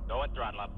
go at throttle up.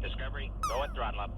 Discovery, go at throttle up.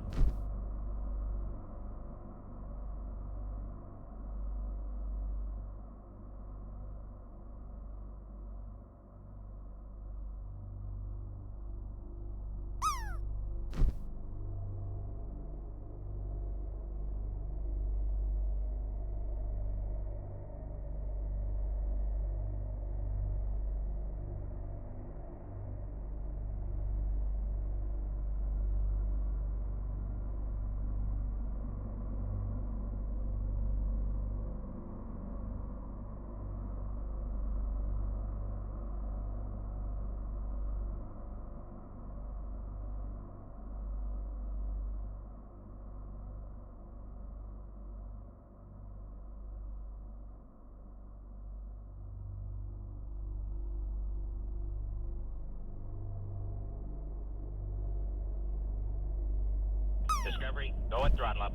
Discovery, go at throttle up.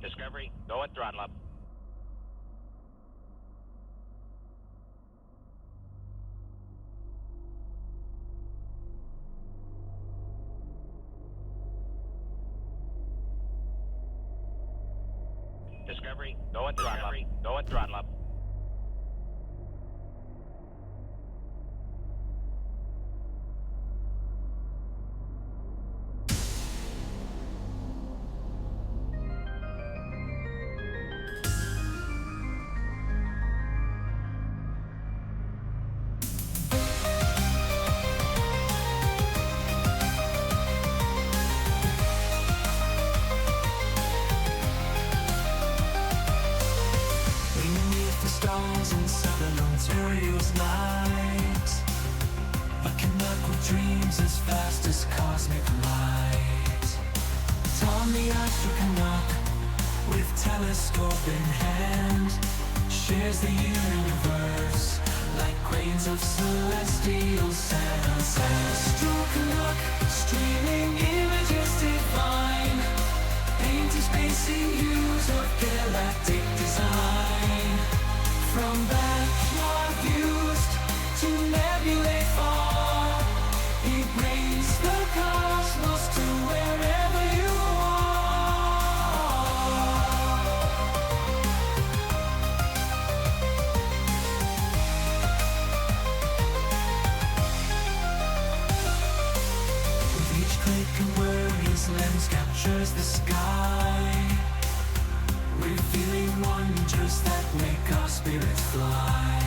Discovery, go at throttle up. Discovery, go at throttle up. Go at throttle up. In southern Ontario's night, I can knock with dreams as fast as cosmic light. Tom the astronaut, with telescope in hand, shares the universe like grains of celestial sand. Stroke and look, streaming images divine, interspace hues of galactic design. From backyard views to nebulae far, he brings the cosmos to wherever you are. With each click and whir, his lens captures the sky, revealing wonders that make our spirits fly.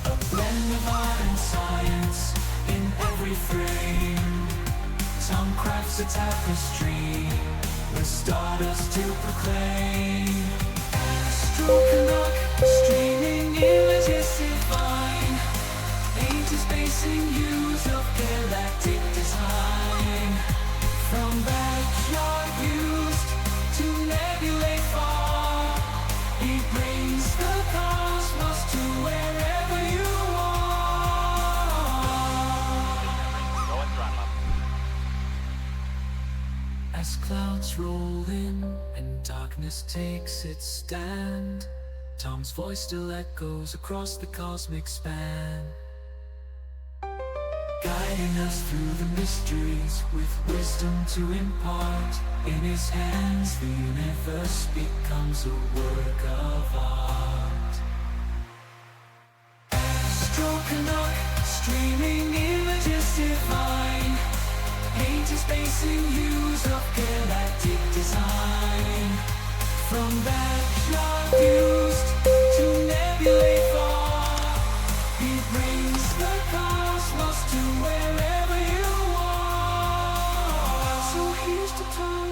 A blend of art and science in every frame. Tom crafts a tapestry with stardust to proclaim. Astronaut, streaming images divine, interspacing hues of galactic design. From backyard views to nebulae far, he brings the cosmos to wherever you are. Go at throttle up. As clouds roll in and darkness takes its stand, Tom's voice still echoes across the cosmic span, guiding us through the mysteries with wisdom to impart. In his hands the universe becomes a work of art. streaming images divine, painted spacing hues of galactic design. From backyard views to nebulae far, he brings the cosmos to wherever you are. So here's to Tom,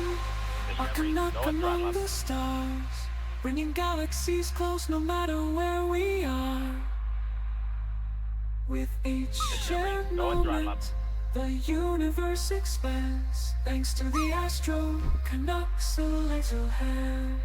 a Canuck among the stars, bringing galaxies close no matter where we are. With each shared moment, the universe expands, thanks to the astro Canuck's little hands.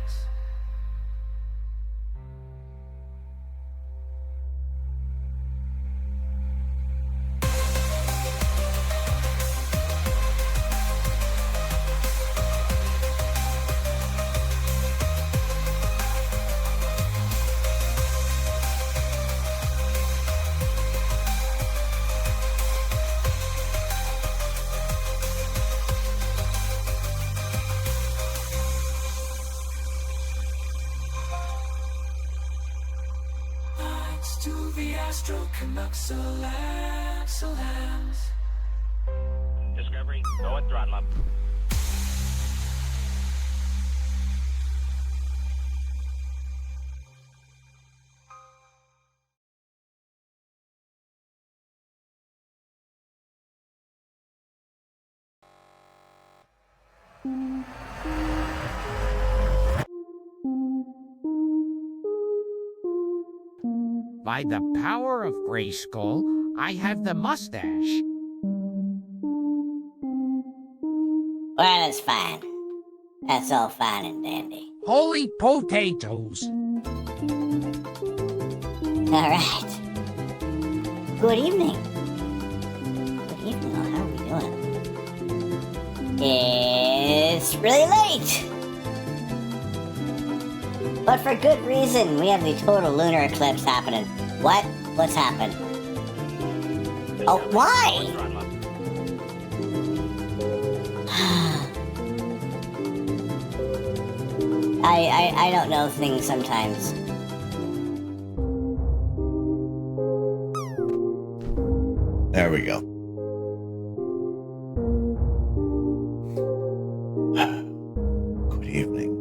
To the astro Canuck's lands. Discovery, go and throttle up. By the power of Grayskull, I have the mustache. Well, that's fine. That's all fine and dandy. Holy potatoes! All right. Good evening. Good evening. How are we doing? It's really late. But for good reason. We have the total lunar eclipse happening. What? What's happened? Oh, why? Throttle up. I don't know things sometimes. There we go. Good evening.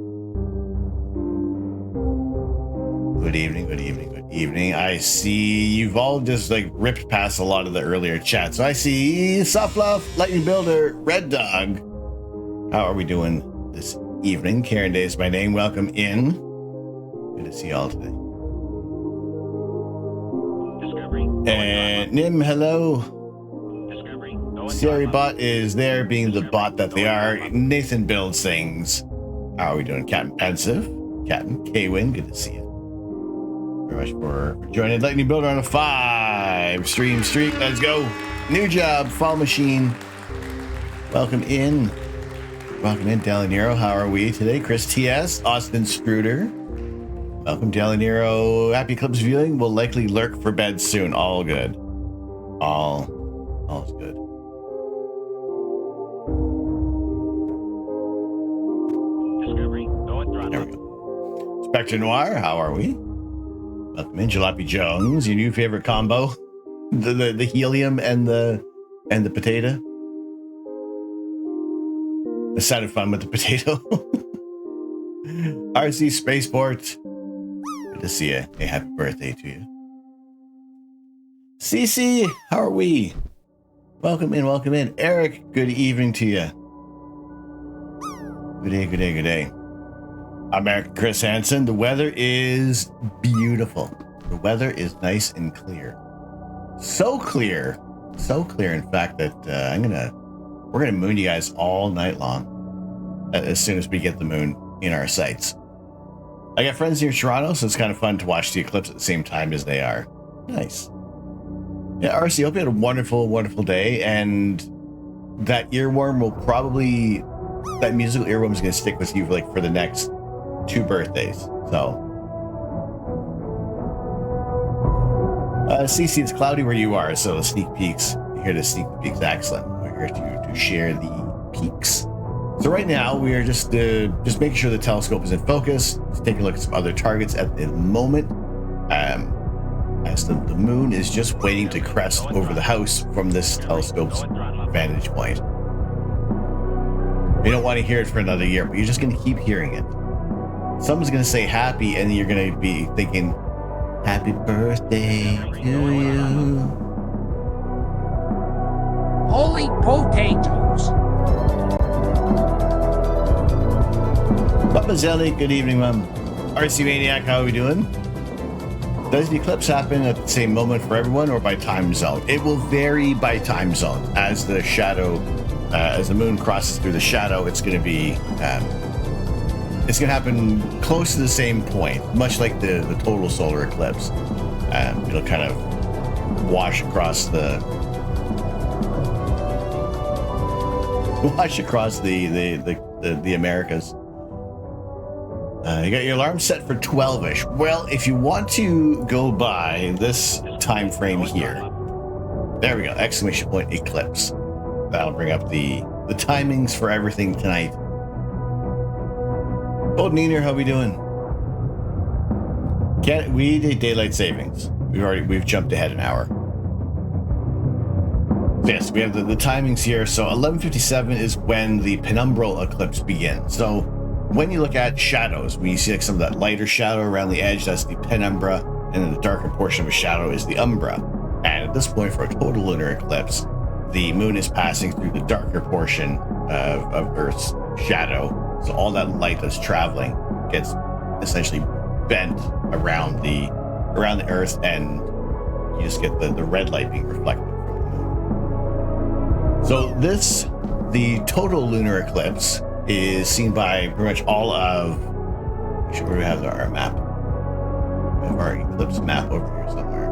Good evening, good evening, good evening. I see you've all just like ripped past a lot of the earlier chat. So I see Soft Love, Lightning Builder, Red Dog. How are we doing this evening? Karen Day is my name. Welcome in. Good to see you all today. Discovery, go and And Nim, hello. throttle up. Discovery, go and Siri throttle up. Bot is there being the bot that they are. Nathan builds things. How are we doing? Captain Pensive, Captain K-Win, good to see you. Very much for joining Lightning Builder on a 5 stream streak. Let's go. New job, Fall Machine. Welcome in. Welcome in, Dalinero. How are we today? Chris TS, Austin Struder. Welcome, Dalinero. Happy Eclipse viewing. Will likely lurk for bed soon. All good. All's good. Discovery, go and throttle There up. we go. Spectre Noir, how are we? Welcome in, Jalopy Jones. Your new favorite combo, the helium and the potato. It sounded fun with the potato. RC Spaceport. Good to see you. Hey, happy birthday to you. Cece, how are we? Welcome in, welcome in. Eric, good evening to you. Good day, good day, good day. American Chris Hansen, the weather is beautiful. The weather is nice and clear. So clear. So clear, in fact, that we're gonna moon you guys all night long as soon as we get the moon in our sights. I got friends near Toronto, so it's kind of fun to watch the eclipse at the same time as they are. Nice. Yeah, RC, hope you had a wonderful, wonderful day, and that earworm will probably, that musical earworm is going to stick with you for the next 2 birthdays. So, CC, it's cloudy where you are, so sneak peeks. You're here to sneak the peeks. Excellent. We're here to share the peaks. So right now we are just making sure the telescope is in focus. Just taking a look at some other targets at the moment. as the moon is just waiting to crest over the house from this telescope's vantage point. You don't want to hear it for another year, but you're just going to keep hearing it. Someone's going to say happy, and you're going to be thinking, happy birthday to you. Holy potatoes! Papa Zelly, good evening, Mom. RC Maniac, how are we doing? Does the eclipse happen at the same moment for everyone or by time zone? It will vary by time zone. As the shadow, as the moon crosses through the shadow, it's going to happen close to the same point, much like the total solar eclipse. It'll kind of wash across the Americas. You got your alarm set for 12-ish. Well, if you want to go by this time frame here, there we go, exclamation point eclipse. That'll bring up the timings for everything tonight. Old Neener, how we doing? We did daylight savings. We've jumped ahead an hour. So yes, we have the timings here. So 11:57 is when the penumbral eclipse begins. So when you look at shadows, when you see like some of that lighter shadow around the edge, that's the penumbra, and then the darker portion of a shadow is the umbra. And at this point, for a total lunar eclipse, the moon is passing through the darker portion of Earth's shadow. So all that light that's traveling gets essentially bent around the Earth, and you just get the red light being reflected from the moon. So the total lunar eclipse is seen by pretty much all of, actually, where we have our map. We have our eclipse map over here somewhere.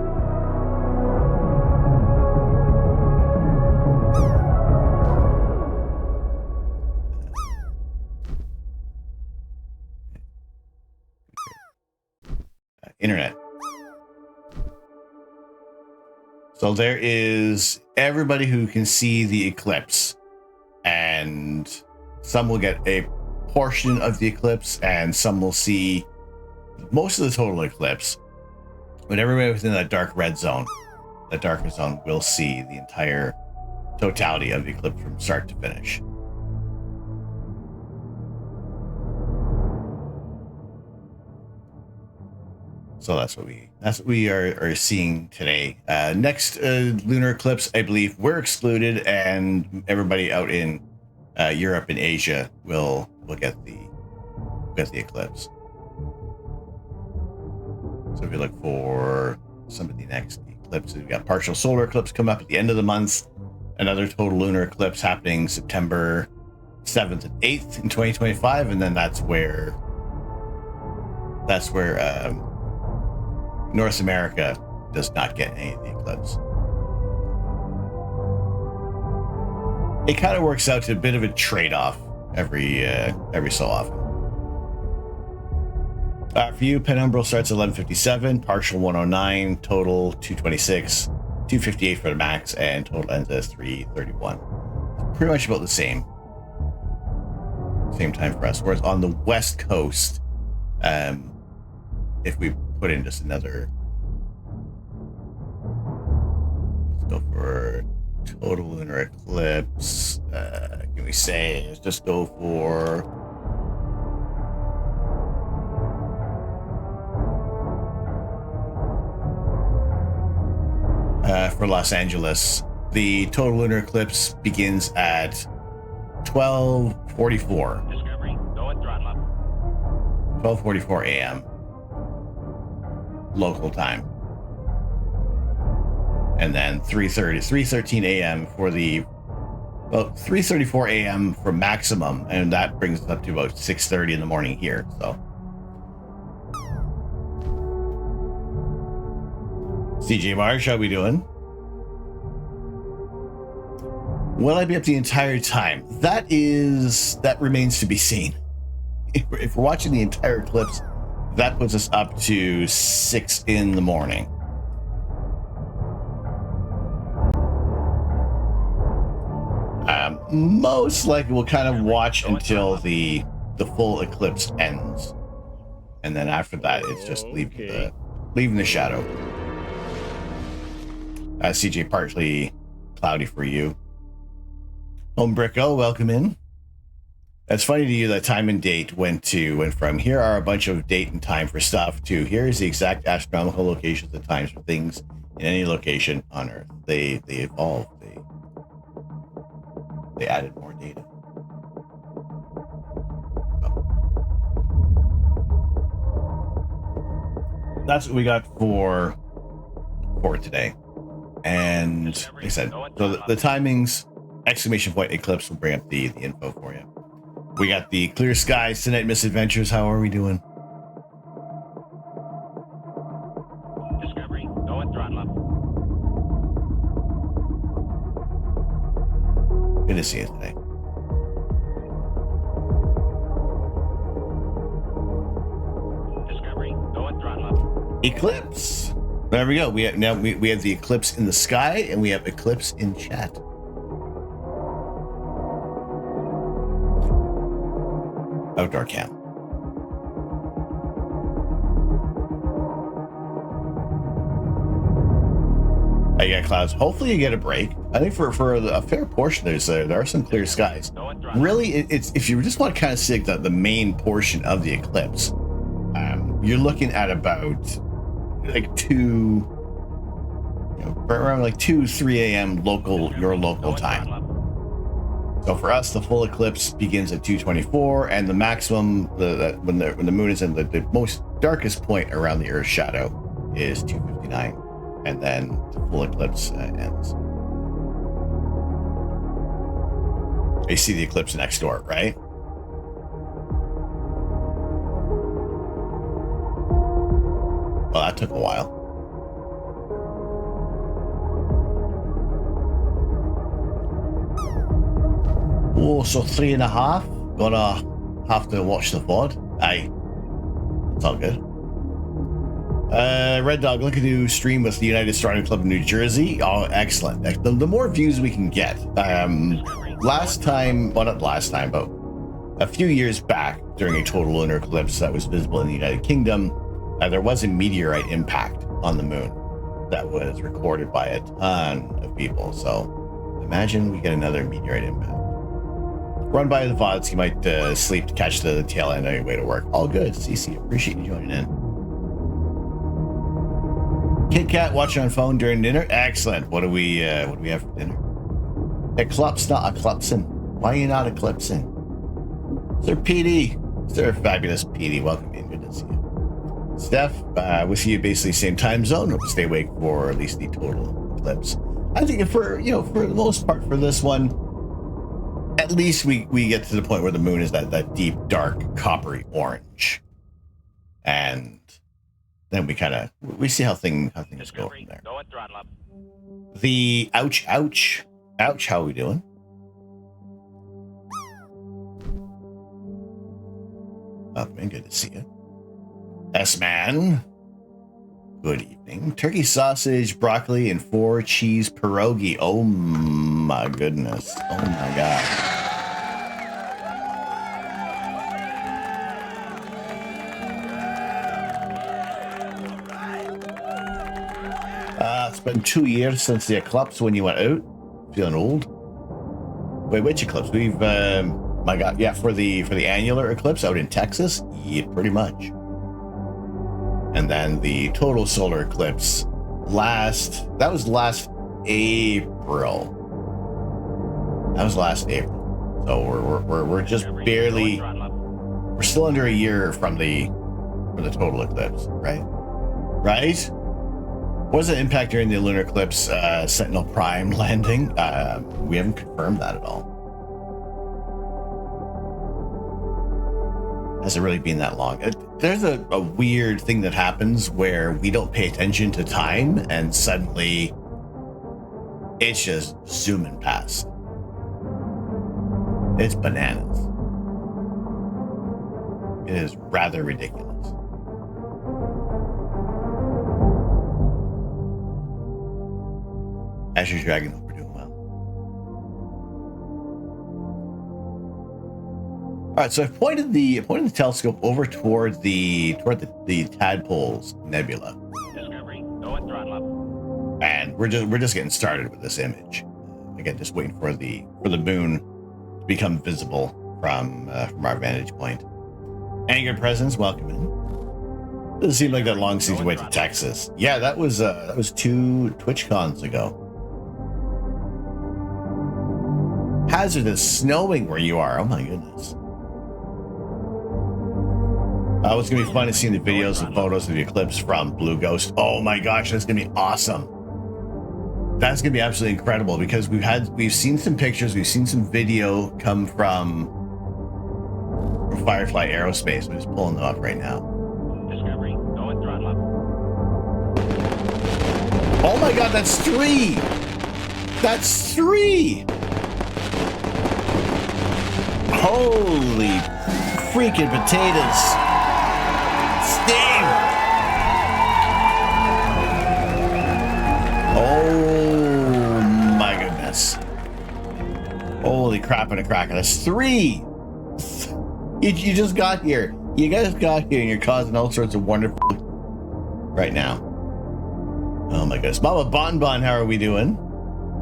Internet. So there is everybody who can see the eclipse, and some will get a portion of the eclipse, and some will see most of the total eclipse. But everybody within that dark red zone, that darker zone, will see the entire totality of the eclipse from start to finish. So that's what we are seeing today. Next lunar eclipse, I believe we're excluded, and everybody out in Europe and Asia will get the eclipse. So if you look for some of the next eclipses, we've got partial solar eclipse come up at the end of the month. Another total lunar eclipse happening September 7th and 8th in 2025, and then that's where North America does not get any of the eclipse. It kind of works out to a bit of a trade-off every so often. For you, penumbral starts at 11:57, partial 109, total 226, 258 for the max, and total ends at 3:31. Pretty much about the same time for us. Whereas on the West Coast, if we put in just another, let's go for total lunar eclipse. Can we say, let's just go for Los Angeles. The total lunar eclipse begins at 12:44. Discovery, go and throttle up. 12:44 a.m. local time. And then 3:13 a.m. for the, well, 3:34 a.m. for maximum, and that brings us up to about 6:30 in the morning here. So CJ Marsh, how we doing? Will I be up the entire time? That remains to be seen. If we're watching the entire eclipse, that puts us up to 6 in the morning. Most likely we'll kind of watch until the full eclipse ends, and then after that it's just leaving the shadow. CJ, partly cloudy for you. Home Bricko, welcome in. That's funny to you that time and date went from here are a bunch of date and time for stuff to here's the exact astronomical locations and times for things in any location on Earth. They evolved. They added more data. That's what we got for today. And like I said, so the timings, exclamation point eclipse will bring up the info for you. We got the clear skies tonight, misadventures. How are we doing? Discovery, go and throttle up. Good to see you today. Discovery, go and throttle up. Eclipse. There we go. We have the eclipse in the sky and we have eclipse in chat. Outdoor cam. I got clouds. Hopefully you get a break. I think for a fair portion there are some clear skies. Really, it's if you just want to kind of see the main portion of the eclipse, you're looking at about like around like 2-3 a.m. your local time. So for us, the full eclipse begins at 2:24, and the maximum when the moon is in the most darkest point around the Earth's shadow is 2:59, and then the full eclipse ends. You see the eclipse next door, right? Well, that took a while. Oh, so 3.5. Gonna have to watch the VOD. Aye. It's all good. Red Dog, looking to stream with the United Astronomy Club of New Jersey. Oh, excellent. The more views we can get. Last time, well, not last time, but a few years back during a total lunar eclipse that was visible in the United Kingdom, there was a meteorite impact on the moon that was recorded by a ton of people. So imagine we get another meteorite impact. Run by the VODs, you might sleep to catch the tail end on your way to work. All good, CC. Appreciate you joining in. Kit Kat watching on phone during dinner. Excellent. What do we have for dinner? Eclipse, not eclipsing. Why are you not eclipsing? Sir PD. Sir Fabulous PD. Welcome in. Good to see you. Steph, with you basically same time zone. Hope to stay awake for at least the total eclipse. I think for the most part for this one, at least we get to the point where the moon is that deep, dark, coppery orange. And then we see how things go from there. Go and throttle up. The ouch, how are we doing? Oh man, good to see you. S-Man. Good evening. Turkey sausage, broccoli, and 4 cheese pierogi. Oh my goodness. Oh my God. It's been 2 years since the eclipse when you went out. Feeling old. Wait, which eclipse? We've, my God, yeah, for the annular eclipse out in Texas. Yeah, pretty much. And then the total solar eclipse that was last April. So we're just barely, we're still under a year from the total eclipse, right? Right? What was the impact during the lunar eclipse Sentinel Prime landing? We haven't confirmed that at all. Hasn't really been that long. There's a weird thing that happens where we don't pay attention to time and suddenly it's just zooming past. It's bananas. It is rather ridiculous. Azure Dragon, hope we're doing well. All right, so I've pointed the telescope over toward the Tadpoles Nebula. Discovery, go and throttle up. And we're just getting started with this image. Again, just waiting for the moon to become visible from our vantage point. Angered Presence, welcome in. Doesn't seem like that long since we went to Texas. Yeah, that was 2 TwitchCons ago. Hazardous snowing where you are. Oh my goodness. It's gonna be fun to see the videos and photos of the eclipse from Blue Ghost. Oh my gosh, that's gonna be awesome. That's gonna be absolutely incredible because we've seen some pictures, we've seen some video come from Firefly Aerospace. I'm just pulling them up right now. Discovery, go and throttle up. Oh my god, that's 3! That's 3! Holy freaking potatoes! Steve! Oh my goodness. Holy crap and a cracker. That's 3! You just got here. You guys got here and you're causing all sorts of wonderful right now. Oh my goodness. Mama Bonbon, how are we doing?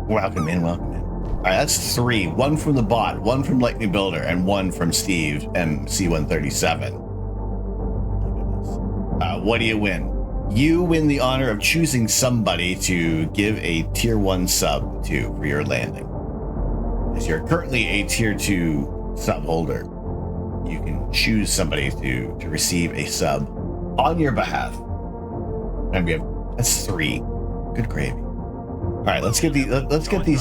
Welcome in, welcome in. All right, that's 3. 1 from the bot, 1 from Lightning Builder, and 1 from Steve MC137. What do you win? You win the honor of choosing somebody to give a tier 1 sub to for your landing. As you're currently a tier 2 sub holder, you can choose somebody to receive a sub on your behalf. And we have that's 3. Good gravy. All right, let's get these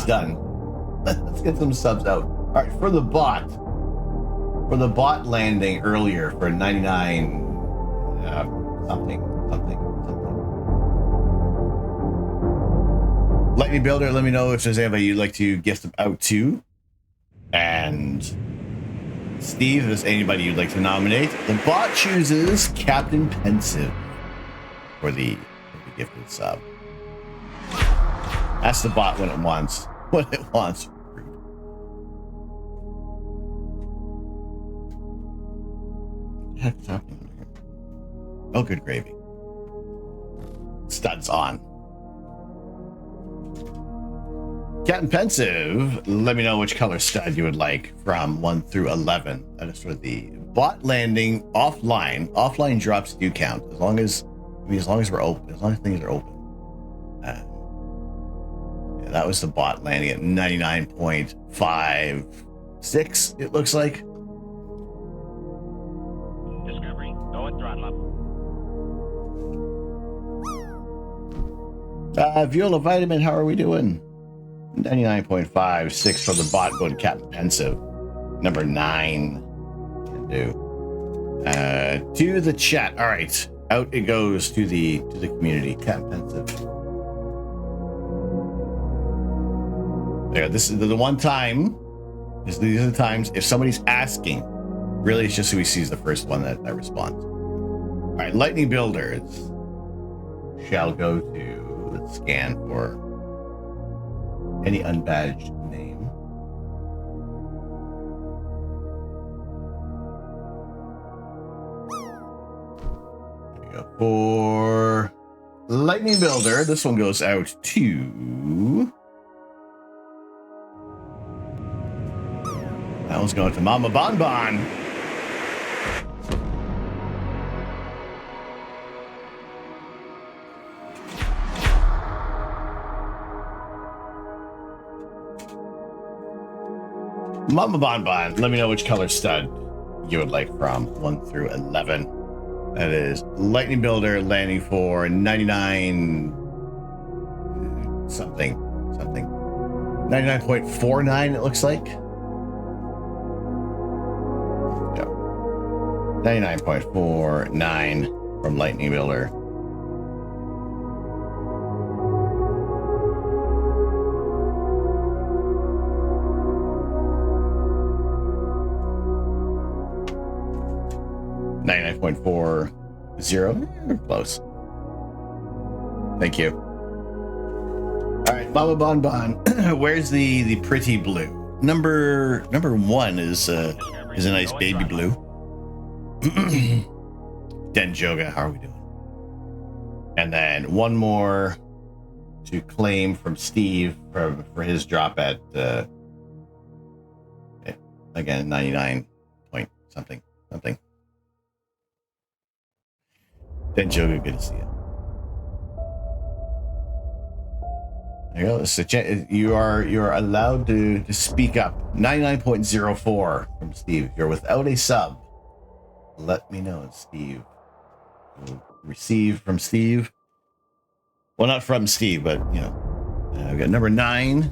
done. Let's get some subs out. All right, for the bot landing earlier for 99 something. Lightning Builder, let me know if there's anybody you'd like to gift them out to. And Steve, if there's anybody you'd like to nominate. The bot chooses Captain Pensive for the gifted sub. Ask the bot when it wants. What it wants. What's happening here? Oh, good gravy. Studs on. Captain Pensive, let me know which color stud you would like from 1 through 11. That is for the bot landing offline. Offline drops do count as long as we're open, as long as things are open. Yeah, that was the bot landing at 99.56. It looks like. Discovery, go and throttle up. Viola Vitamin, how are we doing? 99.56 for the bot. Go to Captain Pensive. Number 9. Can do. To the chat. All right. Out it goes to the community. Captain Pensive. There. This is the one time. These are the times if somebody's asking. Really, it's just who he sees the first one that responds. All right. Lightning Builders shall go to. Let's scan for any unbadged name. There we go. For Lightning Builder, this one goes out to. That one's going to Mama Bonbon. Mama Bonbon, let me know which color stud you would like from 1 through 11. That is Lightning Builder landing for 99 something. 99.49 it looks like. Yeah. 99.49 from Lightning Builder. .40. Close. Thank you. All right, Mama Bonbon. Where's the pretty blue? Number 1 is a nice baby blue. Den Joga, how are we doing? And then one more to claim from Steve for his drop at again 99 point something. Then Joe, good to see you. There you go. So you are allowed to speak up. 99.04 from Steve. If you're without a sub, let me know, Steve. You'll receive from Steve. Well, not from Steve, but you know, I've got number 9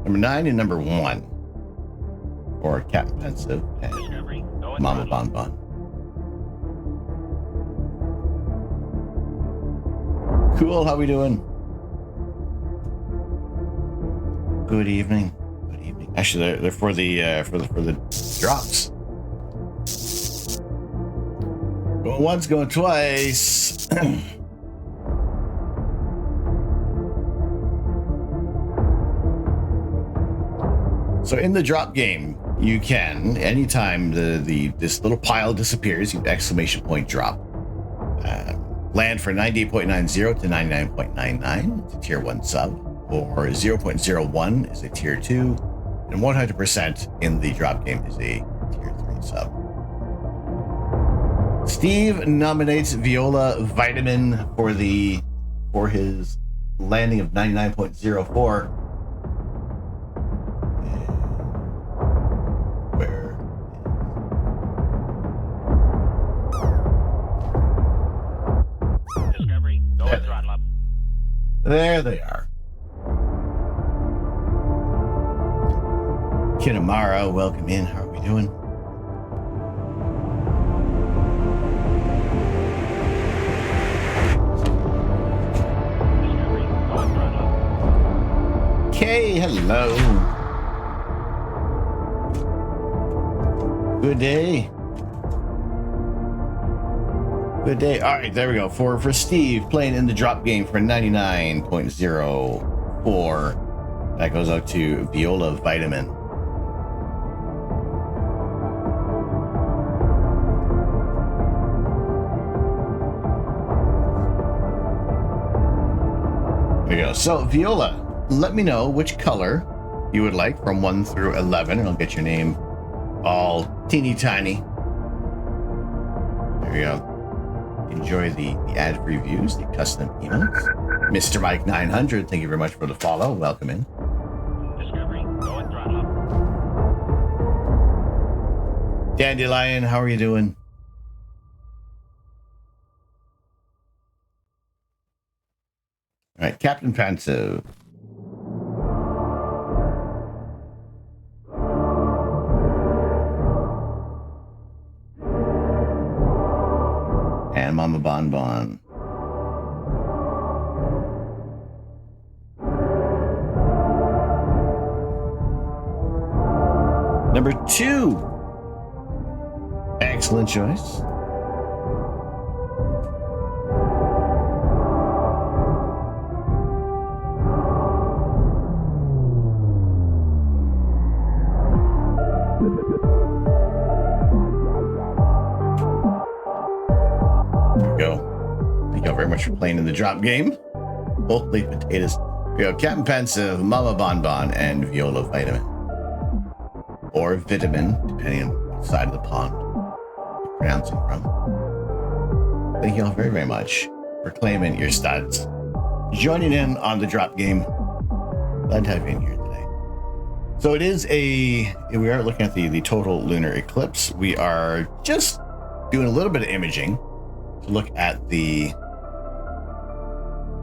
and number 1 for Captain Pensive and Discovery, go at Mama throttle up. Bon Bon. Cool, how we doing? Good evening. Good evening. Actually, they're for the drops. Going once, going twice. So in the drop game, you can anytime this little pile disappears, you exclamation point drop. Land for 98.90 to 99.99. It's a tier 1 sub, or 0.01 is a tier 2, and 100% in the drop game is a tier 3 sub. Steve nominates Viola Vitamin for his landing of 99.04. Discovery, go at throttle up. There they are. Kinamara, welcome in. How are we doing? Discovery, go at throttle up. Kay, hello. Good day. Good day. All right, there we go. For Steve playing in the drop game for 99.04. That goes out to Viola Vitamin. There we go. So Viola, let me know which color you would like from 1 through 11, and I'll get your name all teeny tiny. There we go. Enjoy the ad-free views, the custom emotes. Mr. Mike 900, thank you very much for the follow. Welcome in. Discovery, go at throttle up. Dandelion, how are you doing? All right, Captain Pensive. And Mama Bon Bon. Number 2. Excellent choice. Very much for playing in the drop game. Holy potatoes. We have Captain Pensive, Mama Bon Bon, and Viola Vitamin. Or Vitamin, depending on what side of the pond you're pronouncing from. Thank you all very, very much for claiming your studs. Joining in on the drop game. Glad to have you in here today. So we are looking at the total lunar eclipse. We are just doing a little bit of imaging to look at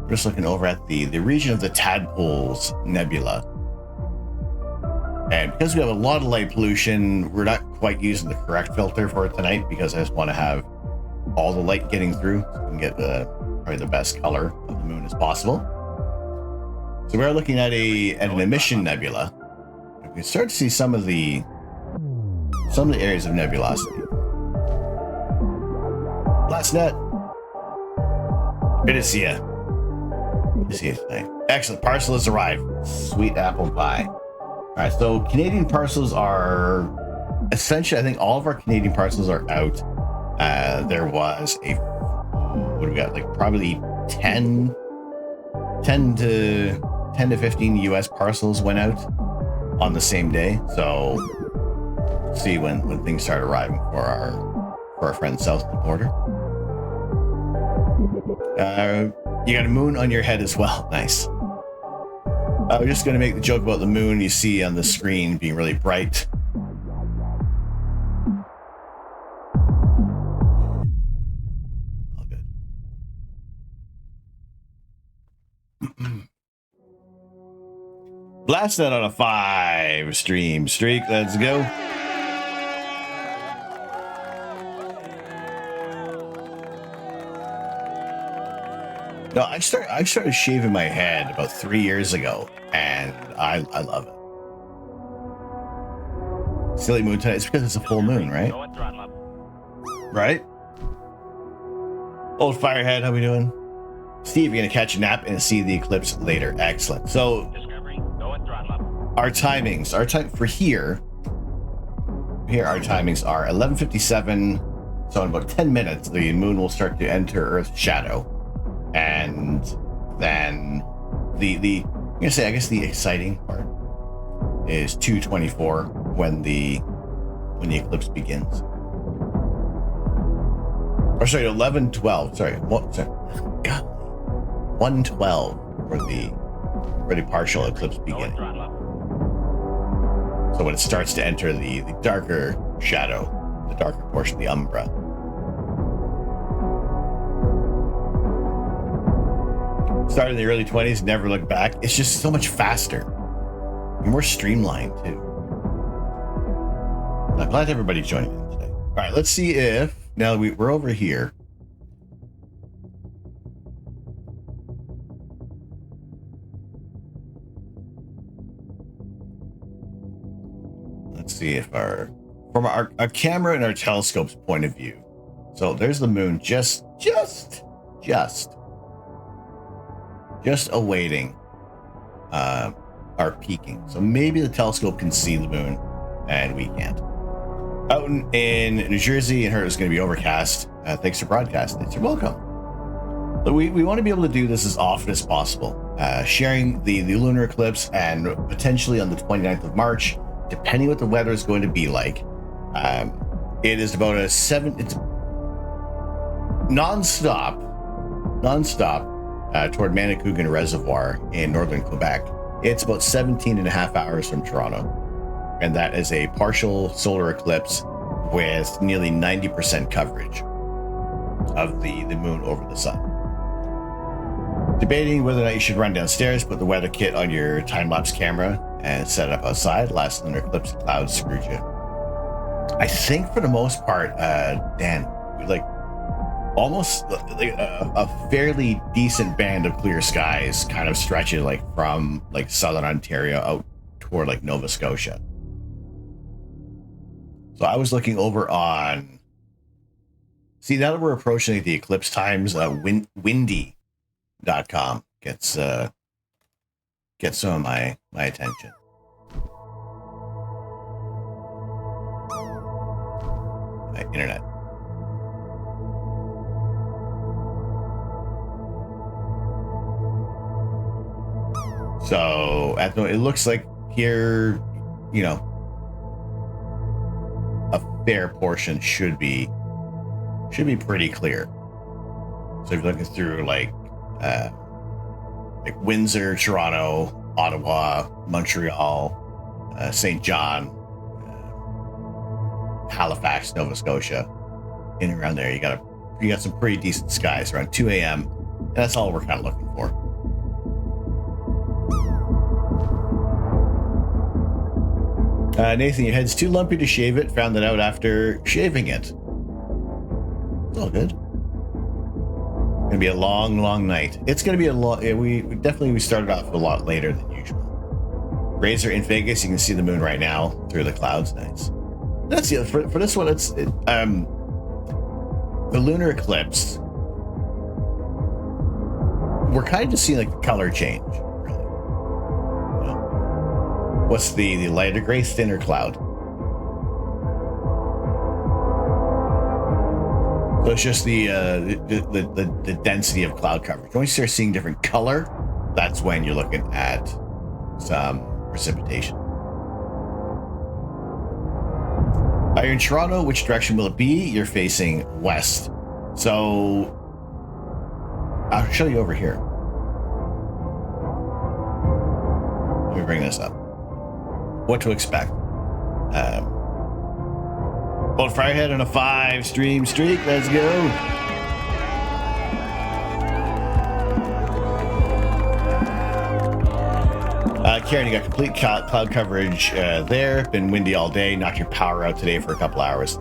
we're just looking over at the region of the Tadpoles Nebula. And because we have a lot of light pollution, we're not quite using the correct filter for it tonight because I just want to have all the light getting through so we can get probably the best color of the moon as possible. So we're looking at an emission nebula. We can start to see some of the areas of nebulosity. Last net. Good to see you. Good to see you tonight. Excellent. Parcel has arrived. Sweet apple pie. All right. So Canadian parcels are essentially, I think all of our Canadian parcels are out. There was what do we got? Like probably 10 10 to 15 US parcels went out on the same day. So see when things start arriving for our friends south of the border. You got a moon on your head as well. Nice. I was just going to make the joke about the moon you see on the screen being really bright. All good. Blast that on a 5 stream streak. Let's go. No, I started shaving my head about 3 years ago, and I love it. Silly moon tonight. It's because it's a full moon, right? Go and throttle up. Right? Old Firehead, how we doing? Steve, you're gonna catch a nap and see the eclipse later. Excellent. So Discovery, go and throttle up. our timings, for here our timings are 11:57. So in about 10 minutes, the moon will start to enter Earth's shadow. And then the I'm gonna say, I guess the exciting part is 2:24 when the eclipse begins. Or sorry, 11:12. Sorry, God, 1:12 for the partial eclipse Go and beginning. throttle up. So when it starts to enter the darker shadow, the darker portion, the umbra. Started in the early 20s, never looked back. It's just so much faster. And more streamlined too. I'm glad everybody's joining in today. All right, let's see if, now we're over here. Let's see if from our camera and our telescope's point of view. So there's the moon just awaiting our peaking. So maybe the telescope can see the moon and we can't. Out in New Jersey, and her is going to be overcast. Thanks for broadcasting. You're welcome. But we want to be able to do this as often as possible. Sharing the lunar eclipse, and potentially on the 29th of March, depending what the weather is going to be like. It is about it's non-stop toward Manicouagan Reservoir in northern Quebec. It's about 17 and a half hours from Toronto. And that is a partial solar eclipse with nearly 90% coverage of the moon over the sun. Debating whether or not you should run downstairs, put the weather kit on your time-lapse camera, and set it up outside. Last lunar eclipse clouds screwed you. I think for the most part, Dan, like almost like a fairly decent band of clear skies kind of stretches like from like southern Ontario out toward like Nova Scotia. So I was looking over on, see, now that we're approaching the eclipse times, windy.com gets some of my attention. My internet. So it looks like here, you know, a fair portion should be pretty clear. So if you're looking through like Windsor, Toronto, Ottawa, Montreal, St. John, Halifax, Nova Scotia, in and around there, you got some pretty decent skies around 2 a.m. And that's all we're kind of looking for. Nathan, your head's too lumpy to shave it. Found that out after shaving it. It's all good. Gonna be a long, long night. It's gonna be a long. We started off a lot later than usual. Rays are in Vegas. You can see the moon right now through the clouds. Nice. That's it for this one. It's the lunar eclipse. We're kind of just seeing like the color change. Really. You know? What's the lighter gray, thinner cloud? So it's just the density of cloud coverage. When you start seeing different color, that's when you're looking at some precipitation. You're in Toronto. Which direction will it be? You're facing west. So I'll show you over here. Let me bring this up. What to expect. Old Firehead on a 5 stream streak. Let's go. Karen, you got complete cloud coverage there. Been windy all day. Knocked your power out today for a couple hours.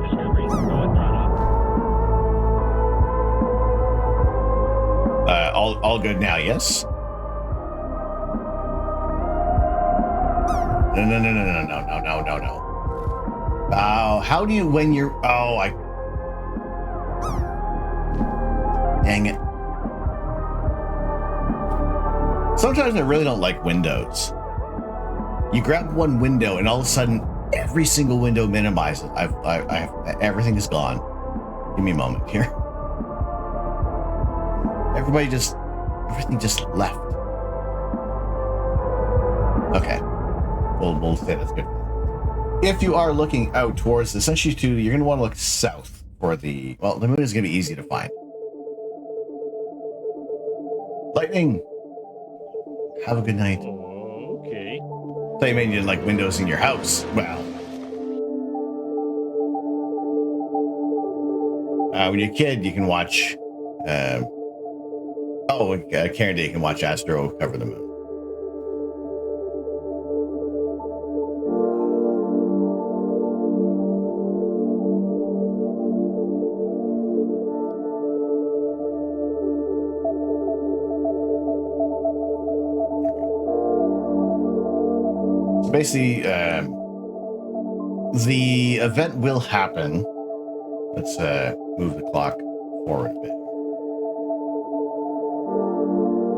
Discovery, going throttle up. All good now, yes? No. How do you, when you're, dang it. Sometimes I really don't like windows. You grab one window and all of a sudden every single window minimizes. Everything is gone. Give me a moment here. Everything just left. Okay. We'll say that's good. If you are looking out towards the essentially you're going to want to look south for the moon is going to be easy to find. Lightning. Have a good night. Okay. So you mean you like windows in your house? Well, when you're a kid, you can watch. Karen Day, you can watch Astro cover the moon. Basically, the event will happen. Let's move the clock forward a bit.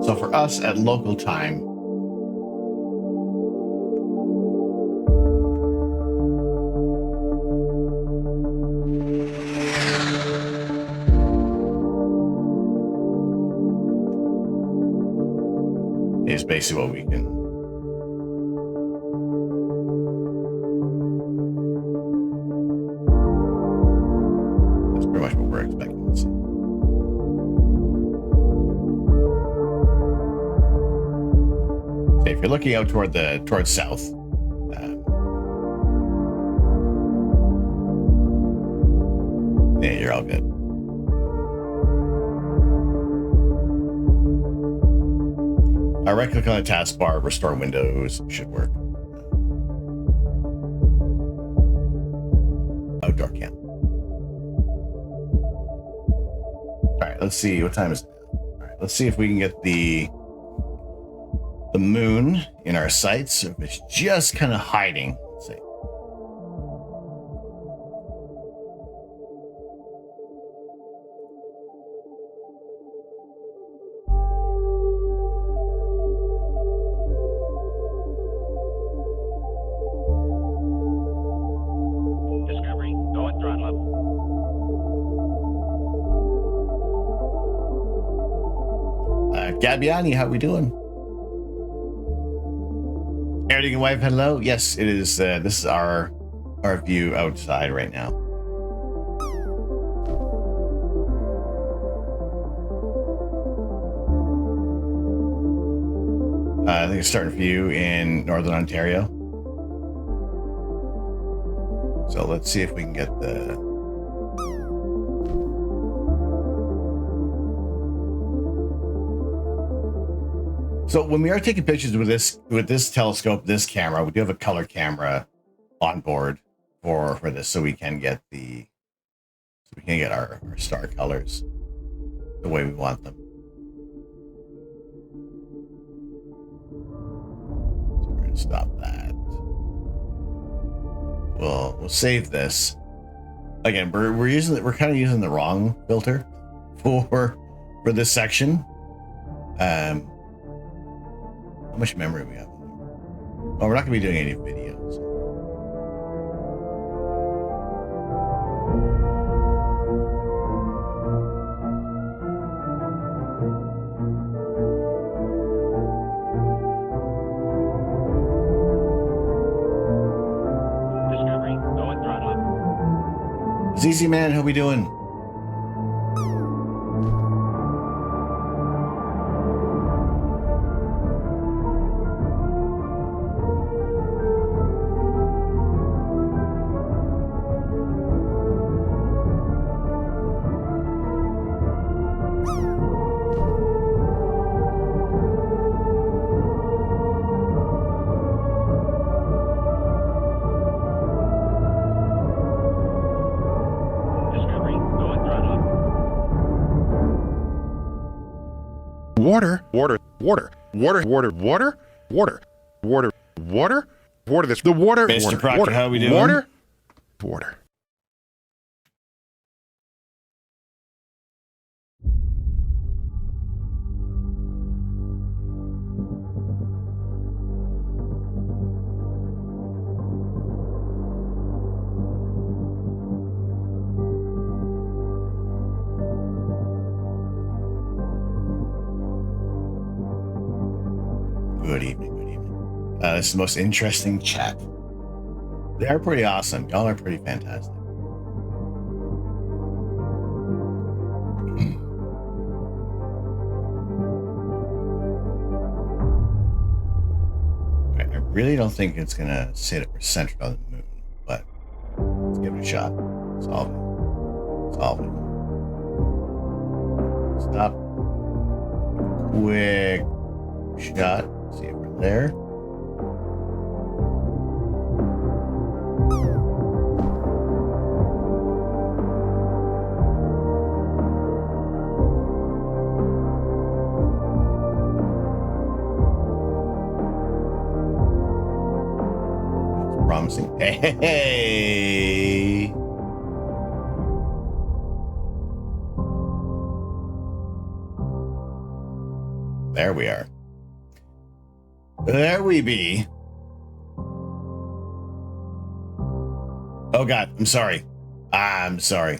So for us at local time, is basically what we can. Pretty much what we're expecting to see. So if you're looking out towards south, yeah, you're all good. Right click on the taskbar, restore windows should work. Outdoor cam. All right, let's see what time is it now. All right, let's see if we can get the moon in our sights. If it's just kind of hiding. Let's see. Discovery, going throttle up. Gabbiani, how we doing? Eric and wife, hello. Yes, it is. This is our view outside right now. I think it's starting for you in Northern Ontario. So let's see if we can get the. So when we are taking pictures with this telescope, this camera, we do have a color camera on board for this, so we can get our star colors the way we want them. So we're gonna stop that. We'll save this. Again, we're kind of using the wrong filter for this section. How much memory we have? Oh, we're not going to be doing any videos. Discovery, go and throttle up. ZZ Man, how we doing? Discovery, go and throttle up. Water, water, water, water, water, water, water, water, water, water. This the water. Mr. Water, Proctor, water, how we doing? Water, water. Good evening, good evening. This is the most interesting chat. They're pretty awesome. Y'all are pretty fantastic. I really don't think it's going to say that we're centered on the moon, but let's give it a shot. Solve it. Solve it. Stop. Quick shot. See if we're there. It's promising. Hey. There we are. There we be. Oh God, I'm sorry. I'm sorry.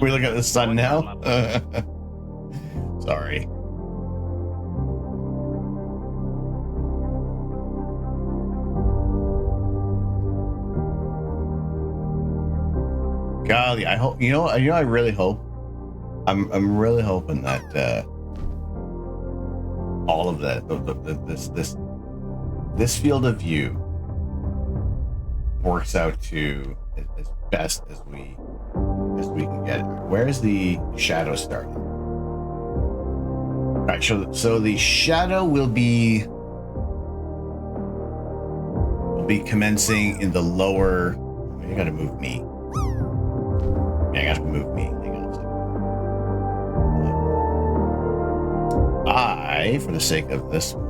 We look at the sun now. Sorry. Golly, I hope I really hope. I'm really hoping that all of that this field of view works out to as best as we can get it. Where is the shadow starting? All right, so the shadow will be commencing in the lower. You gotta move me. Yeah, I gotta move me. Hang on a second. For the sake of this one.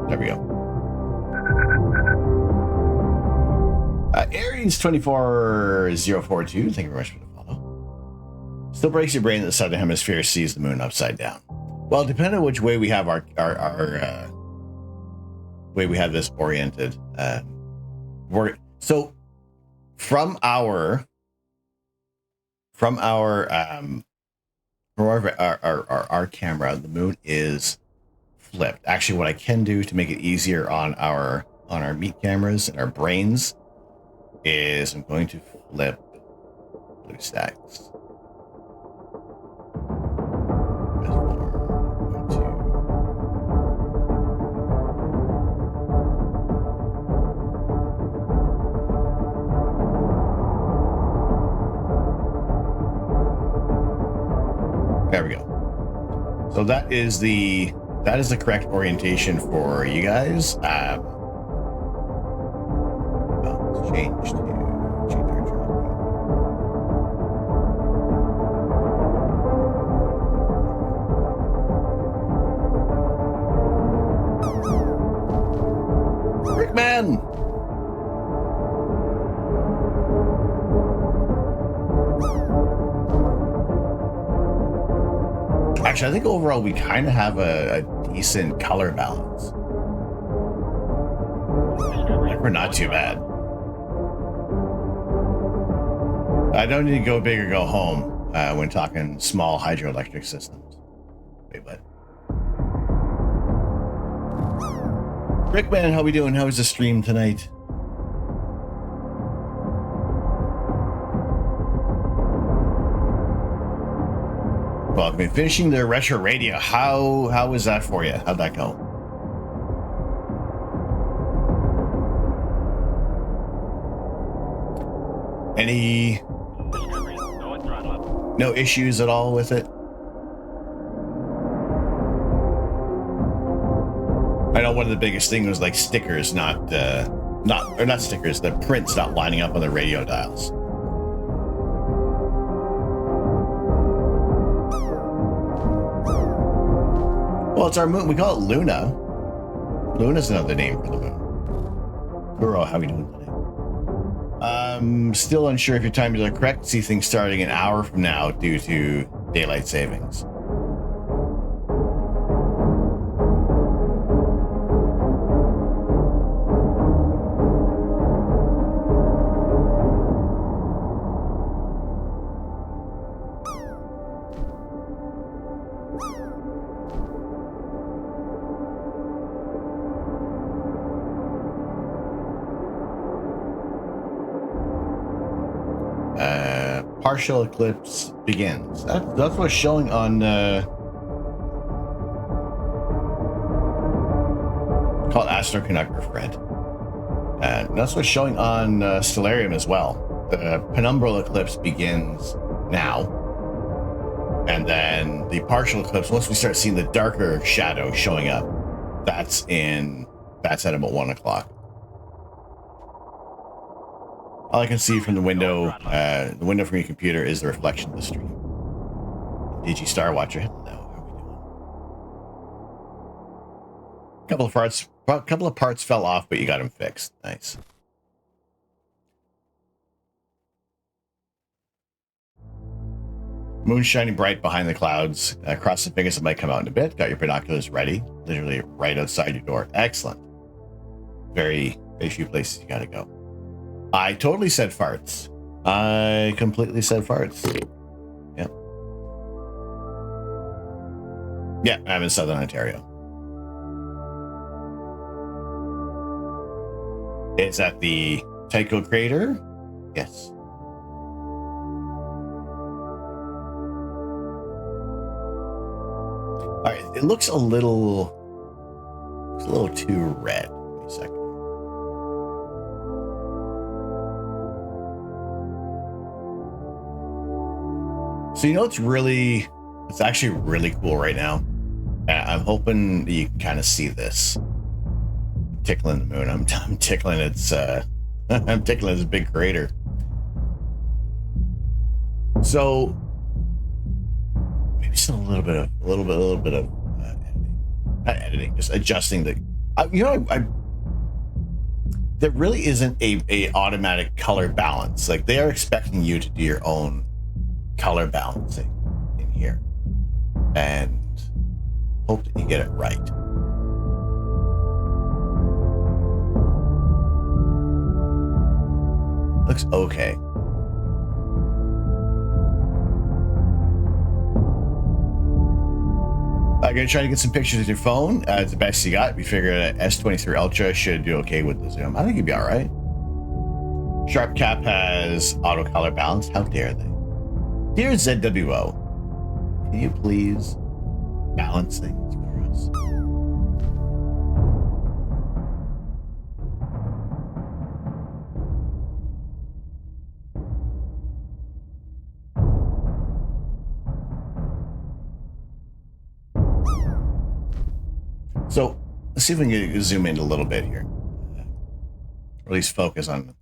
There we go. Aries 24042, thank you very much for the follow. Still breaks your brain that the southern hemisphere sees the moon upside down. Well, depending on which way we have our way we have this oriented, so from our camera, the moon is flipped. Actually, what I can do to make it easier on our meat cameras and our brains is I'm going to flip blue stacks. There we go. So that is the correct orientation for you guys. Let's change to Actually, I think overall we kind of have a decent color balance. Like we're not too bad. I don't need to go big or go home when talking small hydroelectric systems. Wait, what? Rickman, how we doing? How was the stream tonight? Well, I've been finishing the retro radio. How was that for you? How'd that go? Any Discovery, go and throttle up. no issues at all with it? I know one of the biggest things was like stickers not stickers, the prints not lining up on the radio dials. Well, it's our moon. We call it Luna. Luna's another name for the moon. Guru, how are we doing today? I'm still unsure if your timings are correct. See things starting an hour from now due to daylight savings. Partial eclipse begins. That's what's showing on called Astroconductor, Fred. And that's what's showing on Stellarium as well. The penumbral eclipse begins now, and then the partial eclipse, once we start seeing the darker shadow showing up, that's at about 1 o'clock. All I can see from the window from your computer is the reflection of the stream. Digi Star Watcher, hello. How are we doing? Couple of parts fell off, but you got them fixed. Nice. Moon shining bright behind the clouds. Cross the fingers, it might come out in a bit. Got your binoculars ready, literally right outside your door. Excellent. Very few places you gotta go. I totally said farts. I completely said farts. Yep. Yeah, I'm in Southern Ontario. It's at the Tycho crater. Yes. All right, it looks a little too red. Give me a second. So you know it's actually really cool right now. I'm hoping you can kind of see this. Tickling the moon. I'm tickling its I'm tickling its big crater. So maybe just a little bit of editing. Not editing, just adjusting the there really isn't a automatic color balance. Like they are expecting you to do your own color balancing in here, and hope that you get it right. Looks okay. I'm gonna try to get some pictures with your phone. It's the best you got. We figured an S23 Ultra should do okay with the zoom. I think you'd be all right. Sharp Cap has auto color balance. How dare they? Dear ZWO, can you please balance things for us? So let's see if we can zoom in a little bit here. Or at least focus on.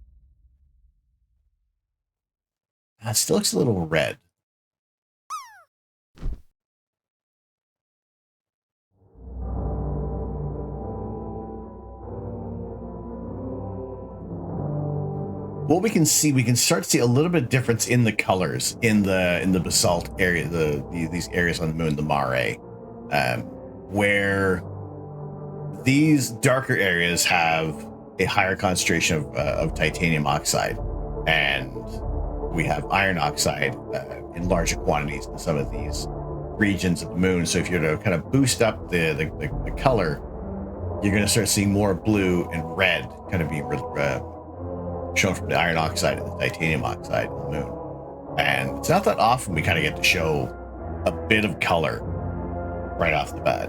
It still looks a little red. what we can see, we can start to see a little bit of difference in the colors in the basalt area, these areas on the moon, the mare, where these darker areas have a higher concentration of titanium oxide, and we have iron oxide in larger quantities in some of these regions of the moon. So if you're to kind of boost up the color, you're going to start seeing more blue and red kind of be shown from the iron oxide and the titanium oxide in the moon. And it's not that often we kind of get to show a bit of color right off the bat.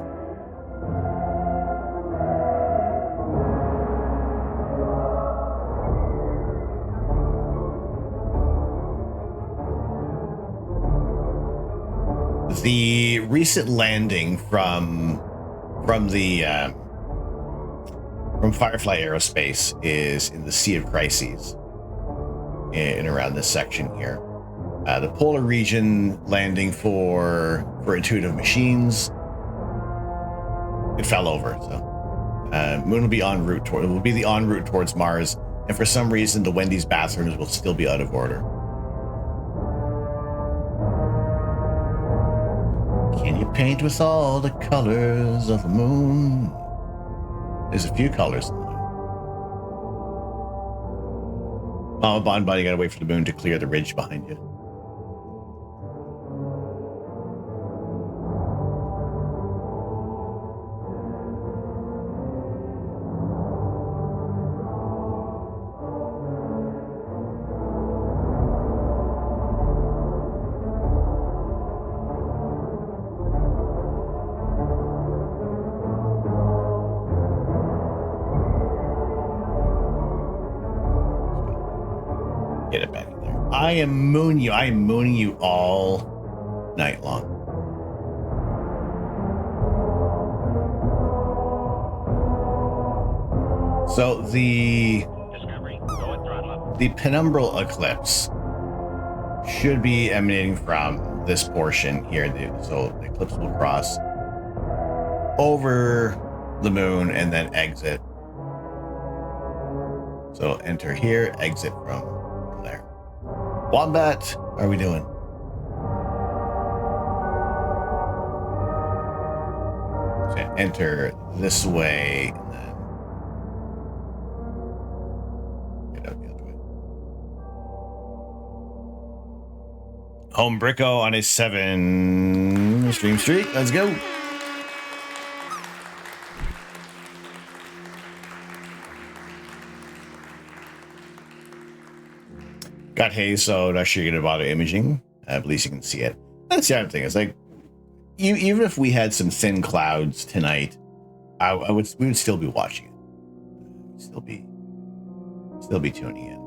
The recent landing from Firefly Aerospace is in the Sea of Crises, in around this section here. The polar region landing for Intuitive Machines, it fell over. So Moon will be en route towards Mars, and for some reason the Wendy's bathrooms will still be out of order. Can you paint with all the colors of the moon? There's a few colors in the moon. Mama Bon Bon, you gotta wait for the moon to clear the ridge behind you. Get it back in there. I am mooning you all night long. So the Discovery, go and throttle up. the penumbral eclipse should be emanating from this portion here. So the eclipse will cross over the moon and then exit. So enter here, exit from there. Wombat, how are we doing? So enter this way and then get out the other way. Home Bricko on his 7 stream streak. Let's go. Got haze, so not sure you're gonna bother imaging. At least you can see it. That's the other thing. It's like, even if we had some thin clouds tonight, we would still be watching it. We'd still be tuning in.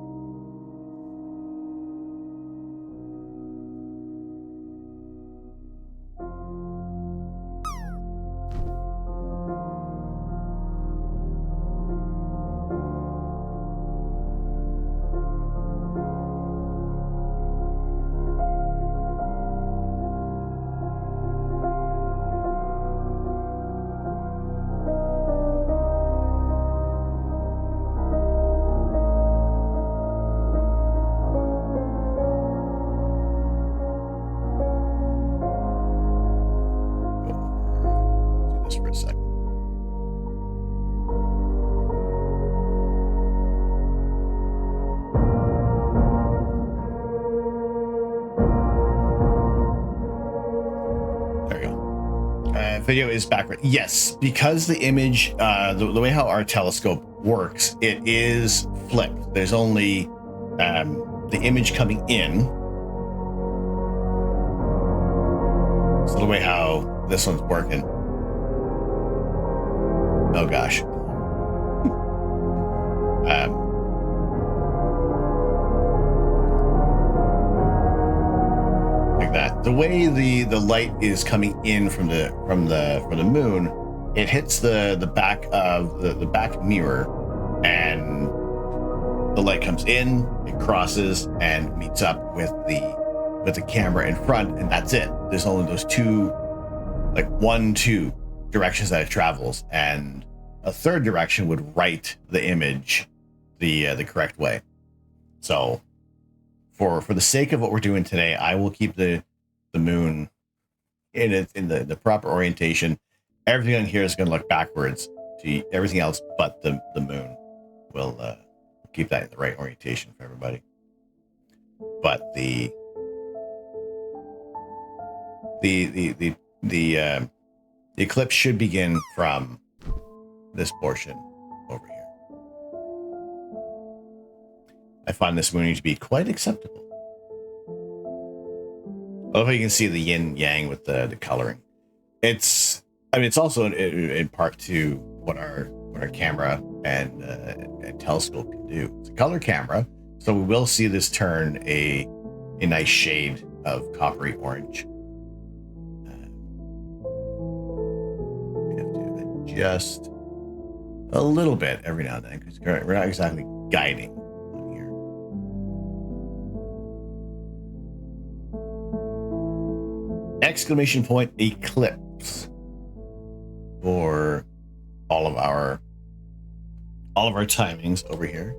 Video is backward. Yes, because the image, the way how our telescope works, it is flipped. There's only the image coming in. So the way how this one's working. Oh gosh. The way the light is coming in from the moon, it hits the back of the back mirror, and the light comes in, it crosses and meets up with the camera in front, and that's it. There's only those two directions that it travels, and a third direction would write the image the correct way. So for the sake of what we're doing today, I will keep the moon in the proper orientation. Everything on here is going to look backwards to everything else but the moon. We'll keep that in the right orientation for everybody. But the eclipse should begin from this portion over here. I find this mooning to be quite acceptable. I love how you can see the yin yang with the coloring. It's also in part to what our camera and telescope can do. It's a color camera, so we will see this turn a nice shade of coppery orange. We have to adjust a little bit every now and then because we're not exactly guiding on here. Exclamation point eclipse for all of our timings over here.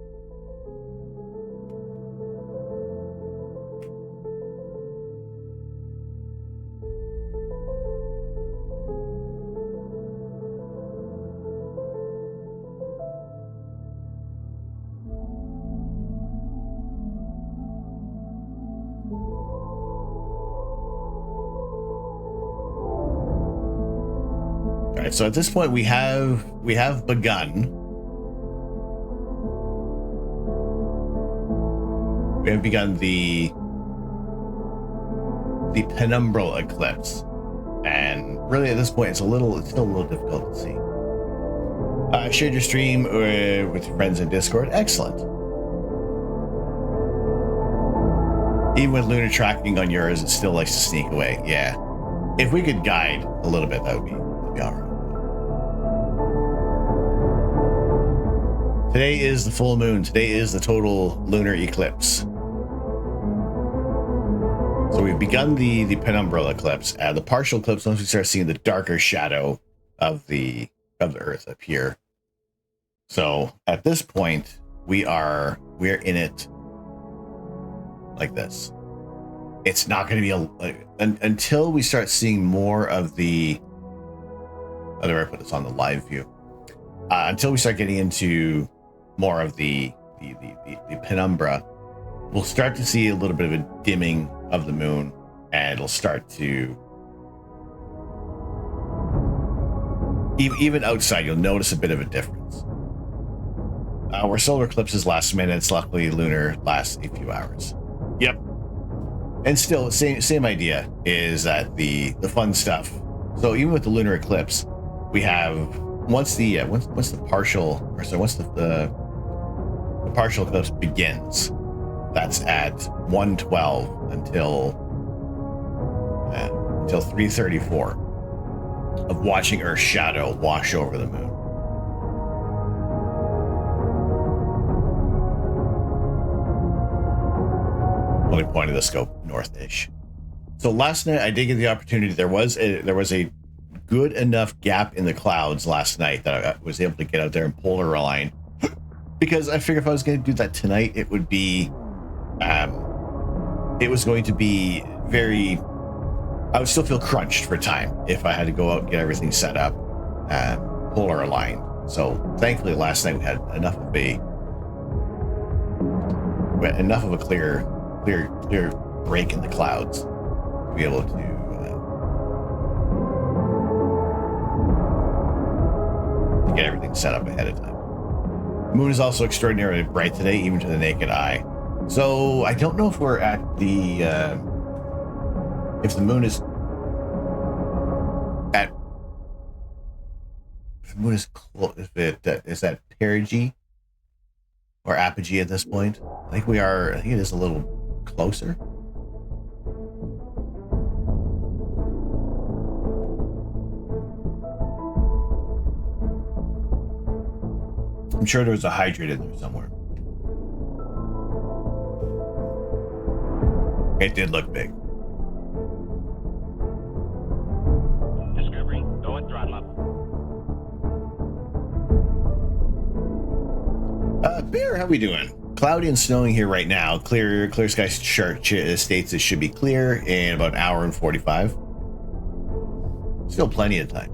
All right, so at this point we have begun. We have begun the penumbral eclipse, and really at this point it's still a little difficult to see. I shared your stream with your friends in Discord. Excellent. Even with lunar tracking on yours, it still likes to sneak away. Yeah, if we could guide a little bit, that'd be all right. Today is the full moon. Today is the total lunar eclipse. So we've begun the penumbral eclipse. The partial eclipse, once we start seeing the darker shadow of the Earth up here. So at this point, we're in it like this. It's not going to be until we start seeing more of the. Other way I put this on the live view. Until we start getting into more of the penumbra, we'll start to see a little bit of a dimming of the moon, and it'll start to even outside you'll notice a bit of a difference. Where solar eclipses last minutes, luckily lunar lasts a few hours. Yep. And still same idea is that the fun stuff. So even with the lunar eclipse, we have once the partial eclipse begins, that's at 1:12 until 3:34 of watching Earth's shadow wash over the moon. Only point of the scope north-ish. So last night I did get the opportunity. There was a good enough gap in the clouds last night that I was able to get out there and polar align, because I figured if I was going to do that tonight, it would be, it was going to be very, I would still feel crunched for time if I had to go out and get everything set up, polar aligned. So thankfully last night we had enough of a clear break in the clouds to be able to get everything set up ahead of time. The moon is also extraordinarily bright today, even to the naked eye. So I don't know if we're at the if the moon is at if the moon is close, if it is at perigee or apogee at this point. I think it is a little closer. I'm sure there was a hydrate in there somewhere. It did look big. Discovery, go and throttle up. Bear, how we doing? cloudy and snowing here right now. Clear sky chart states it should be clear in about an hour and 45. Still plenty of time.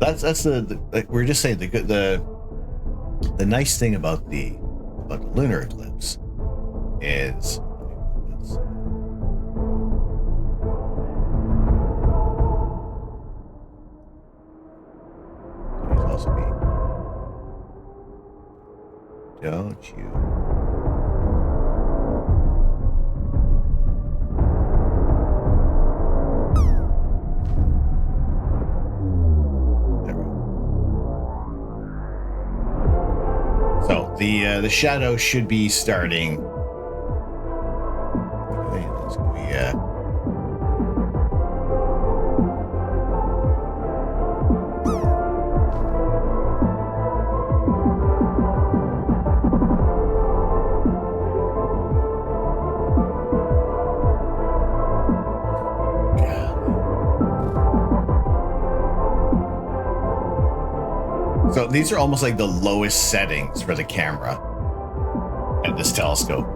That's the like we're just saying the nice thing about the lunar eclipse is also be don't you So the shadow should be starting. Okay, so these are almost like the lowest settings for the camera at this telescope.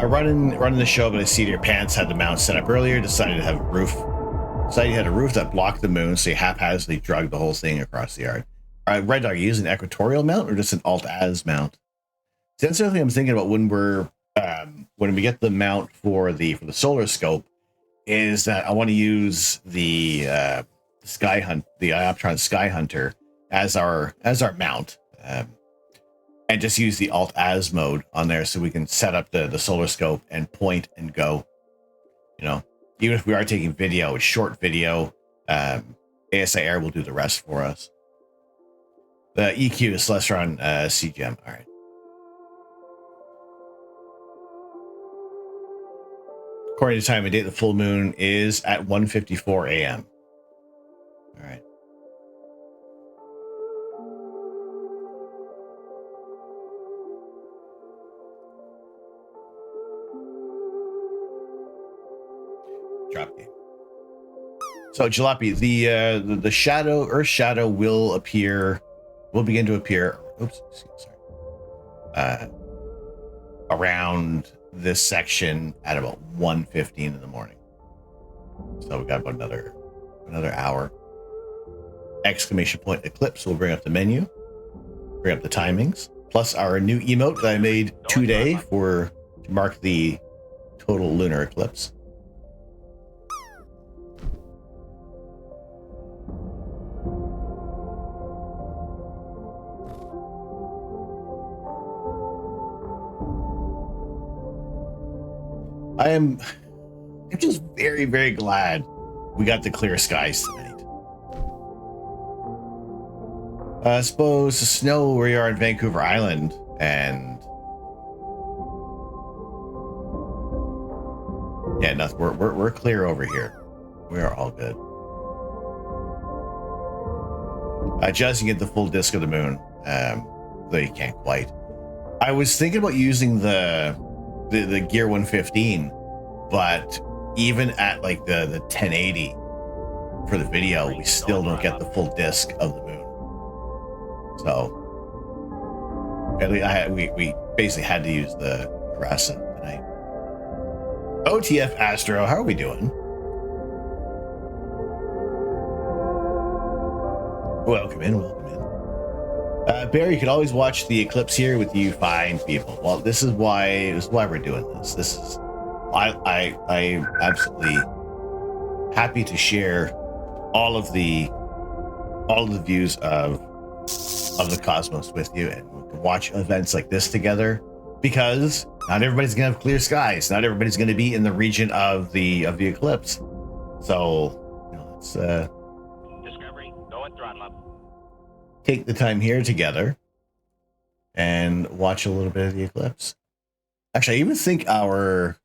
Running the show, but I see your pants had the mount set up earlier. Decided you had a roof that blocked the moon, so you haphazardly drug the whole thing across the yard. Red Dog, you use an equatorial mount or just an Alt-Az mount? So that's the other thing I'm thinking about when we get the mount for the solar scope. Is that I want to use the Ioptron Sky Hunter as our mount, and just use the Alt-Az mode on there so we can set up the solar scope and point and go. You know, even if we are taking video, it's short video. ASI Air will do the rest for us. The EQ is Celestron CGM. All right. According to time and date, the full moon is at 1:54 a.m. All right. Drop game. So Jalopy, the shadow, Earth shadow will begin to appear. Oops, sorry. Around this section at about 1:15 in the morning. So we got about another hour. Exclamation point eclipse will bring up the menu, bring up the timings, plus our new emote that I made today to mark the total lunar eclipse. I'm just very, very glad we got the clear skies tonight. I suppose the snow where you are in Vancouver Island, and yeah, nothing. We're clear over here. We are all good. Just to get the full disk of the moon, though you can't quite. I was thinking about using the Gear 115, but even at like the 1080 for the video, we still don't get the full disc of the moon. So at least we basically had to use the rest of tonight. OTF Astro, how are we doing? Welcome in. Barry, you can always watch the eclipse here with you fine people. Well, this is why we're doing this. This is I'm absolutely happy to share all of the views of the cosmos with you, and we can watch events like this together, because not everybody's gonna have clear skies. Not everybody's gonna be in the region of the eclipse. So, you know, let's Discovery, go at throttle up. take the time here together and watch a little bit of the eclipse. Actually, I even think let's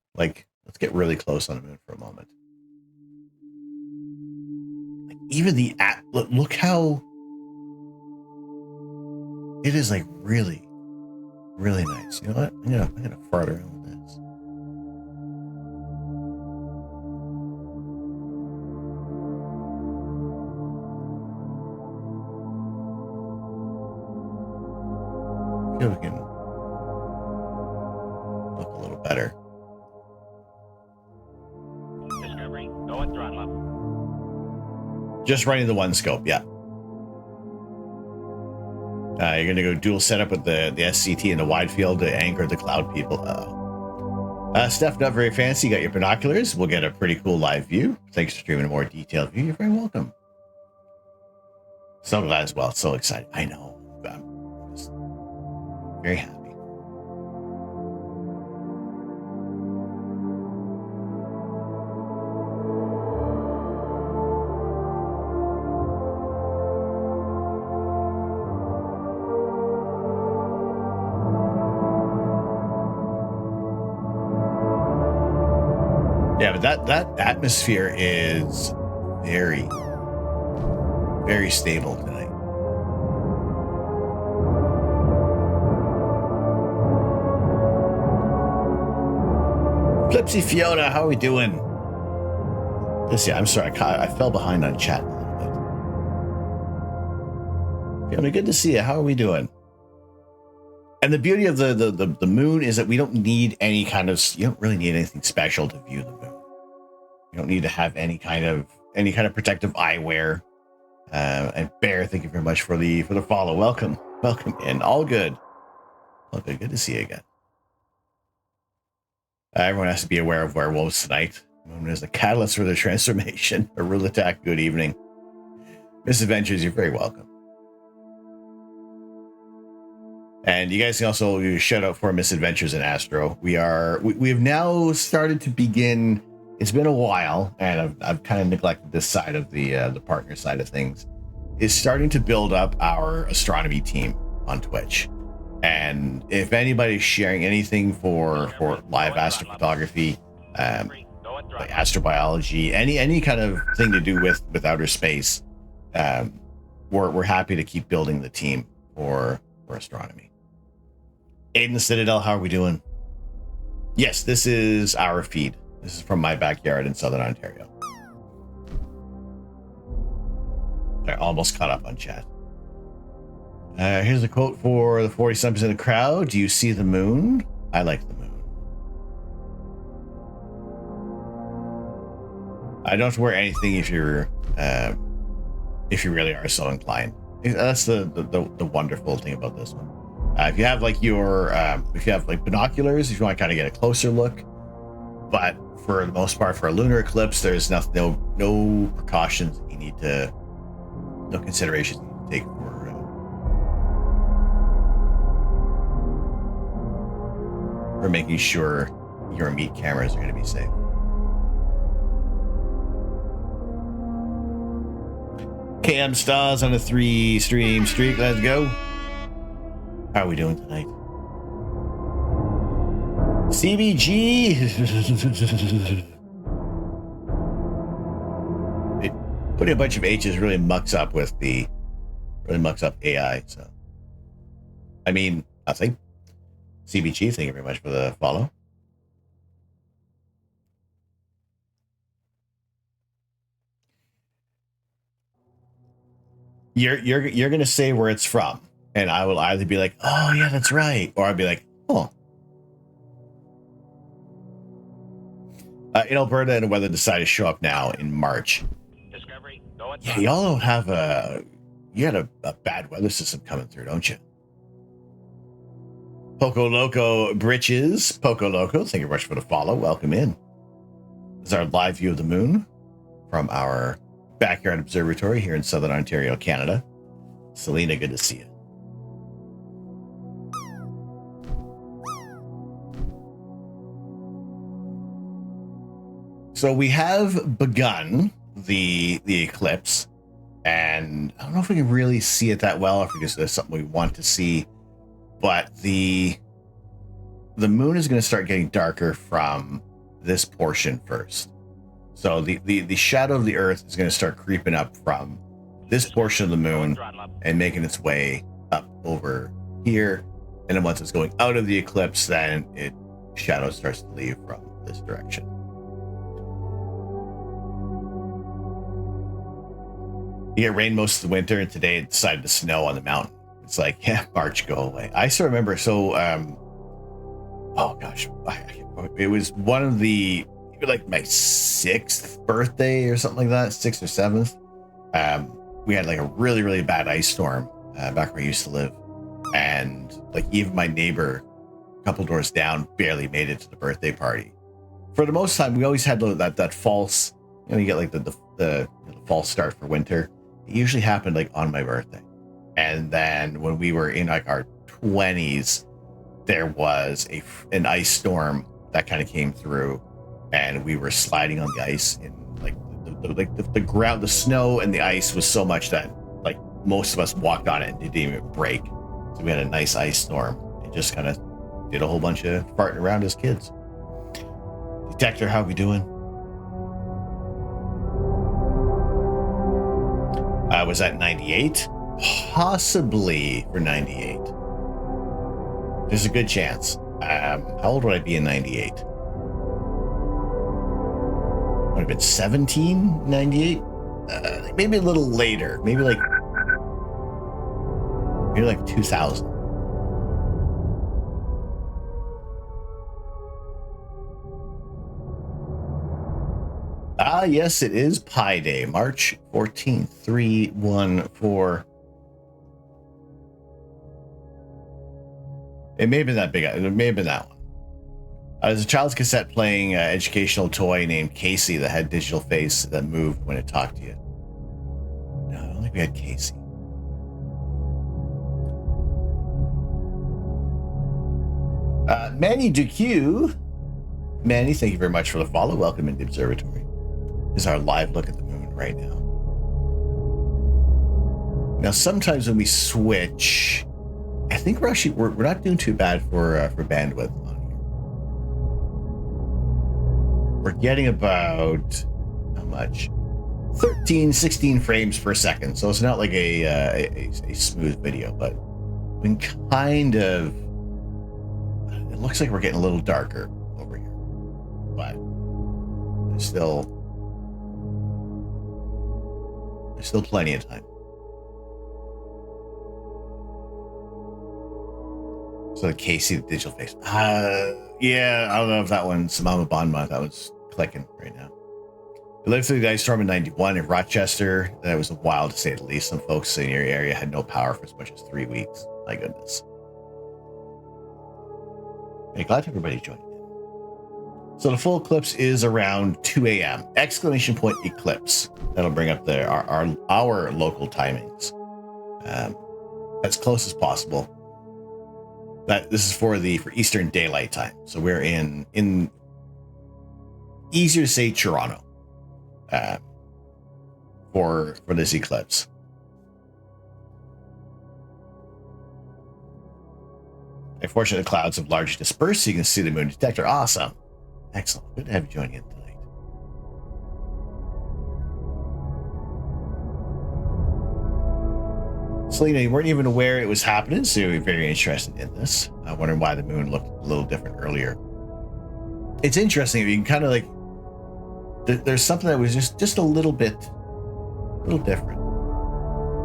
get really close on the moon for a moment. Like even look how it is, like really, really nice. You know what? I'm gonna fart around with this. See if we can look a little better. Discovery, go at throttle up. Just running the one scope, yeah. You're going to go dual setup with the SCT and the wide field to anchor the cloud people. Steph, not very fancy. You got your binoculars. We'll get a pretty cool live view. Thanks for streaming a more detailed view. You're very welcome. So glad as well. So excited. I know. I'm just very happy. Yeah, but that atmosphere is very, very stable tonight. Flipsy Fiona, how are we doing? Let's see, I'm sorry, I fell behind on chat a little bit. Fiona, good to see you. How are we doing? And the beauty of the moon is that we don't need any kind of, you don't really need anything special to view the moon. You don't need to have any kind of protective eyewear. And Bear, thank you very much for the follow. Welcome in. All good. Good to see you again. Everyone has to be aware of werewolves tonight. The moon is the catalyst for their transformation. A real attack. Good evening, Misadventures. You're very welcome. And you guys can also shout out for Misadventures in Astro. We have now started to begin. It's been a while, and I've kind of neglected this side of the partner side of things. Is starting to build up our astronomy team on Twitch. And if anybody's sharing anything for live astrophotography, like astrobiology, any kind of thing to do with outer space, we're happy to keep building the team for astronomy. Aiden Citadel, how are we doing? Yes, this is our feed. This is from my backyard in Southern Ontario. I almost caught up on chat. Here's a quote for the 40-somethings in the crowd. Do you see the moon? I like the moon. I don't have to wear anything if you really are so inclined. That's the wonderful thing about this one. If you have like binoculars, if you want to kind of get a closer look, but for the most part, for a lunar eclipse, there's no precautions you need to, no considerations you need to take for making sure your meat cameras are going to be safe. KM Stars on a 3-stream streak. Let's go. How are we doing tonight? CBG. Putting a bunch of H's really mucks up AI. So, I mean, nothing. CBG, thank you very much for the follow. You're gonna say where it's from, and I will either be like, oh yeah, that's right, or I'll be like, oh. In Alberta, and the weather decided to show up now in March. Discovery, go at Yeah, y'all don't have you had a bad weather system coming through, don't you? Poco Loco Britches. Poco Loco, thank you very much for the follow. Welcome in. This is our live view of the moon from our backyard observatory here in Southern Ontario, Canada. Selena, good to see you. So we have begun the eclipse, and I don't know if we can really see it that well, if we just there's something we want to see. But the moon is going to start getting darker from this portion first. So the shadow of the Earth is going to start creeping up from this portion of the moon and making its way up over here. And then once it's going out of the eclipse, then shadow starts to leave from this direction. You get rain most of the winter, and today it decided to snow on the mountain. It's like, yeah, March, go away. I still remember. So, oh gosh, it was one of the, like my 6th birthday or something like that, 6th or 7th. We had like a really, really bad ice storm back where I used to live. And like even my neighbor a couple doors down barely made it to the birthday party. For the most time, we always had that false, you get like the false start for winter. It usually happened like on my birthday. And then when we were in like our 20s, there was an ice storm that kind of came through, and we were sliding on the ice in like the ground, the snow and the ice was so much that like most of us walked on it and didn't even break. So we had a nice ice storm and just kind of did a whole bunch of farting around as kids. Detector, how we doing? Was that 98? Possibly for 98. There's a good chance. How old would I be in 98? Would have been 17, 98? Maybe a little later. Maybe like 2000. Yes, it is Pi Day, March 14th, 314. It may have been that big. It may have been that one. There's a child's cassette playing an educational toy named Casey that had digital face that moved when it talked to you. No, I don't think we had Casey. Manny DeQ. Manny, thank you very much for the follow. Welcome into the observatory. This is our live look at the moon right now. Now, sometimes when we switch, I think we're not doing too bad for bandwidth on here. We're getting about how much? 13, 16 frames per second. So it's not like a smooth video, but we can kind of. It looks like we're getting a little darker over here, but there's still plenty of time. So the Casey, the digital face. Yeah, I don't know if that one's Mama Bonma. That one's clicking right now. We lived through the ice storm in 91 in Rochester. That was wild to say the least. Some folks in your area had no power for as much as 3 weeks. My goodness. Hey, glad everybody joined in. So the full eclipse is around 2 a.m. Exclamation point eclipse. That'll bring up our local timings as close as possible. This is for Eastern Daylight Time. So we're in easier to say Toronto for this eclipse. Unfortunately, the clouds have largely dispersed, so you can see the moon detector. Awesome. Excellent. Good to have you joining in tonight. Selena, you weren't even aware it was happening, so you're very interested in this. I'm wondering why the moon looked a little different earlier. It's interesting. You can kind of like, there's something that was just a little different.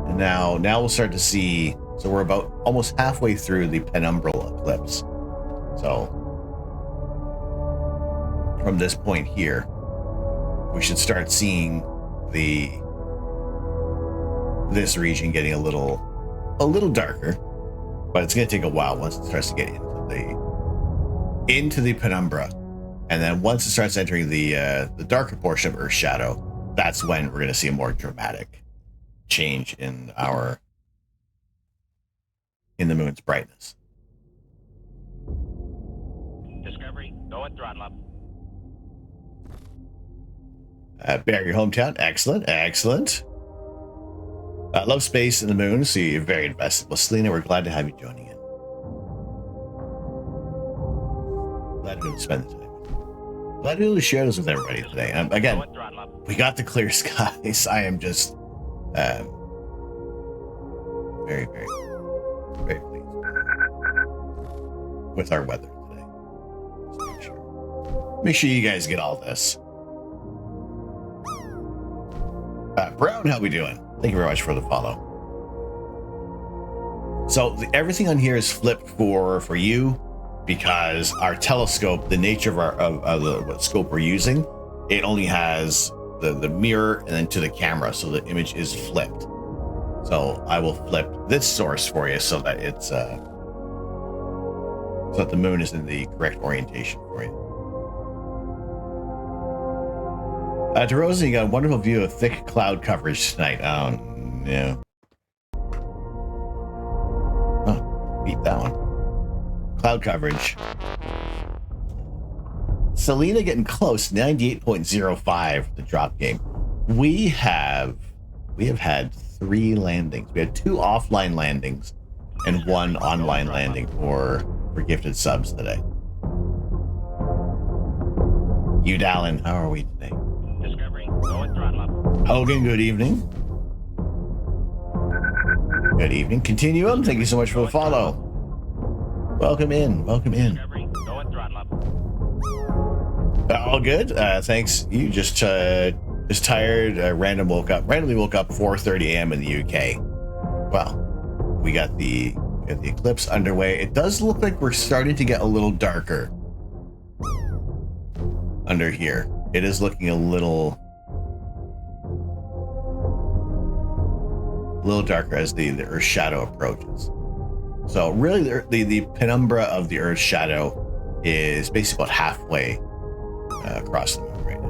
And now we'll start to see. So we're about almost halfway through the penumbral eclipse. So from this point here, we should start seeing this region getting a little darker, but it's going to take a while once it starts to get into the penumbra. And then once it starts entering the darker portion of Earth's shadow, that's when we're going to see a more dramatic change in the moon's brightness. Discovery, go at throttle up. Bear, your hometown. Excellent. Love space and the moon, so you're very invested. Well, Selena, we're glad to have you joining in. Glad to be able to spend the time. Glad to be able to share this with everybody today. Again, we got the clear skies. I am just very, very, very pleased with our weather today. Just make sure you guys get all this. Brown, how we doing? Thank you very much for the follow. So everything on here is flipped for you because our telescope, the nature of what scope we're using, it only has the mirror and then to the camera, so the image is flipped. So I will flip this source for you so that it's so that the moon is in the correct orientation for you. DeRosa, you got a wonderful view of thick cloud coverage tonight. Oh, no. Oh, beat that one. Cloud coverage. Selena getting close, 98.05, the drop game. We have had 3 landings. We had 2 offline landings and 1 online landing for gifted subs today. You, Dallin, how are we today? Discovery, go and throttle up. Hogan, good evening. Good evening. Continuum, thank you so much for the follow. Welcome in. Welcome in. Discovery, go and throttle up. All good. Thanks. You just tired. Randomly woke up 4:30 a.m. in the UK. Well, we got the eclipse underway. It does look like we're starting to get a little darker under here. It is looking a little darker as the Earth's shadow approaches. So really, the penumbra of the Earth's shadow is basically about halfway across the moon right now.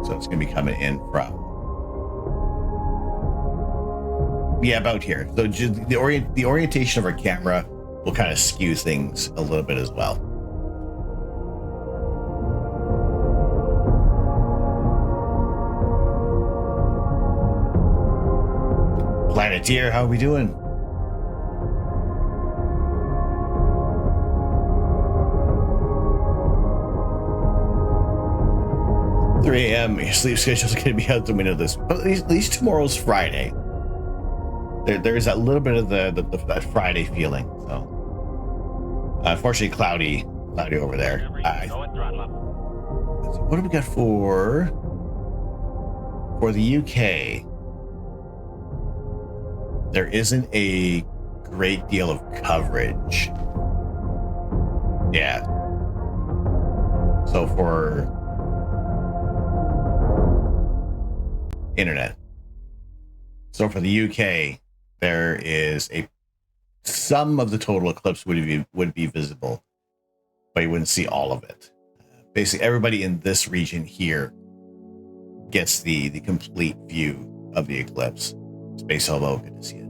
So it's going to be coming in from, yeah, about here. So just the orientation of our camera will kind of skew things a little bit as well. Planeteer, how are we doing? A.m. Your sleep schedule's going to be out the window this. At least tomorrow's Friday. There's that little bit of that Friday feeling. So, unfortunately, cloudy over there. What do we got for the UK? There isn't a great deal of coverage. Yeah. So for internet. So for the UK, there is some of the total eclipse would be visible, but you wouldn't see all of it. Basically, everybody in this region here gets the complete view of the eclipse. Space Hobo, good to see it.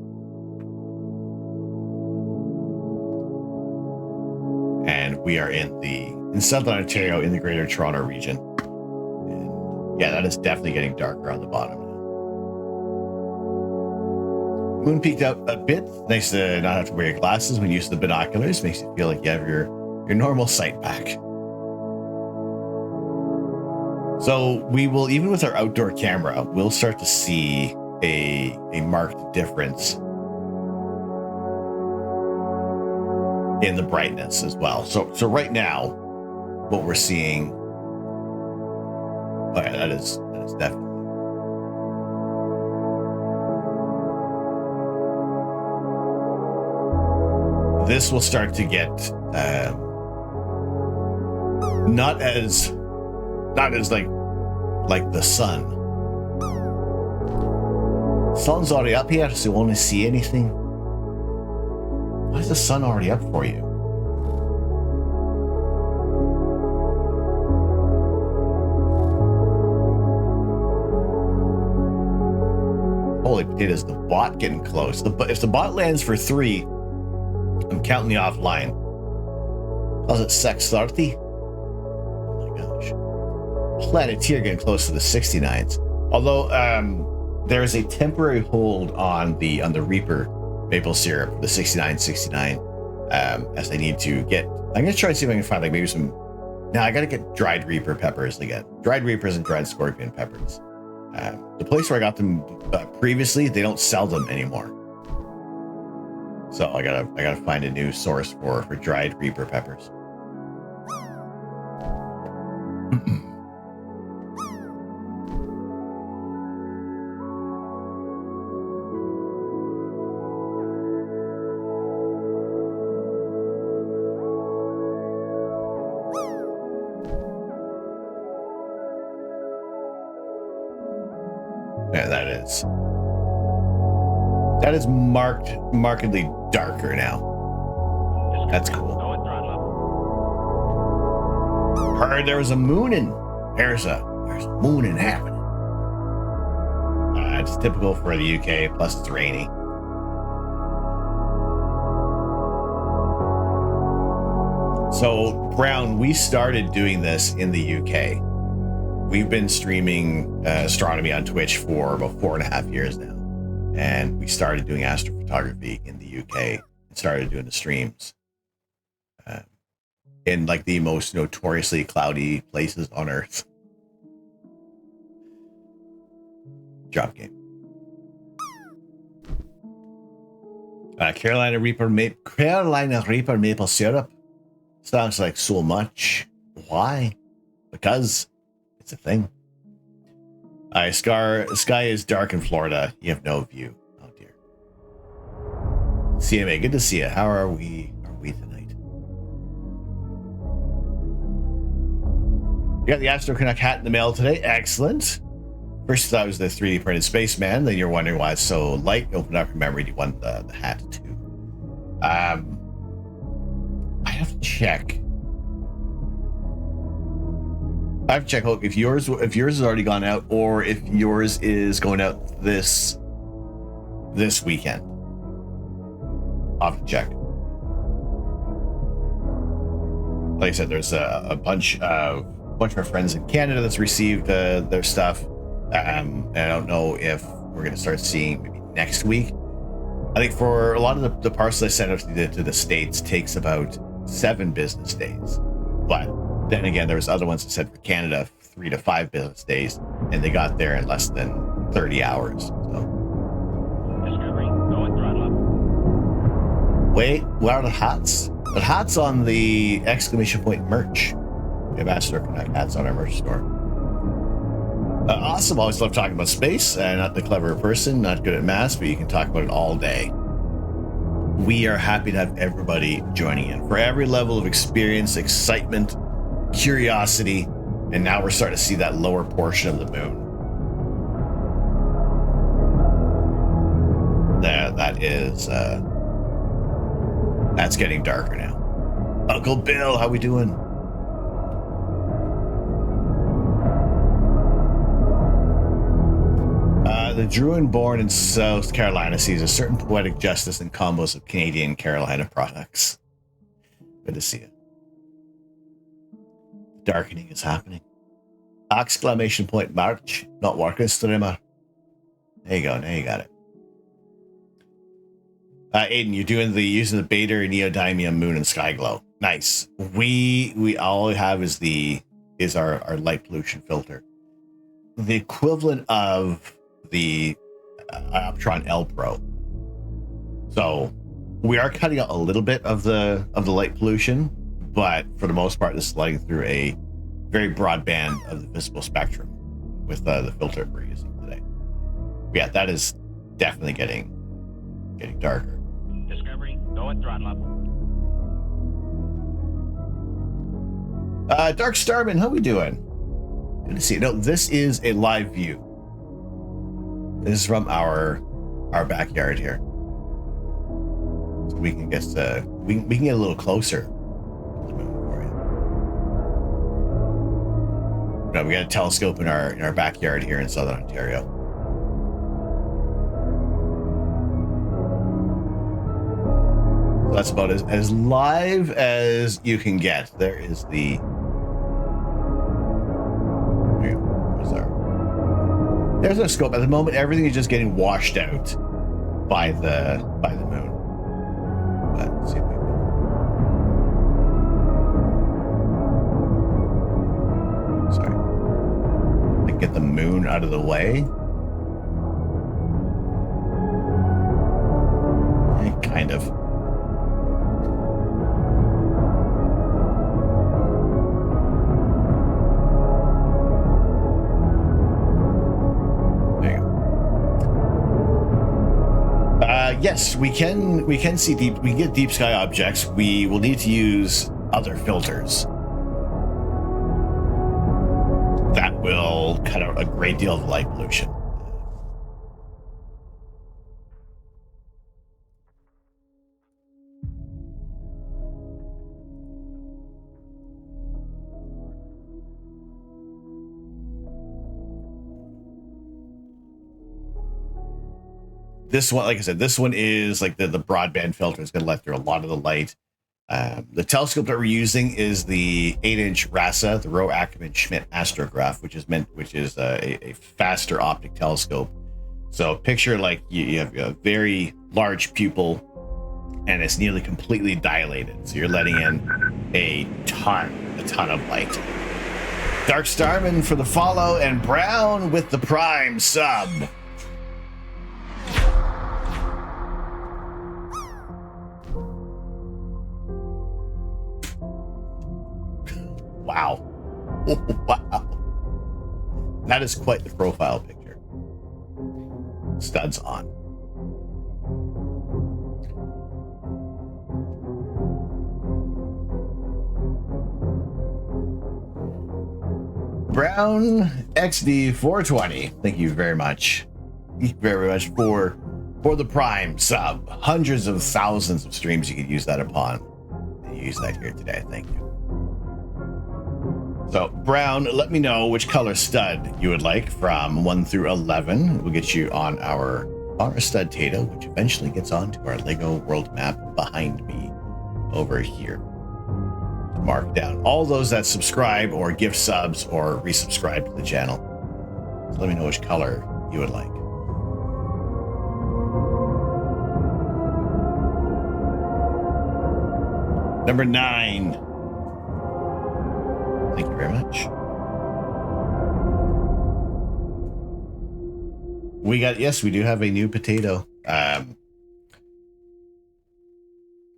And we are in Southern Ontario, in the Greater Toronto region. And yeah, that is definitely getting darker on the bottom now. Moon peaked out a bit. Nice to not have to wear your glasses when you use the binoculars. Makes you feel like you have your normal sight back. So we will, even with our outdoor camera, we'll start to see a marked difference in the brightness as well. So right now, what we're seeing, oh yeah, that is definitely. This will start to get not as like the sun. Sun's already up here, so you want to see anything? Why is the sun already up for you? Holy potatoes, the bot getting close. If the bot lands for 3, I'm counting the offline. Was it 6:30? Oh my gosh. Planeteer getting close to the 69s. Although there is a temporary hold on the Reaper maple syrup, the 69, as I need to get. I'm gonna try and see if I can find like maybe some. Now I gotta get dried Reaper peppers again. Dried Reapers and dried scorpion peppers. The place where I got them previously, they don't sell them anymore. So I gotta find a new source for dried Reaper peppers. is. That is markedly darker now. That's cool. Go with throttle up. Heard there was a moon in. There's a mooning happening. It's typical for the UK, plus it's rainy. So, Brown, we started doing this in the UK. We've been streaming astronomy on Twitch for about 4.5 years now. And we started doing astrophotography in the UK and started doing the streams in like the most notoriously cloudy places on Earth. Drop game. Carolina Reaper maple syrup sounds like so much. Why? Because it's a thing. Sky is dark in Florida. You have no view. Oh dear. CMA, good to see you. How are we? Tonight? You got the Astro Canuck hat in the mail today. Excellent. First, that was the 3D printed spaceman. Then you're wondering why it's so light. Open up your memory. You want the hat too. I have to check. I have to check if yours has already gone out or if yours is going out this weekend. I'll have to check. Like I said, there's a bunch of our friends in Canada that's received their stuff. And I don't know if we're going to start seeing maybe next week. I think for a lot of the parcels I sent out to the States takes about 7 business days. But then again, there was other ones that said for Canada 3 to 5 business days, and they got there in less than 30 hours. So. Discovery, go with throttle up. Wait, what are the hats? The hats on the exclamation point merch. We have Astro Connect hats on our merch store. Awesome. Always love talking about space. Not the clever person, not good at math, but you can talk about it all day. We are happy to have everybody joining in for every level of experience, excitement, curiosity, and now we're starting to see that lower portion of the moon. That's getting darker now. Uncle Bill, how we doing? The Druid born in South Carolina sees a certain poetic justice in combos of Canadian Carolina products. Good to see you. Darkening is happening. Exclamation point March. Not working, streamer. There you go. Now you got it. Aiden, you're using the Beta Neodymium Moon and Sky Glow. Nice. We all we have is our light pollution filter. The equivalent of the Optron L Pro. So we are cutting out a little bit of the light pollution, but for the most part, this is lighting through a very broad band of the visible spectrum with the filter we're using today. Yeah, that is definitely getting darker. Discovery, go with throttle up. Dark Starman, how we doing? Good to see you. No, this is a live view. This is from our backyard here, so we can get we can get a little closer to the moon for you. No, we got a telescope in our backyard here in Southern Ontario. So that's about as live as you can get. There is the. There's no scope at the moment. Everything is just getting washed out by the moon. But let's see if we can. Sorry. Like get the moon out of the way. Kind of. Yes, we can see deep. We can get deep sky objects. We will need to use other filters. That will cut out a great deal of light pollution. this one, like I said, this one is like the broadband filter is going to let through a lot of the light. The telescope that we're using is the 8-inch RASA, the Roe Ackerman Schmidt astrograph, which is a faster optic telescope. So picture like you have a very large pupil and it's nearly completely dilated. So you're letting in a ton of light. Dark Starman for the follow and Brown with the Prime sub. Wow. Wow. That is quite the profile picture. Studs on. Brown XD 420. Thank you very much. Thank you very much for the Prime sub. Hundreds of thousands of streams you could use that upon. And you use that here today. Thank you. So, Brown, let me know which color stud you would like from 1 through 11. We'll get you on our stud data, which eventually gets onto our Lego world map behind me over here. Mark down all those that subscribe or give subs or resubscribe to the channel. So let me know which color you would like. Number 9. Thank you very much. We do have a new potato.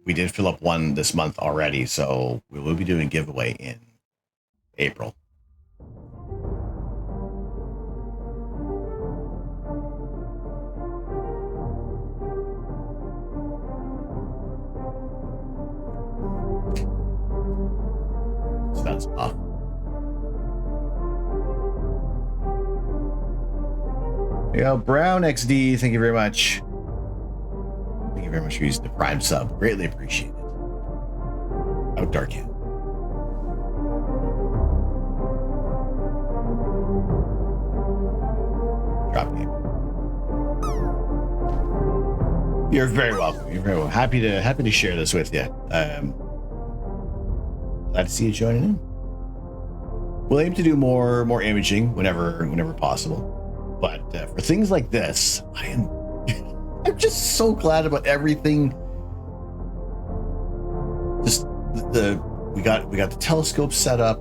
We did fill up one this month already, so we will be doing a giveaway in April. So that's off. There you go, Brown XD. Thank you very much. Thank you very much for using the Prime sub. Greatly appreciate it. Out dark hand. Drop game. You're very welcome. You're very welcome. Happy to share this with you. Glad to see you joining in. We'll aim to do more imaging whenever possible. But for things like this, I'm just so glad about everything. Just we got the telescope set up.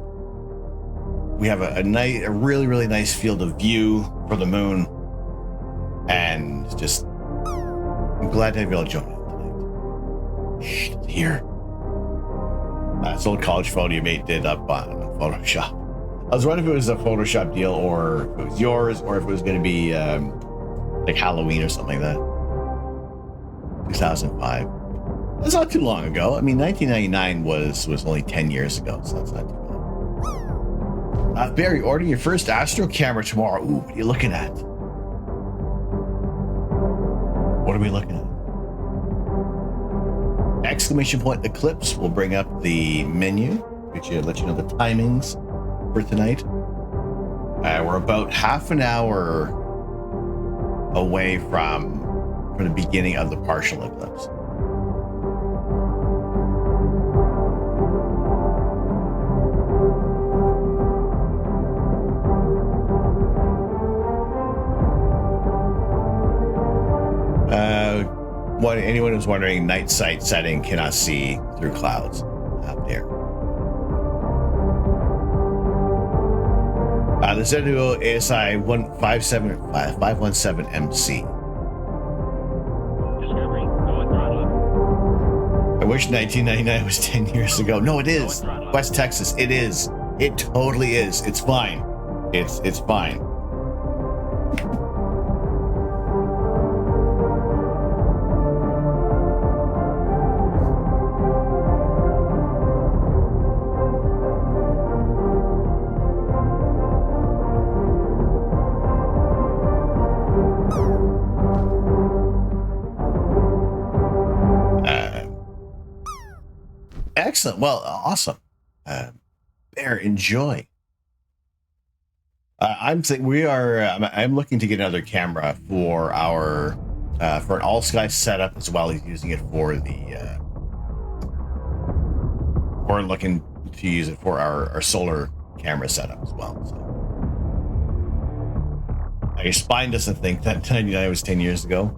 We have a really nice field of view for the moon, and just I'm glad to have you all join in tonight. Shh, it's here. That's an old college photo your mate did up on Photoshop. I was wondering if it was a Photoshop deal or if it was yours or if it was going to be like Halloween or something like that. 2005. That's not too long ago. I mean, 1999 was only 10 years ago, so that's not too bad. Barry, order your first Astro camera tomorrow. Ooh, what are you looking at? What are we looking at? Exclamation point Eclipse will bring up the menu, let you know the timings for tonight. We're about half an hour away from the beginning of the partial eclipse. Anyone who's wondering, night sight setting cannot see through clouds out there. The Zenuo ASI 517MC. Discovery, go and throttle up. I wish 1999 was 10 years ago. No, it is. West Texas. It is. It totally is. It's fine. It's fine. Excellent. Well, awesome. Bear, enjoy. I'm looking to get another camera for our for an all sky setup, as well as using it for the we're looking to use it for our solar camera setup as well. So your spine doesn't think that 99 was 10 years ago.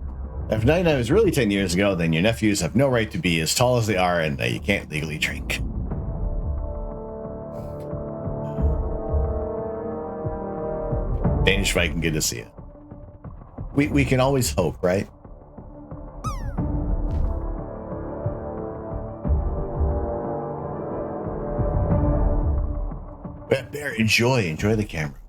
If 99 was really 10 years ago, then your nephews have no right to be as tall as they are, and you can't legally drink. Danish Viking, good to see you. We can always hope, right? But Bear, enjoy the camera.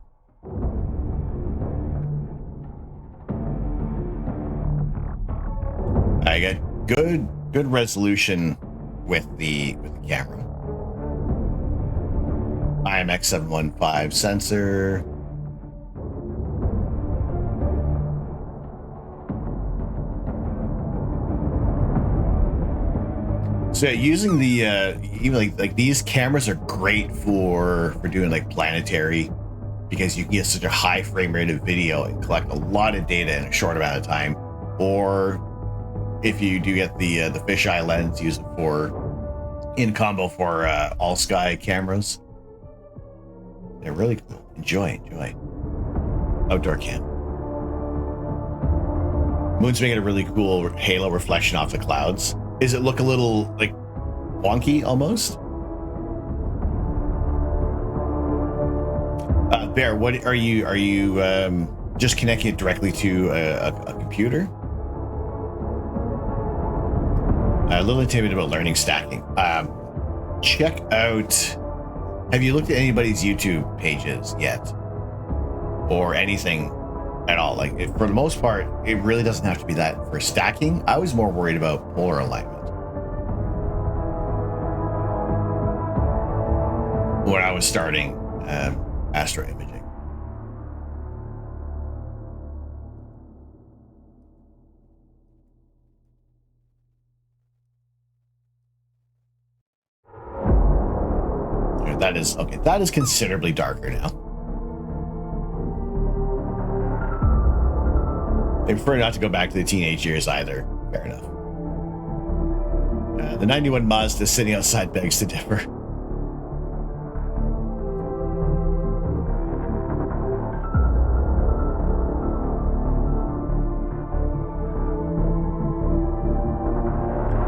I got good resolution with the camera. IMX715 sensor. So using the even like these cameras are great for doing like planetary, because you can get such a high frame rate of video and collect a lot of data in a short amount of time. Or if you do get the fisheye lens, use it for in combo for all sky cameras. They're really cool. Enjoy. Outdoor cam. Moon's making a really cool halo reflection off the clouds. Does it look a little like wonky almost? Bear, what are you just connecting it directly to a computer? A little intimidated about learning stacking. Check out, have you looked at anybody's YouTube pages yet? Or anything at all? Like, for the most part, it really doesn't have to be that for stacking. I was more worried about polar alignment when I was starting astro imaging. That is okay. That is considerably darker now. I prefer not to go back to the teenage years either. Fair enough. The 91 Mazda sitting outside begs to differ.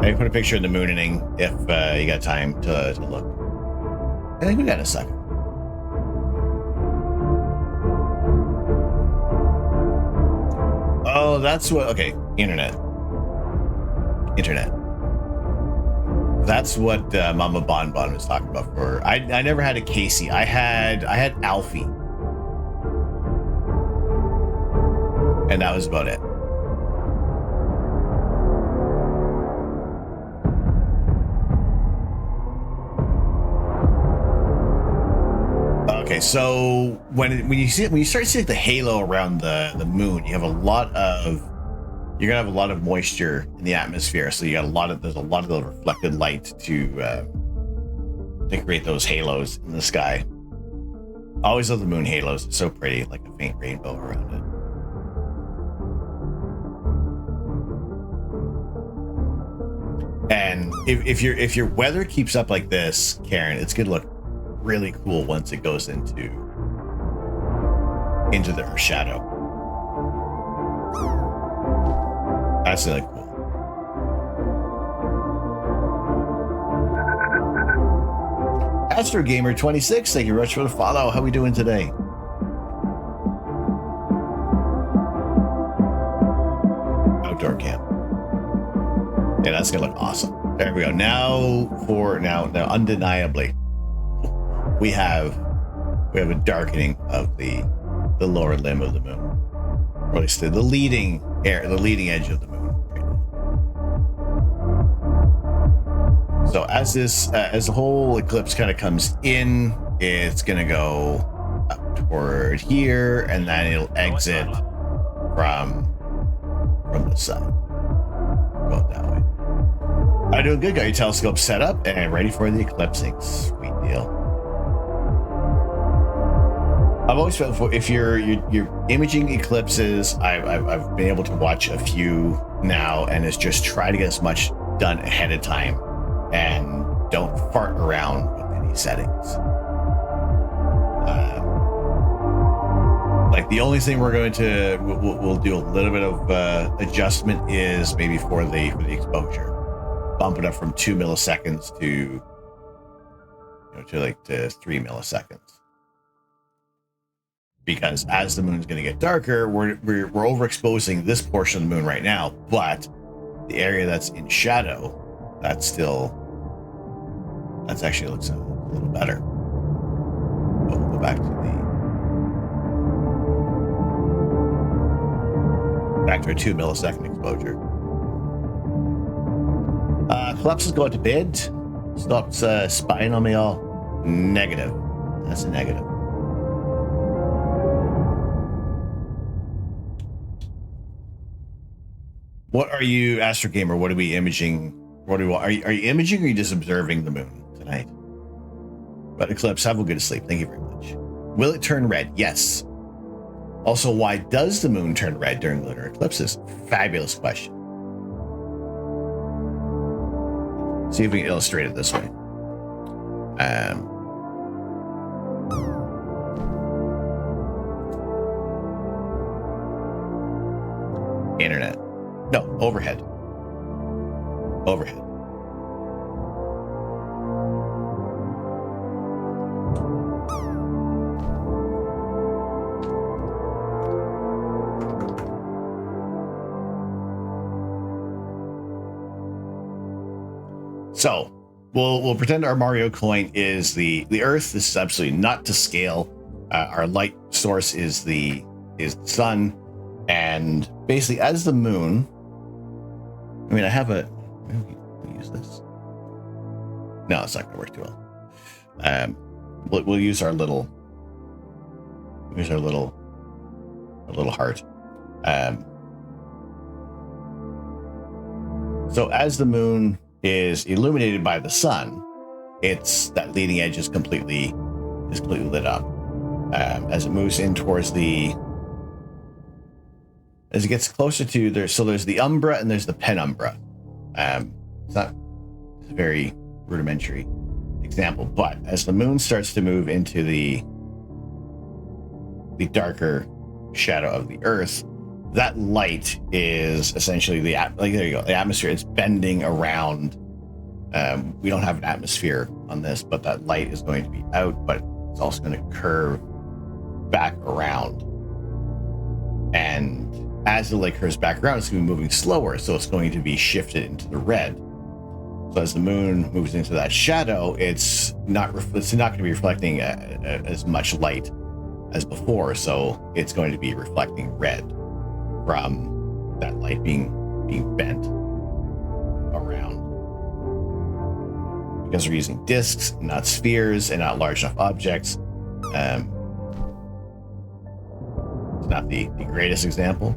I put a picture of the moon inning if you got time to look. I think we got a second. Oh, that's what. Okay, internet. That's what Mama Bonbon was talking about. For I never had a Casey. I had Alfie, and that was about it. Okay, so when you start seeing the halo around the moon, you're gonna have a lot of moisture in the atmosphere. So there's a lot of the reflected light to create those halos in the sky. I always love the moon halos. It's so pretty, like a faint rainbow around it. And if your weather keeps up like this, Karen, it's gonna look really cool once it goes into the Earth shadow. That's really cool. Astro Gamer 26, thank you very much for the follow. How are we doing today? Outdoor camp. Yeah, that's gonna look awesome. There we go. Now undeniably, we have a darkening of the lower limb of the moon, or at least the leading edge of the moon right now. So as the whole eclipse kind of comes in, it's gonna go up toward here, and then it'll exit from the sun. Go that way. I'm doing good. Got your telescope set up and ready for the eclipsing. Sweet deal. I've always felt if you're imaging eclipses, I've been able to watch a few now, and it's just try to get as much done ahead of time, and don't fart around with any settings. Like the only thing we're going to we'll do a little bit of adjustment is maybe for the exposure, bump it up from 2 milliseconds to to 3 milliseconds. Because as the moon's going to get darker, we're overexposing this portion of the moon right now, but the area that's in shadow, that actually looks a little better. But we'll go back to a 2 millisecond exposure. Eclipse is going to bed. Stopped spying on me all. Negative. That's a negative. What are you, Astro Gamer? What are we imaging? What do we want? Are you imaging, or are you just observing the moon tonight? But Eclipse, have a good sleep. Thank you very much. Will it turn red? Yes. Also, why does the moon turn red during lunar eclipses? Fabulous question. See if we can illustrate it this way. Internet. No, overhead. Overhead. So we'll pretend our Mario coin is the Earth. This is absolutely not to scale. Our light source is the sun, and basically as the moon. I mean, I have a. We'll use this. No, it's not going to work too well. We'll use our little. Use our little heart. So as the moon is illuminated by the sun, it's that leading edge is completely lit up. As it moves in towards as it gets closer to there's the umbra and there's the penumbra. It's a very rudimentary example, but as the moon starts to move into the darker shadow of the Earth, that light is essentially the atmosphere. It's bending around. We don't have an atmosphere on this, but that light is going to be out, but it's also going to curve back around. And as the light curves back around, it's going to be moving slower, so it's going to be shifted into the red. So as the moon moves into that shadow, it's not going to be reflecting as much light as before, so it's going to be reflecting red from that light being bent around. Because we're using disks, not spheres, and not large enough objects. It's not the greatest example.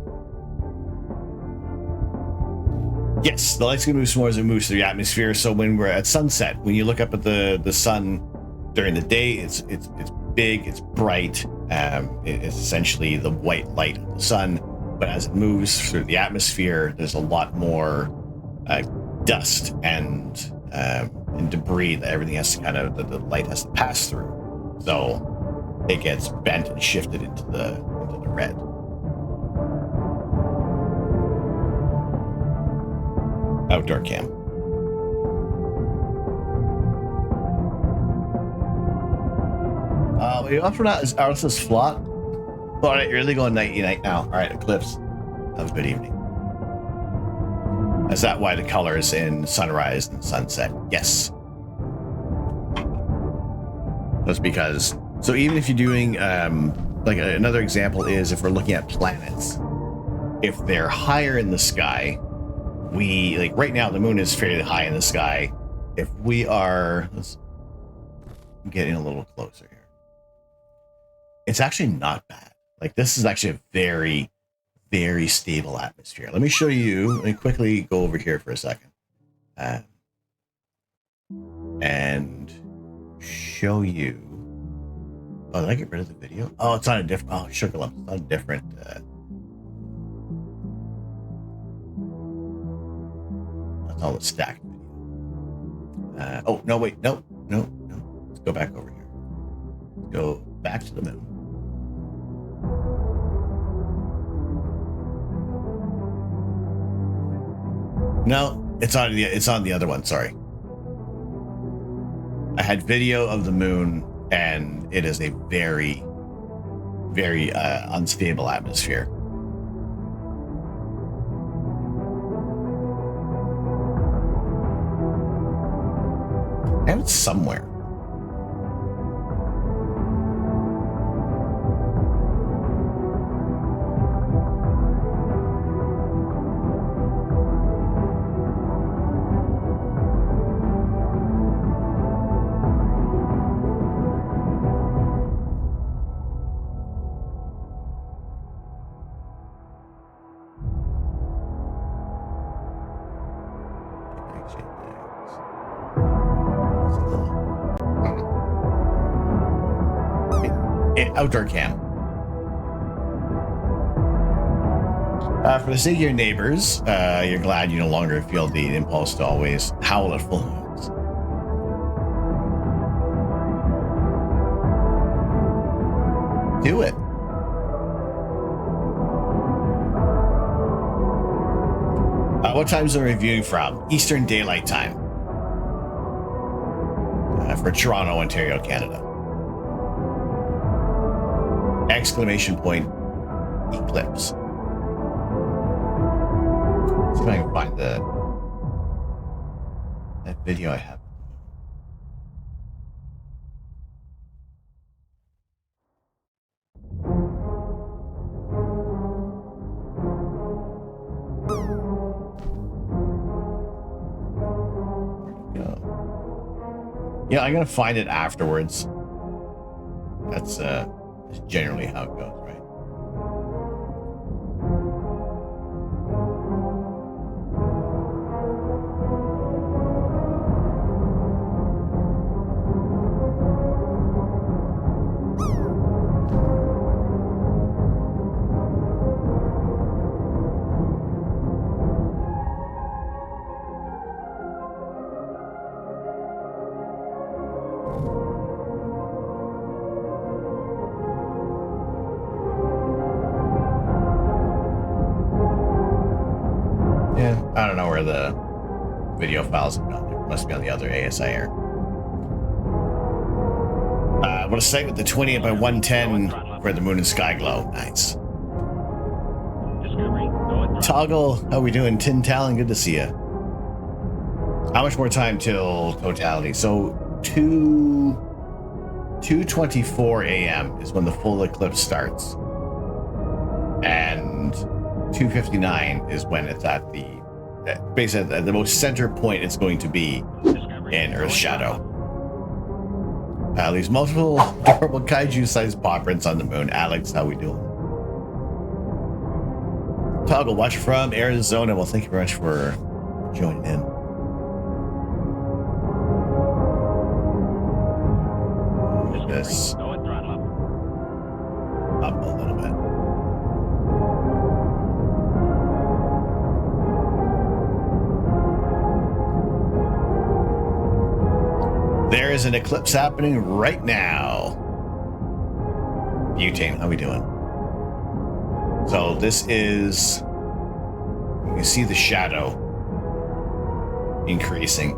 Yes, the light's going to move more as it moves through the atmosphere. So when we're at sunset, when you look up at the sun during the day, it's big, it's bright. It's essentially the white light of the sun. But as it moves through the atmosphere, there's a lot more dust and debris that everything has to the light has to pass through. So it gets bent and shifted into the red. Outdoor cam. You're up for that? Is Arthur's flat? All right, you're really going nighty night now. All right, Eclipse. Have a good evening. Is that why the colors in sunrise and sunset? Yes. That's because. So even if you're doing another example is if we're looking at planets, if they're higher in the sky, right now the moon is fairly high in the sky. If we are, let's get in a little closer here. It's actually not bad. This is actually a very, very stable atmosphere. Let me show you. Let me quickly go over here for a second, and show you Oh, did I get rid of the video? Oh, it's on a different. Oh, sugar lump. It's on a different. That's all the stacked video. Oh no! Wait, no. Let's go back over here. Let's go back to the moon. No, it's on the other one. Sorry. I had video of the moon, and it is a very, very unstable atmosphere. I have it somewhere. Outdoor cam. For the sake of your neighbors, you're glad you no longer feel the impulse to always howl at full moons. Do it. What time's the reviewing from? Eastern Daylight Time. For Toronto, Ontario, Canada. Exclamation point eclipse. See if I can find that video I have. Where'd it go? Yeah, I'm gonna find it afterwards. That's generally how it goes, right? I don't know where the video files have gone. It must be on the other ASIR. I want to start with the 28 by 110 for the moon and sky glow. Nice. Discovery, go at Toggle, how we doing? Tin Talon, good to see you. How much more time till totality? So 2:24 a.m. is when the full eclipse starts, and 2:59 is when it's at the basically at the most center point it's going to be in Earth's shadow. Leaves multiple adorable kaiju-sized paw prints on the moon. Alex, how we doing? Toggle, watch from Arizona. Well, thank you very much for joining in. Move this go at throttle up a little bit. There is an eclipse happening right now. Butane, how we doing? So this is, you can see the shadow increasing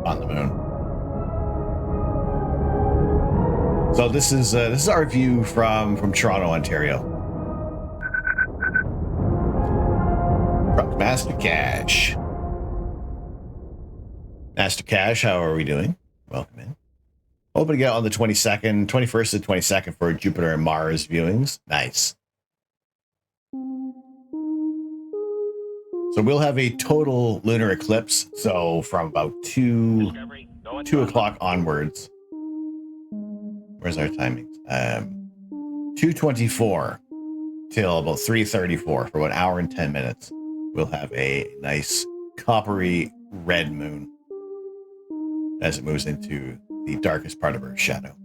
on the moon. So this is our view from Toronto, Ontario. From Master Cash. Master Cash, how are we doing? Welcome in. Hoping to get on the 22nd, 21st to 22nd for Jupiter and Mars viewings. Nice. So we'll have a total lunar eclipse. So from about 2 o'clock onwards. Where's our timings? 2:24 till about 3:34 for 1 hour and 10 minutes. We'll have a nice coppery red moon as it moves into the darkest part of Earth's shadow.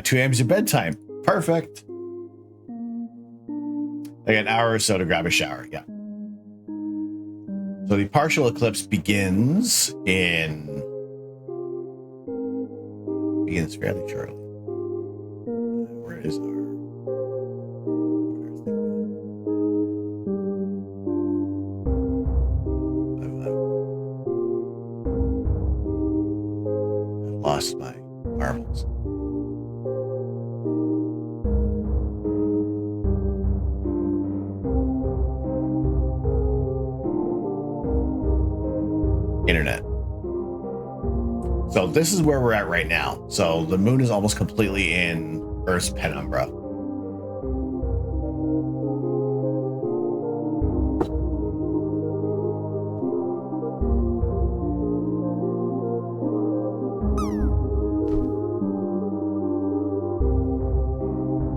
2 a.m. is your bedtime. Perfect. I got an hour or so to grab a shower. Yeah. So the partial eclipse begins fairly shortly. Where is our? I've lost my marbles. Internet. So this is where we're at right now. So the moon is almost completely in Earth's penumbra.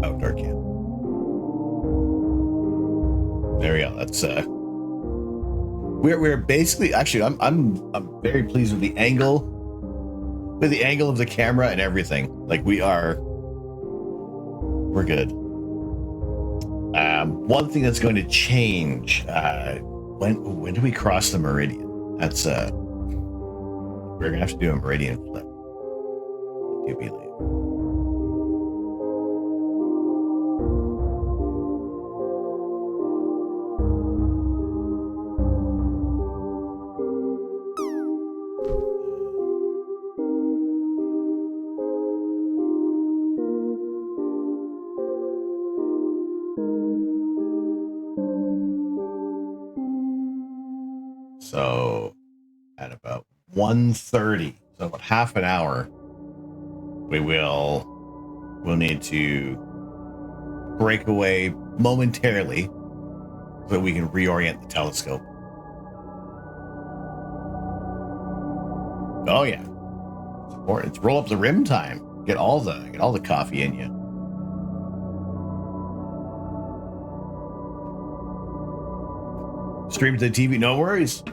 Outdoor camp. There we go. That's we're basically actually I'm very pleased with the angle of the camera and everything. Like we're good. One thing that's going to change when do we cross the meridian? That's we're gonna have to do a meridian flip. I do believe. So at about 1:30, so about half an hour, we'll need to break away momentarily so that we can reorient the telescope. Oh yeah, it's important. It's roll up the rim time. Get all the coffee in you. Stream to the TV, no worries.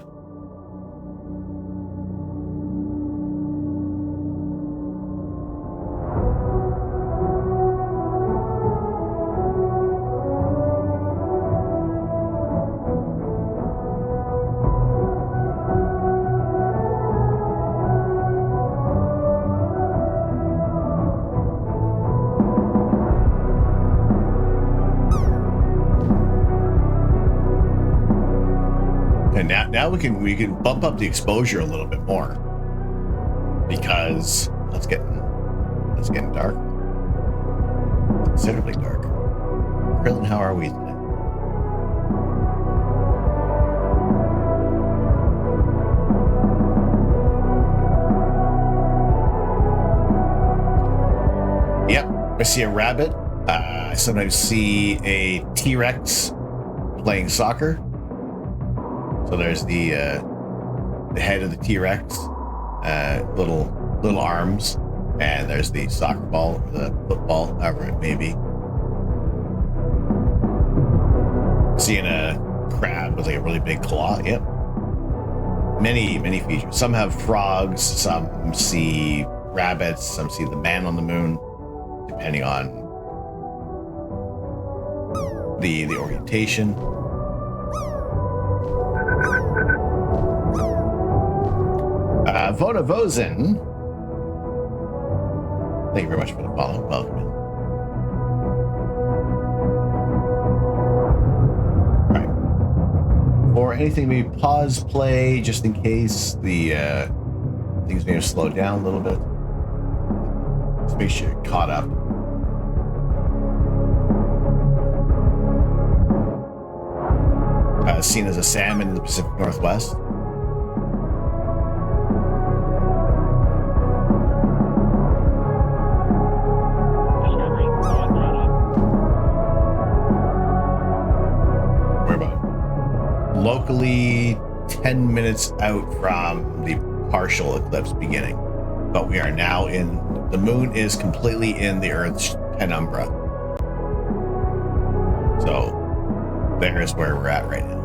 And now we can bump up the exposure a little bit more because it's getting dark, considerably darker. Krillin, how are we today? Yep, I see a rabbit. I sometimes see a T-Rex playing soccer. So there's the head of the T-Rex, little arms, and there's the soccer ball, the football, however it may be. Seeing a crab with like a really big claw. Yep. Many features. Some have frogs, some see rabbits, some see the man on the moon, depending on the orientation. Voda Vozen, thank you very much for the follow. Welcome in. All right. For anything, maybe pause play just in case the things may have slowed down a little bit. Let's make sure you're caught up. Seen as a salmon in the Pacific Northwest. Locally 10 minutes out from the partial eclipse beginning, but we are now the moon is completely in the Earth's penumbra. So there is where we're at right now.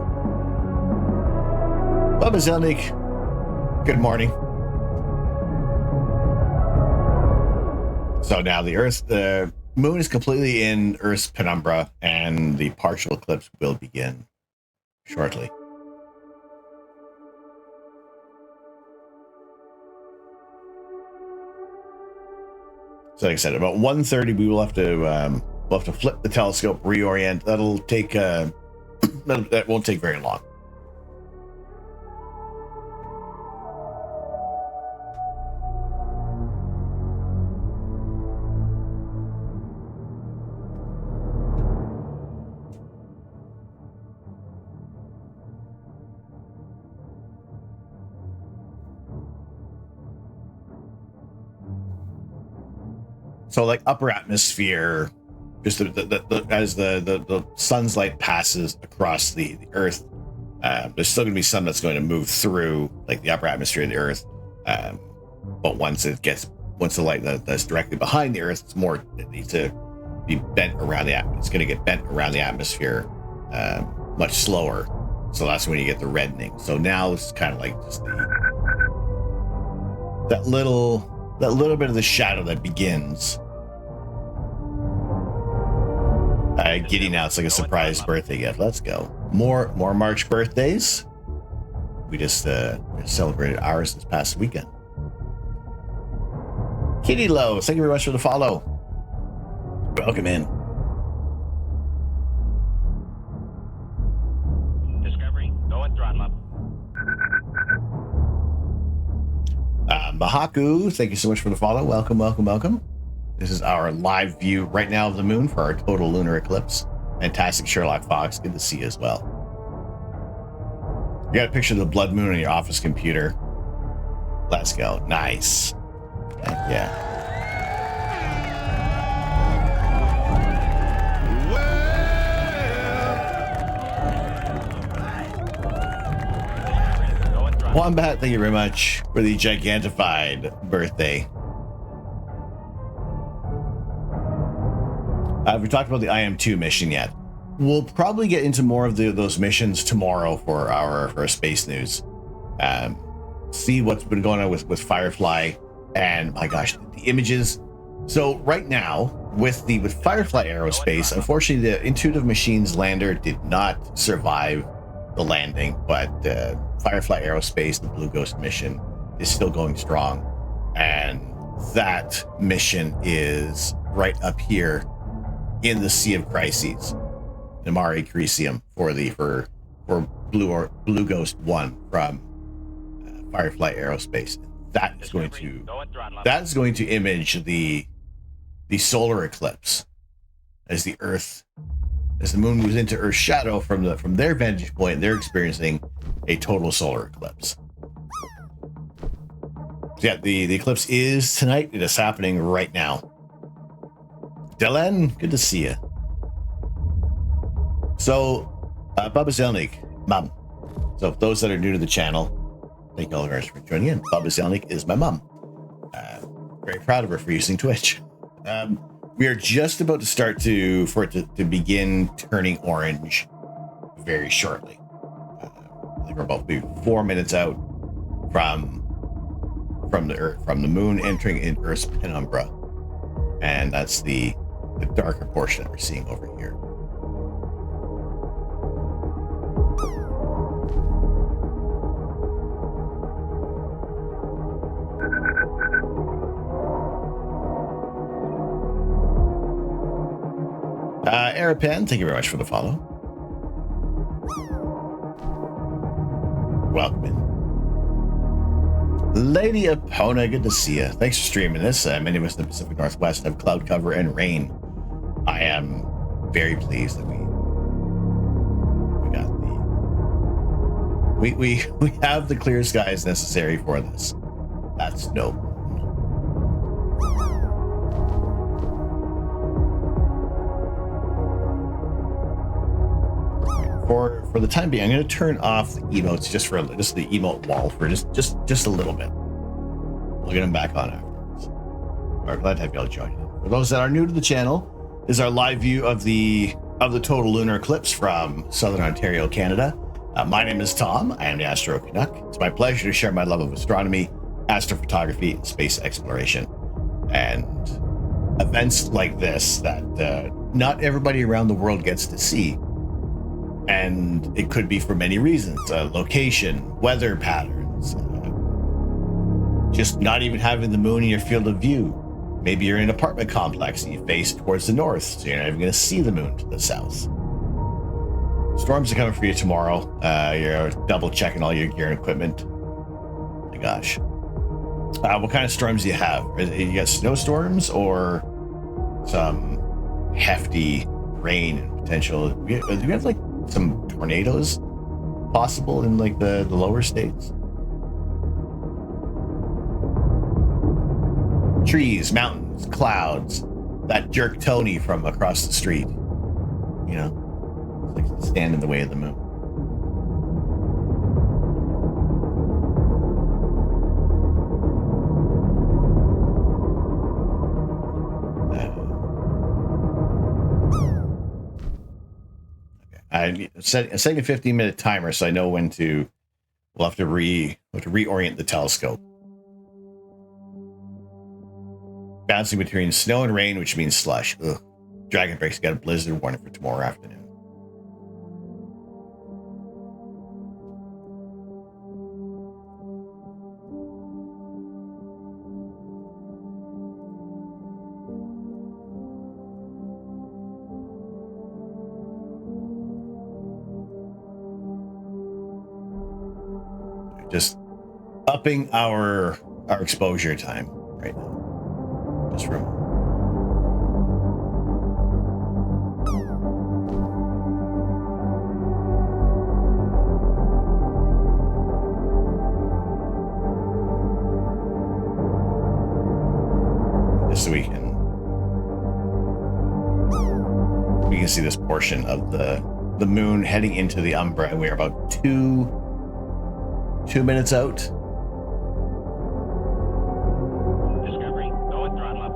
Bubba Zelnik, good morning. So now the moon is completely in Earth's penumbra, and the partial eclipse will begin shortly. So like I said, about 1:30, we will have to flip the telescope, reorient. That'll take that won't take very long. So like upper atmosphere, just as the sun's light passes across the Earth, there's still going to be some that's going to move through like the upper atmosphere of the Earth. But once the light that's directly behind the Earth, it needs to be bent around the atmosphere. It's going to get bent around the atmosphere much slower. So that's when you get the reddening. So now it's kind of like just that little bit of the shadow that begins. Giddy now, it's like a surprise birthday gift. Let's go. More March birthdays. We just celebrated ours this past weekend. Kitty Lowe, thank you very much for the follow. Welcome in. Discovery, go and throttle up. Mahaku, thank you so much for the follow. Welcome. This is our live view right now of the moon for our total lunar eclipse. Fantastic, Sherlock Fox. Good to see you as well. You got a picture of the blood moon on your office computer. Let's go. Nice. Heck yeah. Wombat, thank you very much for the gigantified birthday. We talked about the IM-2 mission yet. We'll probably get into more of those missions tomorrow for our space news. See what's been going on with Firefly, and my gosh, the images. So right now with Firefly Aerospace, unfortunately, the Intuitive Machines lander did not survive the landing, but Firefly Aerospace, the Blue Ghost mission, is still going strong, and that mission is right up here in the Sea of Crises, Mare Crisium, for Blue Ghost 1 from Firefly Aerospace. That is going to image the solar eclipse as the moon moves into Earth's shadow. From their vantage point, they're experiencing a total solar eclipse. So yeah, the eclipse is tonight. It is happening right now. Dylan, good to see you. So, Bubba Zelnick, mom. So, those that are new to the channel, thank you all very much for joining in. Bubba Zelnick is my mom. Very proud of her for using Twitch. We are just about to start for it to begin turning orange very shortly. I think we're about maybe 4 minutes out from the moon entering in Earth's penumbra, and that's the darker portion that we're seeing over here. Arapen, thank you very much for the follow. Welcome in. Lady Epona, good to see you. Thanks for streaming this. Many of us in the Pacific Northwest have cloud cover and rain. I am very pleased that we have the clear skies necessary for this. That's no problem. For the time being, I'm going to turn off the emotes just the emote wall for just a little bit. We'll get them back on afterwards. We're glad to have you all join in. For those that are new to the channel, this is our live view of the total lunar eclipse from Southern Ontario, Canada. My name is Tom. I am the Astro Canuck. It's my pleasure to share my love of astronomy, astrophotography, and space exploration. And events like this that not everybody around the world gets to see. And it could be for many reasons, location, weather patterns, just not even having the moon in your field of view. Maybe you're in an apartment complex and you face towards the north, so you're not even going to see the moon to the south. Storms are coming for you tomorrow. You're double checking all your gear and equipment. My gosh. What kind of storms do you have? You got snowstorms or some hefty rain and potential? Do you have like some tornadoes possible in like the lower states? Trees, mountains, clouds, that jerk Tony from across the street. You know, it's like stand in the way of the moon. I'm setting a 15-minute timer so I know when to. We'll have to reorient the telescope. Bouncing between snow and rain, which means slush. Ugh. Dragon Break's got a blizzard warning for tomorrow afternoon. Just upping our exposure time right now. Just from just so we can see this portion of the moon heading into the umbra, and we're about 2 minutes out. Discovery, go and throttle up.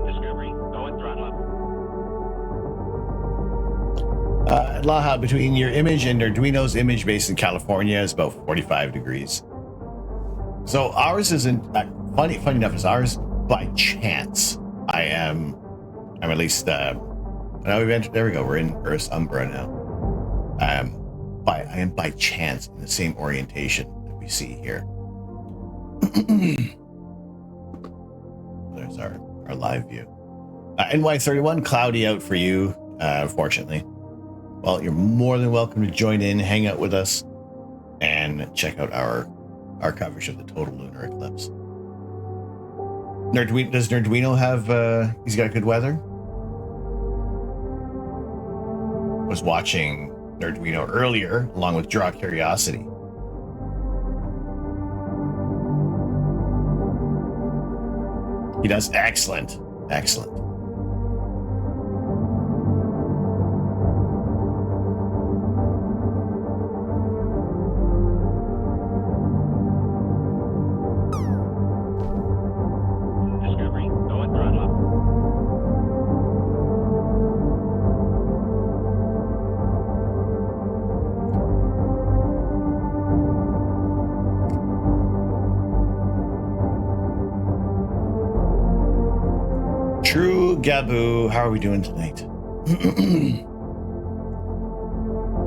Discovery, go and throttle up. Laha, between your image and Arduino's image based in California is about 45 degrees. So ours isn't funny enough is ours by chance. I'm at least now we've entered, there we go, we're in Earth's umbra now. I am by chance in the same orientation that we see here. There's our live view. NY31, cloudy out for you, unfortunately. Well, you're more than welcome to join in, hang out with us, and check out our coverage of the total lunar eclipse. Does Nerduino have, he's got good weather? Was watching Nerduino earlier, along with Draw Curiosity. He does excellent. Excellent. Discovery, go and throttle up. True Gabu, how are we doing tonight?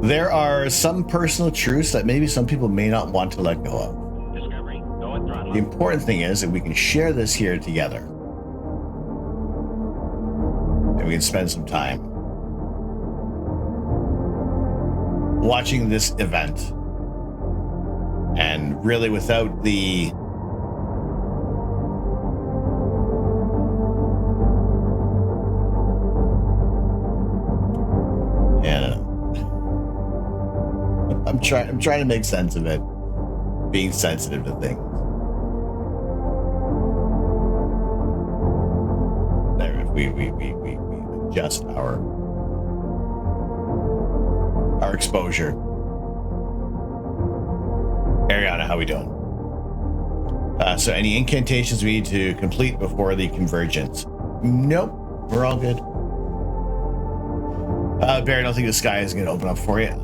There are some personal truths that maybe some people may not want to let go of. Discovery, go and throttle The up. important thing is that we can share this here together. And we can spend some time watching this event. And really without the I'm trying to make sense of it. Being sensitive to things. There, if we adjust our exposure. Ariana, how we doing? So any incantations we need to complete before the convergence? Nope, we're all good. Barry, I don't think the sky is going to open up for you.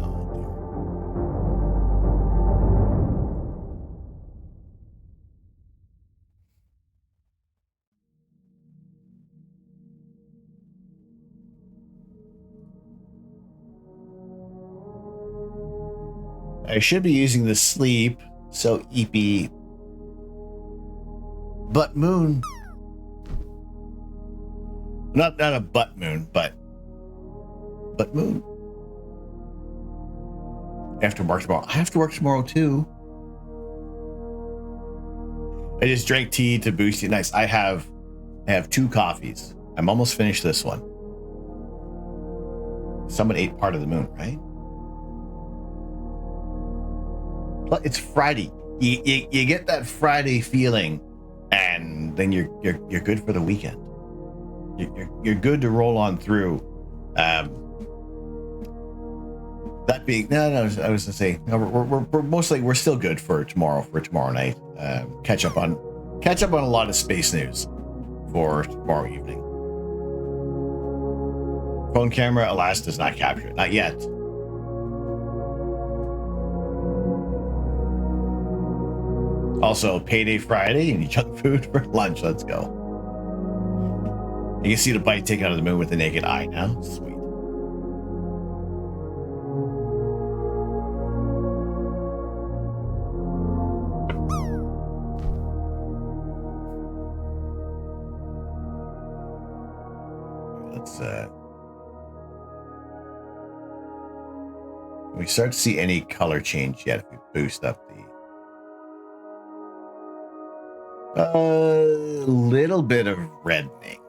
I should be using the sleep, so eepy. But moon. Not a butt moon, but moon. I have to work tomorrow. I have to work tomorrow too. I just drank tea to boost it. Nice. I have 2 coffees. I'm almost finished this one. Someone ate part of the moon, right? But it's Friday. You get that Friday feeling, and then you're good for the weekend. You're good to roll on through. That being, I was gonna say, no, we're mostly, we're still good for tomorrow night. Catch up on a lot of space news for tomorrow evening. Phone camera, alas, does not capture it. Not yet. Also, payday Friday and you junk food for lunch. Let's go. You can see the bite taken out of the moon with the naked eye now. Sweet. Let's we start to see any color change yet if we boost up the little bit of reddening.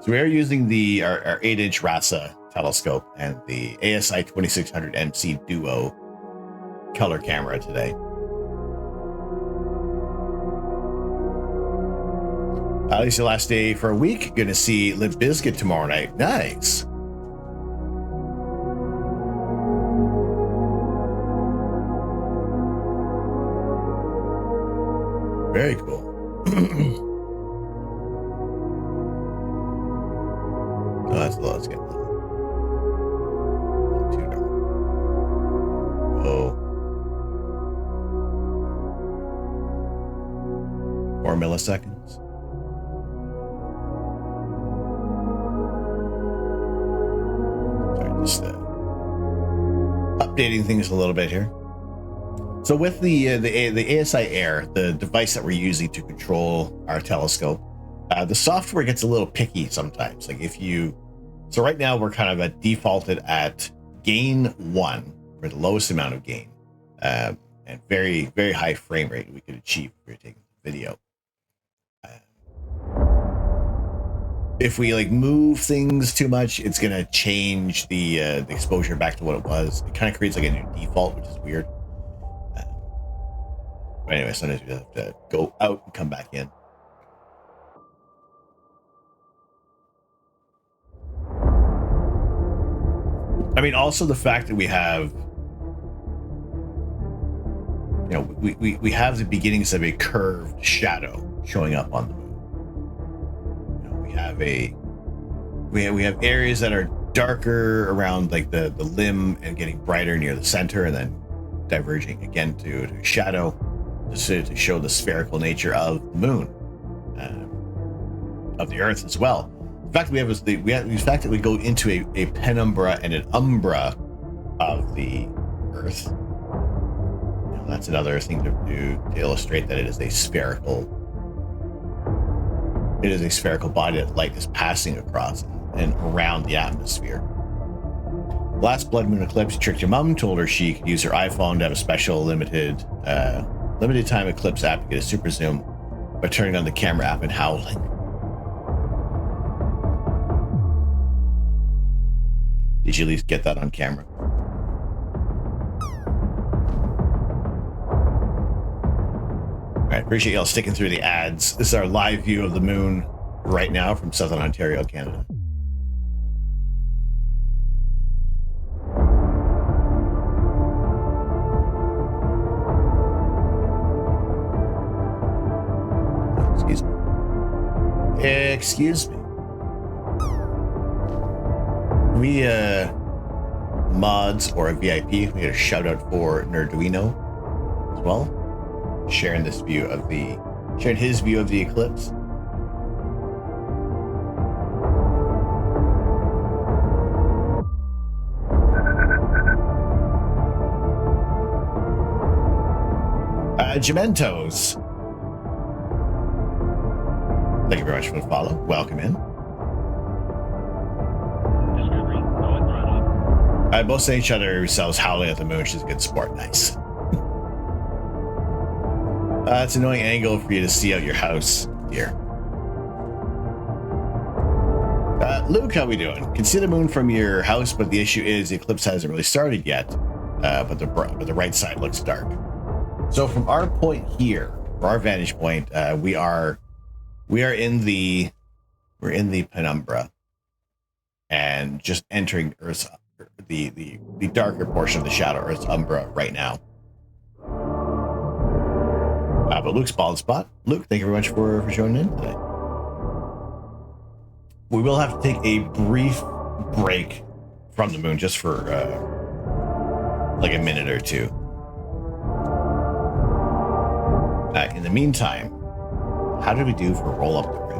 So we are using our 8-inch RASA telescope and the ASI 2600 MC Duo color camera today. At least the last day for a week. Gonna see Limp Bizkit tomorrow night. Nice. Very cool. Oh, that's low. Let's get low. Not too dark. Oh. 4 milliseconds. Sorry, just updating things a little bit here. So with the ASI Air, the device that we're using to control our telescope, the software gets a little picky sometimes. Like so right now we're kind of defaulted at gain 1, or the lowest amount of gain, and very, very high frame rate we could achieve if we were taking the video. If we like move things too much, it's gonna change the exposure back to what it was. It kind of creates like a new default, which is weird. But anyway, sometimes we have to go out and come back in. I mean, also the fact that we have, we have the beginnings of a curved shadow showing up on the moon. We have areas that are darker around like the limb and getting brighter near the center, and then diverging again to shadow to show the spherical nature of the moon, of the Earth as well. The fact that the fact that we go into a penumbra and an umbra of the Earth, that's another thing to illustrate that it is a spherical body that light is passing across and around the atmosphere. Last blood moon eclipse tricked your mom, told her she could use her iPhone to have a special limited time eclipse app to get a super zoom by turning on the camera app and howling. Did you at least get that on camera? I appreciate y'all sticking through the ads. This is our live view of the moon right now from Southern Ontario, Canada. Excuse me. We mods or a VIP, we get a shout out for Nerduino as well, sharing his view of the eclipse. Gementos. Thank you very much for the follow. Welcome in. Discovery, go and throttle. Both say each other ourselves howling at the moon, which is a good sport. Nice. It's an annoying angle for you to see out your house here. Luke, how we doing? Can see the moon from your house, but the issue is the eclipse hasn't really started yet. But the right side looks dark. So from our point here, from our vantage point, we are in the penumbra, and just entering Earth's the darker portion of the shadow, Earth's umbra right now. But Luke's bald spot. Luke, thank you very much for joining in today. We will have to take a brief break from the moon just for like a minute or two. In the meantime, how did we do for roll up the grid?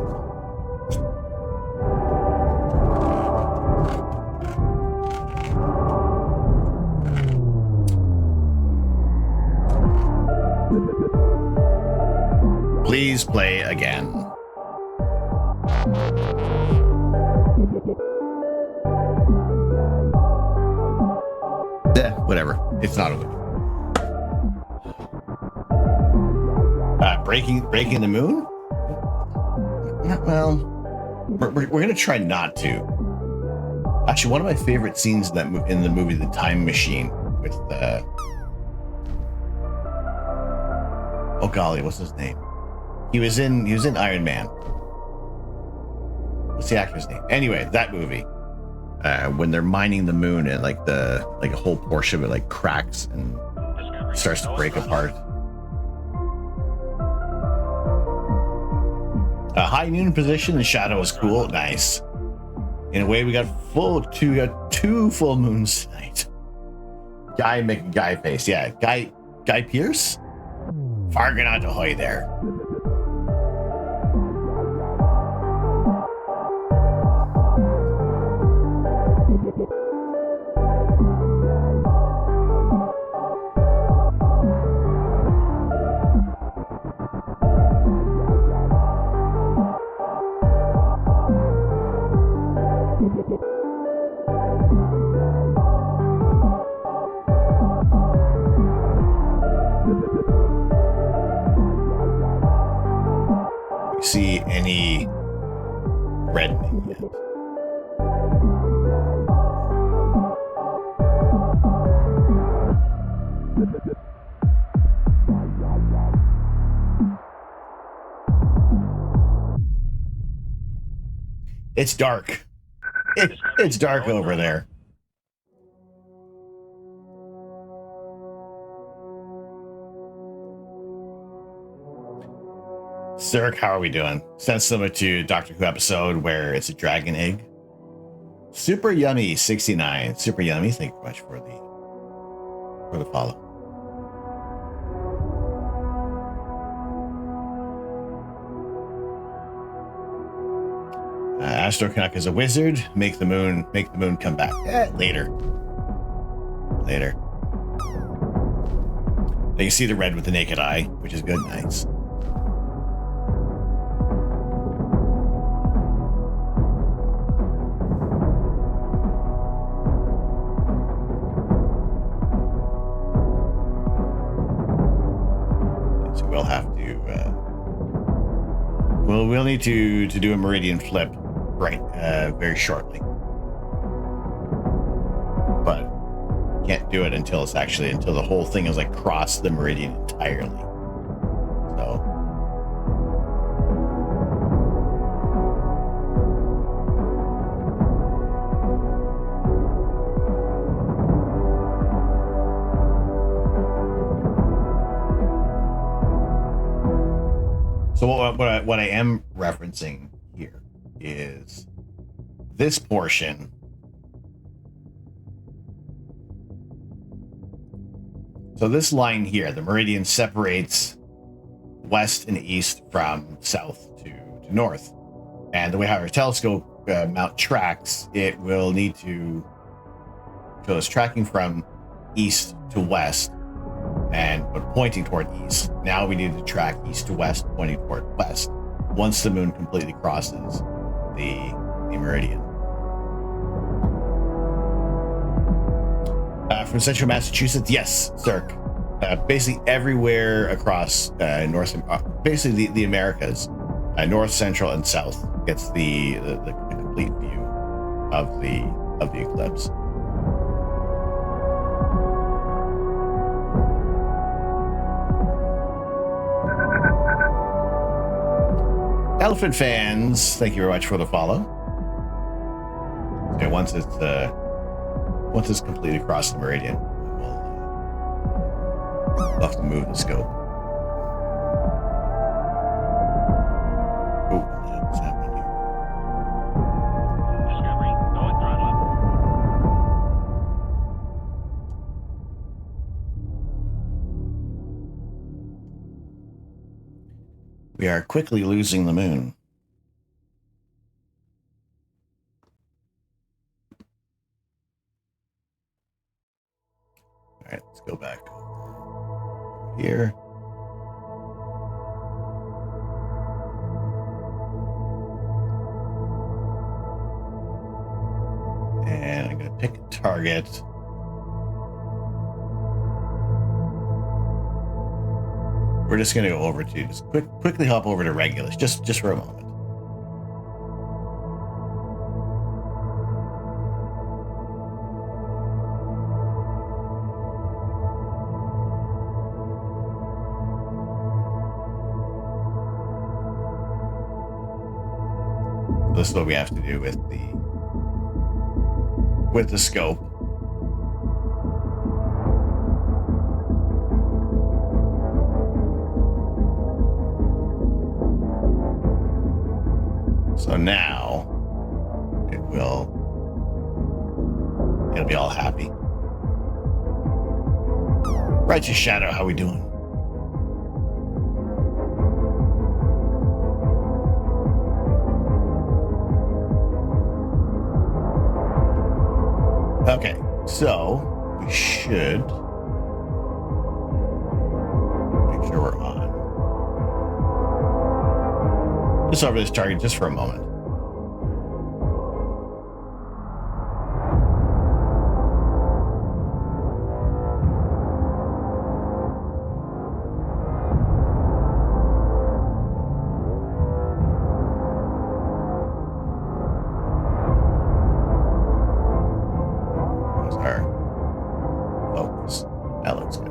Please play again. Yeah, whatever. It's not a win. Breaking the moon? Well, we're gonna try not to. Actually, one of my favorite scenes in the movie The Time Machine with oh golly, what's his name? He was in Iron Man. What's the actor's name? Anyway, that movie. When they're mining the moon and like a whole portion of it like cracks and Discovery, starts to go and break throttle. apart. A high noon position and shadow is cool. Nice. In a way, we got two full moons tonight. Guy make a guy face. Yeah, Guy Pierce. Fargan ahoy there. See any reddening yet? It's dark. It's dark over there. Zurich, how are we doing? Sounds similar to Doctor Who episode where it's a dragon egg. Super Yummy 69. Super Yummy, thank you very much for the follow. Astro Canuck is a wizard. Make the moon come back. Later. You can see the red with the naked eye, which is good. Nice. So we'll have to. We'll need to do a meridian flip, right? Very shortly. But can't do it until the whole thing is like crossed the meridian entirely. So. So what I am referencing here is this portion. So this line here, the meridian separates west and east from south to north. And the way how our telescope mount tracks, it will need to, so it's tracking from east to west. but pointing toward east. Now we need to track east to west, pointing toward west. Once the moon completely crosses the meridian. From central Massachusetts, yes, Cirque. Basically everywhere across basically the Americas, north, central, and south gets the complete view of the eclipse. Elephant fans, thank you very much for the follow. Okay, once it's completely across the meridian, we'll have to move the scope. Oh, what's happening here? Discovery, go and throttle up. We are quickly losing the moon. All right, let's go back here. And I'm going to pick a target. We're just going to go over to quickly hop over to Regulus just for a moment. So this is what we have to do with the scope. So now it'll be all happy. Righteous Shadow, how we doing? Okay, so we should make sure we're on. Just over this target just for a moment. Where's our focus? That looks good.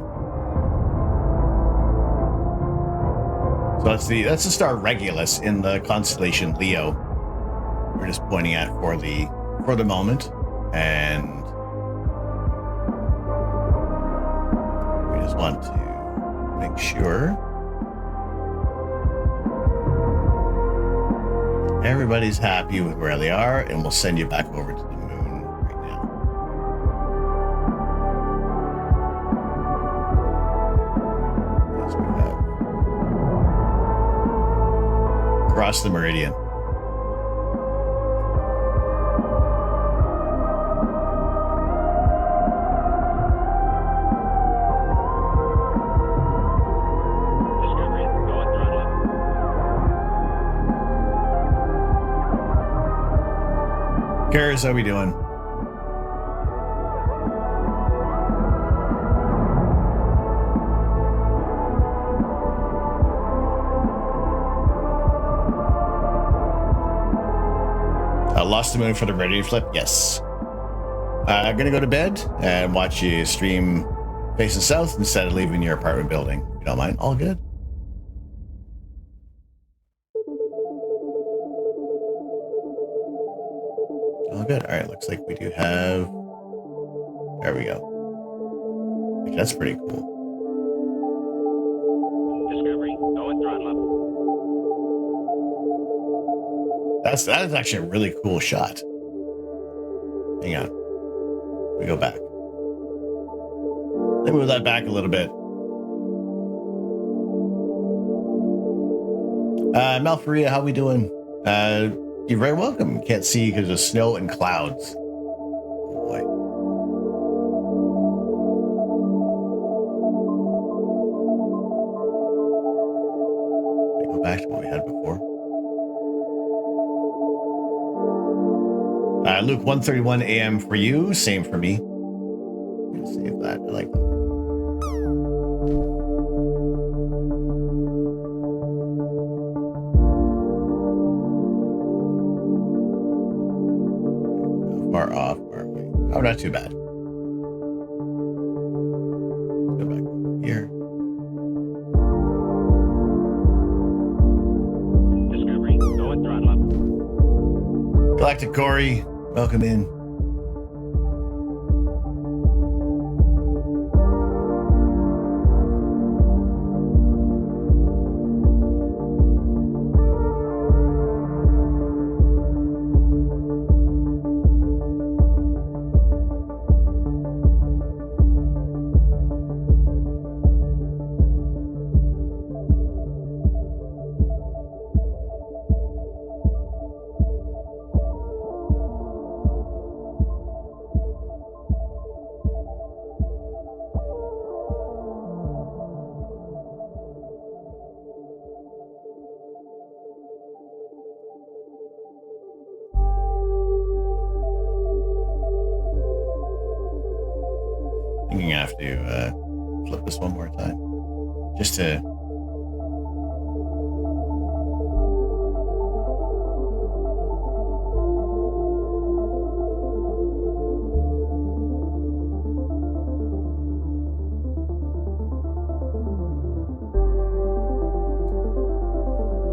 So that's the star Regulus in the constellation Leo. We're just pointing at for the moment, and we just want to make sure everybody's happy with where they are, and we'll send you back over to the moon right now. Yes, we have across the meridian. Discovery, go and throttle up. Karis, how we doing? Lost the moon for the meridian flip? Yes. I'm gonna go to bed and watch you stream facing south instead of leaving your apartment building. If you don't mind, all good. All good. All right, looks like we do have. There we go. That's pretty cool. Discovery, go and throttle up. That is actually a really cool shot. Hang on. We go back. Let me move that back a little bit. Malfaria, how we doing? You're very welcome. Can't see because of snow and clouds. Oh, boy. back to what we had before. Luke, 1:31 a.m. for you. Same for me. I'm gonna save that. I like that. Far off. Far away. Oh, not too bad. Let's go back over here. Discovery, go and throttle up. Galactic Corey, welcome in. I'm gonna have to flip this one more time, just to. There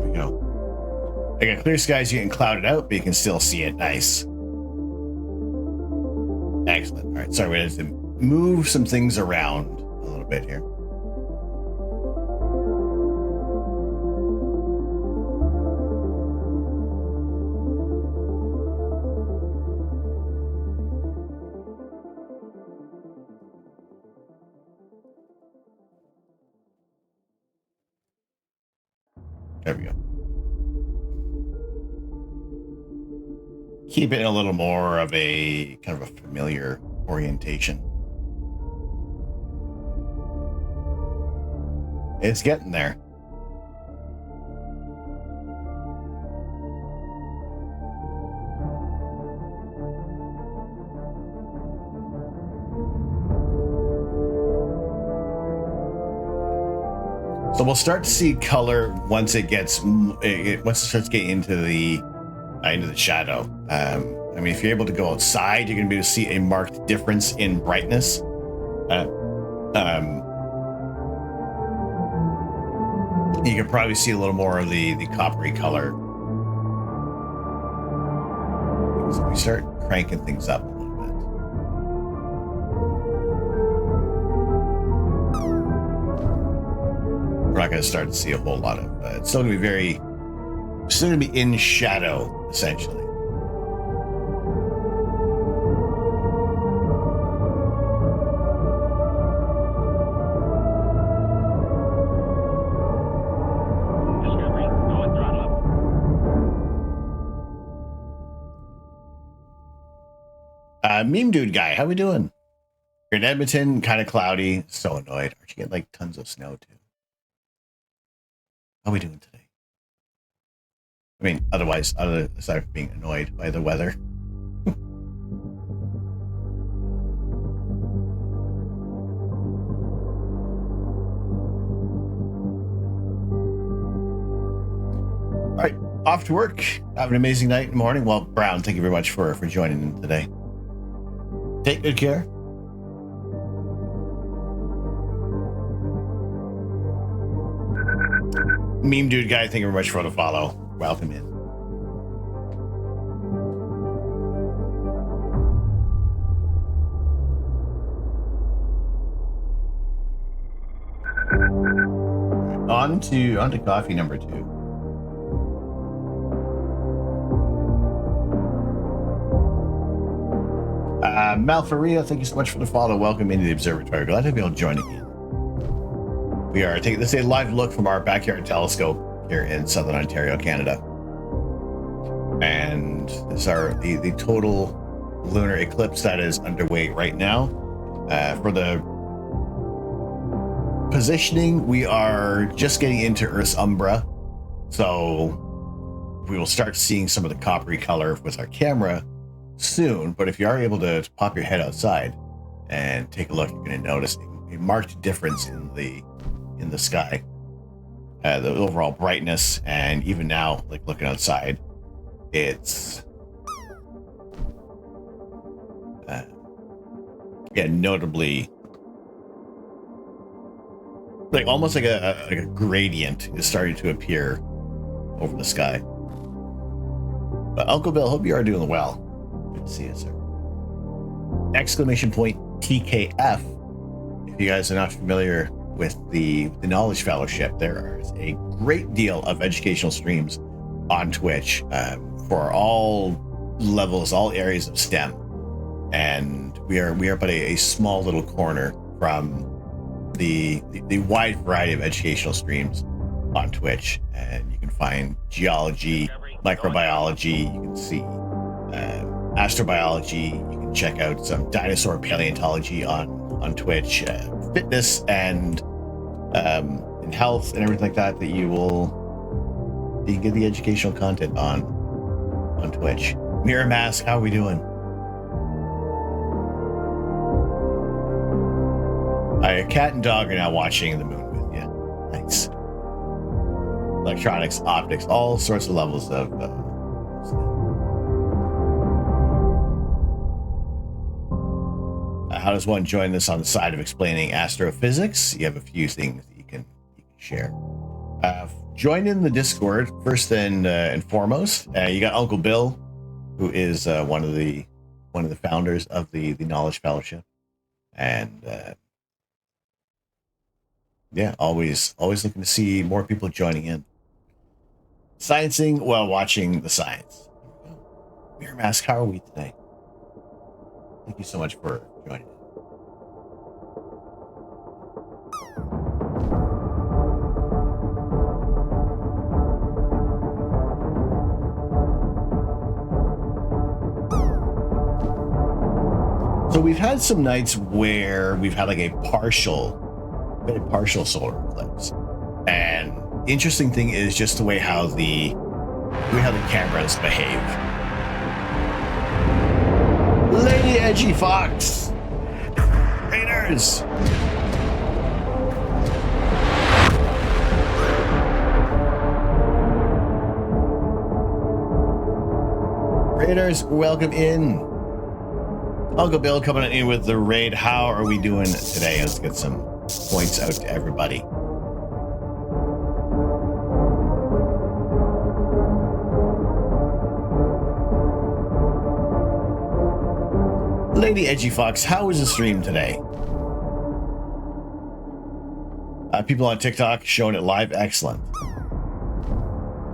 we go. I got clear skies. You can cloud it out, but you can still see it. Nice. Excellent. All right. Sorry, we had to move some things around a little bit here. There we go. Keep it in a little more of a kind of a familiar orientation. It's getting there. So we'll start to see color once it gets once it starts getting into the shadow. I mean, if you're able to go outside, you're going to be able to see a marked difference in brightness. You can probably see a little more of the coppery color. So we start cranking things up a little bit. We're not going to start to see a whole lot of. It's still going to be still going to be in shadow, essentially. Meme dude guy, how we doing? You're in Edmonton, kind of cloudy, so annoyed. Aren't you getting like tons of snow too? How we doing today? I mean, aside from being annoyed by the weather. All right, off to work. Have an amazing night and morning. Well, Brown, thank you very much for joining in today. Take good care. Meme dude guy, thank you very much for the follow. Welcome in. On to coffee number 2. Malfaria, thank you so much for the follow. Welcome into the observatory. Glad to be able to join again. We are taking this a live look from our backyard telescope here in Southern Ontario, Canada. And this is the total lunar eclipse that is underway right now. For the positioning, we are just getting into Earth's umbra. So we will start seeing some of the coppery color with our camera soon. But if you are able to pop your head outside and take a look, you're going to notice a marked difference in the sky, the overall brightness, and even now, like looking outside, it's notably like almost like a gradient is starting to appear over the sky. But Uncle Bill, hope you are doing well. Good to see you, sir. Exclamation point TKF. If you guys are not familiar with the Knowledge Fellowship, there is a great deal of educational streams on Twitch for all levels, all areas of STEM. And we are but a small little corner from the wide variety of educational streams on Twitch. And you can find geology, microbiology, you can see astrobiology, you can check out some dinosaur paleontology on Twitch, fitness and health and everything like that you can get the educational content on Twitch. Mirror Mask, how are we doing? Cat and dog are now watching the moon with you. Nice. Electronics, optics, all sorts of levels of how does one join this on the side of explaining astrophysics? You have a few things that you can share. Join in the Discord first and foremost. You got Uncle Bill, who is one of the founders of the Knowledge Fellowship, and always looking to see more people joining in. Sciencing while watching the science. Mirror Mask, how are we today? Thank you so much for joining in. So we've had some nights where we've had like a partial solar eclipse, and interesting thing is just the way how the cameras behave. Lady Edgy Fox, Raiders. Raiders, welcome in. Uncle Bill coming in with the raid. How are we doing today? Let's get some points out to everybody. Lady Edgy Fox, how was the stream today? People on TikTok showing it live. Excellent.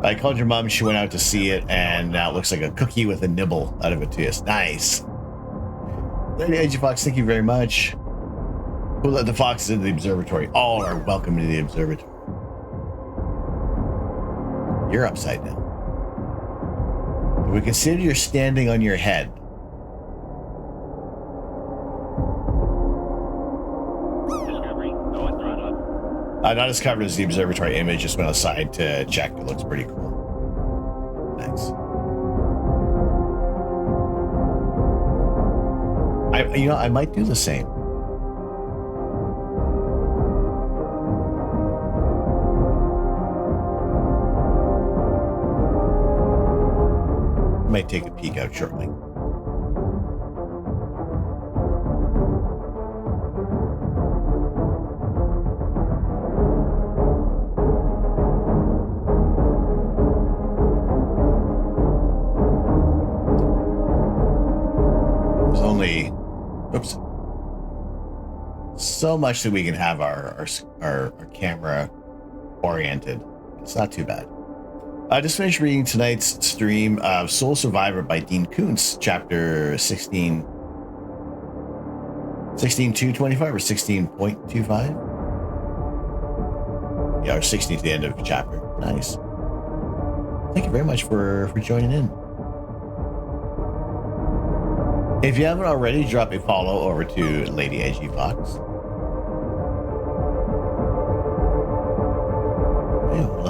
I called your mom. She went out to see it, and now it looks like a cookie with a nibble out of it to us. Nice. Lady Edgy Fox, thank you very much. Who let the foxes into the observatory? All are welcome to the observatory. You're upside down. We consider you're standing on your head. Discovery, go and throttle up. Not as covered as the observatory image. Just went outside to check. It looks pretty cool. Nice. I might do the same. Might take a peek out shortly. There's only, oops, so much that we can have our camera oriented. It's not too bad. I just finished reading tonight's stream of Soul Survivor by Dean Koontz, chapter 16.225 or 16.25. Yeah, or 16 to the end of the chapter. Nice. Thank you very much for joining in. If you haven't already, drop a follow over to Lady Edgy Fox.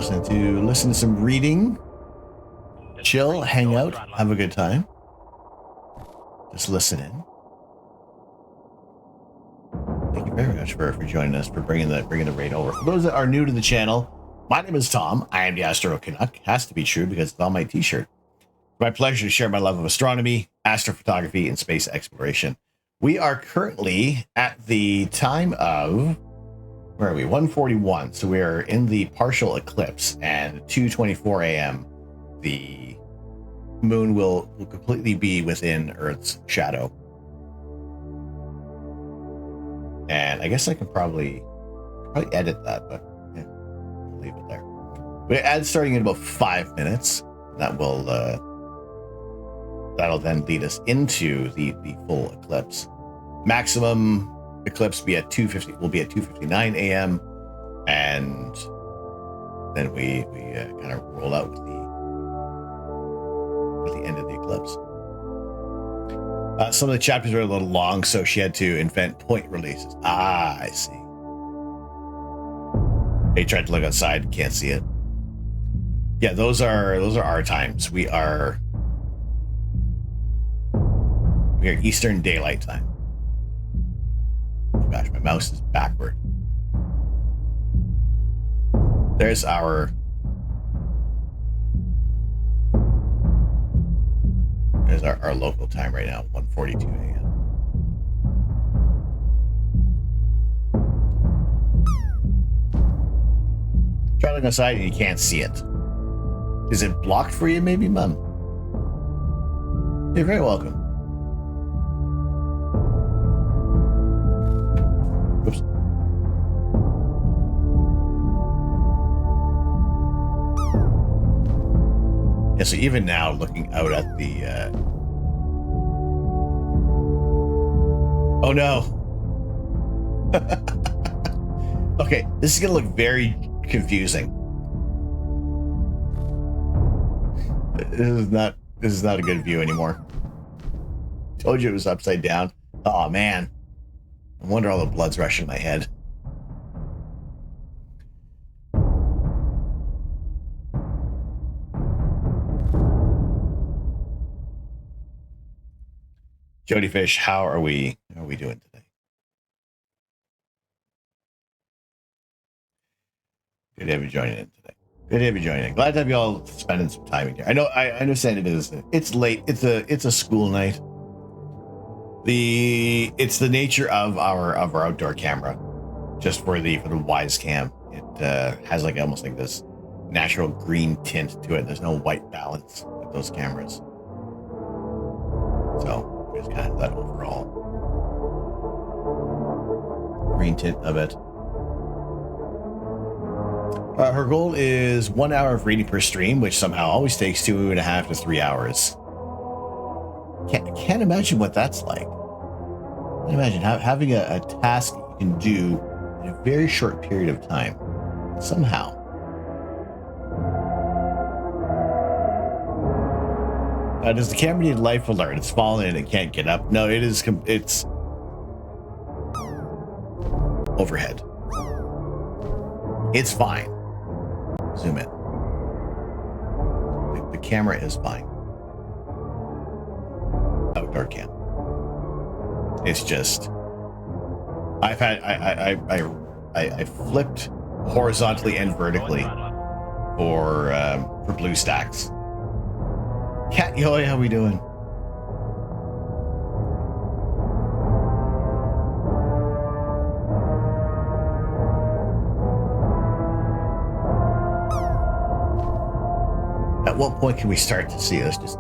house and to listen to some reading, chill, hang out, have a good time. Just listen in. Thank you very much for joining us, for bringing the raid over. For those that are new to the channel, my name is Tom. I am the Astro Canuck. Has to be true because it's on my t-shirt. It's my pleasure to share my love of astronomy, astrophotography, and space exploration. We are currently at the time of, where are we? 1:41. So we are in the partial eclipse, and 2:24 a.m. the moon will completely be within Earth's shadow. And I guess I could probably edit that, but yeah, I'll leave it there. We add starting in about 5 minutes. That will that'll then lead us into the full eclipse. Maximum eclipse will be at 2:59 a.m. and then we kind of roll out with the end of the eclipse. Some of the chapters are a little long, so she had to invent point releases. Ah, I see. They tried to look outside, can't see it. Yeah, those are our times. We are Eastern Daylight Time. Oh gosh, my mouse is backward. There's our local time right now, 1:42 a.m. Try looking outside and you can't see it. Is it blocked for you, maybe, Mum? You're very welcome. Oops. Yeah, so even now, looking out at the... Oh, no. Okay, this is going to look very confusing. This is not a good view anymore. Told you it was upside down. Oh, man. No wonder all the blood's rushing my head. Jody Fish, how are we doing today? Good to have you joining in today. Good to have you joining in. Glad to have you all spending some time in here. I understand it's late. It's a school night. It's the nature of our outdoor camera. Just for the wise cam. It has almost like this natural green tint to it. There's no white balance with those cameras. So it's kind of that overall green tint of it. Her goal is 1 hour of reading per stream, which somehow always takes 2.5 to 3 hours. Can't imagine what that's like. Can't imagine having a task you can do in a very short period of time. Somehow. Does the camera need life alert? It's fallen and it can't get up. No, it's overhead. It's fine. Zoom in. The camera is fine. Outdoor cam. It's just I flipped horizontally and vertically for BlueStacks. Cat Yoy, how we doing? At what point can we start to see this? Just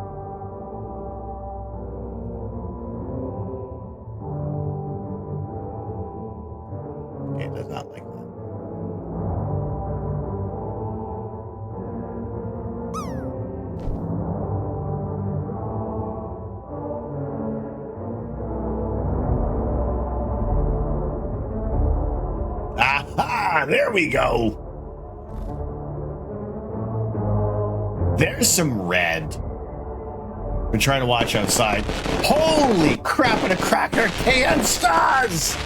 okay, it does not like that. Aha! There we go. There's some red. We're trying to watch outside. Holy crap and a cracker can stars!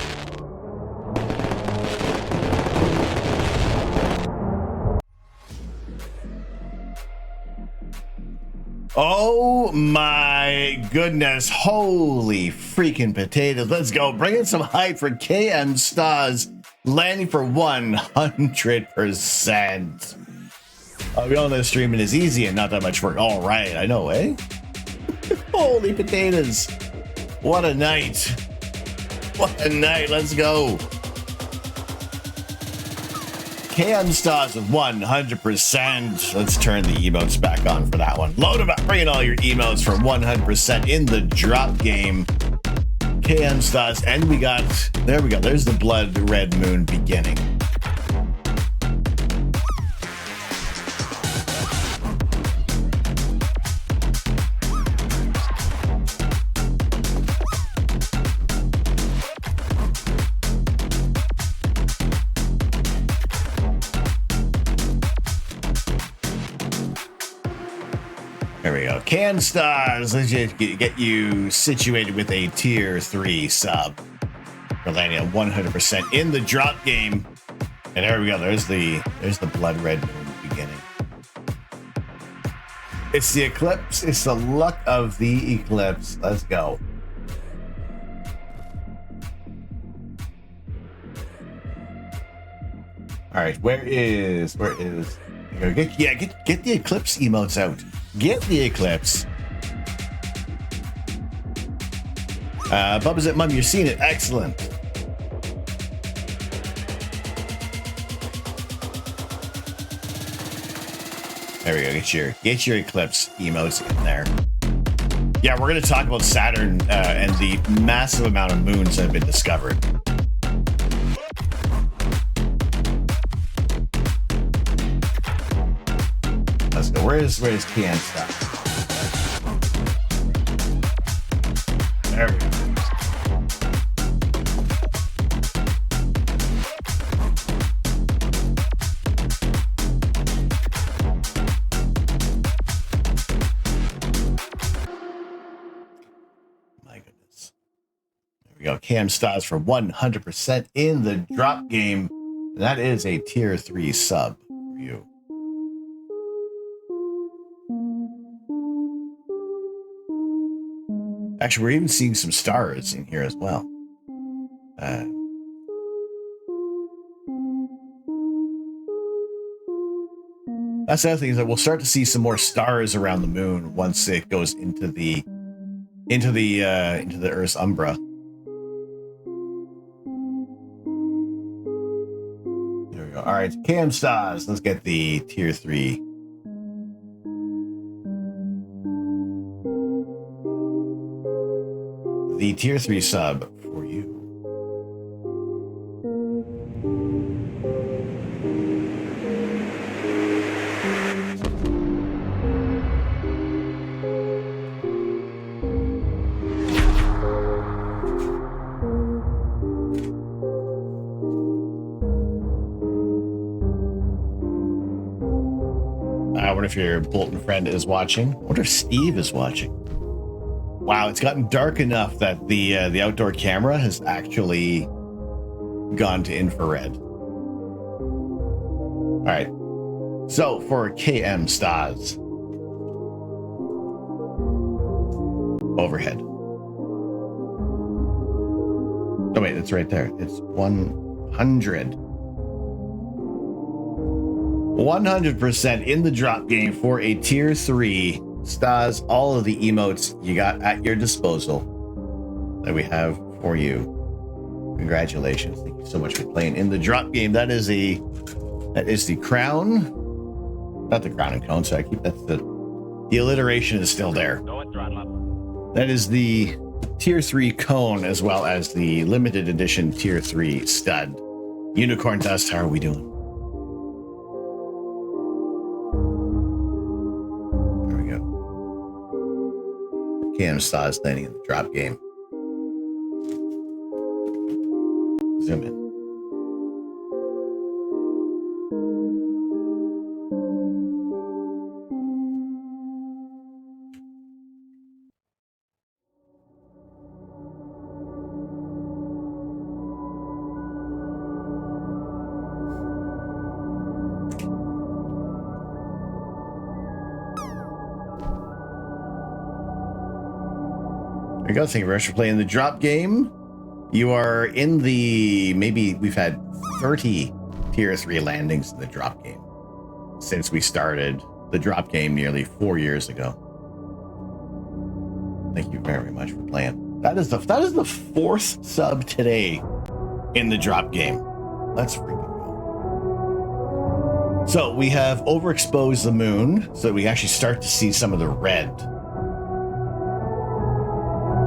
Oh my goodness. Holy freaking potatoes. Let's go. Bring in some hype for KM Stars landing for 100%. We all know streaming is easy and not that much work. All right. I know, eh? Holy potatoes. What a night. What a night. Let's go. KM Stars with 100%. Let's turn the emotes back on for that one. Load them up. Bring in all your emotes for 100% in the drop game. KM Stars. And we got, there we go. There's the blood red moon beginning. There we go. Can Stars, let's just get you situated with a tier 3 sub. We're landing at 100% in the drop game. And there we go. There's the blood red moon beginning. It's the eclipse. It's the luck of the eclipse. Let's go. All right, where is get the eclipse emotes out. Get the eclipse. Bubba's at Mum, you've seen it. Excellent. There we go. Get your eclipse emotes in there. Yeah, we're gonna talk about Saturn and the massive amount of moons that have been discovered. Let's go. Where's Kian stuff? There we go. My goodness. There we go. Cam Stars for 100% in the drop game. That is a tier 3 sub for you. Actually, we're even seeing some stars in here as well. That's the other thing, is that we'll start to see some more stars around the moon once it goes into the Earth's umbra. There we go. All right, Cam Stars. Let's get the tier 3. The tier 3 sub for you. I wonder if your Bolton friend is watching. I wonder if Steve is watching. Wow, it's gotten dark enough that the outdoor camera has actually gone to infrared. All right. So for KM Stars, overhead. Oh wait, it's right there. It's 100. 100% in the drop game for a tier 3 Stars. All of the emotes you got at your disposal that we have for you. Congratulations. Thank you so much for playing in the drop game. That is the crown. Not the crown and cone, so I keep that's the alliteration is still there. That is the tier 3 cone as well as the limited edition tier 3 stud. Unicorn Dust, how are we doing? Cam Stars landing in the drop game. Zoom in. There you go. Thank you very much for playing the drop game. You are in the, maybe we've had 30 tier 3 landings in the drop game since we started the drop game nearly 4 years ago. Thank you very much for playing. That is the 4th sub today in the drop game. Let's freaking go. So we have overexposed the moon, so we actually start to see some of the red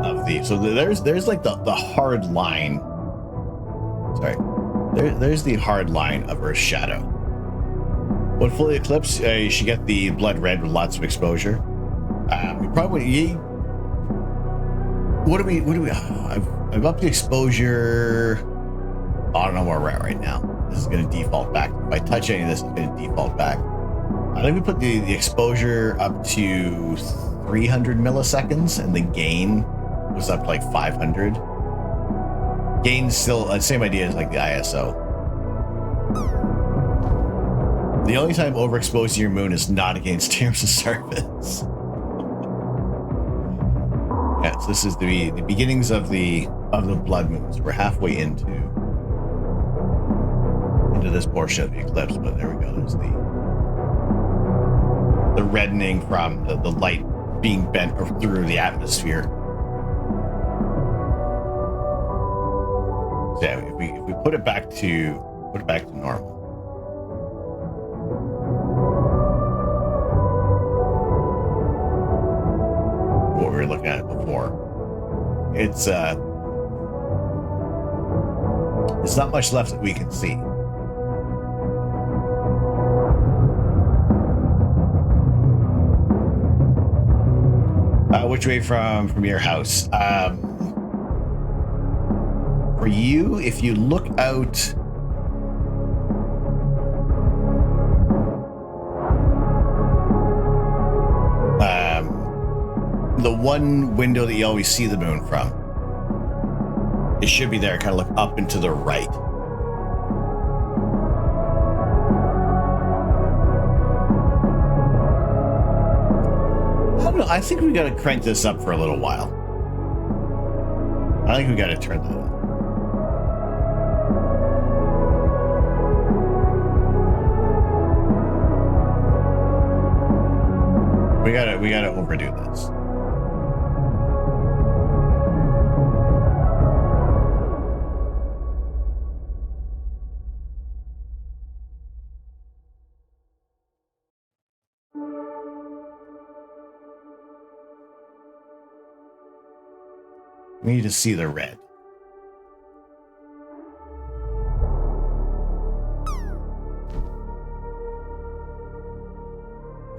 of the. So there's like the hard line. Sorry, there's the hard line of Earth's shadow. When fully eclipsed, you should get the blood red with lots of exposure. We probably. What do we? I've upped the exposure. I don't know where we're at right now. This is going to default back. If I touch any of this, it's going to default back. I think we put the exposure up to 300 milliseconds, and the gain was up to like 500. Gain's still the same idea as like the ISO. The only time overexposing your moon is not against terms of service. Yeah, so this is the beginnings of the blood moons. We're halfway into this portion of the eclipse, but there we go. There's the reddening from the light being bent through the atmosphere. So yeah, if we put it back to normal. What we were looking at before. It's not much left that we can see. Which way from your house? For you, if you look out, the one window that you always see the moon from, it should be there. Kind of look up and to the right. I think we got to crank this up for a little while. I think we got to turn that up. We gotta overdo this. We need to see the red.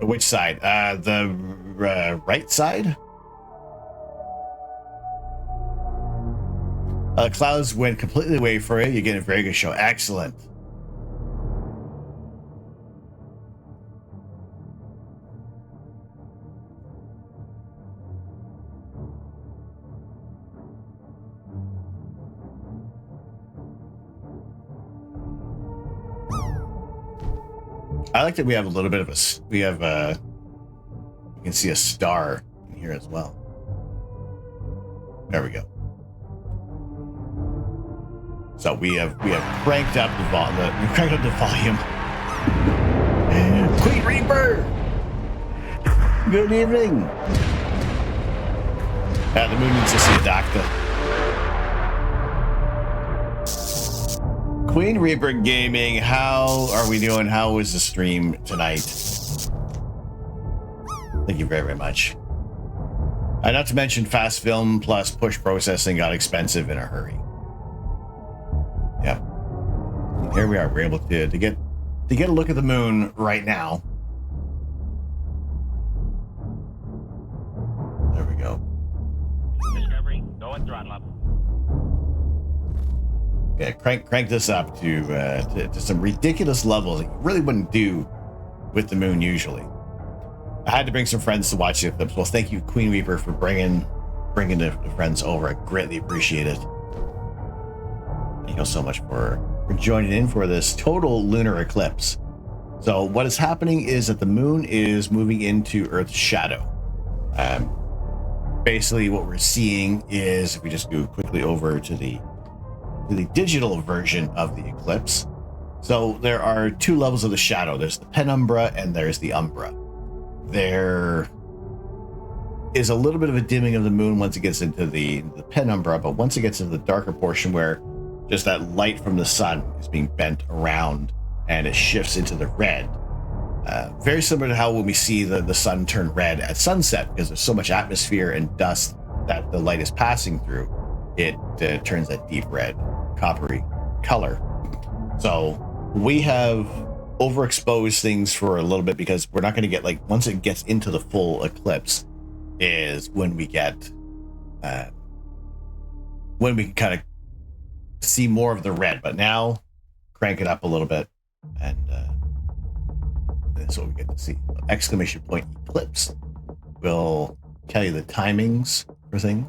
Which side? The right side? Clouds went completely away for you. You're getting a very good show. Excellent. I like that we have a little bit of you can see a star in here as well. There we go. So we have cranked up the volume. Queen Reaper! Good evening. The moon needs to see a doctor. Queen Reaper Gaming, how are we doing? How was the stream tonight? Thank you very, very much. Not to mention fast film plus push processing got expensive in a hurry. Yeah. And here we are. We're able to get a look at the moon right now. There we go. Discovery, go and throttle up. Yeah, crank this up to some ridiculous levels that you really wouldn't do with the moon usually. I had to bring some friends to watch the eclipse. Well, thank you, Queen Reaper, for bringing the friends over. I greatly appreciate it. Thank you so much for joining in for this total lunar eclipse. So what is happening is that the moon is moving into Earth's shadow. basically what we're seeing is, if we just go quickly over to the digital version of the eclipse. So there are two levels of the shadow. There's the penumbra and there's the umbra. There is a little bit of a dimming of the moon once it gets into the penumbra, but once it gets into the darker portion where just that light from the sun is being bent around and it shifts into the red. Very similar to how when we see the sun turn red at sunset, because there's so much atmosphere and dust that the light is passing through, it turns that deep red, coppery color. So we have overexposed things for a little bit because we're not going to get, like, once it gets into the full eclipse is when we get, when we can kind of see more of the red. But now crank it up a little bit and that's what we get to see. Exclamation point eclipse will tell you the timings for things.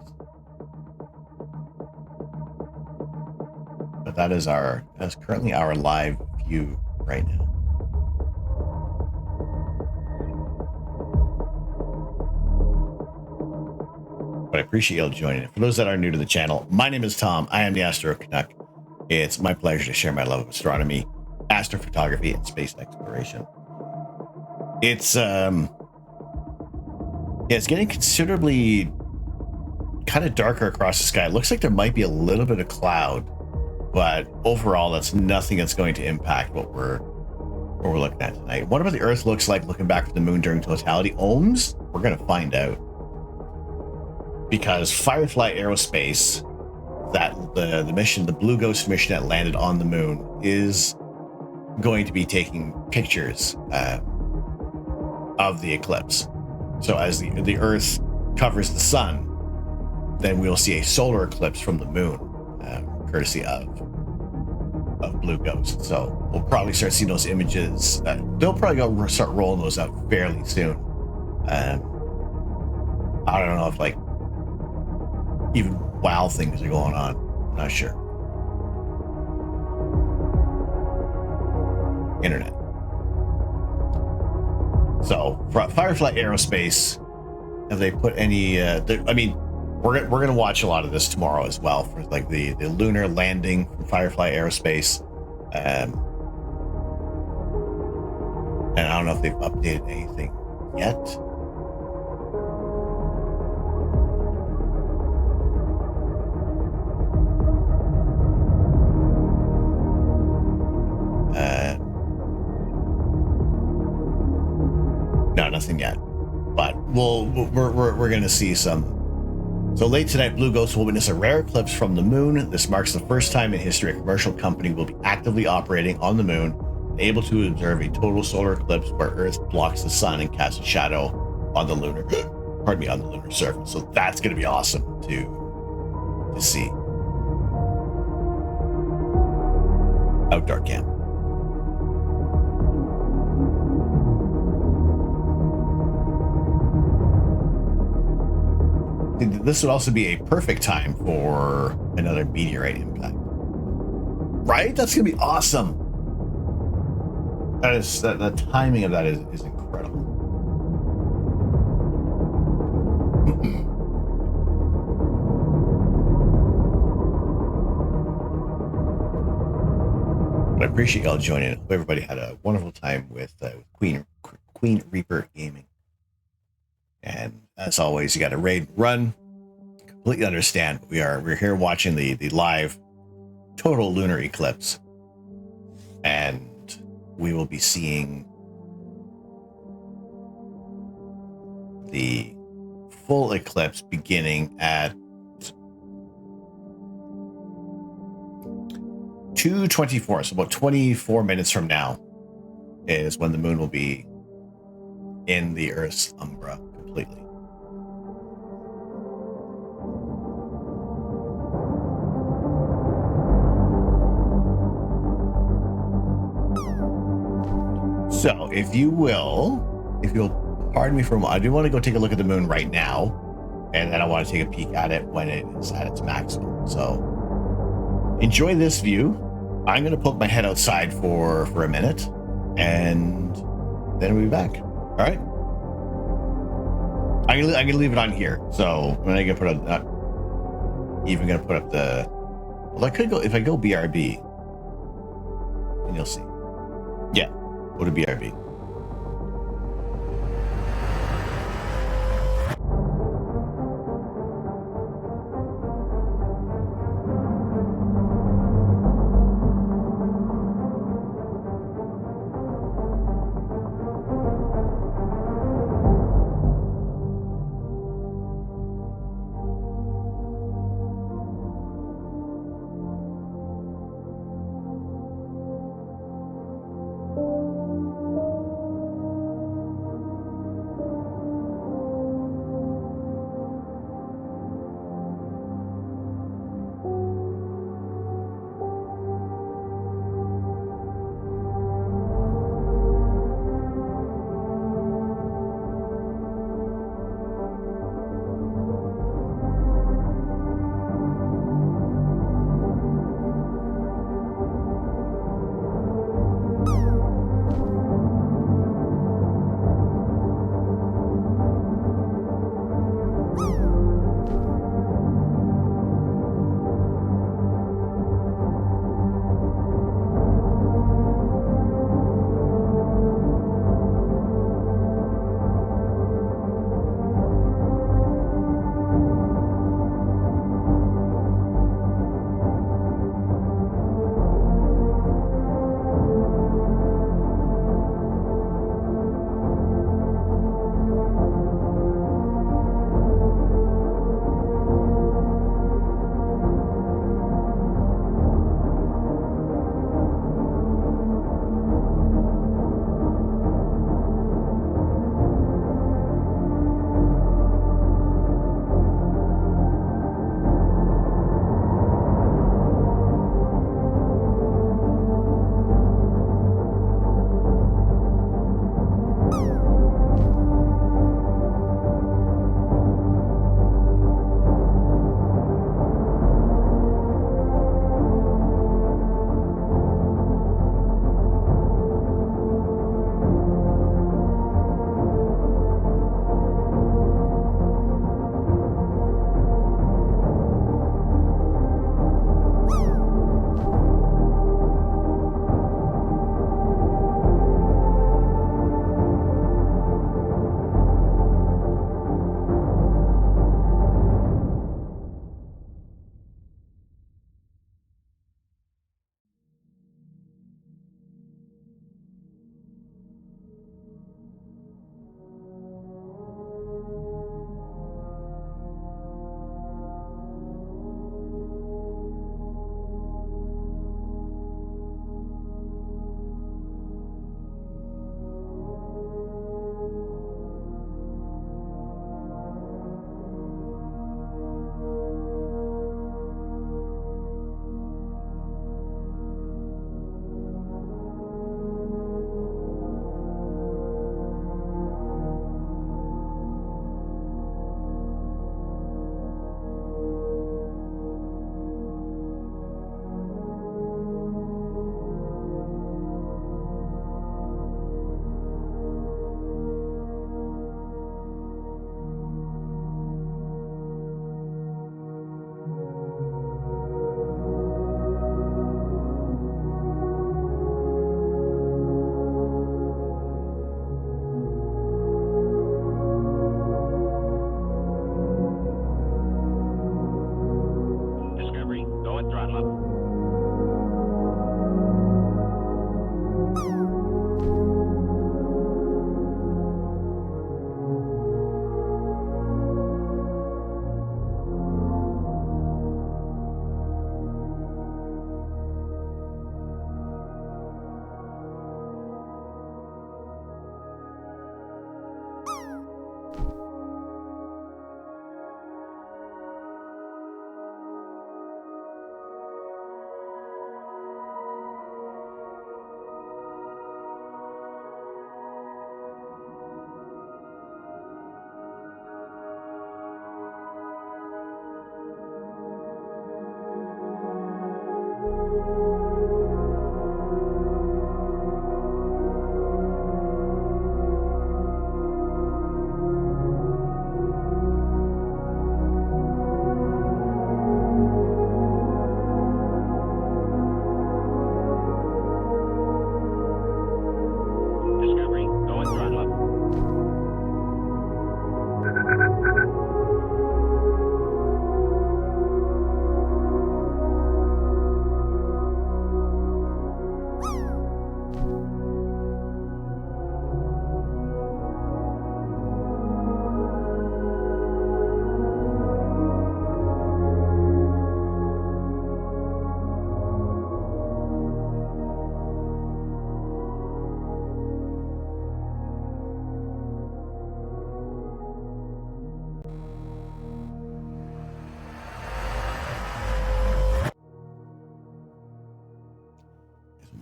But that's currently our live view right now. But I appreciate you all joining it. For those that are new to the channel, my name is Tom. I am the Astro Canuck. It's my pleasure to share my love of astronomy, astrophotography, and space exploration. It's it's getting considerably kind of darker across the sky. It looks like there might be a little bit of cloud, but overall, that's nothing that's going to impact what we're looking at tonight. What about the Earth looks like looking back at the moon during totality? Ohms? We're going to find out. Because Firefly Aerospace, that the mission, the Blue Ghost mission that landed on the moon, is going to be taking pictures of the eclipse. So as the Earth covers the sun, then we'll see a solar eclipse from the moon, courtesy of Blue Ghost. So we'll probably start seeing those images. They'll probably start rolling those out fairly soon. I don't know if, like, even WoW things are going on. I'm not sure. Internet. So Firefly Aerospace, have they put any? I mean, we're gonna watch a lot of this tomorrow as well, for like the lunar landing from Firefly Aerospace, and I don't know if they've updated anything yet. No, nothing yet. But we're going to see some. So late tonight, Blue Ghost will witness a rare eclipse from the moon. This marks the first time in history a commercial company will be actively operating on the moon, able to observe a total solar eclipse where Earth blocks the sun and casts a shadow on the lunar, on the lunar surface. So that's going to be awesome to see. Outdoor camp. This would also be a perfect time for another meteorite impact, right? That's gonna be awesome. The timing of that is incredible. But I appreciate y'all joining. I hope everybody had a wonderful time with Queen Reaper Gaming. And as always, you got to raid, run. Completely understand. We're here watching the live total lunar eclipse, and we will be seeing the full eclipse beginning at 2:24. So about 24 minutes from now is when the moon will be in the Earth's umbra completely. So if you'll pardon me for a moment, I do want to go take a look at the moon right now, and then I want to take a peek at it when it is at its maximum. So enjoy this view. I'm going to poke my head outside for a minute, and then we'll be back. All right. I can leave it on here. So when I can put up, not even gonna put up the. Well, I could go if I go BRB, and you'll see. Yeah, go to BRB.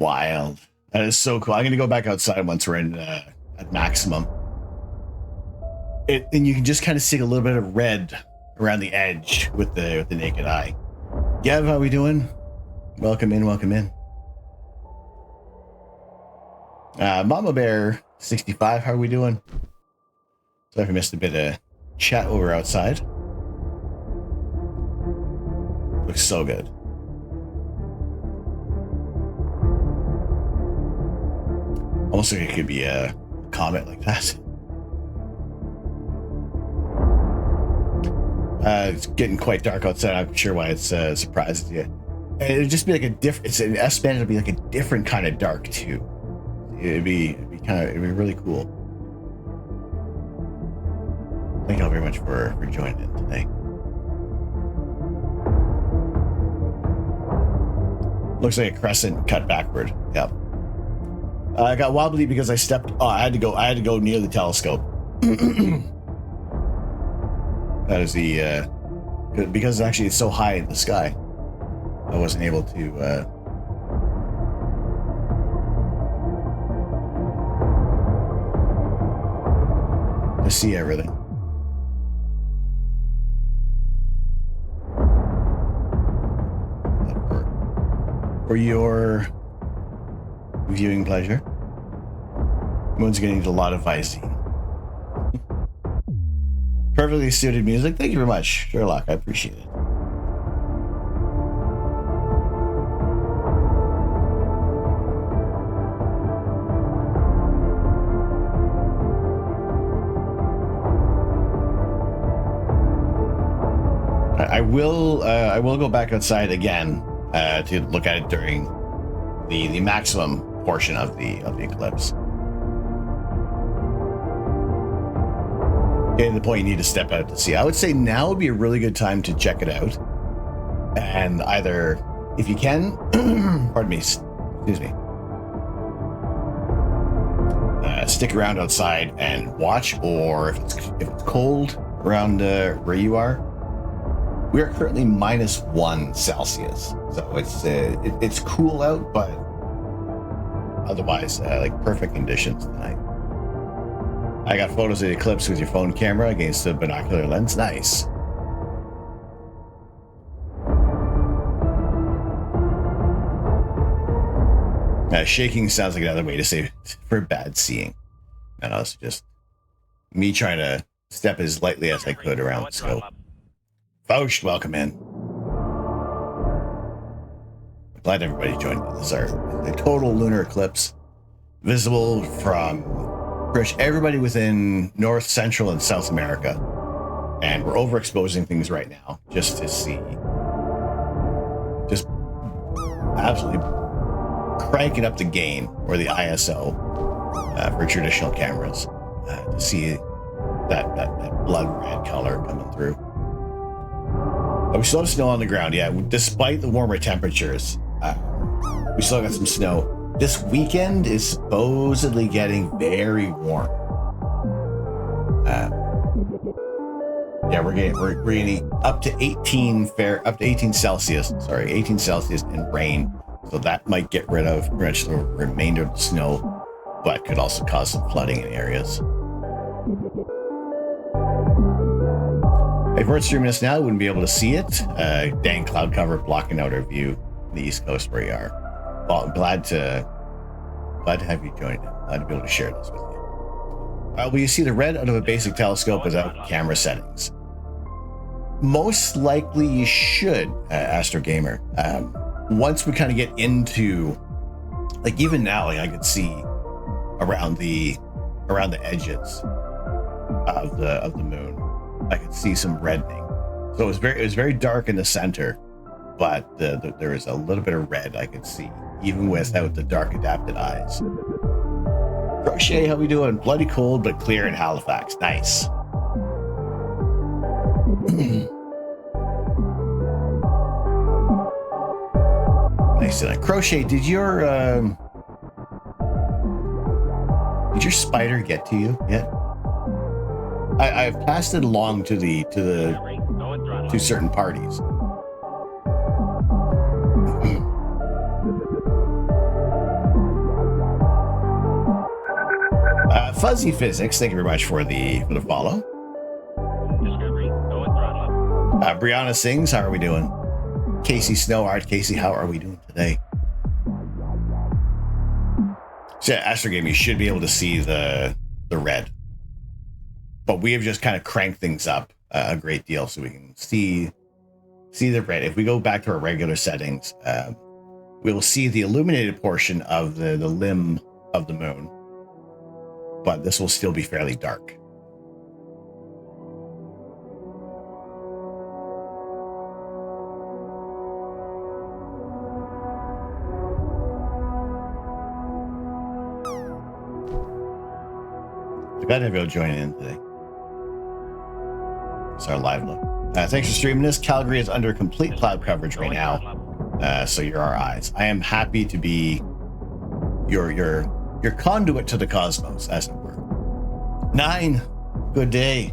wild. That is so cool. I'm gonna go back outside once we're in at maximum. And you can just kind of see a little bit of red around the edge with the naked eye. Gav, how we doing? Welcome in, welcome in. Mama Bear 65, how are we doing? Sorry if I missed a bit of chat over outside. Looks so good. Almost like it could be a comet like that. It's getting quite dark outside. I'm sure why it's surprises you. And it'd just be like a different. It's an S band. It'd be like a different kind of dark too. It'd be really cool. Thank you all very much for joining in today. Looks like a crescent cut backward. Yep. I got wobbly because I stepped. Oh, I had to go near the telescope. That is the because actually it's so high in the sky. I wasn't able to. To see everything. For your viewing pleasure. Moon's getting a lot of Visine. Perfectly suited music. Thank you very much, Sherlock. I appreciate it. I will go back outside again to look at it during the maximum portion of the eclipse. Getting to the point you need to step out to see. I would say now would be a really good time to check it out, and either, if you can, pardon me, excuse me, stick around outside and watch, or if it's cold around where you are. We are currently -1 Celsius, so it's cool out, but otherwise like perfect conditions tonight. I got photos of the eclipse with your phone camera against the binocular lens. Nice. Shaking sounds like another way to say for bad seeing. And also just me trying to step as lightly as I could around the scope. Faust, welcome in. Glad everybody joined me. This is the total lunar eclipse, visible from pretty much everybody within North, Central, and South America. And we're overexposing things right now just to see, just absolutely cranking up the gain or the ISO for traditional cameras to see that blood red color coming through. We still have snow on the ground, yeah. Despite the warmer temperatures, we still got some snow. This weekend is supposedly getting very warm. Yeah, we're getting up to 18 Celsius. Sorry, 18 Celsius and rain. So that might get rid of pretty much the remainder of the snow, but could also cause some flooding in areas. If we're streaming us now, we wouldn't be able to see it. Dang cloud cover blocking out our view on the East Coast where you are. Well, glad to have you join in. Glad to be able to share this with you. Will you see the red out of a basic telescope without camera settings? Most likely you should, Astro Gamer. Once we kind of get into, like even now, like I could see around the edges of the moon. I could see some reddening. So it was very dark in the center, but there was a little bit of red I could see, even without the dark adapted eyes. Crochet, how we doing? Bloody cold, but clear in Halifax. Nice. Nice. Crochet, did your spider get to you yet? I've passed it along to certain parties. Fuzzy Physics, thank you very much for the follow. Discovery, go and throttle up. Brianna Sings, how are we doing? Casey Snowhart, Casey, how are we doing today? So yeah, Astro Game, you should be able to see the red, but we have just kind of cranked things up a great deal so we can see the red. If we go back to our regular settings, we will see the illuminated portion of the limb of the moon, but this will still be fairly dark. Glad to have you all joining in today. It's our live look. Thanks for streaming this. Calgary is under complete cloud coverage right now, so you're our eyes. I am happy to be your conduit to the cosmos, as it were. 9, good day.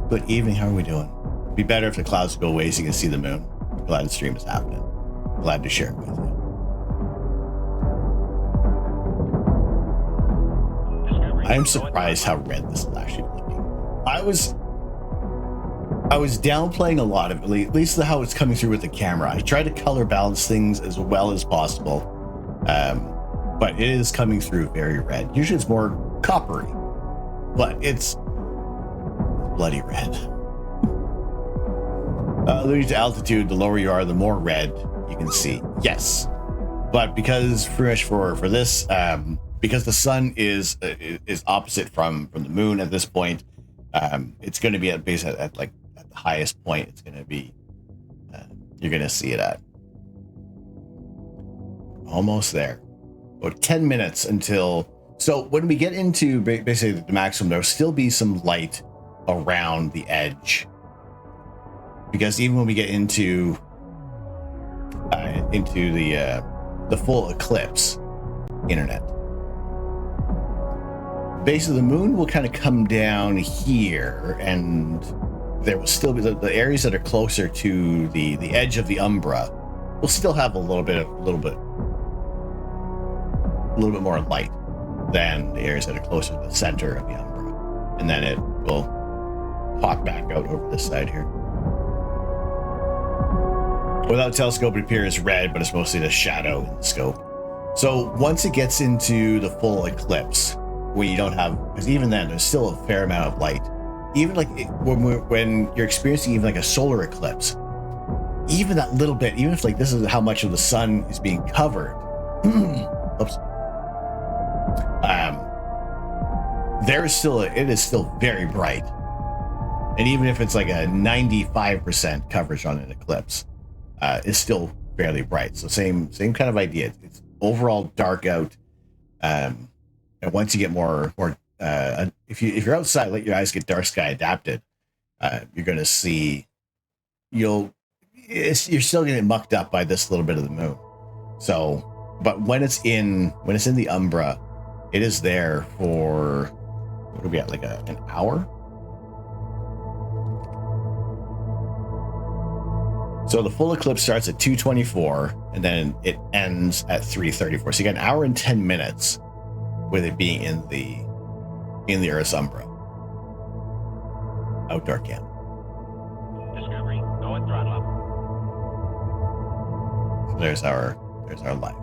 Good evening. How are we doing? It'd be better if the clouds go away so you can see the moon. Glad the stream is happening. Glad to share it with you. I am surprised how red this is actually looking. I was downplaying a lot of it, at least how it's coming through with the camera. I try to color balance things as well as possible, but it is coming through very red. Usually it's more coppery, but it's bloody red. Alluding to altitude, the lower you are, the more red you can see. Yes, but because pretty much for this, because the sun is opposite from the moon at this point, it's going to be at the highest point. It's going to be you're going to see it at almost there. About 10 minutes until. So when we get into basically the maximum, there'll still be some light around the edge, because even when we get into the full eclipse internet, base of the moon will kind of come down here, and there will still be the areas that are closer to the edge of the umbra will still have a little bit more light than the areas that are closer to the center of the umbra, and then it will pop back out over this side here. Without telescope, it appears red, but it's mostly the shadow in the scope. So once it gets into the full eclipse, where you don't have, because even then there's still a fair amount of light. Even when you're experiencing even like a solar eclipse, even that little bit, even if like this is how much of the sun is being covered, oops, it is still very bright. And even if it's like a 95% coverage on an eclipse, it's still fairly bright. So same kind of idea. It's overall dark out. And once you get more, if you're outside, let your eyes get dark sky adapted. You're going to see, you're still getting mucked up by this little bit of the moon. So, but when it's in the umbra, it is there for, what are we at, like an hour? So the full eclipse starts at 2:24, and then it ends at 3:34. So you got an hour and 10 minutes with it being in the Earth's umbra. Outdoor camp. Discovery, go and throttle up. So there's our life.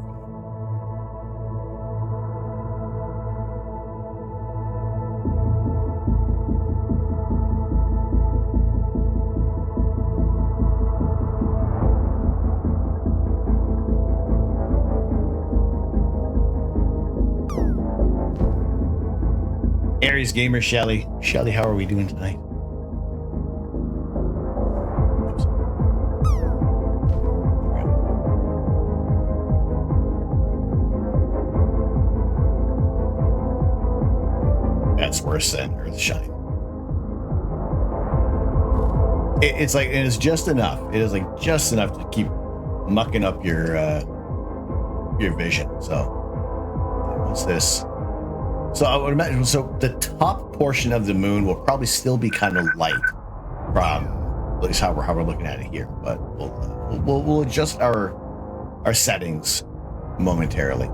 Aries Gamer Shelly. Shelly, how are we doing tonight? Oops. That's worse than Earthshine. It's like, it is just enough. It is like just enough to keep mucking up your vision. So what's this? So I would imagine, so the top portion of the moon will probably still be kind of light from at least how we're looking at it here, but we'll adjust our settings momentarily.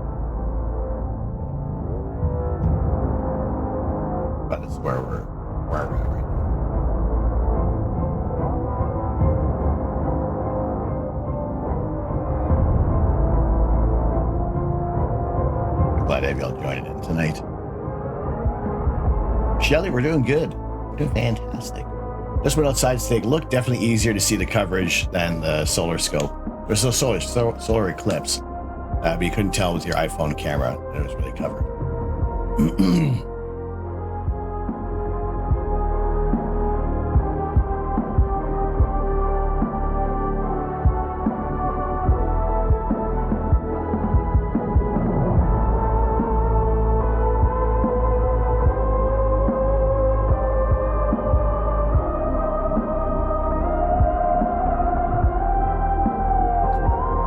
But it's where we're at right now. Glad to have y'all joining in tonight. Shelly, we're doing good. We're doing fantastic. Just went outside to take a look. Definitely easier to see the coverage than the solar scope. There's no solar eclipse, but you couldn't tell with your iPhone camera that it was really covered.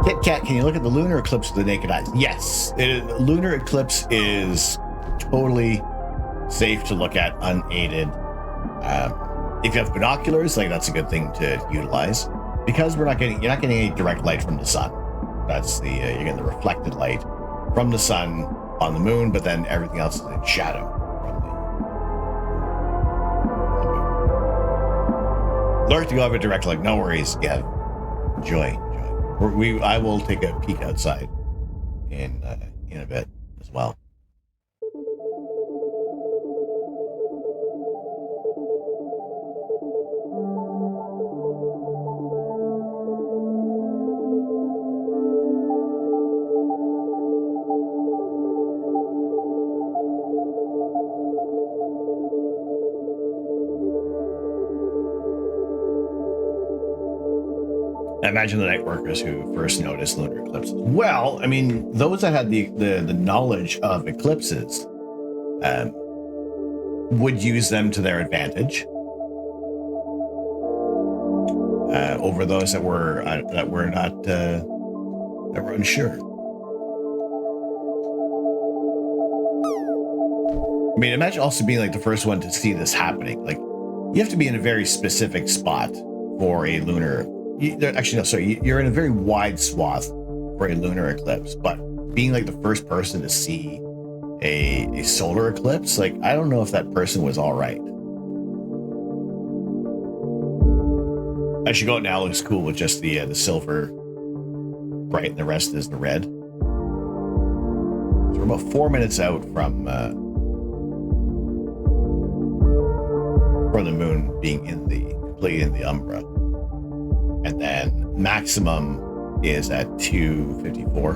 Kit Kat, can you look at the lunar eclipse with the naked eyes? Yes, lunar eclipse is totally safe to look at unaided. If you have binoculars, like that's a good thing to utilize because you're not getting any direct light from the sun. That's you're getting the reflected light from the sun on the moon, but then everything else is in shadow from the moon. Learn to go have a direct light. No worries. Yeah, enjoy. I will take a peek outside in a bit as well. Imagine the night workers who first noticed lunar eclipses. Well, I mean, those that had the knowledge of eclipses would use them to their advantage over those that were unsure. I mean, imagine also being like the first one to see this happening. Like, you have to be in a very specific spot for a lunar. Actually, no, sorry. You're in a very wide swath for a lunar eclipse, but being like the first person to see a solar eclipse, like, I don't know if that person was all right. Actually, go out now looks cool with just the silver bright and the rest is the red. So we're about 4 minutes out from the moon being completely in the umbra. And then maximum is at 254.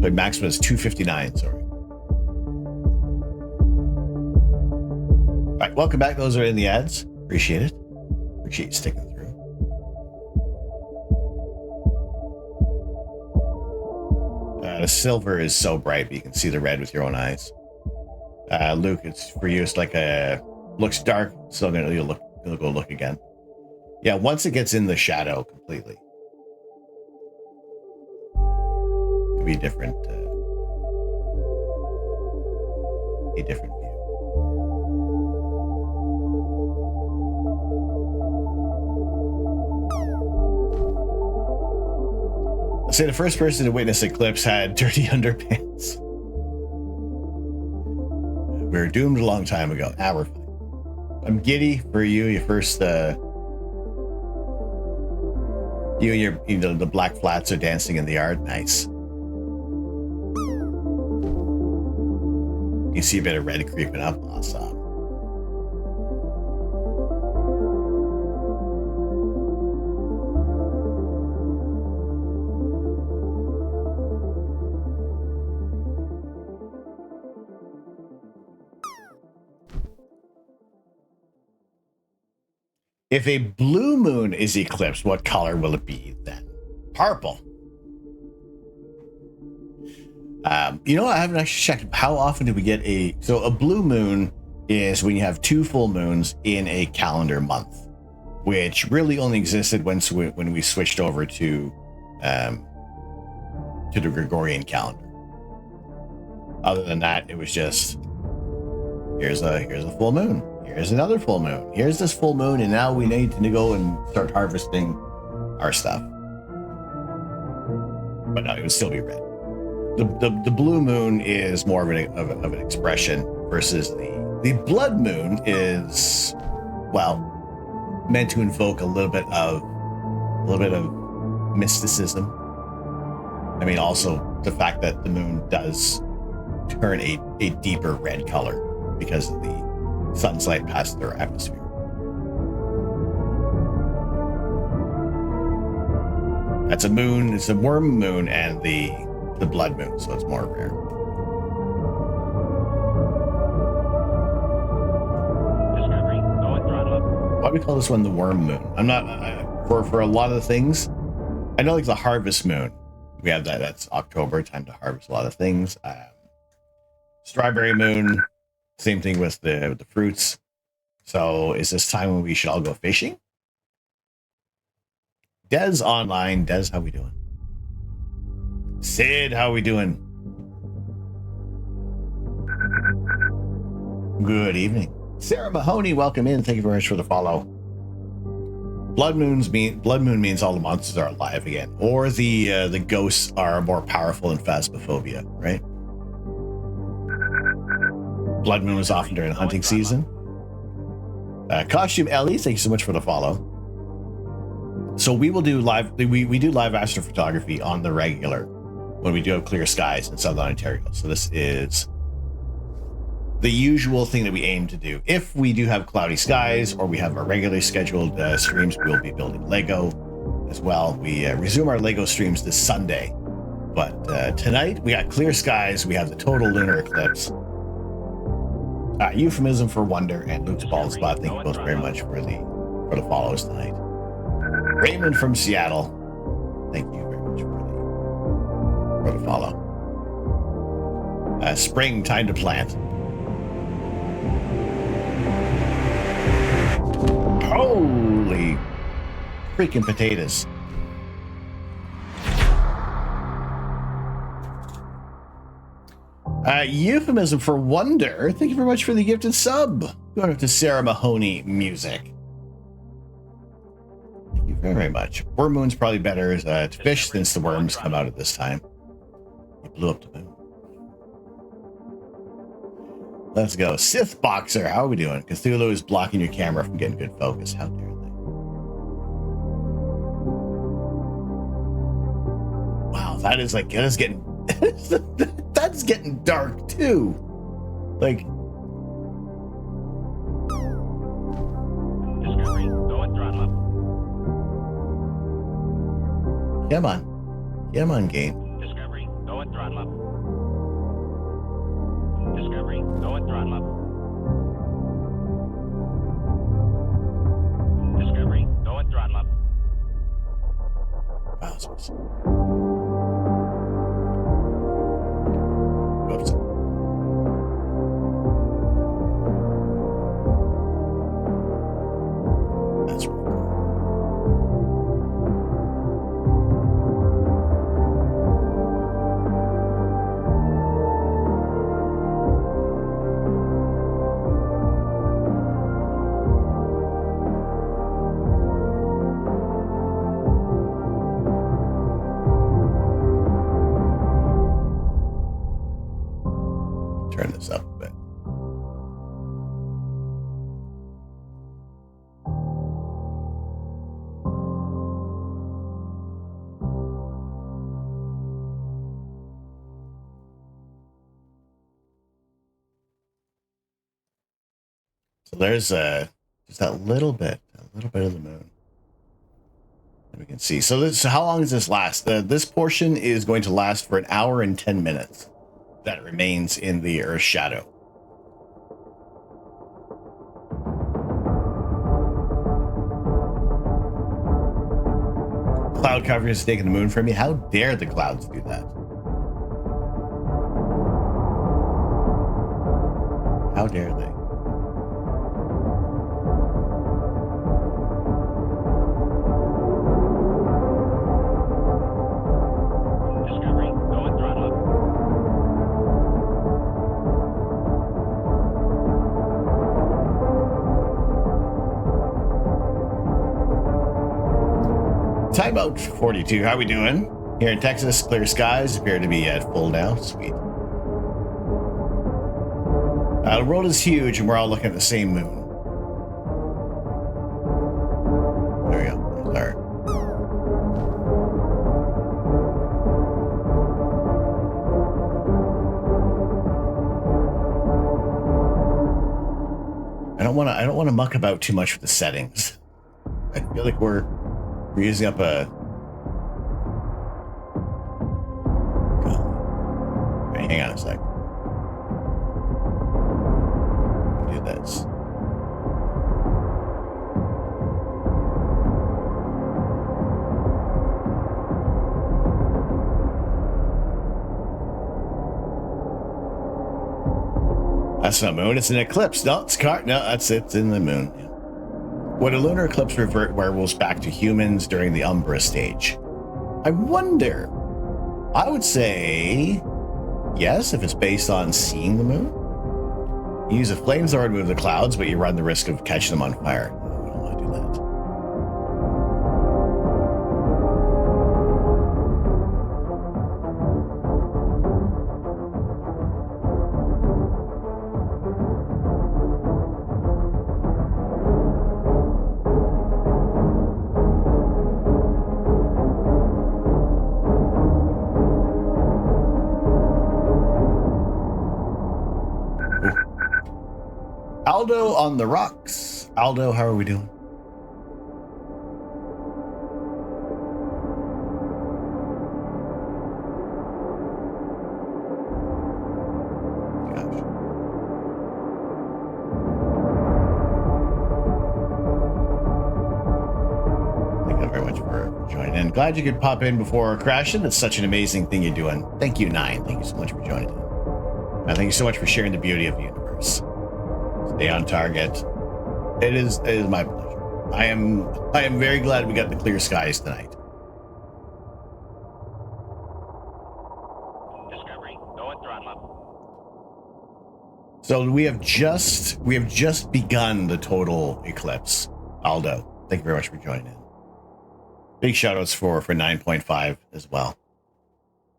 So maximum is 259, sorry. All right, welcome back. Those are in the ads. Appreciate it. Appreciate you sticking through. The silver is so bright, but you can see the red with your own eyes. Luke, it's for you. It's like looks dark. So you'll go look again. Yeah, once it gets in the shadow completely, it'll be a different view. I'll say the first person to witness eclipse had dirty underpants. We were doomed a long time ago. Now we're fine. I'm giddy for you. Your first, the black flats are dancing in the yard. Nice. You see a bit of red creeping up. Awesome. If a blue moon is eclipsed, what color will it be then? Purple. I haven't actually checked. How often do we get a blue moon is when you have two full moons in a calendar month, which really only existed when we switched over to the Gregorian calendar. Other than that, it was just here's a full moon. Here's another full moon. Here's this full moon, and now we need to go and start harvesting our stuff. but no, it would still be red. The blue moon is more of an expression versus the blood moon is, well, meant to invoke a little bit of mysticism. I mean, also the fact that the moon does turn a deeper red color because of the sun's light past their atmosphere. That's a moon. It's a worm moon and the blood moon, so it's more rare. Discovery, go and throttle up. Why do we call this one the worm moon? I'm not for a lot of the things. I know, like the harvest moon. We have that. That's October, time to harvest a lot of things. Strawberry moon, same thing with the fruits. So is this time when we should all go fishing? Des online. Des, how we doing? Sid, how we doing? Good evening. Sarah Mahoney, welcome in. Thank you very much for the follow. Blood moon means all the monsters are alive again, or the ghosts are more powerful in Phasmophobia, right? Blood moon is often during the hunting season. Costume Ellie, thank you so much for the follow. So we will do live. We do live astrophotography on the regular when we do have clear skies in Southern Ontario. So this is the usual thing that we aim to do. If we do have cloudy skies or we have our regularly scheduled streams, we'll be building Lego as well. We resume our Lego streams this Sunday. But tonight we got clear skies. We have the total lunar eclipse. Euphemism for wonder and Luke's bald spot. Thank you both very much for the follows tonight. Raymond from Seattle, thank you very much for the follow. Spring, time to plant. Holy freaking potatoes. Euphemism for wonder. Thank you very much for the gifted sub. Going up to Sarah Mahoney music. Thank you very much. Worm moon's probably better to fish since the worms come out at this time. You blew up the moon. Let's go. Sith Boxer, how are we doing? Cthulhu is blocking your camera from getting good focus. How dare they? Wow, that is getting that's getting dark too. Like, Discovery, go and throttle up. come on, game. Discovery, go and throttle up. Discovery, go and throttle up. Discovery, go and throttle up. Wowzers. Oops. That's really cool. Turn this up a bit. So there's just that little bit of the moon that we can see. So how long does this last? This portion is going to last for 1 hour and 10 minutes. That it remains in the Earth's shadow. Cloud covering is taking the moon from you. How dare the clouds do that? How dare they? Discovery, go and throttle up. Timeout 42. How we doing? Here in Texas, clear skies appear to be at full now. Sweet. The world is huge, and we're all looking at the same moon. There we go. There's our... I don't want to muck about too much with the settings. I feel like we're using up a... Wait, hang on a sec. Do this. That's not moon, it's an eclipse. No, it's no, it's in the moon. Would a lunar eclipse revert werewolves back to humans during the Umbra stage? I wonder. I would say yes, if it's based on seeing the moon. You use a flamethrower to move the clouds, but you run the risk of catching them on fire. No, we don't want to do that. Aldo on the rocks. Aldo, how are we doing? Gosh. Thank you very much for joining in. Glad you could pop in before crashing. It's such an amazing thing you're doing. Thank you, Nine. Thank you so much for joining in. And thank you so much for sharing the beauty of the universe. Stay on target. It is my pleasure. I am very glad we got the clear skies tonight. Discovery, go at throttle up. So we have just begun the total eclipse. Aldo, thank you very much for joining in. Big shout outs for 9.5 as well.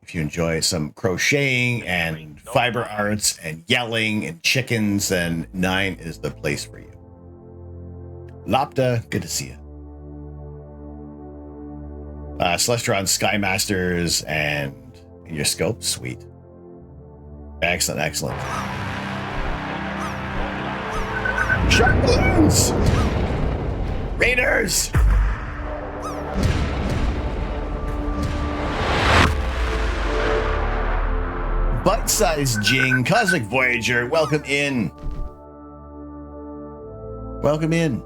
If you enjoy some crocheting and fiber arts and yelling and chickens, then 9 is the place for you. Lopta, good to see you. Celestron, Skymasters, and your scope, sweet. Excellent, excellent. Shark balloons! Raiders! Bite-sized Jing, Cosmic Voyager, welcome in. Welcome in.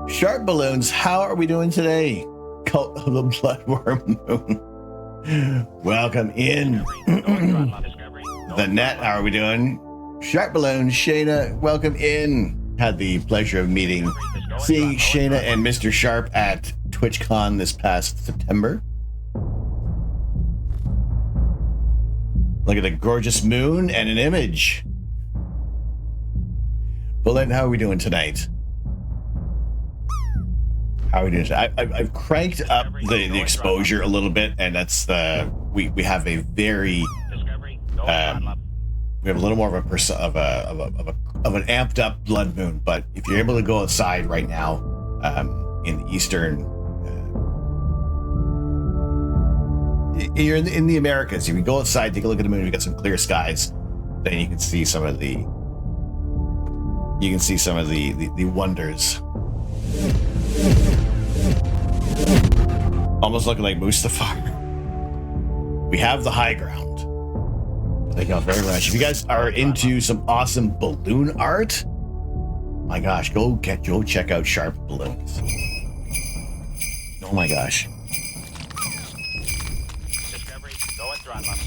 Shark balloons, how are we doing today? Cult of the Bloodworm Moon. Welcome in. The net, how are we doing? Shark balloons, Shayna, welcome in. Had the pleasure of seeing Shayna and Mr. Sharp at TwitchCon this past September. Look at the gorgeous moon and an image. Bullet, how are we doing tonight? How are we doing tonight? I've cranked up the exposure a little bit, and that's we have a very we have a little more of an amped up blood moon. But if you're able to go outside right now, in the eastern. You're in the Americas. If you go outside, take a look at the moon. We got some clear skies. Then you can see some of the wonders. Almost looking like Mustafar. We have the high ground. Thank you all very much. If you guys are into some awesome balloon art, my gosh, go check out Sharp Balloons. Oh my gosh. Go at throttle up.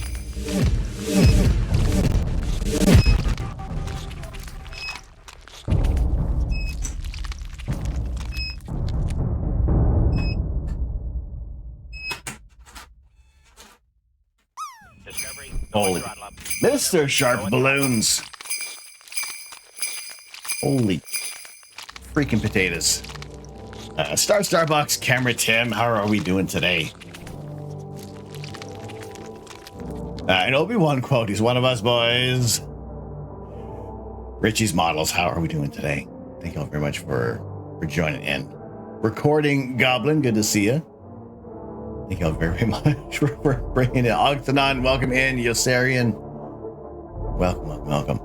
Discovery, go Holy. at throttle up. Mr. Sharp Balloons. Holy freaking potatoes. Starbucks, Camera Tim, how are we doing today? An Obi-Wan quote, he's one of us boys. Richie's Models, how are we doing today? Thank you all very much for joining in. Recording Goblin, good to see you. Thank you all very much for bringing it. Octanon, welcome in. Yosarian, welcome.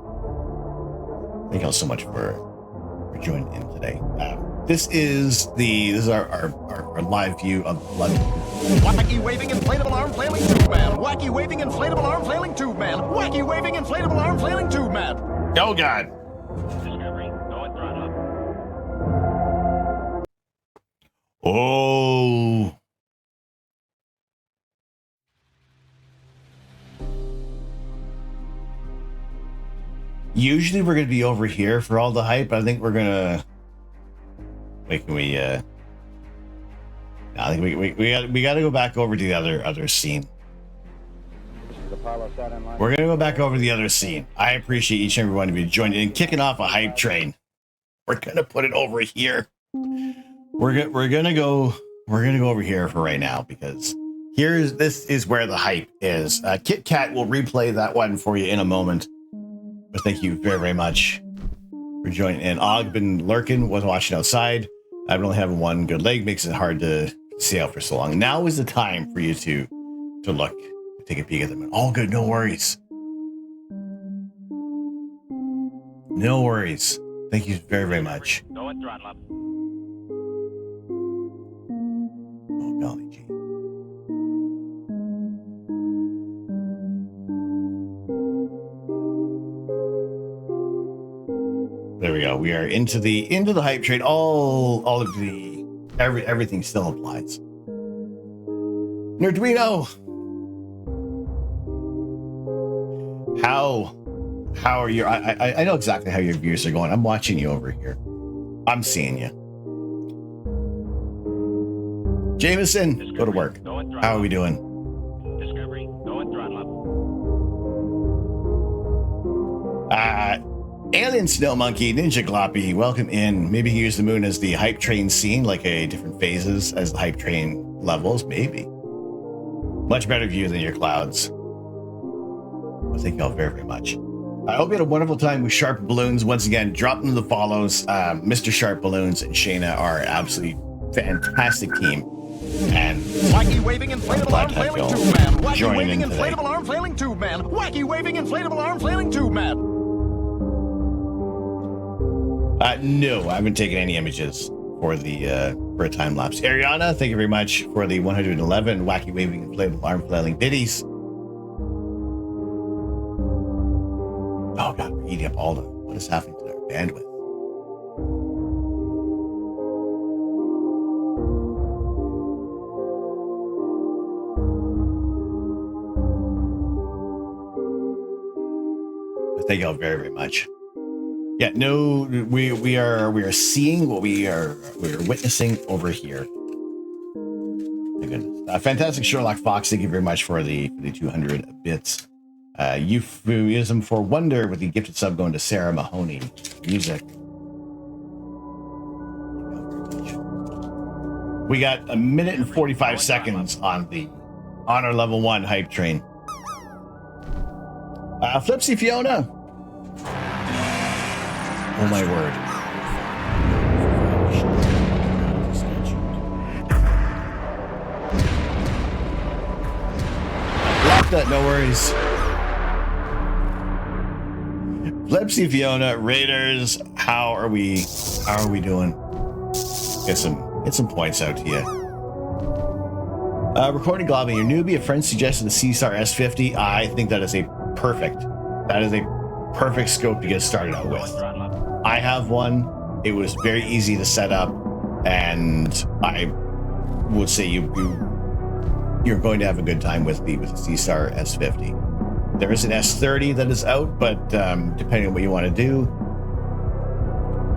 Thank you all so much for joining in today. This is our live view of Blood. Wacky waving inflatable arm flailing tube man. Wacky waving inflatable arm flailing tube man. Wacky waving inflatable arm flailing tube man. Oh God. Discovery, go and run up. Oh. Usually we're going to be over here for all the hype. I think we're going to... Wait, can we... I think we got to go back over to the other scene. We're going to go back over to the other scene. I appreciate each and every one of you joining in, kicking off a hype train. We're going to put it over here. We're going to go over here for right now because this is where the hype is. Kit Kat will replay that one for you in a moment. But thank you very, very much for joining in. Og been lurking, was watching outside. I've only having one good leg, makes it hard to see out for so long. Now is the time for you to look, take a peek at them. All good, no worries. No worries. Thank you very, very much. Go and throttle up. Oh, golly gee. There we go. We are into the hype train. All of the everything still applies. Nerduino, how are you? I know exactly how your views are going. I'm watching you over here. I'm seeing you. Jameson, go to work. How are we doing? Discovery, go and throttle up. Alien Snow Monkey, Ninja Gloppy, welcome in. Maybe you use the moon as the hype train scene, like a different phases as the hype train levels, maybe. Much better view than your clouds. Well, thank you all very, very much. I hope you had a wonderful time with Sharp Balloons. Once again, drop them the follows. Mr. Sharp Balloons and Shayna are an absolutely fantastic team. And Wacky waving inflatable arm flailing tube man. Wacky joining waving in today. inflatable arm flailing tube man. Wacky waving inflatable arm flailing tube man. No, I haven't taken any images for the for a time lapse. Ariana, thank you very much for the 111 wacky waving inflatable arm flailing biddies. Oh God, we're eating up all the. What is happening to our bandwidth? Thank you all very, very much. Yeah, no, we are seeing what we're witnessing over here. My goodness. Fantastic Sherlock Fox, thank you very much for the 200 bits. Euphemism for wonder with the gifted sub going to Sarah Mahoney. Music. We got a minute and 45 seconds on our level 1 hype train. Flipsy Fiona. Oh my word. Block that, no worries. Flipsy Fiona, Raiders, how are we doing? Get some points out to you. Recording Globby, your newbie, a friend suggested the C-Star S50. I think that is a perfect scope to get started out with. I have one. It was very easy to set up, and I would say you're going to have a good time with the C-Star S50. There is an S30 that is out, but depending on what you want to do,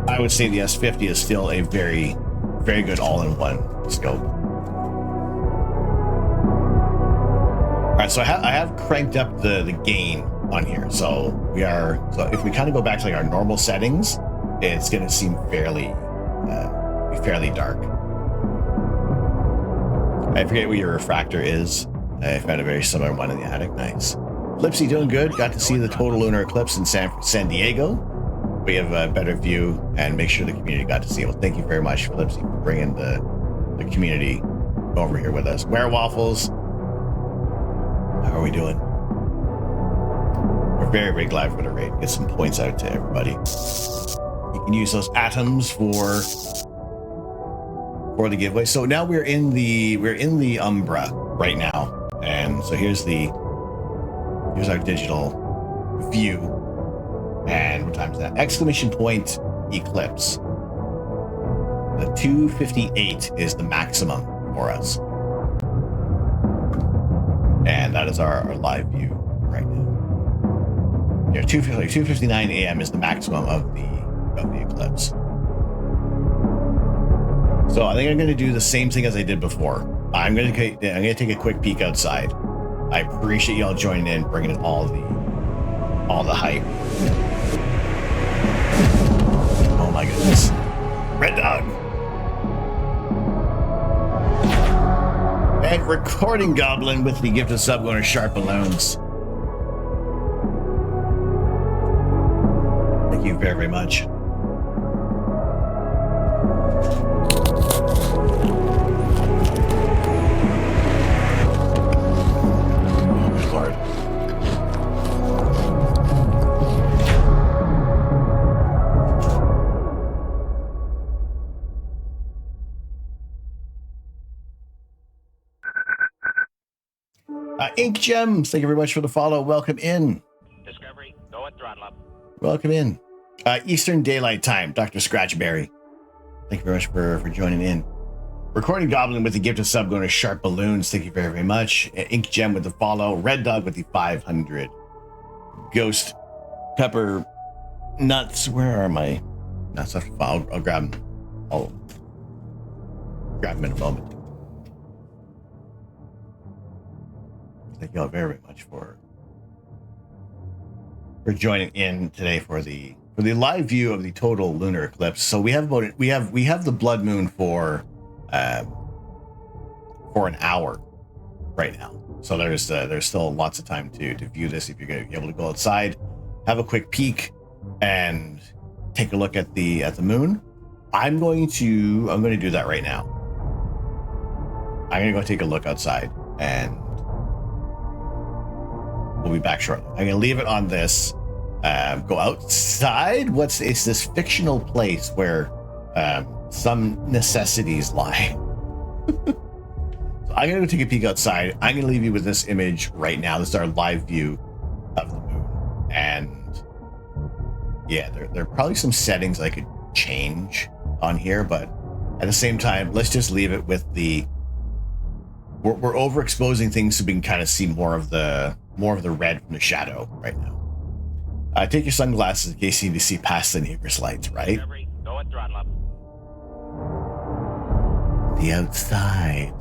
I would say the S50 is still a very, very good all-in-one scope. All right, so I have cranked up the gain on here. So if we kind of go back to like our normal settings, it's going to seem fairly dark. I forget what your refractor is. I found a very similar one in the attic. Nice. Flipsy doing good. Got to see the total lunar eclipse in San Diego. We have a better view and make sure the community got to see it. Well, thank you very much, Flipsy, for bringing the community over here with us. Where Waffles? How are we doing? We're very, very glad for the raid. Get some points out to everybody. You can use those atoms for the giveaway. So now we're in the Umbra right now, and so here's our digital view. And what time is that? Exclamation point eclipse. The 258 is the maximum for us, and that is our live view right now. Yeah, 2:59 a.m. is the maximum of the eclipse. So I think I'm going to do the same thing as I did before. I'm going to take a quick peek outside. I appreciate y'all joining in, bringing in all the hype. Oh my goodness, Red Dog and Recording Goblin with the gift of sub going to Sharp Balloons. Thank you very, very much. Lord. Ink Gem, thank you very much for the follow. Welcome in. Discovery, go at throttle up. Welcome in. Eastern Daylight Time, Dr. Scratchberry. Thank you very much for joining in. Recording Goblin with the gift of sub going to Sharp Balloons. Thank you very, very much. Ink Gem with the follow. Red Dog with the 500. Ghost Pepper Nuts. Where are my nuts? I'll grab them. I'll grab them in a moment. Thank you all very, very much for joining in today for the live view of the total lunar eclipse. So we have the blood moon for an hour right now. So there's still lots of time to view this. If you're going to be able to go outside, have a quick peek and take a look at the moon. I'm going to do that right now. I'm going to go take a look outside and we'll be back shortly. I'm going to leave it on this. Go outside. It's this fictional place where some necessities lie. So I'm going to take a peek outside. I'm going to leave you with this image right now. This is our live view of the moon. And yeah, there are probably some settings I could change on here, but at the same time, let's just leave it with we're overexposing things so we can kind of see more of the red from the shadow right now. Take your sunglasses in case you need to see past the neighbor's lights, right? Discovery, go at throttle up. The outside.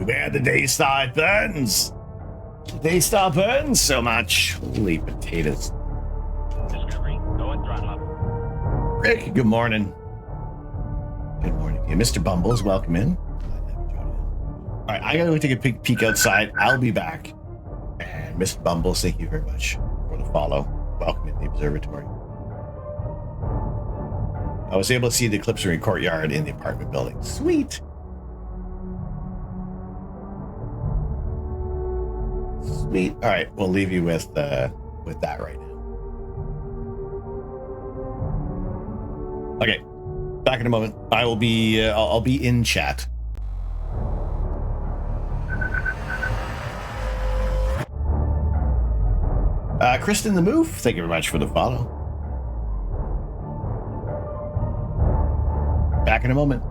Where the Daystar burns. The Daystar burns so much. Holy potatoes. Discovery, go at throttle up. Rick, good morning. Good morning to you. Mr. Bumbles, welcome in. Glad to have you join in. All right, I gotta go take a peek outside. I'll be back. And Mr. Bumbles, thank you very much for the follow. Welcome in the observatory. I was able to see the eclipse ring courtyard in the apartment building. Sweet. Sweet. All right, we'll leave you with that right now. Okay, back in a moment. I will be. I'll be in chat. Kristen the Move, thank you very much for the follow. Back in a moment.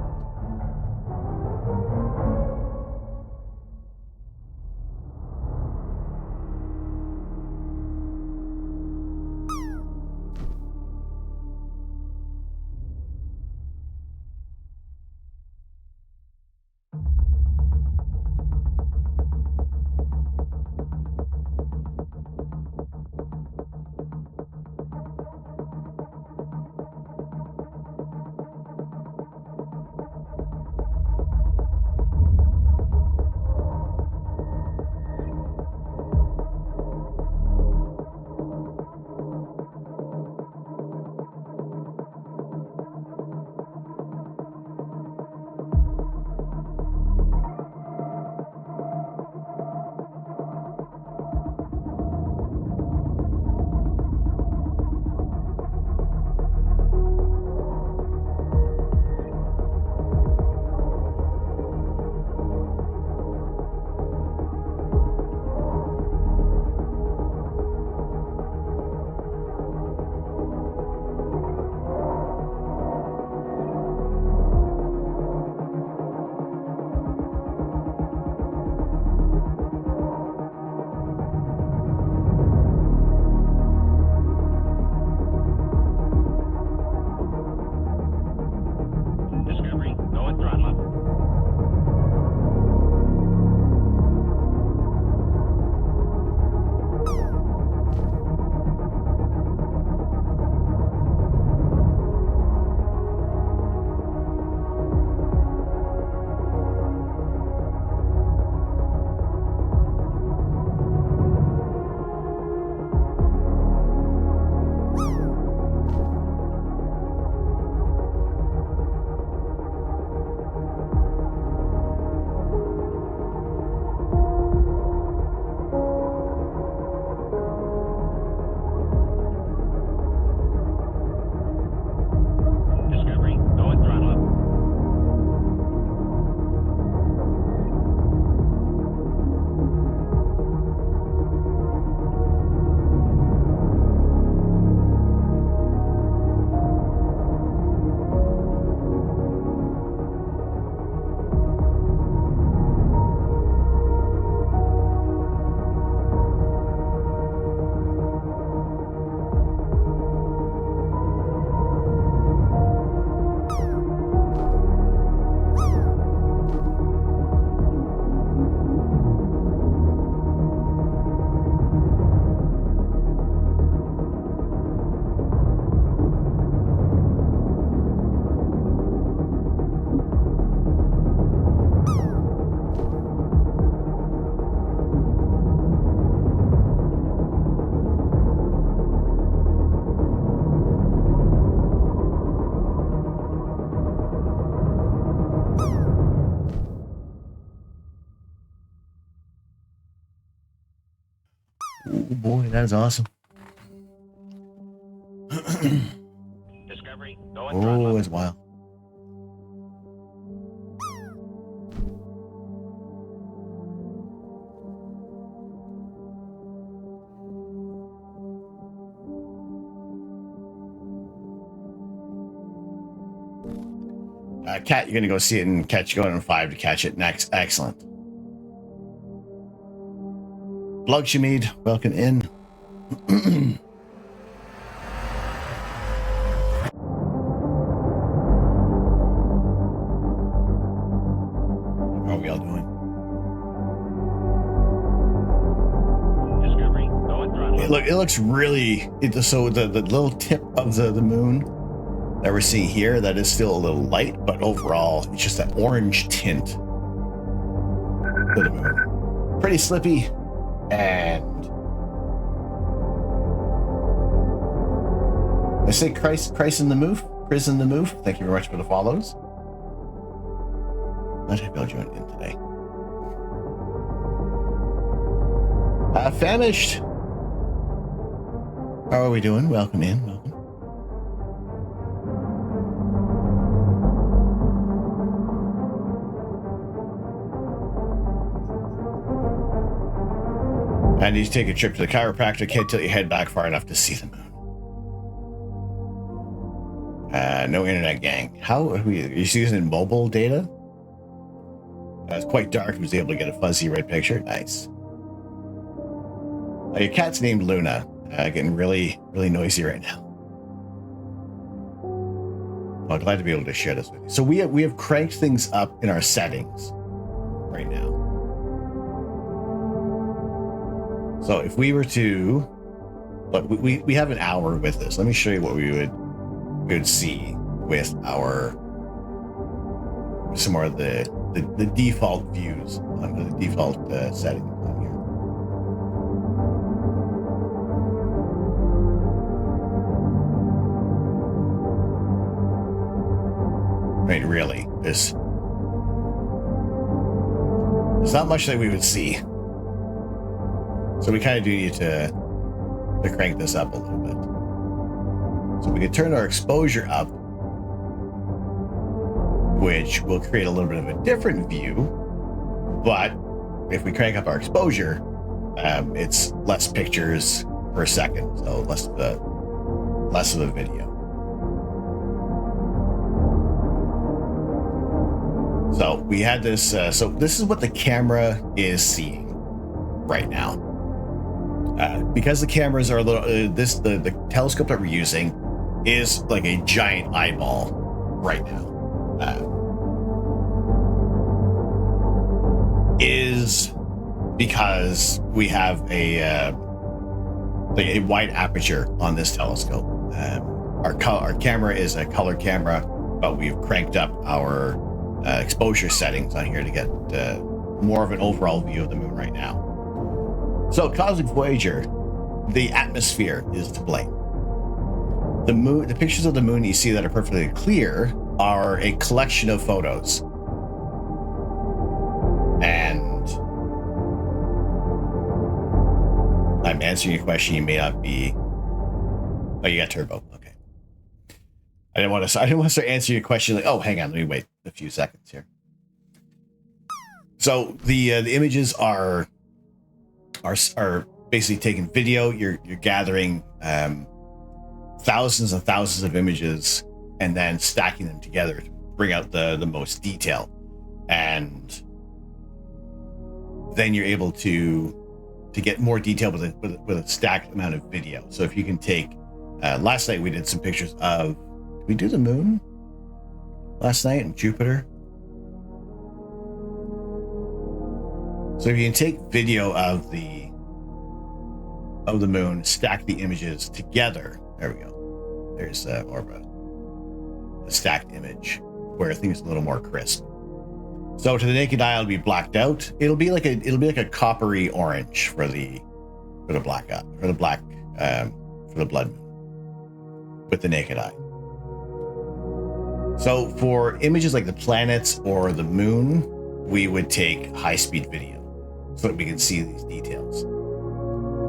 That is awesome. Discovery, going Oh, throttle up. it's wild. Kat, you're gonna go see it and going on 5 to catch it next. Excellent. Blug Shamid, welcome in. How are we all doing? Discovery, going throttle up. It looks really. So the little tip of the moon that we're seeing here, that is still a little light, but overall it's just that orange tint to the moon. Pretty slippy, and I say Christ in the move, Chris in the move. Thank you very much for the follows. Glad to be able to join in today. Famished. How are we doing? Welcome in. Welcome. I need to take a trip to the chiropractor. Can't till you head back far enough to see the moon. No internet, gang. How are we? Are you using mobile data? It's quite dark. I was able to get a fuzzy red picture. Nice. Your cat's named Luna. Getting really noisy right now. Well, glad to be able to share this with you. So we have cranked things up in our settings right now. So if we were to look, we have an hour with this. Let me show you what we would see with our some more of the default views under the default settings on here. Right, really, there's not much that we would see. So we kind of do need to crank this up a little bit. So we can turn our exposure up, which will create a little bit of a different view. But if we crank up our exposure, it's less pictures per second, so less of a video. So we had this. So this is what the camera is seeing right now. Because the cameras are a little, the telescope that we're using is like a giant eyeball right now. Is because we have a wide aperture on this telescope. Our camera is a color camera, but we've cranked up our exposure settings on here to get more of an overall view of the moon right now. So, Cosmic Voyager, the atmosphere is to blame. The moon, the pictures of the moon you see that are perfectly clear are a collection of photos. And I'm answering your question. You may not be. Oh, you got turbo. Okay. I didn't want to start answering your question like, oh, hang on, let me wait a few seconds here. So the images are basically taking video. You're gathering thousands and thousands of images and then stacking them together to bring out the most detail, and then you're able to get more detail with a stacked amount of video. So if you can take last night we did some pictures of, did we do the moon last night and Jupiter? So if you can take video of the moon, stack the images together. There we go. There's more of a stacked image where things are a little more crisp. So to the naked eye, it'll be blacked out. It'll be like a coppery orange for the blood moon with the naked eye. So for images like the planets or the moon, we would take high-speed video so that we can see these details.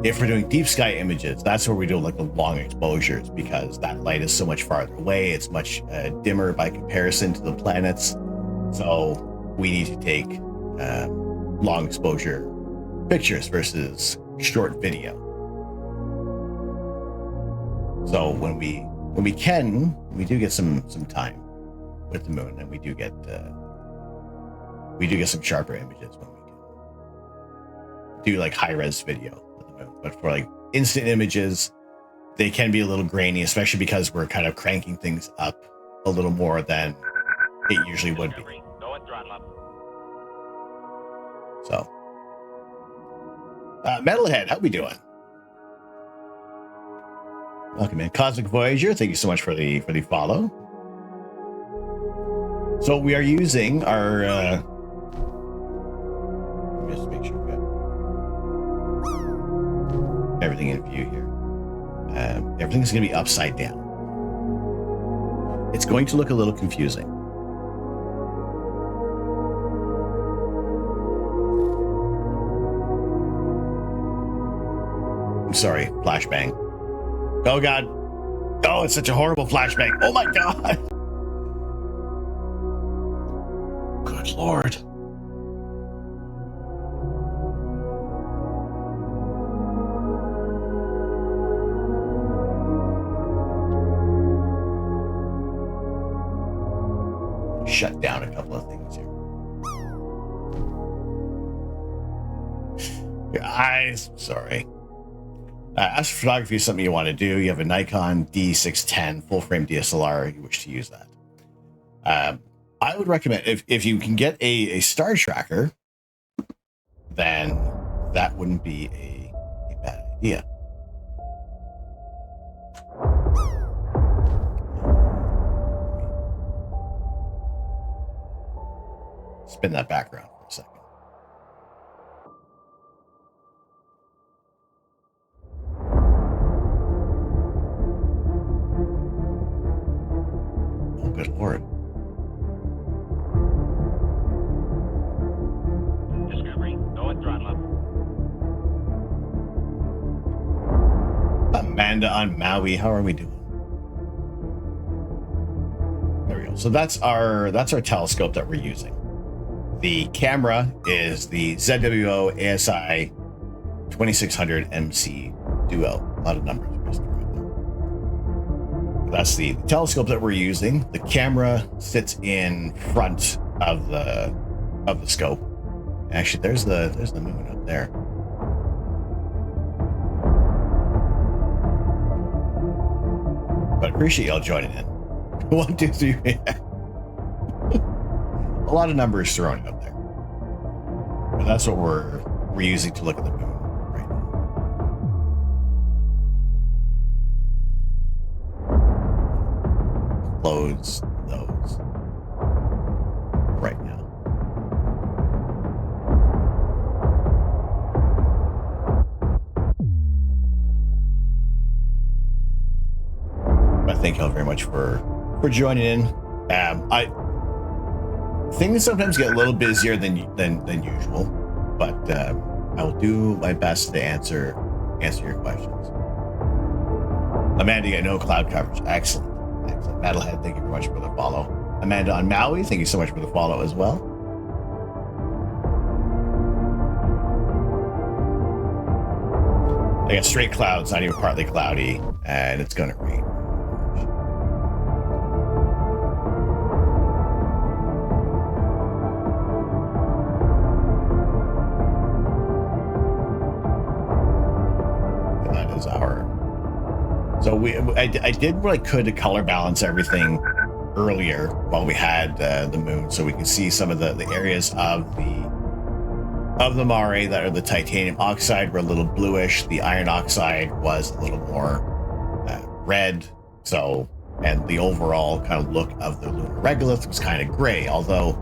If we're doing deep sky images, that's where we do like the long exposures, because that light is so much farther away. It's much dimmer by comparison to the planets. So we need to take long exposure pictures versus short video. So when we can, we do get some time with the moon, and we do get some sharper images when we can do like high res video with the moon. But for like instant images, they can be a little grainy, especially because we're kind of cranking things up a little more than it usually would be. Discovery, go and throttle up. So, Metalhead, how we doing? Welcome in, Cosmic Voyager. Thank you so much for the follow. So we are using our. Let me just make sure we got everything in view here. Everything's going to be upside down. It's going to look a little confusing. I'm sorry, flashbang. Oh God. Oh, it's such a horrible flashbang. Oh my God. Good Lord. Shut down a couple of things here. Your eyes, sorry. Astrophotography is something you want to do. You have a Nikon D610 full frame DSLR. You wish to use that. I would recommend, if you can get a star tracker, then that wouldn't be a bad idea. Spin that background for a second. Oh, good Lord. Discovery, go and throttle up. Amanda on Maui, how are we doing? There we go. So that's our telescope that we're using. The camera is the ZWO ASI 2600 MC Duo. A lot of numbers. That's the telescope that we're using. The camera sits in front of the scope. Actually, there's the moon up there. But appreciate y'all joining in. 1, 2, 3. A lot of numbers thrown up there. But that's what we're using to look at the moon right now. Close those right now. But thank y'all very much for joining in. Things sometimes get a little busier than usual, but I will do my best to answer your questions. Amanda, you got no cloud coverage. Excellent. Metalhead, thank you very much for the follow. Amanda on Maui, thank you so much for the follow as well. I got straight clouds, not even partly cloudy, and it's gonna rain. So I did what I could to color balance everything earlier while we had the moon, so we can see some of the areas of the mare that are the titanium oxide were a little bluish. The iron oxide was a little more red. So, and the overall kind of look of the lunar regolith was kind of gray. Although,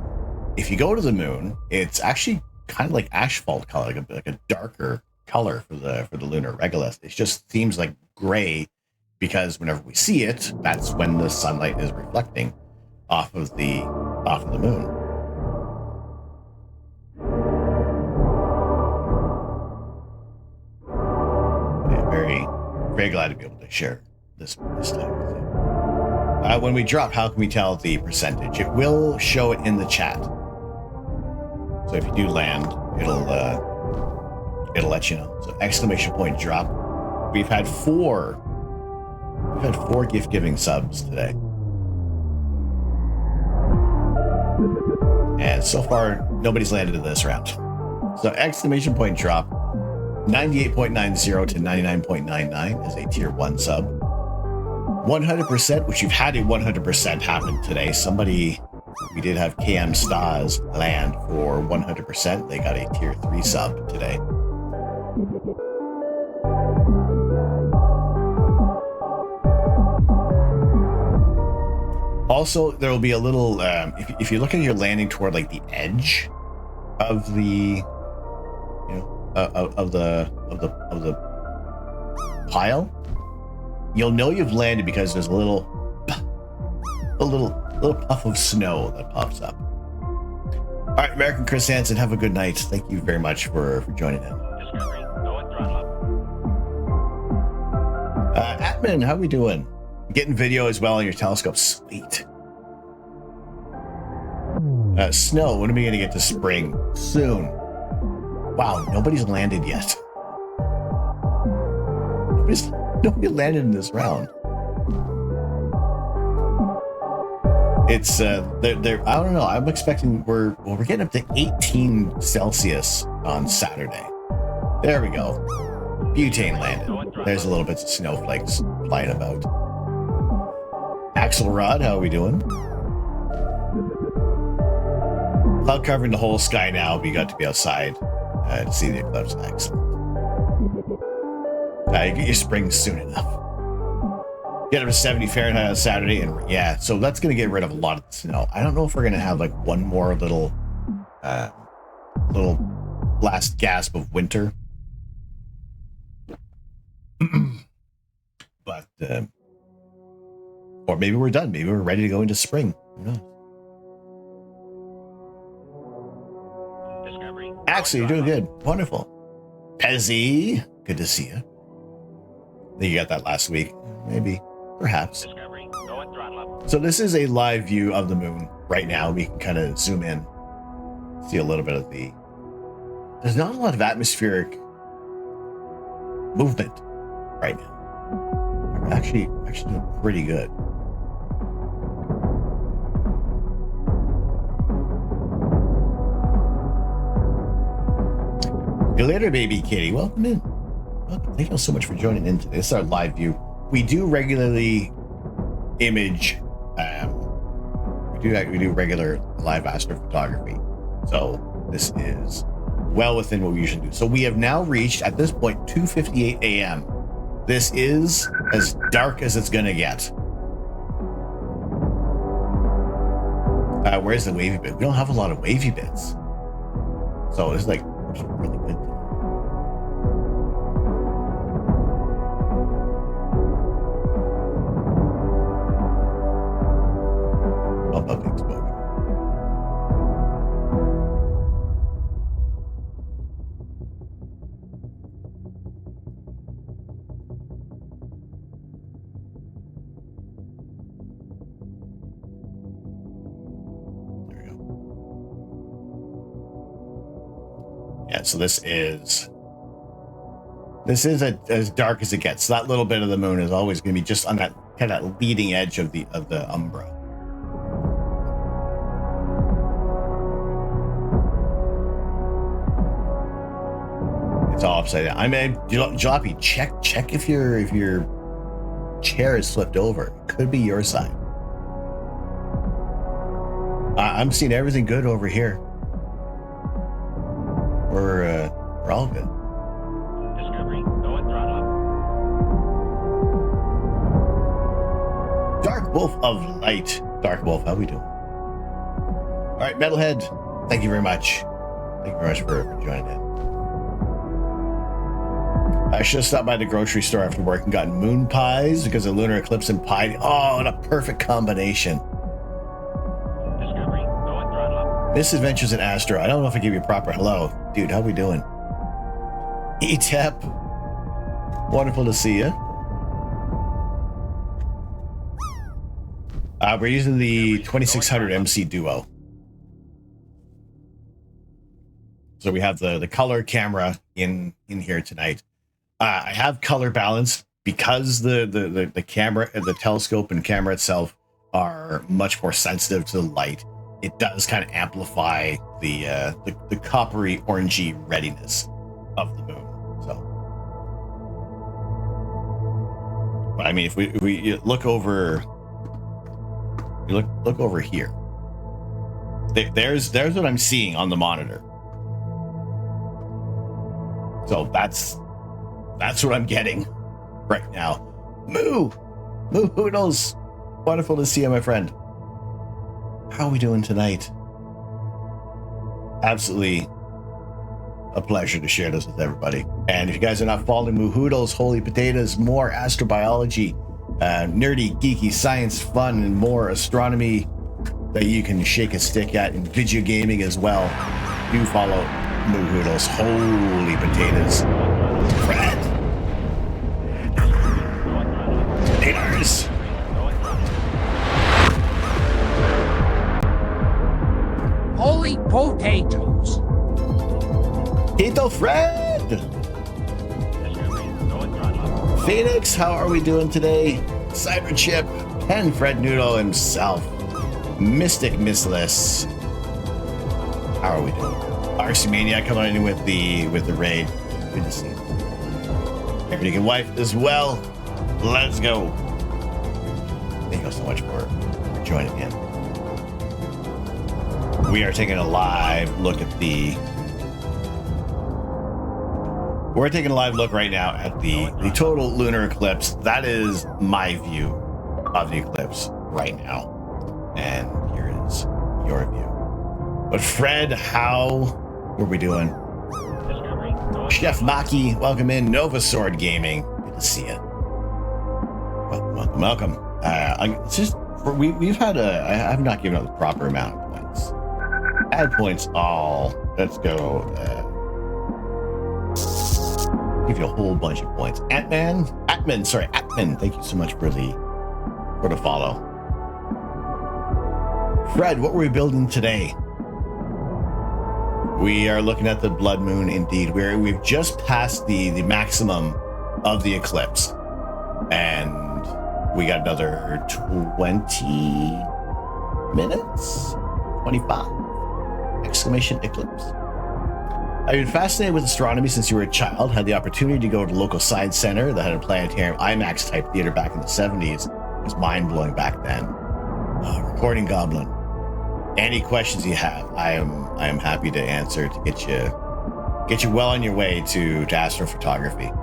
if you go to the moon, it's actually kind of like asphalt color, like a darker color for the lunar regolith. It just seems like gray, because whenever we see it, that's when the sunlight is reflecting off of the moon. very glad to be able to share this time with you. When we drop, how can we tell the percentage? It will show it in the chat. So if you do land, it'll let you know. So exclamation point drop. We've had four gift giving subs today. And so far, nobody's landed in this round. So exclamation point drop, 98.90 to 99.99 is a tier 1 sub. 100%, which you've had a 100% happen today. We did have KM Stars land for 100%. They got a tier 3 sub today. Also, there will be a little, if you look at your landing toward like the edge of the, of the pile, you'll know you've landed because there's a little puff of snow that pops up. All right, American Chris Hansen, have a good night. Thank you very much for joining in. Discovery, go and throttle up. Atman, how we doing? Getting video as well on your telescope. Sweet. Snow, when are we going to get to spring? Soon. Wow, nobody's landed yet. Nobody landed in this round. It's they're I don't know. I'm expecting we're getting up to 18 Celsius on Saturday. There we go. Butane landed. There's a little bit of snowflakes flying about. Axelrod, how are we doing? Cloud covering the whole sky now, but you got to be outside to see the eclipse. Excellent. You get your spring soon enough. Get up to 70 Fahrenheit on Saturday, and yeah, so that's going to get rid of a lot of the snow. I don't know if we're going to have like one more little last gasp of winter. But or maybe we're done. Maybe we're ready to go into spring. Who knows? Discovery. Axel, you're doing good. Wonderful. Pezzy, good to see you. I think you got that last week. Maybe. Perhaps. Discovery, go and throttle up. So this is a live view of the moon right now. We can kind of zoom in, see a little bit of the... There's not a lot of atmospheric movement right now. We're actually doing pretty good. Good later, baby kitty. Welcome in. Welcome. Thank you so much for joining in today. This is our live view. We do regularly image. We do regular live astrophotography. So this is well within what we usually do. So we have now reached at this point 2:58 a.m. This is as dark as it's gonna get. Where's the wavy bit? We don't have a lot of wavy bits. So it's like really good. Bump up the exposure. So this is as dark as it gets. So that little bit of the moon is always going to be just on that kind of leading edge of the umbra. It's all upside down. I mean, Jalopy, check if your chair is flipped over. It could be your side. I'm seeing everything good over here. We're all good. Discovery, go and throttle up. Dark Wolf of Light. Dark Wolf, how we doing? All right, Metalhead, thank you very much. Thank you very much for joining in. I should have stopped by the grocery store after work and gotten moon pies because of Lunar Eclipse and pie. Oh, what a perfect combination. Discovery, go and throttle up. Misadventures in Astro. I don't know if I gave you a proper hello. Dude, how we doing? ETEP. Wonderful to see you. We're using the 2600 MC Duo. So we have the color camera in here tonight. I have color balance because the camera, the telescope and camera itself are much more sensitive to the light. It does kind of amplify the coppery orangey reddiness of the moon. So, but I mean, if we look over, look over here. There's what I'm seeing on the monitor. So that's what I'm getting right now. Moo Hoodles, wonderful to see you, my friend. How are we doing tonight? Absolutely a pleasure to share this with everybody. And if you guys are not following Moo Hoodles, holy potatoes, more astrobiology, nerdy, geeky science fun, and more astronomy that you can shake a stick at, in video gaming as well, do follow Moo Hoodles, holy potatoes. Fred. Potatoes. Holy potatoes. Tito Fred. Phoenix, how are we doing today? Cyberchip, and Fred Noodle himself. Mystic Missless. How are we doing? RC Mania coming in with the raid. Good to see you. Every good wife as well. Let's go. Thank you so much for joining in. We are taking a live look at we're taking a live look right now at the total lunar eclipse. That is my view of the eclipse right now. And here is your view. But Fred, how are we doing? Chef Maki, welcome in. Nova Sword Gaming, good to see you. Welcome. It's just we've had I have not given out the proper amount of points. Add points all. Let's go. Give you a whole bunch of points. Atman. Thank you so much for the follow. Fred, what were we building today? We are looking at the blood moon, indeed. We've just passed the maximum of the eclipse, and we got another 20 minutes, 25 exclamation eclipse. I've been fascinated with astronomy since you were a child. Had the opportunity to go to the local science center that had a planetarium IMAX type theater back in the 70s. It was mind blowing back then. Recording Goblin. Any questions you have, I am happy to answer to get you well on your way to astrophotography.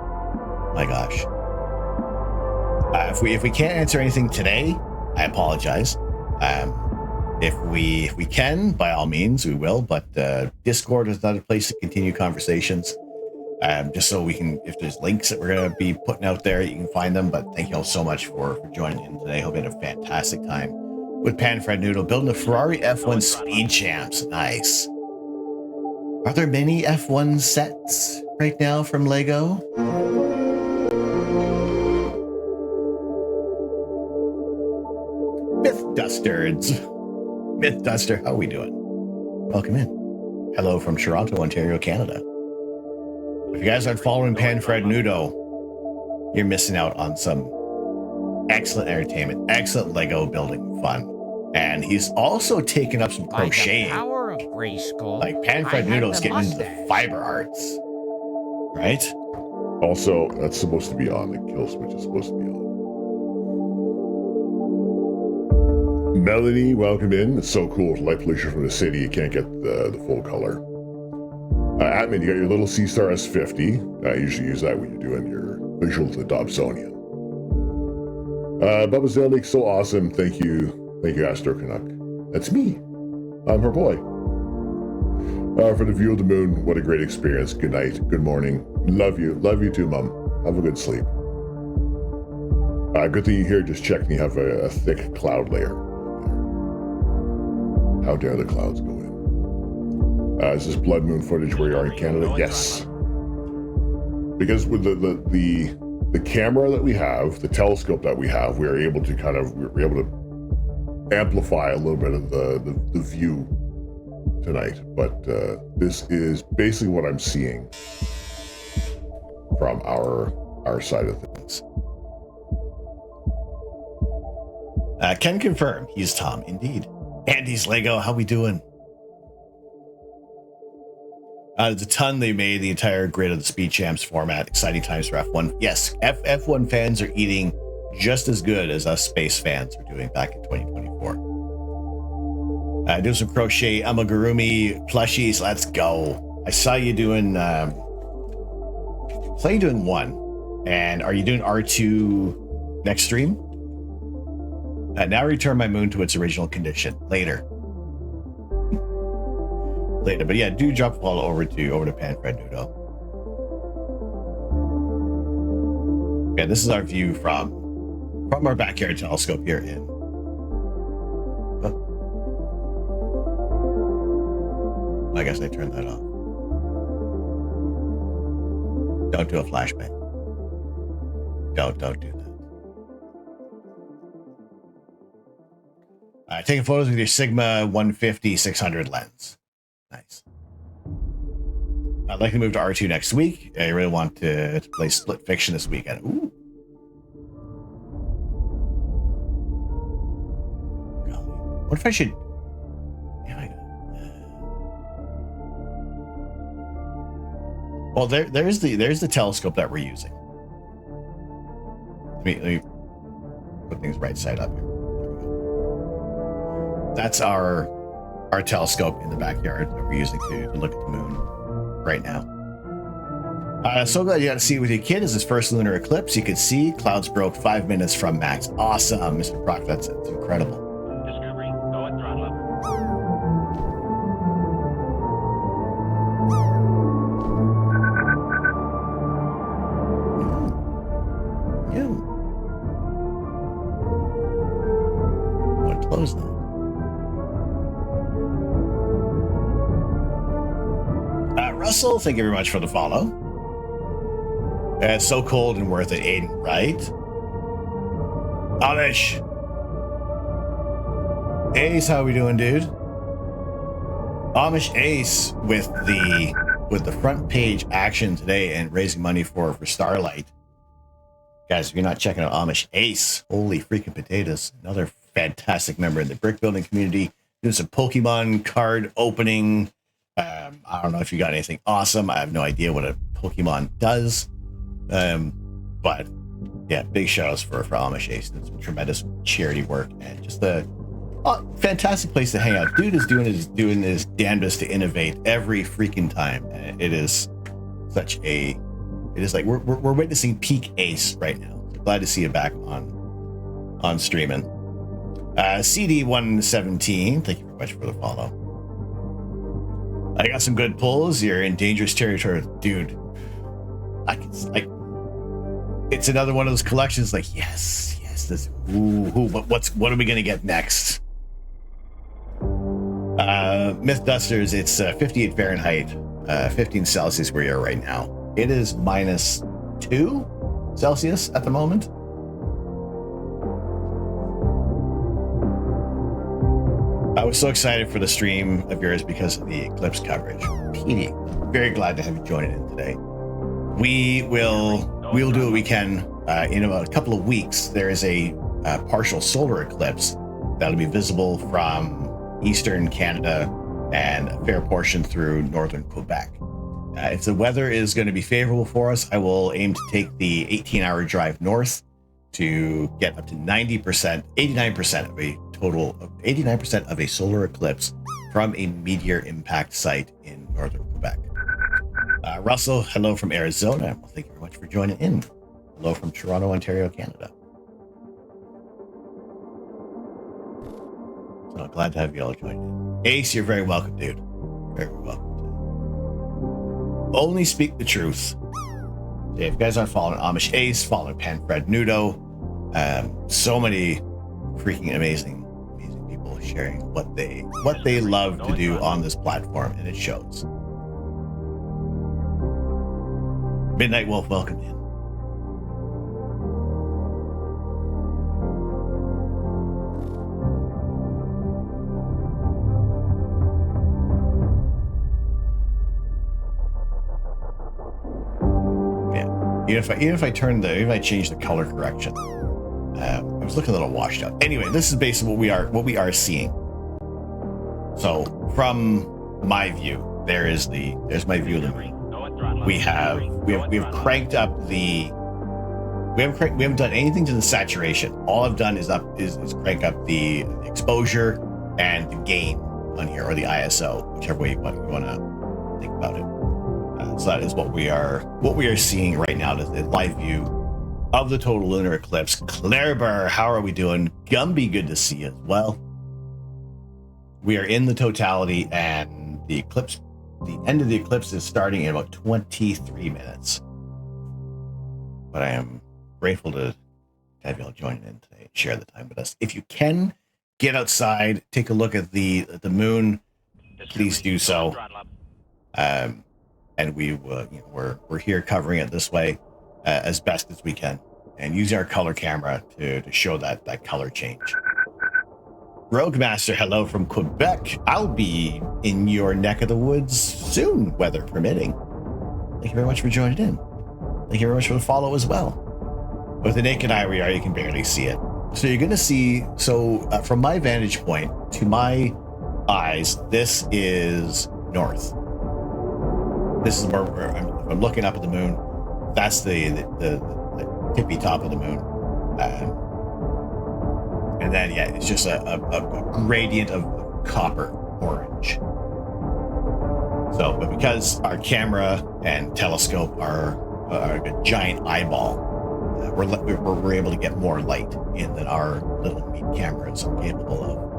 My gosh. If we can't answer anything today, I apologize. If we can, by all means, we will. But Discord is another place to continue conversations. Just so we can, if there's links that we're gonna be putting out there, you can find them. But thank you all so much for joining in today. Hope you had a fantastic time with Pan-Fred Noodle building the Ferrari F1 Speed Champs. Nice. Are there many F1 sets right now from Lego? Myth Duster, how are we doing? Welcome in. Hello from Toronto, Ontario, Canada. If you guys aren't following Pan-Fred Noodle, you're missing out on some excellent entertainment, excellent Lego building fun. And he's also taken up some crocheting. By the power of Grayskull, like Pan-Fred Noodle's getting into the fiber arts. Right? Also, that's supposed to be on. The kill switch is supposed to be on. Melanie, welcome in. It's so cool. Light pollution from the city. You can't get the full color. Admin, you got your little C-Star S50. I usually use that when you're doing your visual to the Dobsonian. Bubba Zelnik, so awesome. Thank you, Astro Canuck. That's me. I'm her boy. For the view of the moon, what a great experience. Good night. Good morning. Love you. Love you too, Mom. Have a good sleep. Good thing you're here. Just checking. You have a thick cloud layer. How dare the clouds go in? Is this blood moon footage where you are in Canada? Yes. Because with the camera that we have, the telescope that we have, we're able to amplify a little bit of the view tonight, but this is basically what I'm seeing from our side of things. Can confirm he's Tom, indeed. Andy's Lego, how we doing? There's a ton they made, the entire grid of the Speed Champs format. Exciting times for F1. Yes, F1 fans are eating just as good as us space fans are doing back in 2024. Do some crochet amigurumi plushies. Let's go. I saw you doing one. And are you doing R2 next stream? Now return my moon to its original condition. Later. But yeah, do drop a follow over to Panfred Nudo. Yeah, this is our view from our backyard telescope here in. I guess I turned that off. Don't do a flashbang. Don't do that. Taking photos with your Sigma 150-600 lens. Nice. I'd like to move to R2 next week. I really want to play Split Fiction this weekend. Ooh. Golly. What if I should... Well, there's the telescope that we're using. Let me put things right side up here. There we go. That's our telescope in the backyard that we're using to look at the moon right now. So glad you got to see it with your kid. It's his first lunar eclipse. You could see clouds broke 5 minutes from max. Awesome, Mr. Proc. That's incredible. Discovery, go at throttle up. What close that? Russell, thank you very much for the follow. It's so cold and worth it, Aiden, right? Amish. Ace, how we doing, dude? Amish Ace with the front page action today and raising money for Starlight. Guys, if you're not checking out Amish Ace, holy freaking potatoes. Another fantastic member in the brick building community. Doing some Pokemon card opening. I don't know if you got anything awesome. I have no idea what a Pokemon does. But yeah, big shout outs for Amish Ace. Did some tremendous charity work and just a fantastic place to hang out. Dude is doing his damnedest to innovate every freaking time. It is like we're witnessing peak Ace right now. So glad to see you back on streaming. CD117, thank you very much for the follow. I got some good pulls. You're in dangerous territory, dude. It's another one of those collections. Like yes. This. But what are we gonna get next? Myth Dusters. It's 58 Fahrenheit, 15 Celsius where you're right now. It is -2 Celsius at the moment. I was so excited for the stream of yours because of the eclipse coverage. Petey, very glad to have you joining in today. We'll do what we can. In about a couple of weeks, there is a partial solar eclipse that'll be visible from eastern Canada and a fair portion through northern Quebec. If the weather is going to be favorable for us, I will aim to take the 18-hour drive north to get up to 89% of a solar eclipse from a meteor impact site in northern Quebec. Russell, hello from Arizona. Well, thank you very much for joining in. Hello from Toronto, Ontario, Canada. So glad to have you all join in. Ace, you're very welcome, dude. Very welcome. Only speak the truth. Yeah, if you guys aren't following Amish Ace, following Panfred Nudo, so many freaking amazing people sharing what they love to do on this platform, and it shows. Midnight Wolf, welcome in. even if I change the color correction, it was looking a little washed out. Anyway, this is basically what we are seeing. So from my view, there's my view of the moon. We have cranked up the. We haven't done anything to the saturation. All I've done is crank up the exposure and the gain on here, or the ISO, whichever way you want to think about it. So that is what we are seeing right now. The live view of the total lunar eclipse. Claire, how are we doing? Gumby, good to see you as well. We are in the totality, and the eclipse. The end of the eclipse is starting in about 23 minutes. But I am grateful to have you all join in today and share the time with us. If you can get outside, take a look at the moon, please do so. And we we're here covering it this way as best as we can, and using our color camera to show that color change. Rogue Master, hello from Quebec. I'll be in your neck of the woods soon, weather permitting. Thank you very much for joining in. Thank you very much for the follow as well. With the naked eye you can barely see it. So you're going to see, from my vantage point to my eyes, this is north. This is where I'm looking up at the moon. That's the tippy top of the moon. And then, yeah, it's just a gradient of copper orange. So, but because our camera and telescope are a giant eyeball, we're able to get more light in than our little meat cameras are capable of.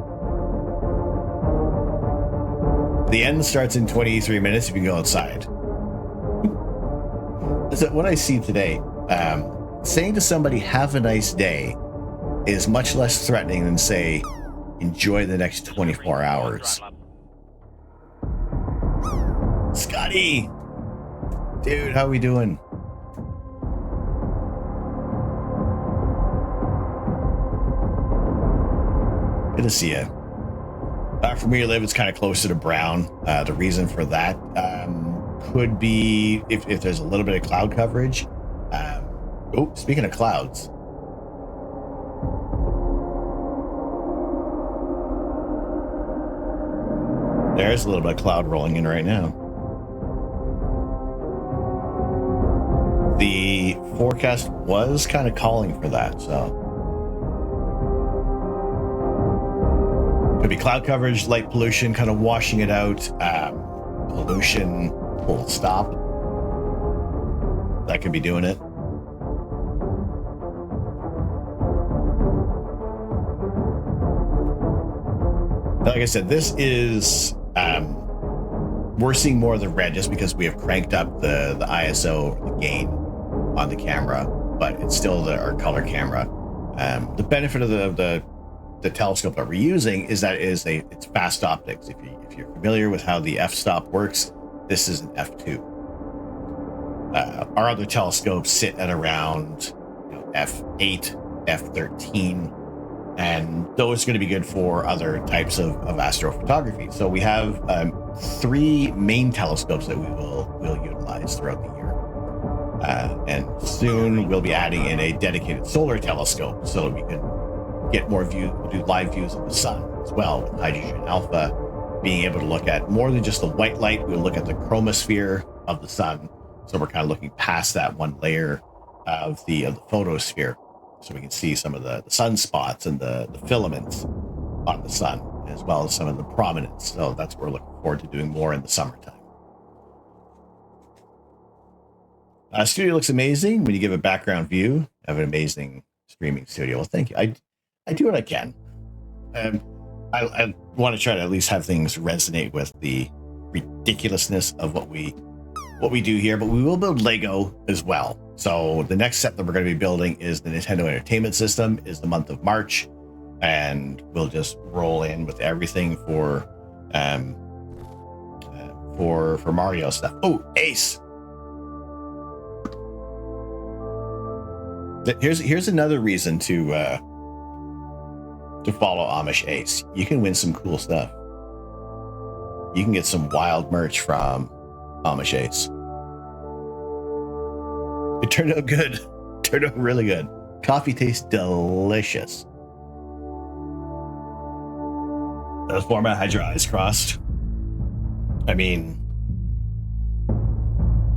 The end starts in 23 minutes if you go outside. So what I see today, saying to somebody, have a nice day, is much less threatening than, say, enjoy the next 24 hours. Scotty! Dude, how we doing? Good to see you. From where you live, it's kind of closer to brown. The reason for that could be if there's a little bit of cloud coverage. Speaking of clouds. There's a little bit of cloud rolling in right now. The forecast was kind of calling for that, so. Could be cloud coverage, light pollution, kind of washing it out. Pollution will stop. That could be doing it. Like I said, this is, we're seeing more of the red just because we have cranked up the ISO, the gain on the camera, but it's still our color camera. The benefit of the telescope that we're using is that it's fast optics. If you're familiar with how the f-stop works, this is an f2. Our other telescopes sit at around f8, f13, and those are going to be good for other types of astrophotography. So we have 3 main telescopes that we'll utilize throughout the year, and soon we'll be adding in a dedicated solar telescope so that we can get more do live views of the sun as well, with hydrogen alpha being able to look at more than just the white light. We'll look at the chromosphere of the sun, so we're kind of looking past that one layer of the photosphere, so we can see some of the sunspots and the filaments on the sun, as well as some of the prominence. So that's what we're looking forward to doing more in the summertime. Studio looks amazing when you give a background view. I have an amazing streaming studio. Well, thank you. I do what I can. I want to try to at least have things resonate with the ridiculousness of what we do here, but we will build Lego as well. So the next set that we're going to be building is the Nintendo Entertainment System, is the month of March, and we'll just roll in with everything for Mario stuff. Oh, Ace. Here's another reason to follow Amish Ace. You can win some cool stuff. You can get some wild merch from Amish Ace. It turned out good. Turned out really good. Coffee tastes delicious. The format had your eyes crossed. I mean,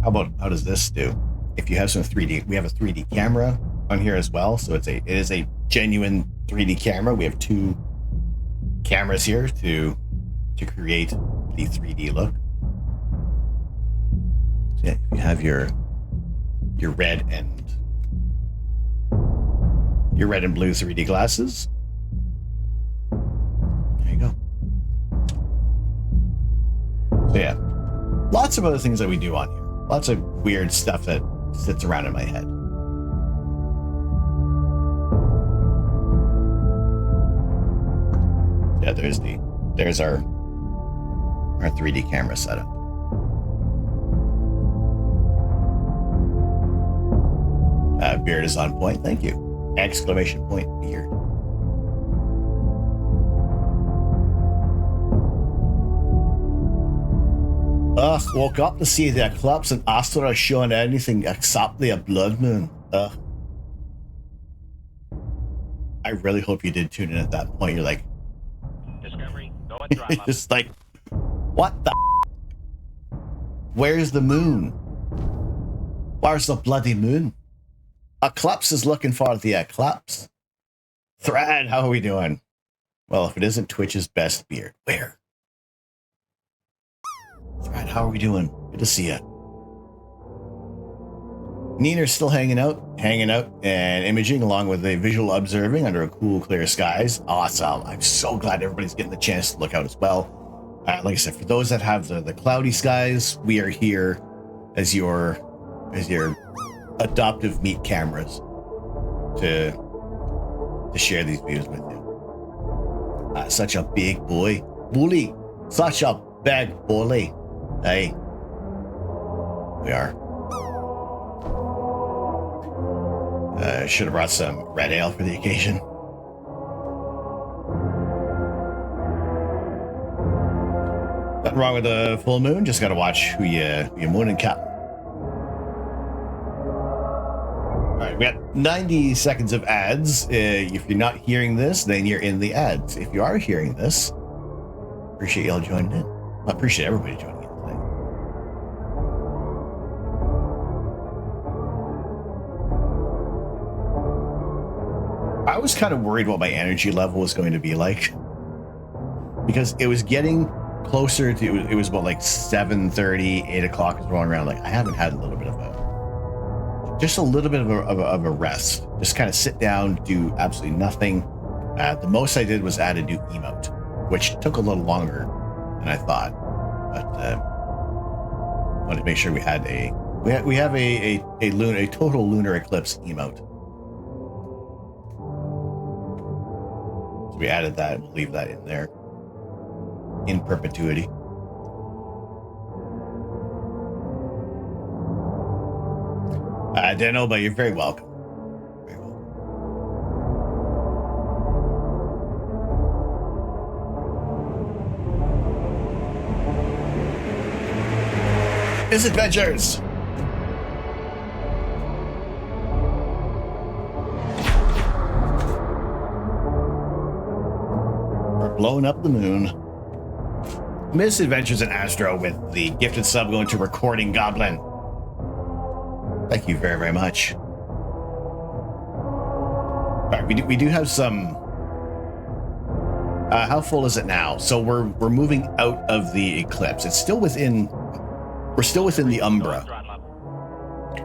how does this do? If you have some 3D, we have a 3D camera on here as well. So it is a genuine 3D camera. We have two cameras here to create the 3D look. So yeah, you have your red and blue 3D glasses. There you go. So yeah, lots of other things that we do on here. Lots of weird stuff that sits around in my head. Yeah, there's our 3D camera setup. Beard is on point. Thank you! Exclamation point beard. Ugh, woke up to see the eclipse and asked her showing anything except the blood moon. Ugh. I really hope you did tune in at that point. You're like, Discovery, go and drop up. just like, what the? Where's the moon? Where's the bloody moon? Eclipse is looking for the eclipse. Thread, how are we doing? Well, if it isn't Twitch's best beard, where? Thread, how are we doing? Good to see you. Nina's still hanging out and imaging along with a visual observing under a cool, clear skies. Awesome. I'm so glad everybody's getting the chance to look out as well. Like I said, for those that have the cloudy skies, we are here as your adoptive meat cameras to share these views with you. Such a big boy. Bully. Such a big bully. Hey. We are. Should have brought some red ale for the occasion. Nothing wrong with the full moon. Just got to watch who you moon and cap. All right, we got 90 seconds of ads. If you're not hearing this, then you're in the ads. If you are hearing this, appreciate y'all joining in. I appreciate everybody joining in today. I was kind of worried what my energy level was going to be like, because it was getting closer to, it was about like 7:30, 8 o'clock is rolling around. Like, I haven't had a little bit of a rest. Just kind of sit down, do absolutely nothing. The most I did was add a new emote, which took a little longer than I thought. But wanted to make sure we have a total lunar eclipse emote. So we added that. We'll leave that in there in perpetuity. I don't know, but you're very welcome. Very welcome. Misadventures! We're blowing up the moon. Misadventures in Astro with the gifted sub going to Recording Goblin. Thank you very, very much. All right, we do have some. How full is it now? So we're moving out of the eclipse. It's still within. We're still within the umbra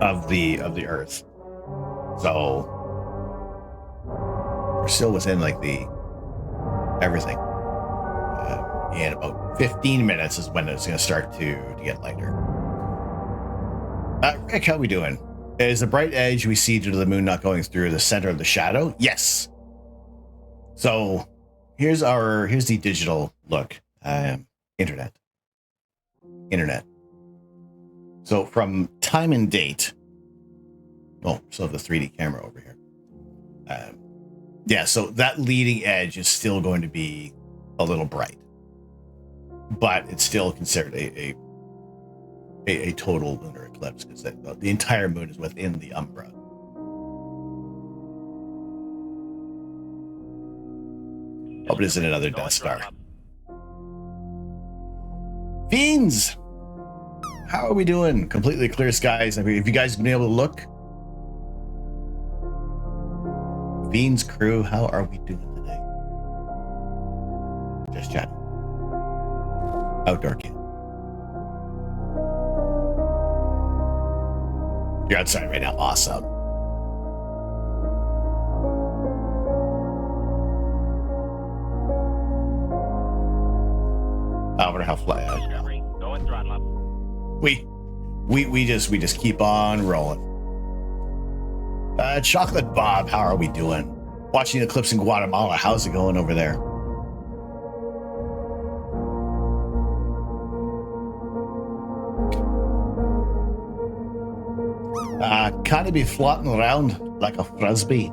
of the Earth. So we're still within like the everything. In about 15 minutes is when it's going to start to get lighter. Rick, how we doing? Is the bright edge we see due to the moon not going through the center of the shadow? Yes. So here's the digital look. Internet. So from time and date. Oh, so the 3D camera over here. Yeah, so that leading edge is still going to be a little bright, but it's still considered a total lunar eclipse, because the entire moon is within the umbra. Hope it isn't another Death Star. Fiends! How are we doing? Completely clear skies. I mean, have you guys been able to look? Fiends crew, how are we doing today? Just chatting. Outdoor camp. You're outside right now. Awesome. I wonder how fly out. Discovery, going throttle up. We just keep on rolling. Chocolate Bob, how are we doing? Watching the eclipse in Guatemala. How's it going over there? Kind of be floating around like a frisbee.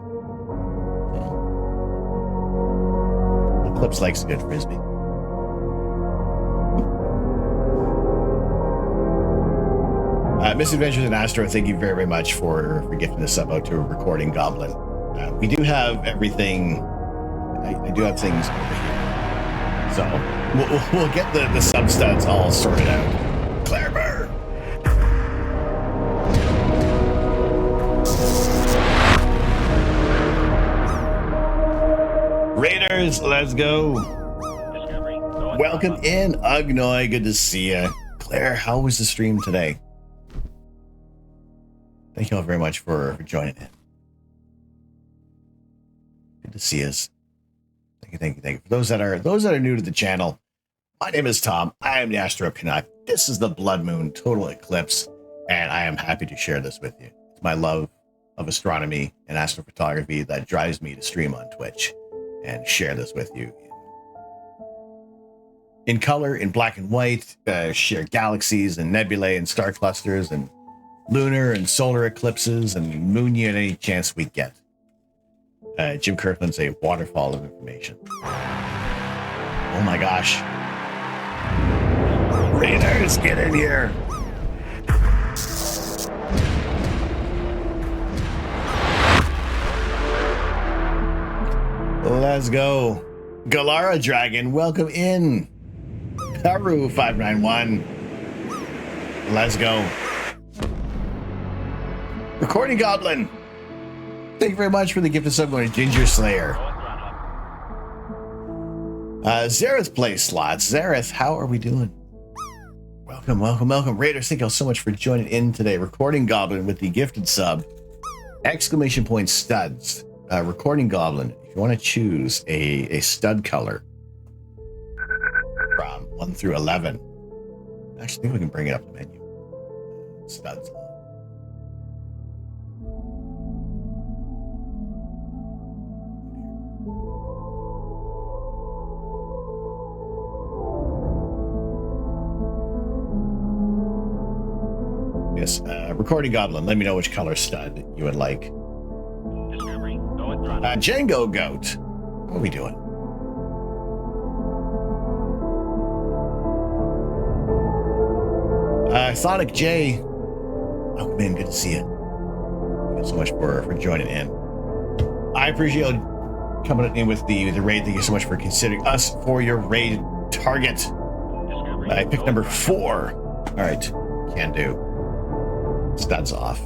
Eclipse likes a good frisbee. Misadventures in Astro, thank you very, very much for gifting this sub out to a recording goblin. We do have everything. I do have things over here. So we'll get the substats all sorted out. Claire Burr! Raiders, let's go. Discovery, going Welcome throttle up. in, Ugnoy. Good to see you. Claire, how was the stream today? Thank you all very much for joining in. Good to see us. Thank you. For those that are new to the channel, my name is Tom. I am the Astro Canuck. This is the Blood Moon Total Eclipse, and I am happy to share this with you. It's my love of astronomy and astrophotography that drives me to stream on Twitch and share this with you in color, in black and white, share galaxies and nebulae and star clusters and lunar and solar eclipses and moon you at any chance we get. Jim Kirkland's a waterfall of information. Oh my gosh. Raiders, get in here. Let's go. Galara Dragon, welcome in. Haru 591. Let's go. Recording Goblin. Thank you very much for the gift of sub going to Ginger Slayer. Going throttle up. Zareth plays slots. Zareth, how are we doing? Welcome. Raiders, thank you all so much for joining in today. Recording Goblin with the gifted sub. Exclamation point studs. Recording Goblin, if you want to choose a stud color from 1 through 11. Actually, I think we can bring it up the menu. Studs. Yes, Recording Goblin, let me know which color stud you would like. Discovery, going throttle up. Django Goat, what are we doing? Sonic J, welcome in, good to see you. Thank you so much for joining in. I appreciate you coming in with the raid. Thank you so much for considering us for your raid target. Discovery, I picked going number throttle 4. up. All right, can do. Studs off.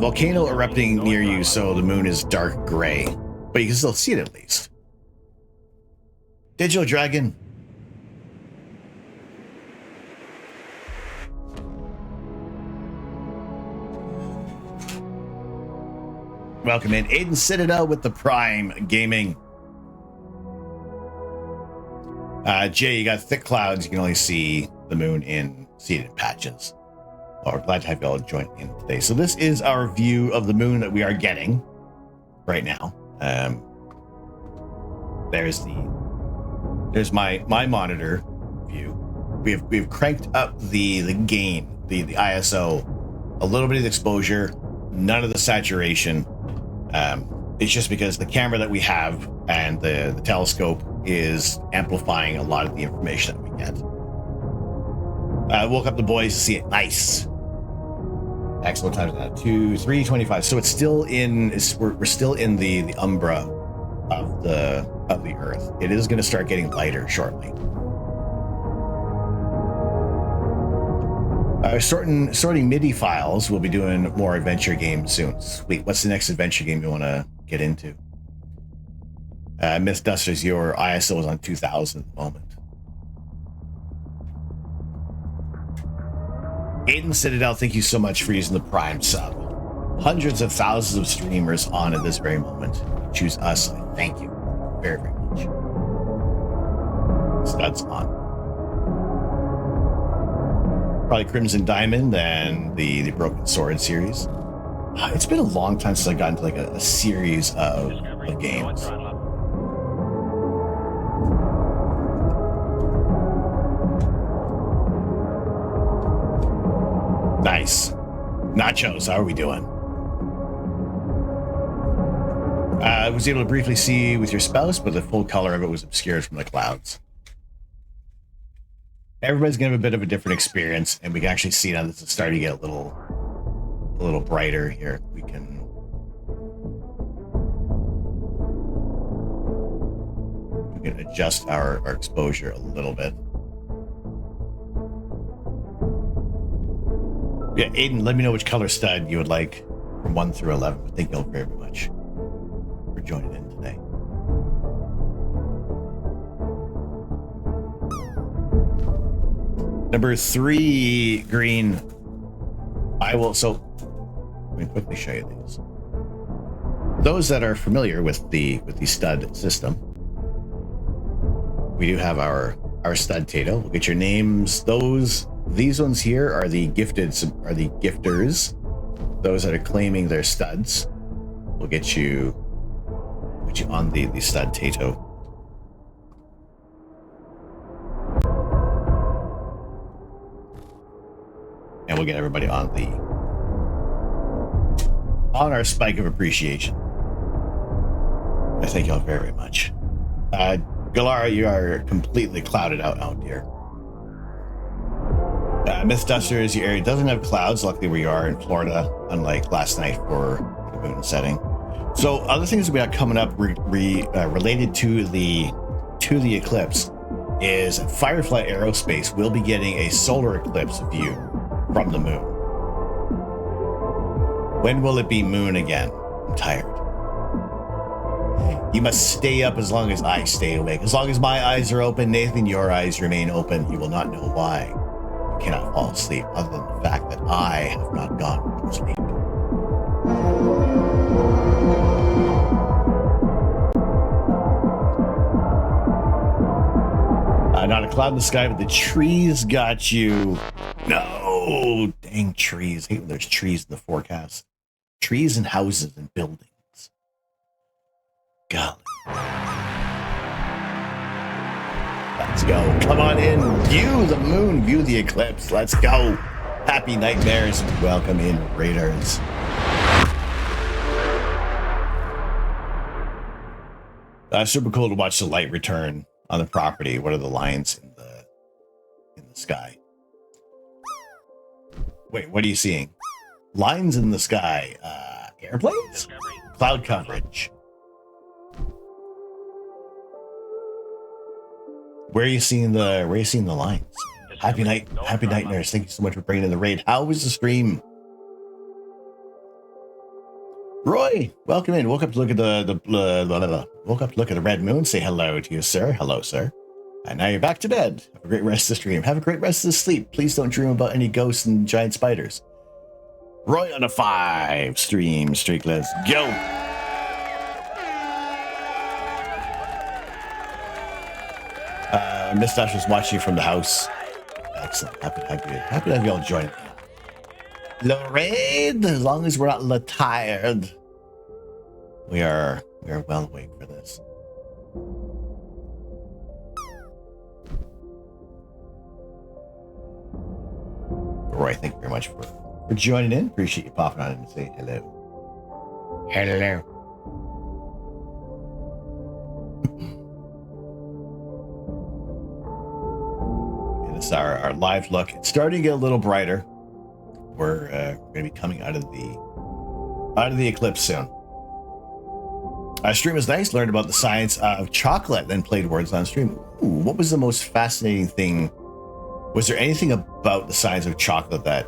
Volcano erupting near you, so the moon is dark gray, but you can still see it at least. Digital Dragon. Welcome in. Aiden Citadel with the Prime Gaming. Jay, you got thick clouds. You can only see the moon in seeded patches. Well, we're glad to have you all join in today. So this is our view of the moon that we are getting right now. There's my monitor view. We've cranked up the gain, the ISO, a little bit of the exposure, none of the saturation. It's just because the camera that we have and the telescope is amplifying a lot of the information that we get. I woke up the boys to see it. Nice. Excellent times now. 2, 3, 25. So it's still in. We're still in the umbra of the Earth. It is going to start getting lighter shortly. Sorting MIDI files. We'll be doing more adventure games soon. Sweet. What's the next adventure game you want to get into? Miss Dusters, your ISO is on 2000 at the moment. Aiden Citadel, thank you so much for using the Prime sub. Hundreds of thousands of streamers on at this very moment. Choose us. Thank you very, very much. Studs on. Probably Crimson Diamond and the Broken Sword series. It's been a long time since I got into like a series of games. Nice. Nachos, how are we doing? I was able to briefly see with your spouse, but the full color of it was obscured from the clouds. Everybody's gonna have a bit of a different experience, and we can actually see now this is starting to get a little brighter here. We can adjust our exposure a little bit. Yeah, Aiden, let me know which color stud you would like from 1 through 11. Thank you all very much for joining in today. Number 3, green. Let me quickly show you these. Those that are familiar with the stud system, we do have our stud Tato. We'll get your names. These ones here are the gifters. Those that are claiming their studs. We'll get you on the stud Tato. And we'll get everybody on our spike of appreciation. I thank y'all very, very much. Galara, you are completely clouded out here. Miss Dusters, your area doesn't have clouds, luckily where you are in Florida, unlike last night for the moon setting. So other things we got coming up related to the eclipse is Firefly Aerospace will be getting a solar eclipse view from the moon. When will it be moon again? I'm tired. You must stay up as long as I stay awake. As long as my eyes are open, Nathan, your eyes remain open. You will not know why you cannot fall asleep, other than the fact that I have not gone to sleep. Not a cloud in the sky, but the trees got you. No, dang trees. I hate when there's trees in the forecast. Trees and houses and buildings. Golly. Let's go. Come on in. View the moon. View the eclipse. Let's go. Happy nightmares. Welcome in, Raiders. Super cool to watch the light return on the property. What are the lines in the sky? Wait, what are you seeing? Lines in the sky. Airplanes? Cloud coverage. Where are you seeing the lines? Happy nightmares. Thank you so much for bringing in the raid. How was the stream? Roy, welcome in. Woke up to look at the red moon. Say hello to you, sir. Hello, sir. And now you're back to bed. Have a great rest of the stream. Have a great rest of the sleep. Please don't dream about any ghosts and giant spiders. Roy on a 5 stream streak. Let's go. Miss Dash was watching you from the house. Excellent. Happy to have you all join. Lorraine, as long as we're not tired, we are well awake for this. Roy, thank you very much for joining in. Appreciate you popping on and saying hello. Hello. That's our live look. It's starting to get a little brighter. We're going to be coming out of the eclipse soon. Our stream was nice. Learned about the science of chocolate, then played words on stream. Ooh, what was the most fascinating thing? Was there anything about the science of chocolate that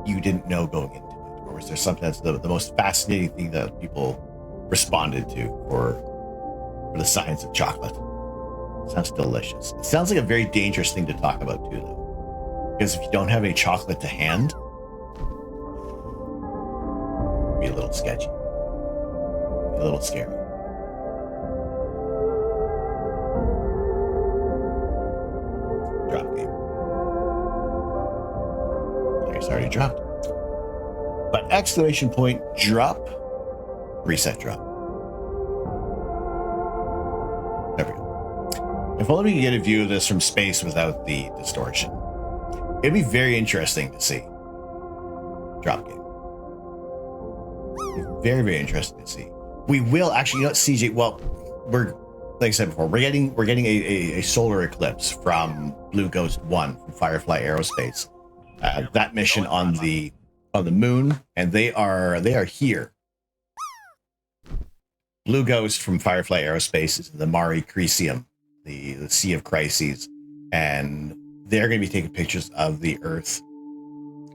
you didn't know going into it? Or was there something that's the most fascinating thing that people responded to for the science of chocolate? Sounds delicious. It sounds like a very dangerous thing to talk about too, though. Because if you don't have any chocolate to hand, it'd be a little sketchy. A little scary. Drop game. I guess I already dropped. But exclamation point, drop, reset drop. There we go. If only we could get a view of this from space without the distortion. It'd be very interesting to see. Drop game. Very, very interesting to see. We will actually, you know what, CJ, well, we're, like I said before, we're getting a solar eclipse from Blue Ghost 1 from Firefly Aerospace. That mission on the moon, and they are here. Blue Ghost from Firefly Aerospace is in the Mare Crisium, the Sea of Crises, and they're going to be taking pictures of the Earth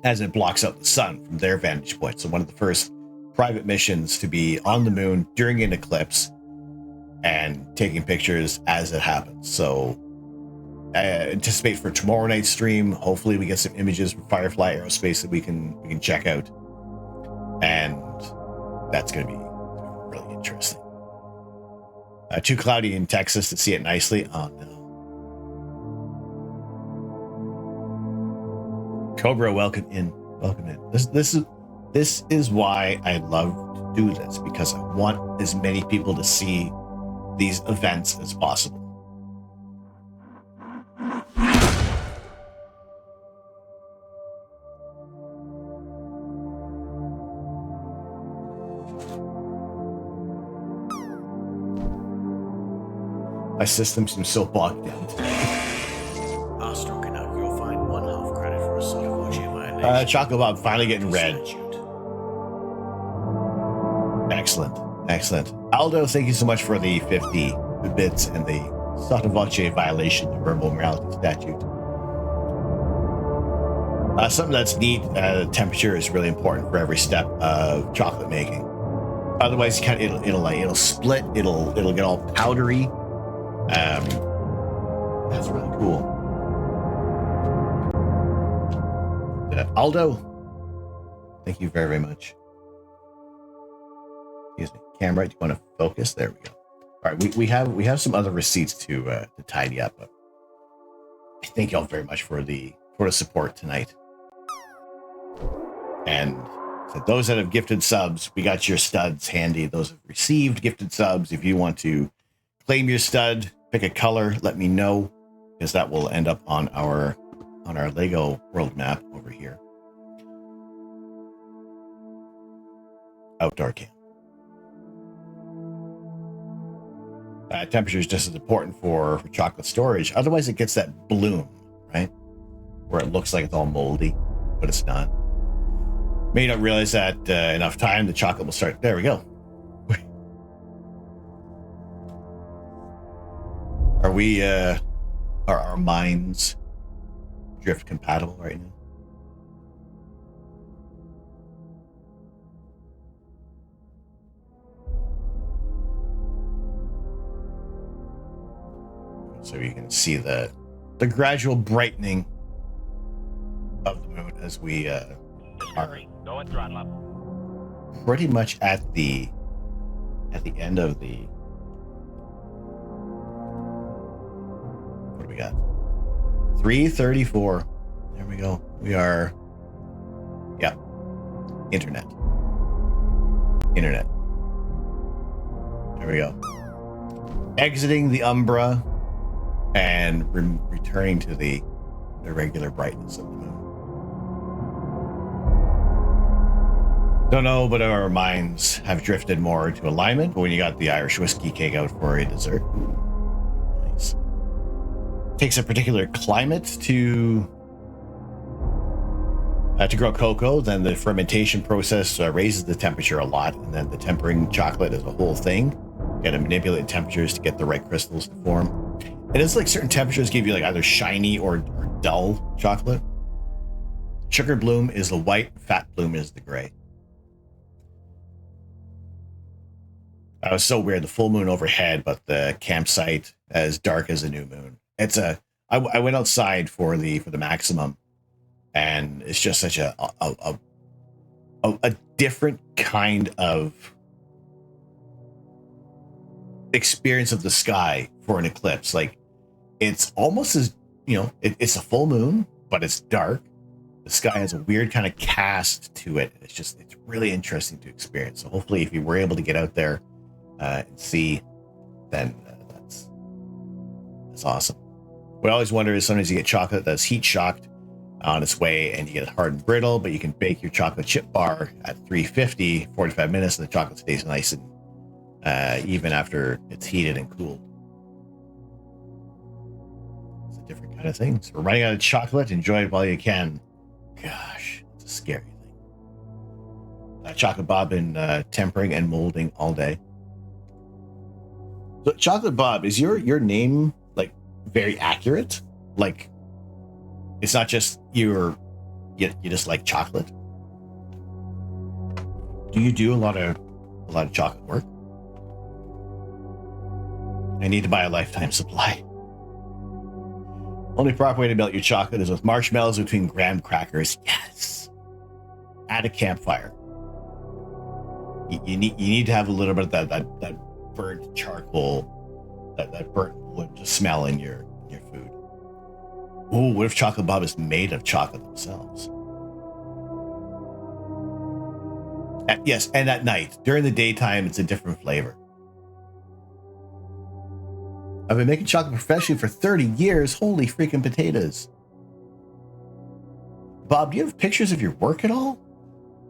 as it blocks out the sun from their vantage point. So one of the first private missions to be on the moon during an eclipse and taking pictures as it happens. So anticipate for tomorrow night's stream. Hopefully we get some images from Firefly Aerospace that we can check out, and that's going to be really interesting. Too cloudy in Texas to see it nicely. Oh no. Cobra, welcome in. Welcome in. This is why I love to do this, because I want as many people to see these events as possible. My system seems so bogged down today. Astro can now go find 1/2 credit for a sort of violation. Choco Bob finally getting red. Excellent. Aldo, thank you so much for the 50 bits and the sotto voce violation, the verbal morality statute. Something that's neat, temperature is really important for every step of chocolate making. Otherwise, it'll split, it'll get all powdery. That's really cool. Aldo, thank you very, very much. Excuse me, camera, do you want to focus? There we go. All right, we have some other receipts to tidy up, but I thank y'all very much for the support tonight. And so those that have gifted subs, we got your studs handy. Those have received gifted subs, if you want to claim your stud, pick a color, let me know, because that will end up on our Lego world map over here. Outdoor camp. Temperature is just as important for chocolate storage. Otherwise, it gets that bloom, right? Where it looks like it's all moldy, but it's not. May not realize that enough time, the chocolate will start. There we go. Are we, are our minds drift compatible right now? So you can see the gradual brightening of the moon as we are Going throttle up. pretty much at the end of the. What do we got? 3:34. There we go. We are. Yeah. Internet. There we go. Exiting the umbra and returning to the regular brightness of the moon. Don't know, but our minds have drifted more into alignment when you got the Irish whiskey cake out for a dessert. Ooh, nice. takes a particular climate to grow cocoa. Then the fermentation process raises the temperature a lot, and then the tempering chocolate is a whole thing. You got to manipulate temperatures to get the right crystals to form. And it's like certain temperatures give you like either shiny or dull chocolate. Sugar bloom is the white, fat bloom is the gray. That was so weird. The full moon overhead, but the campsite as dark as a new moon. I went outside for the maximum, and it's just such a different kind of experience of the sky for an eclipse. Like, it's almost as, it's a full moon, but it's dark. The sky has a weird kind of cast to it. It's really interesting to experience. So hopefully if you were able to get out there and see, then that's awesome. What I always wonder is sometimes you get chocolate that's heat shocked on its way and you get it hard and brittle, but you can bake your chocolate chip bar at 350, 45 minutes, and the chocolate stays nice and even after it's heated and cooled. It's a different kind of thing. So we're running out of chocolate. Enjoy it while you can. Gosh, it's a scary thing. Chocolate Bob been tempering and molding all day. So Chocolate Bob, is your name like very accurate? Like, it's not just you just like chocolate. Do you do a lot of chocolate work? I need to buy a lifetime supply. Only proper way to melt your chocolate is with marshmallows between graham crackers. Yes. At a campfire. You need to have a little bit of that burnt charcoal, that burnt wood to smell in your food. Oh, what if Chocolate Bob is made of chocolate themselves? Yes, and at night. During the daytime, it's a different flavor. I've been making chocolate professionally for 30 years. Holy freaking potatoes. Bob, do you have pictures of your work at all?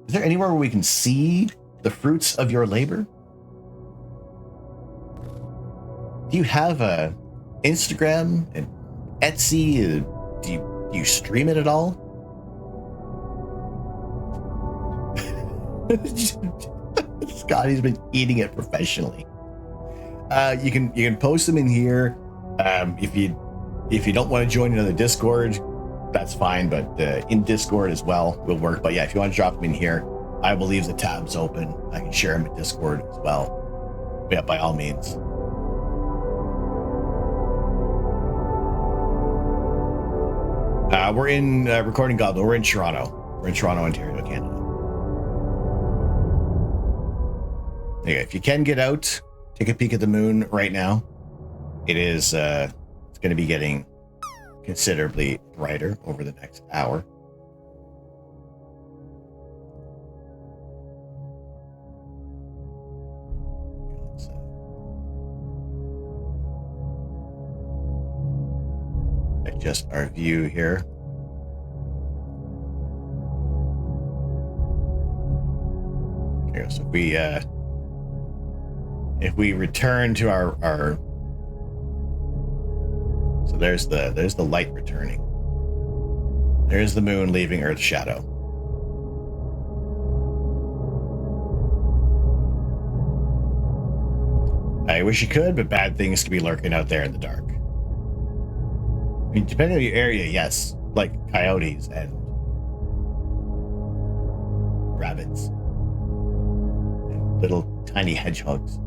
Is there anywhere where we can see the fruits of your labor? Do you have a Instagram and Etsy? Do you stream it at all? Scotty's been eating it professionally. You can post them in here. If you don't want to join another Discord, that's fine. But in Discord as well will work. But yeah, if you want to drop them in here, I will leave the tabs open. I can share them in Discord as well. But yeah, by all means. We're in Recording Goblin. We're in Toronto. We're in Toronto, Ontario, Canada. Okay, if you can get out, take a peek at the moon right now. It is it's going to be getting considerably brighter over the next hour. Let's adjust our view here. Okay, so if we return to our so there's the light returning. There's the moon leaving Earth's shadow. I wish you could, but bad things could be lurking out there in the dark. I mean, depending on your area, yes, like coyotes and rabbits and little tiny hedgehogs.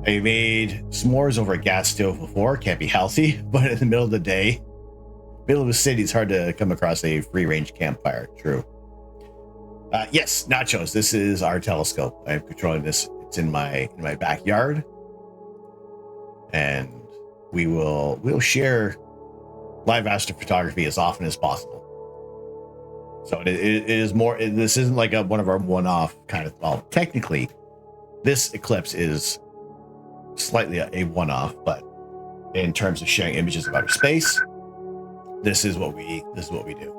I made s'mores over a gas stove before. Can't be healthy, but in the middle of the day, middle of a city, it's hard to come across a free-range campfire. True. Yes, Nachos. This is our telescope. I'm controlling this. It's in my backyard, and we'll share live astrophotography as often as possible. So it is more. This isn't like one of our one-off kind of. Well, technically, this eclipse is slightly a one-off, but in terms of sharing images of outer space, this is what we do.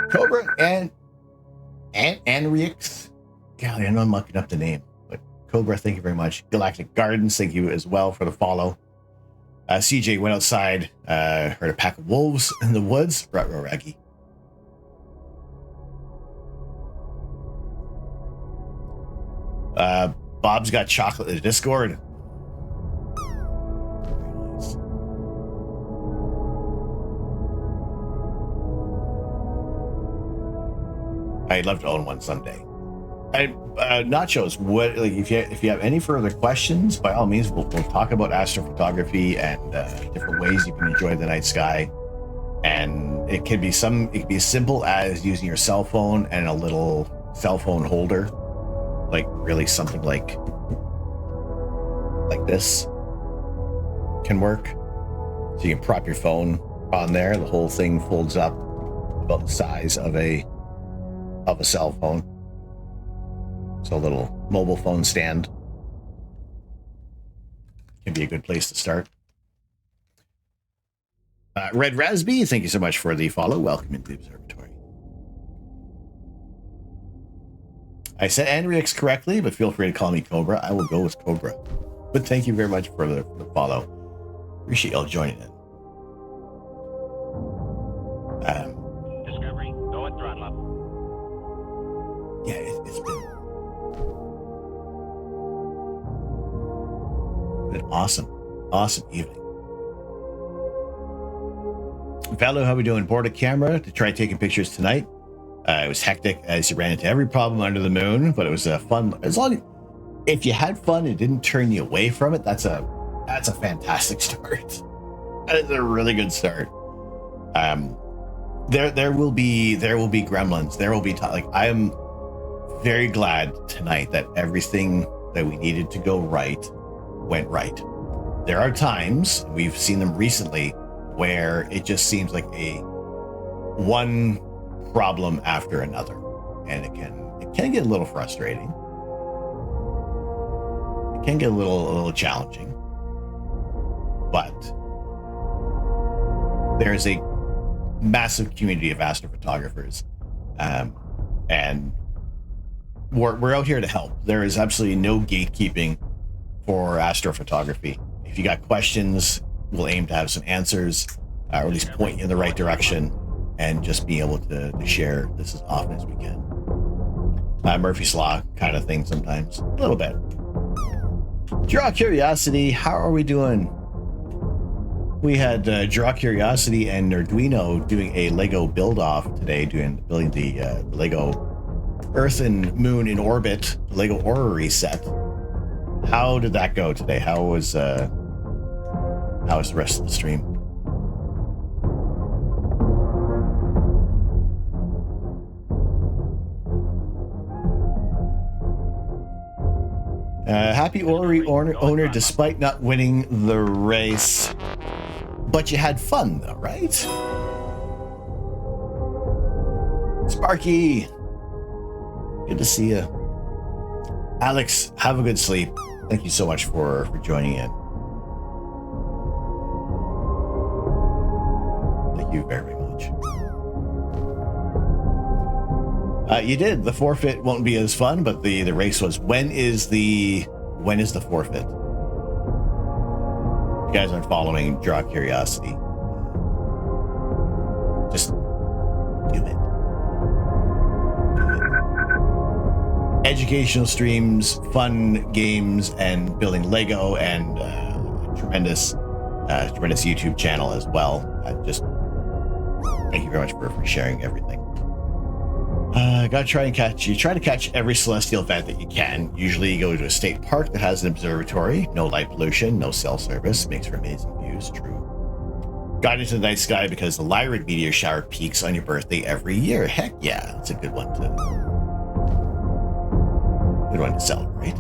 Cobra and Rix. Golly, I know I'm mucking up the name, but Cobra, thank you very much. Galactic Gardens, thank you as well for the follow. CJ went outside, heard a pack of wolves in the woods. Raggy. Bob's got chocolate in the Discord. Very nice. I'd love to own one someday. Nachos, what, like, if you have any further questions, by all means, we'll talk about astrophotography and different ways you can enjoy the night sky. And it can be as simple as using your cell phone and a little cell phone holder, like really something like this can work. So you can prop your phone on there. The whole thing folds up about the size of a cell phone. So a little mobile phone stand can be a good place to start. Red Rasby, thank you so much for the follow. Welcome into the observatory. I said Andrix correctly, but feel free to call me Cobra. I will go with Cobra. But thank you very much for the follow. Appreciate y'all joining in. Discovery, go at throttle up. Yeah, it's been an awesome evening. Valo, how we doing? Board a camera to try taking pictures tonight. It was hectic as you ran into every problem under the moon, but it was fun. As long if you had fun and didn't turn you away from it, that's a fantastic start. That is a really good start. There will be gremlins. There will be I am very glad tonight that everything that we needed to go right went right. There are times, we've seen them recently, where it just seems like one problem after another, and it can get a little frustrating. It can get a little challenging, but there's a massive community of astrophotographers, and we're out here to help. There is absolutely no gatekeeping for astrophotography. If you got questions, we'll aim to have some answers, or at least point you in the right direction, and just be able to share this as often as we can. Murphy's Law kind of thing sometimes, a little bit. Draw Curiosity, how are we doing? We had Draw Curiosity and Nerduino doing a Lego build-off today, building the Lego Earth and Moon in Orbit, Lego Orrery set. How did that go today? How was the rest of the stream? Happy Orrery owner despite not winning the race. But you had fun though, right? Sparky, good to see you. Alex, have a good sleep. Thank you so much for joining in. Thank you very, very much. You did. The forfeit won't be as fun, but the race was. When is the forfeit? You guys aren't following Draw Curiosity. Just do it. Educational streams, fun games, and building Lego, and tremendous YouTube channel as well. Just thank you very much for sharing everything. Gotta try to catch every celestial event that you can. Usually you go to a state park that has an observatory, no light pollution, no cell service, makes for amazing views. True. Got into the night sky because the Lyrid meteor shower peaks on your birthday every year. Heck yeah, that's a good one to celebrate.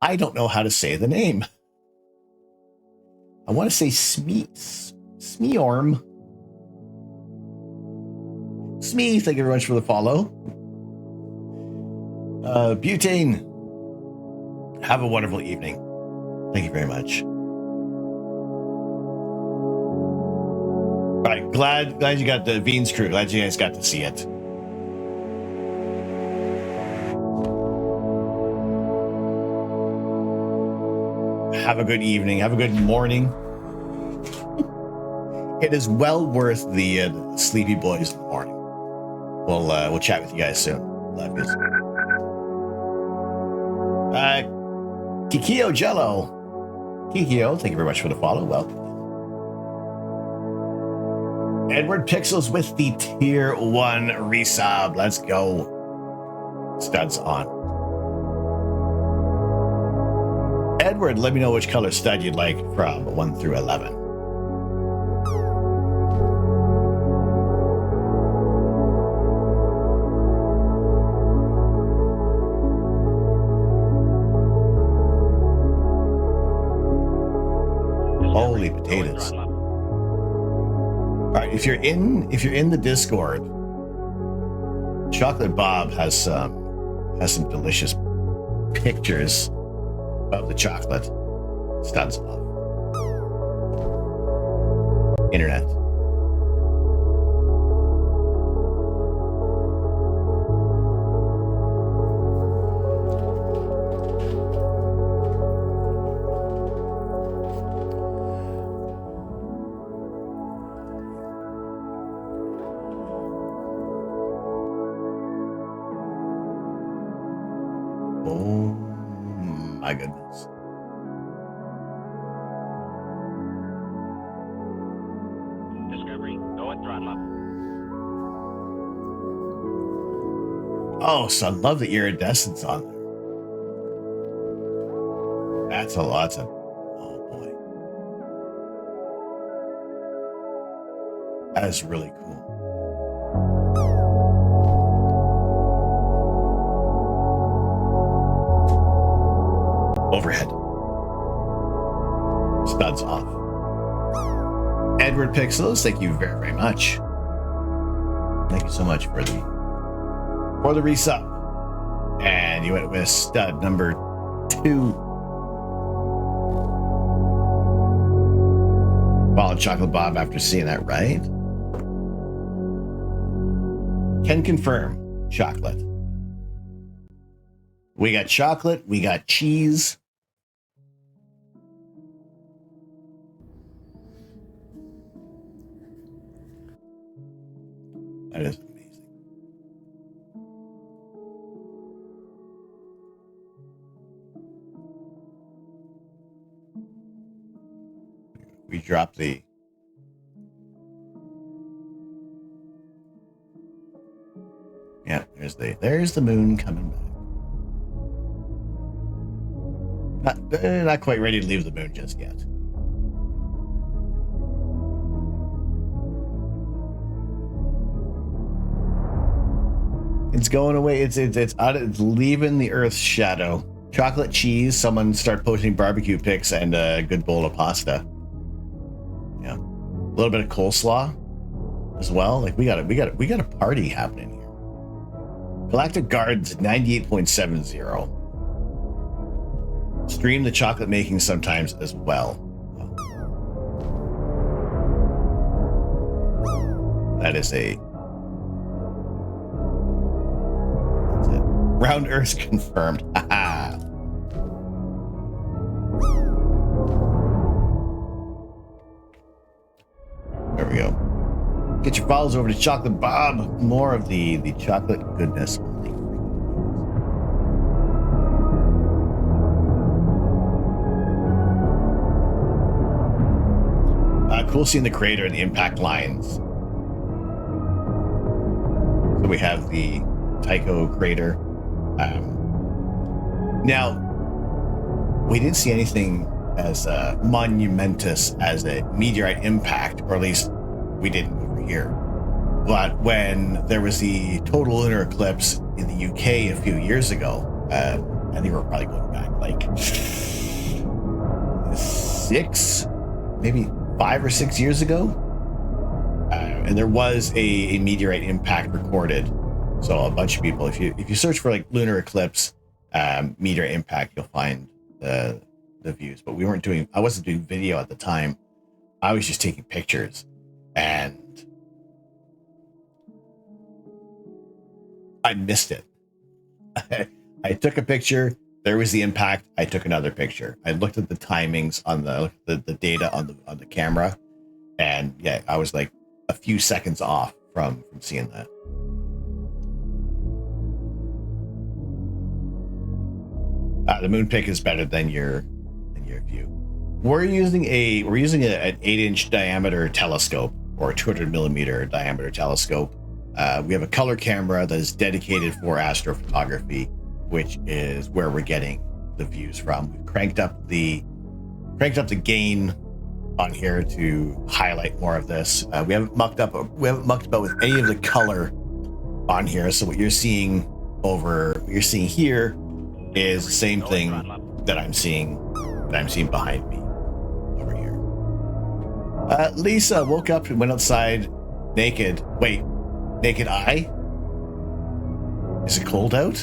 I don't know how to say the name. I want to say Smeorm. Smee, thank you very much for the follow. Butane, have a wonderful evening. Thank you very much. glad you got the Beans crew. Glad you guys got to see it. Have a good evening. Have a good morning. It is well worth the sleepy boys in the morning. We'll chat with you guys soon. Love you. Kikio Jello. Kikio, thank you very much for the follow. Welcome. Edward Pixels with the tier 1 resub. Let's go. Studs on. Edward, let me know which color stud you'd like from 1 through 11. Holy potatoes. All right, if you're in the Discord, Chocolate Bob has some delicious pictures of the chocolate. Studs off. Internet. Oh my goodness. Discovery, go at throttle up. Oh, so I love the iridescence on there. That's a lot of. Oh boy. That is really cool. Overhead. Studs off. Edward Pixels, thank you very, very much. Thank you so much for the resub. And you went with stud number 2. Follow Chocolate Bob after seeing that, right? Can confirm chocolate. We got chocolate, we got cheese. That is amazing. We dropped the there's the moon coming back. Not quite ready to leave the moon just yet. It's going away. It's out. It's leaving the Earth's shadow. Chocolate cheese. Someone start posting barbecue pics and a good bowl of pasta. Yeah, a little bit of coleslaw as well. Like we got a party happening here. Galactic Guards 98.70. Stream the chocolate making sometimes as well. That is a. That's it. Round Earth confirmed. Haha. There we go. Get your files over to Chocolate Bob. More of the chocolate goodness. Cool seeing the crater and the impact lines. So we have the Tycho crater. Now, we didn't see anything as monumentous as a meteorite impact, or at least we didn't over here. But when there was the total lunar eclipse in the UK a few years ago, I think we're probably going back like 6, maybe 5 or 6 years ago, and there was a meteorite impact recorded. So a bunch of people, if you search for like lunar eclipse meteorite impact, you'll find the views. But I wasn't doing video at the time. I was just taking pictures, and I missed it. I took a picture. There was the impact. I took another picture. I looked at the timings on the data on the camera, and yeah, I was like a few seconds off from seeing that. The moon pick is better than your view. We're using an 8-inch diameter telescope, or a 200 millimeter diameter telescope. We have a color camera that is dedicated for astrophotography, which is where we're getting the views from. We've cranked up the gain on here to highlight more of this. We haven't mucked about with any of the color on here. So what you're seeing here is the same thing that I'm seeing behind me over here. Lisa woke up and went outside naked. Wait, naked eye? Is it cold out?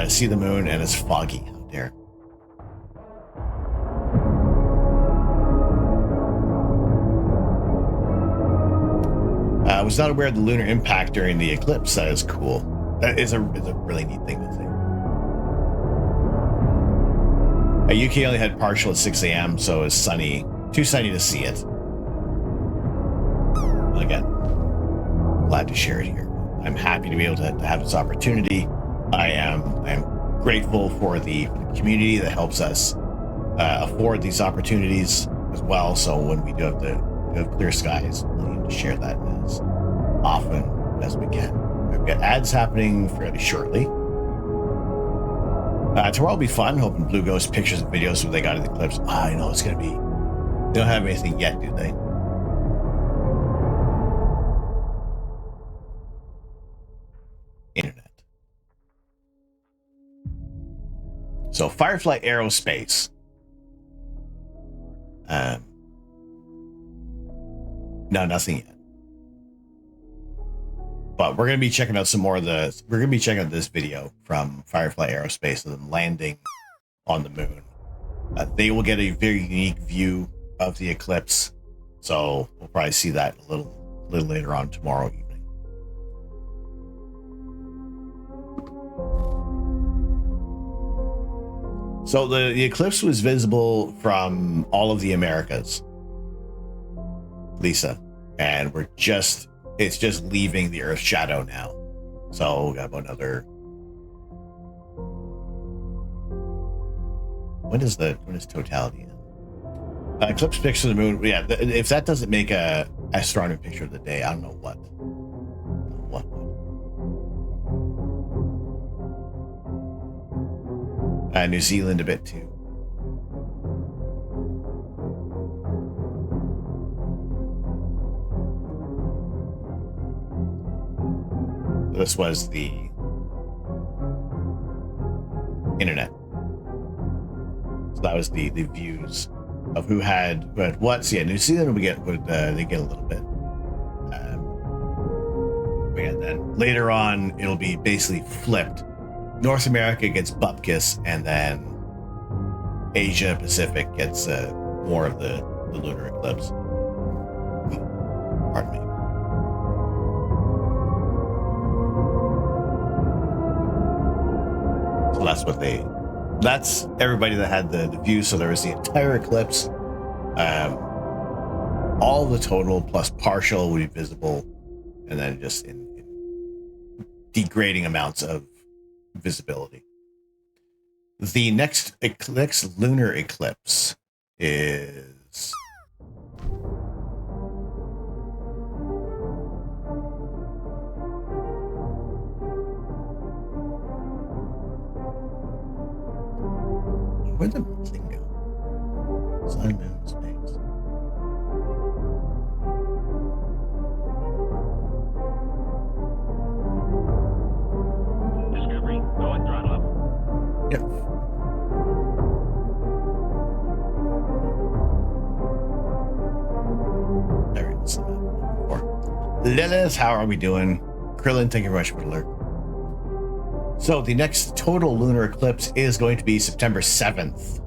See the moon, and it's foggy out there. I was not aware of the lunar impact during the eclipse. That is cool. That is a really neat thing to see. UK only had partial at 6 a.m., so it's sunny. Too sunny to see it. Again, glad to share it here. I'm happy to be able to have this opportunity. I am grateful for the community that helps us afford these opportunities as well. So when we do have clear skies, we'll need to share that as often as we can. We've got ads happening fairly shortly. Tomorrow will be fun. Hoping Blue Ghost pictures and videos of what they got in the eclipse. I know it's going to be. They don't have anything yet, do they? Internet. So Firefly Aerospace. No, nothing yet. But we're going to be checking out we're going to be checking out this video from Firefly Aerospace of them landing on the moon. They will get a very unique view of the eclipse. So we'll probably see that a little later on tomorrow evening. So the eclipse was visible from all of the Americas, Lisa, and it's just leaving the Earth's shadow now. So we got about another. When is totality end? Eclipse picture of the moon. Yeah, if that doesn't make a astronomy picture of the day, I don't know what. New Zealand a bit too. This was the internet. So that was the views of who had what. So yeah, New Zealand they get a little bit. But yeah, then later on it'll be basically flipped. North America gets bupkis, and then Asia Pacific gets more of the lunar eclipse. Pardon me. So that's everybody that had the view. So there was the entire eclipse. All the total plus partial would be visible, and then just in degrading amounts of visibility. The next lunar eclipse is where'd the thing go? Sun, moon, space. Going throttle up. Yep. There it is. Lilith, how are we doing? Krillin, thank you very much for the alert. So the next total lunar eclipse is going to be September 7th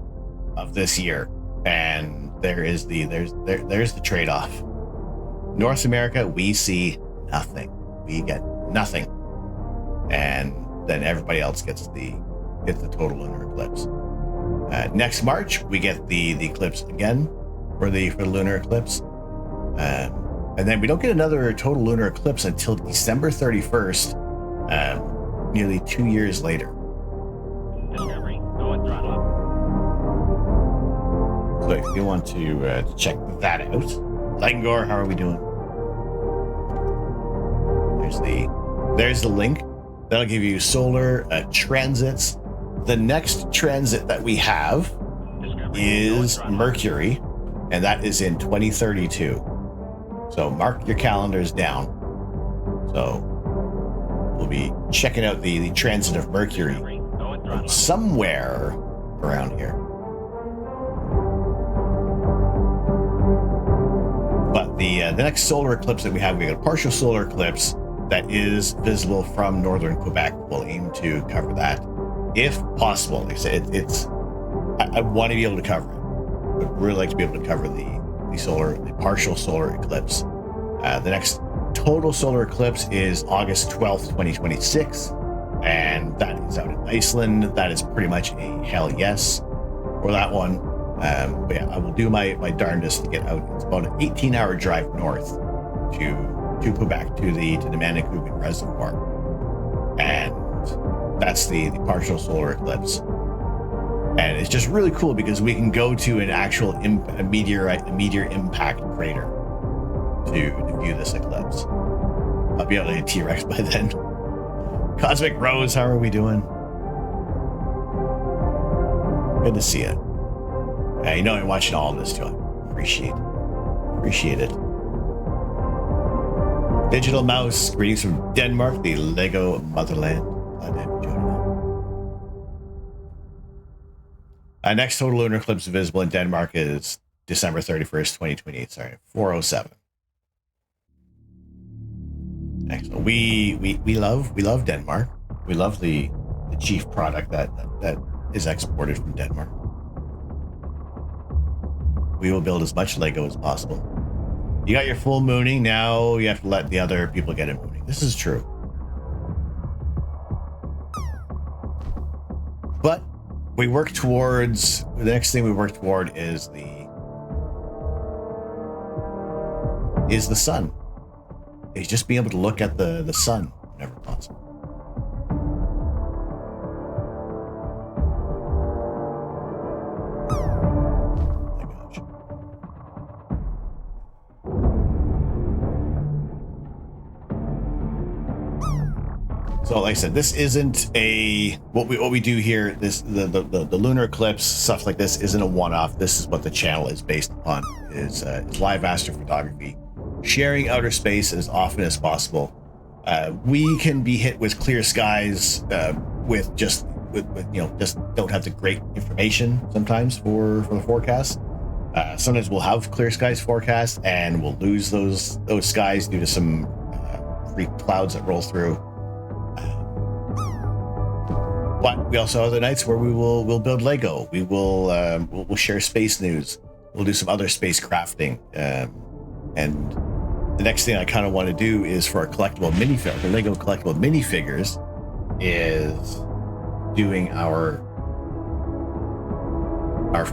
of this year. And there's the trade-off. North America, we see nothing. We get nothing. then everybody else gets the total lunar eclipse. Next March, we get the eclipse again for the lunar eclipse. And then we don't get another total lunar eclipse until December 31st, nearly 2 years later. Discovery, go and throttle up. So if you want to check that out, Langor, how are we doing? There's the link. That'll give you solar transits. The next transit that we have is Mercury, and that is in 2032. So mark your calendars down. So we'll be checking out the transit of Mercury somewhere around here. But the next solar eclipse that we got a partial solar eclipse that is visible from northern Quebec. We'll aim to cover that if possible. Like I said, I want to be able to cover it. I'd really like to be able to cover the partial solar eclipse. The next total solar eclipse is August 12th, 2026, and that is out in Iceland. That is pretty much a hell yes for that one. But yeah, I will do my darndest to get out. It's about an 18-hour drive north to Quebec, to the Manicouagan Reservoir, and that's the partial solar eclipse. And it's just really cool because we can go to an actual meteor impact crater to view this eclipse. I'll be able to get T-Rex by then. Cosmic Rose, how are we doing? Good to see you. You know I'm watching all of this too. I appreciate it. Digital Mouse, greetings from Denmark, the Lego motherland. Glad to have you joining in. Next total lunar eclipse visible in Denmark is December 31st, 2028. Sorry, 407. Excellent. We love Denmark. We love the chief product that is exported from Denmark. We will build as much Lego as possible. You got your full mooning, now you have to let the other people get a mooning. This is true. But we work towards, the next thing we work toward is the sun. Is just being able to look at the sun whenever possible. So like I said, this isn't what we do here. The lunar eclipse, stuff like this isn't a one-off. This is what the channel is based upon, is live astrophotography, sharing outer space as often as possible. We can be hit with clear skies with just don't have the great information sometimes for the forecast. Sometimes we'll have clear skies forecast and we'll lose those skies due to some freak clouds that roll through. But we also have the nights where we'll build Lego. We'll share space news. We'll do some other space crafting. And the next thing I kind of want to do is for our collectible minifigures, the Lego collectible minifigures, is doing our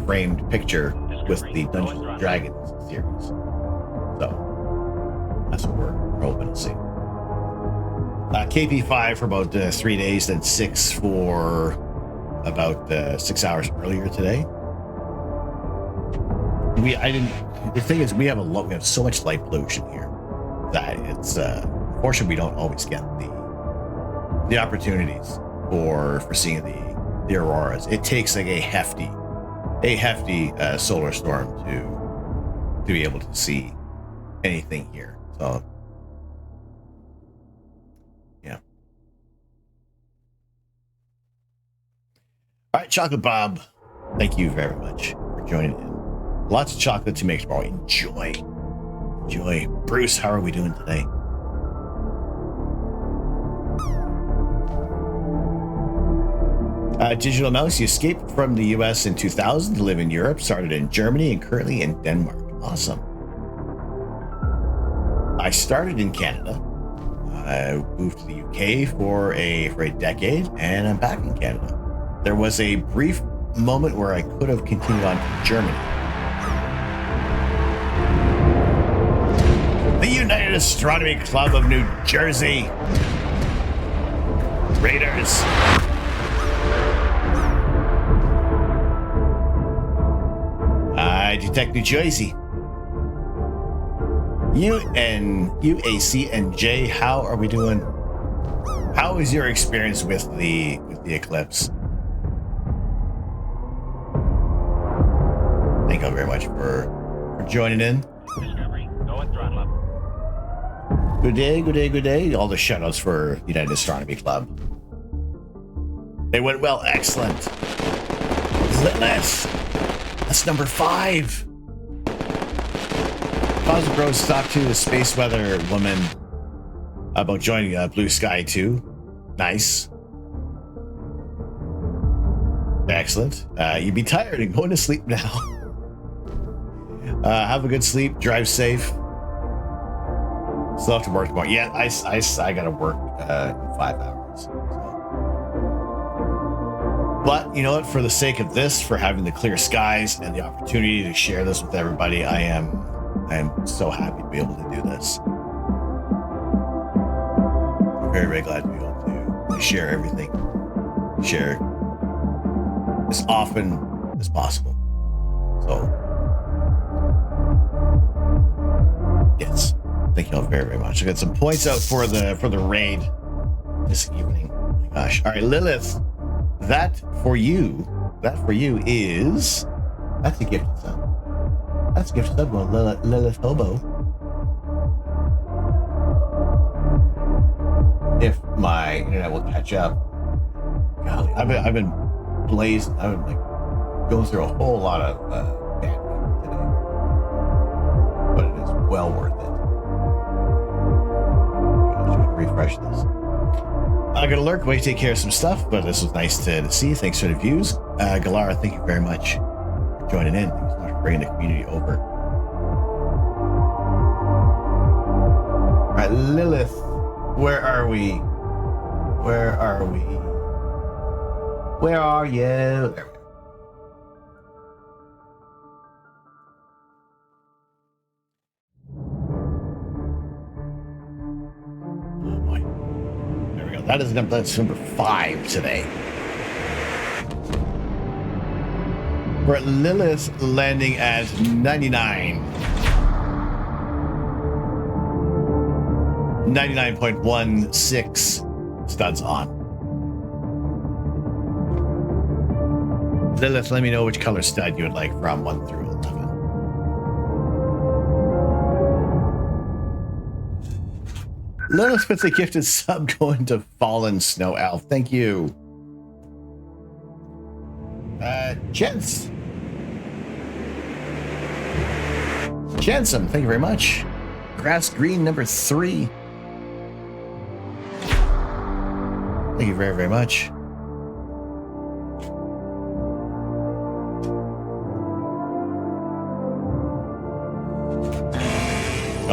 framed picture with the Dungeons and Dragons series. So that's what we're hoping to see. KP5 for about 3 days, then 6 for about 6 hours earlier today. The thing is, we have so much light pollution here that it's unfortunately we don't always get the opportunities for seeing the auroras. It takes like a hefty solar storm to be able to see anything here. So yeah. All right, Chocolate Bob, thank you very much for joining in. Lots of chocolate to make tomorrow. Enjoy. Bruce, how are we doing today? Digital Mouse, you escaped from the US in 2000 to live in Europe, started in Germany, and currently in Denmark. Awesome. I started in Canada. I moved to the UK for a decade, and I'm back in Canada. There was a brief moment where I could have continued on to Germany. The United Astronomy Club of New Jersey. Raiders. I detect New Jersey. UAC and J, how are we doing? How is your experience with the eclipse? Thank you very much for joining in. Discovery, go and throttle up. Good day, good day, good day. All the shoutouts for United Astronomy Club. They went well, excellent. Lilith, that's number 5. Cosmic Rose talked to the space weather woman about joining Blue Sky 2. Nice. Excellent. You'd be tired and going to sleep now. Have a good sleep. Drive safe. Still have to work tomorrow. Yeah, I gotta work in 5 hours. So. But you know what? For the sake of this, for having the clear skies and the opportunity to share this with everybody, I am so happy to be able to do this. I'm very, very glad to be able to share everything. Share as often as possible. So, yes. Thank you all very, very much. I got some points out for the raid this evening. Oh my gosh. All right, Lilith. That for you is that's a gifted sub. That's a gifted sub one, Lilith Hobo. If my internet will catch up. Golly, I've been blazing. I've been like going through a whole lot of bandwidth today, but it is well worth it. I should refresh this. I'm gonna lurk, wait to take care of some stuff, but this was nice to see. Thanks for the views. Galara, thank you very much for joining in. Thanks so much for bringing the community over. All right, Lilith, where are we? Where are we? Where are you? There we go. Oh boy. There we go. That's number 5 today. We're at Lilith landing at 99. 99.16 studs on. Lilith, let me know which color stud you would like from 1 through 11. Lilith with the gifted sub going to Fallen Snow Elf. Thank you. Jens. Jensum, thank you very much. Grass Green number 3. Thank you very, very much.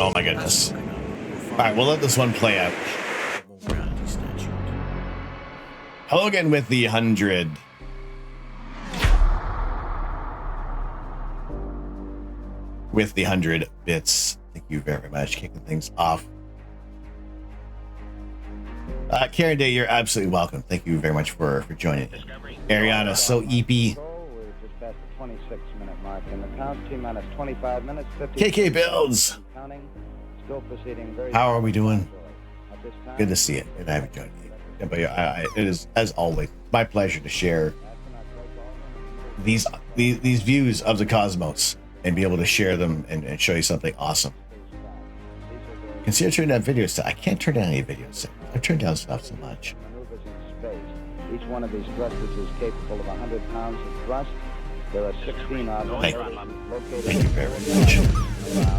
Oh my goodness. All right, we'll let this one play out. Hogan with the 100. With the 100 bits. Thank you very much. Kicking things off. Karen Day, you're absolutely welcome. Thank you very much for joining. Ariana, so eepy. We're just past the 26-minute mark in the count. T-minus 25 minutes. 50 KK Builds. Counting. Still proceeding very. How are we doing? At this time, Good to see it. And I haven't joined you. Yeah, but it is, as always, my pleasure to share these views of the cosmos and be able to share them and show you something awesome. Consider turning down videos. I can't turn down any videos. I've turned down stuff so much. maneuvers in space. Each one of these thrusters is capable of 100 pounds of thrust. There are 16 objects located. Thank you very much.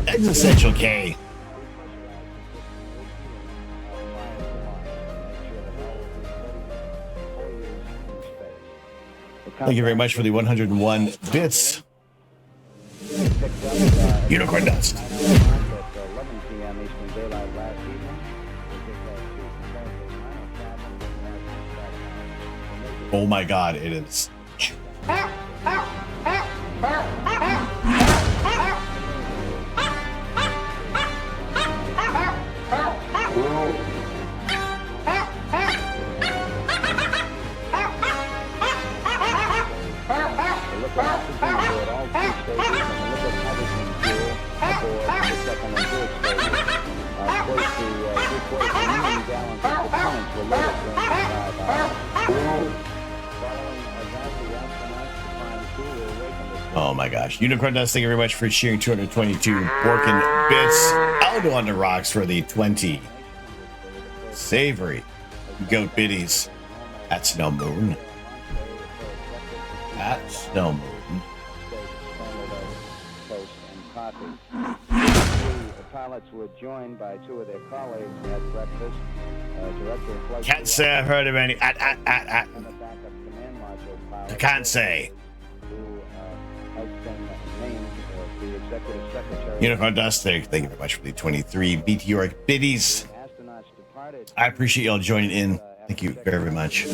Existential K. Thank you very much for the 101 bits. Unicorn dust. Oh my God, it is. Oh my gosh. Unicorn Dust, thank you very much for sharing 222 Borkin bits. Aldo on the rocks for the 20. Savory goat biddies. At Snow Moon. At Snow Moon. The pilots were joined by two of their colleagues at breakfast. Director of Flight Can't say I've heard of any. and the backup command module pilot. I can't say. Who has been named the executive secretary. Unicorn Dust, thank you very much for the 23 BT York biddies. Astronauts departed. I appreciate y'all joining in. Thank you very, very much.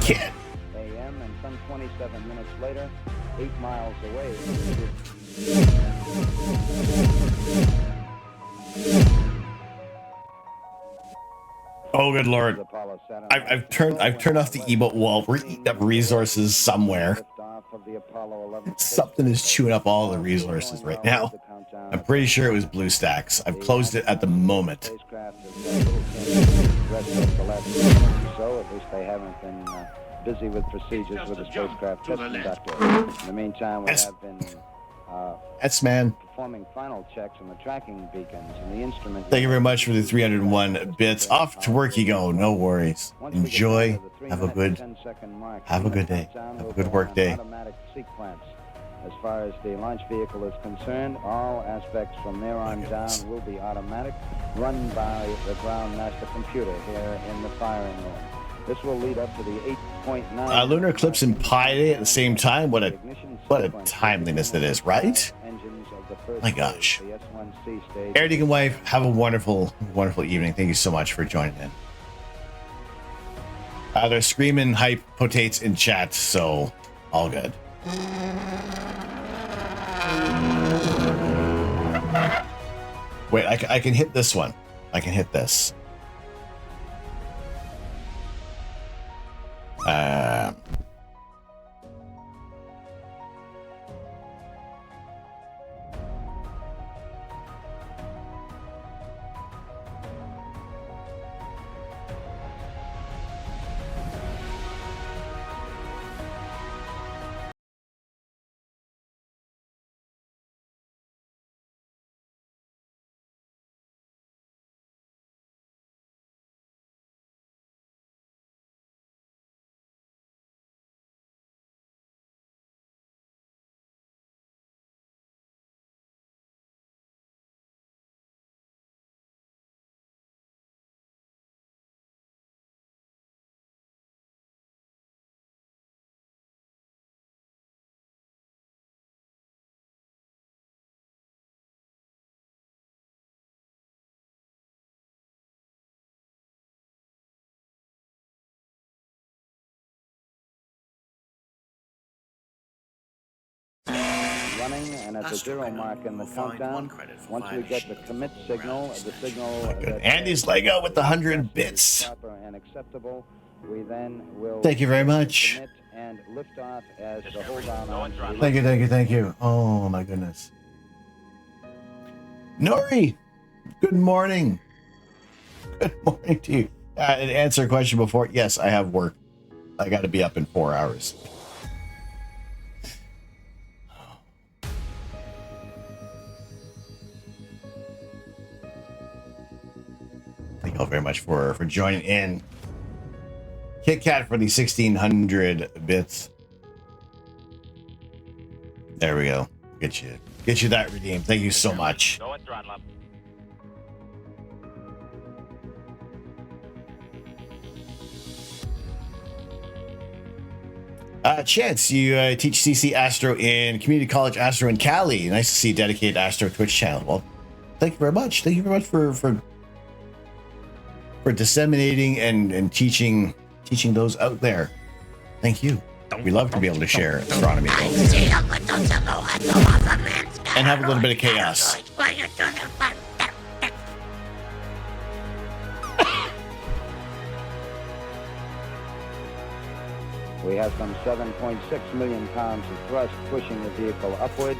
Kid. AM and some 27 minutes later, 8 miles away. Oh, good lord! I've turned off the emote wall. We're eating up resources somewhere. Something is chewing up all the resources right now. I'm pretty sure it was BlueStacks. I've closed it at the moment. So at least they haven't been busy with procedures with the spacecraft test conductor. In the meantime, we have been Yes, man. performing final checks on the tracking beacons and the instrument. Thank you very much for the 301 bits. Off to work you go. No worries. Enjoy. Have a good day. Have a good work day. Automatic sequence. As far as the launch vehicle is concerned, all aspects from there on down will be automatic, run by the ground master computer here in the firing room. This will lead up to the 8.9 Lunar Eclipse and Pi Day at the same time. What a timeliness that is, right? My gosh. Air Deacon Wife, have a wonderful, wonderful evening. Thank you so much for joining in. They're screaming hype potates in chat, so all good. Wait, I can hit this one. I can hit this. running, and at the 0 mark in the countdown, once we get the commit signal, the signal that Andy's Lego with the 100 bits. proper and acceptable, we then will Thank you very much. commit and lift off as the hold on. Thank you. Oh my goodness. Nori, good morning. Good morning to you. And answer a question before. Yes, I have work. I got to be up in 4 hours. Thank you all very much for joining in. Kit Kat for the 1600 bits. There we go. Get you that redeemed. Thank you so much. Go and throttle up. Chance, you teach CC Astro in Community College Astro in Cali. Nice to see dedicated Astro Twitch channel. Well, thank you very much. Thank you very much for disseminating and teaching teaching those out there. Thank you. We love to be able to share astronomy and have a little bit of chaos. We have some 7.6 million pounds of thrust pushing the vehicle upward.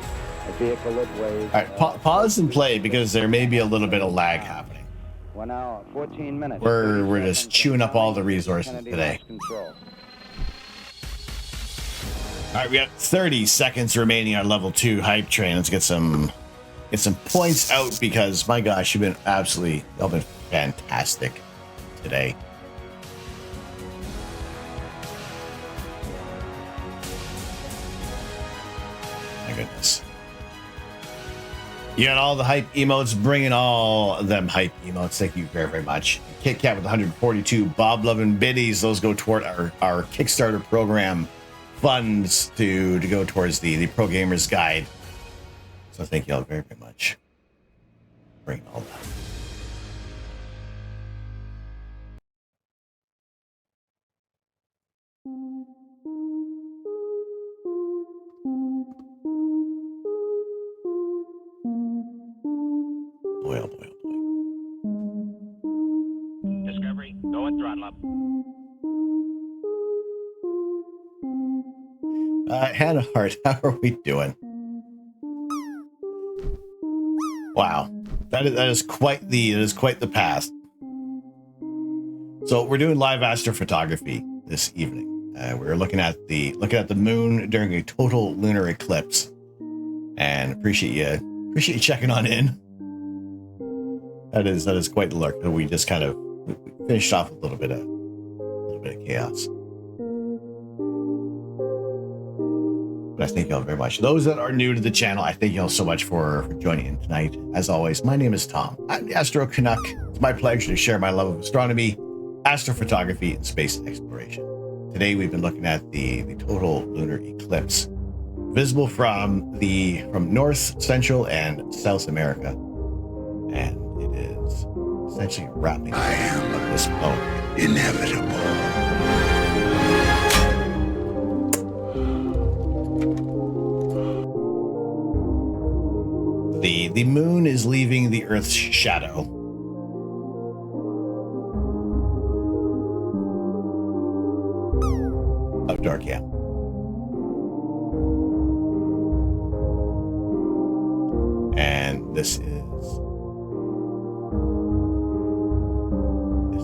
A vehicle that weighs... All right, pause and play because there may be a little bit of lag happening. 1 hour, 14 minutes. We're just chewing up all the resources today. All right, we got 30 seconds remaining on level 2 hype train. Let's get some points out because my gosh, y'all been fantastic today. My goodness. You got all the hype emotes, bringing all them hype emotes. Thank you very, very much. Kit Kat with 142. Bob Lovin' Biddies. Those go toward our Kickstarter program funds to go towards the Pro Gamers Guide. So thank you all very, very much. Bringing all that. Boy, oh boy, oh boy. Discovery, go and throttle up. Hannah Hart, how are we doing? Wow, that is quite the past. So we're doing live astrophotography this evening. We're looking at the moon during a total lunar eclipse, and appreciate you checking on in. That is quite the look. We just kind of finished off a little bit of chaos. But I thank y'all very much. Those that are new to the channel, I thank y'all so much for joining in tonight. As always, my name is Tom. I'm the Astro Canuck. It's my pleasure to share my love of astronomy, astrophotography, and space exploration. Today we've been looking at the total lunar eclipse, visible from North, Central, and South America. And it is essentially wrapping up this moment. Inevitable. The moon is leaving the Earth's shadow. Oh, dark, yeah. And this is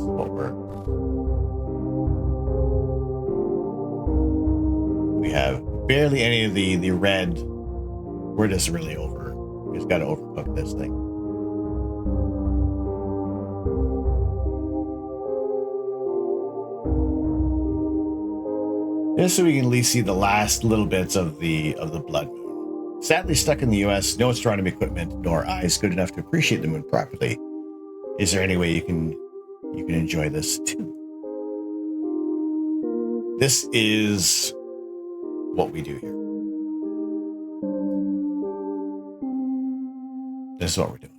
what we have barely any of the red. We're just really over. We just got to overcook this thing. Just so we can at least see the last little bits of the blood moon. Sadly stuck in the US, no astronomy equipment nor eyes good enough to appreciate the moon properly. Is there any way you can enjoy this too? This is what we do here. This is what we're doing.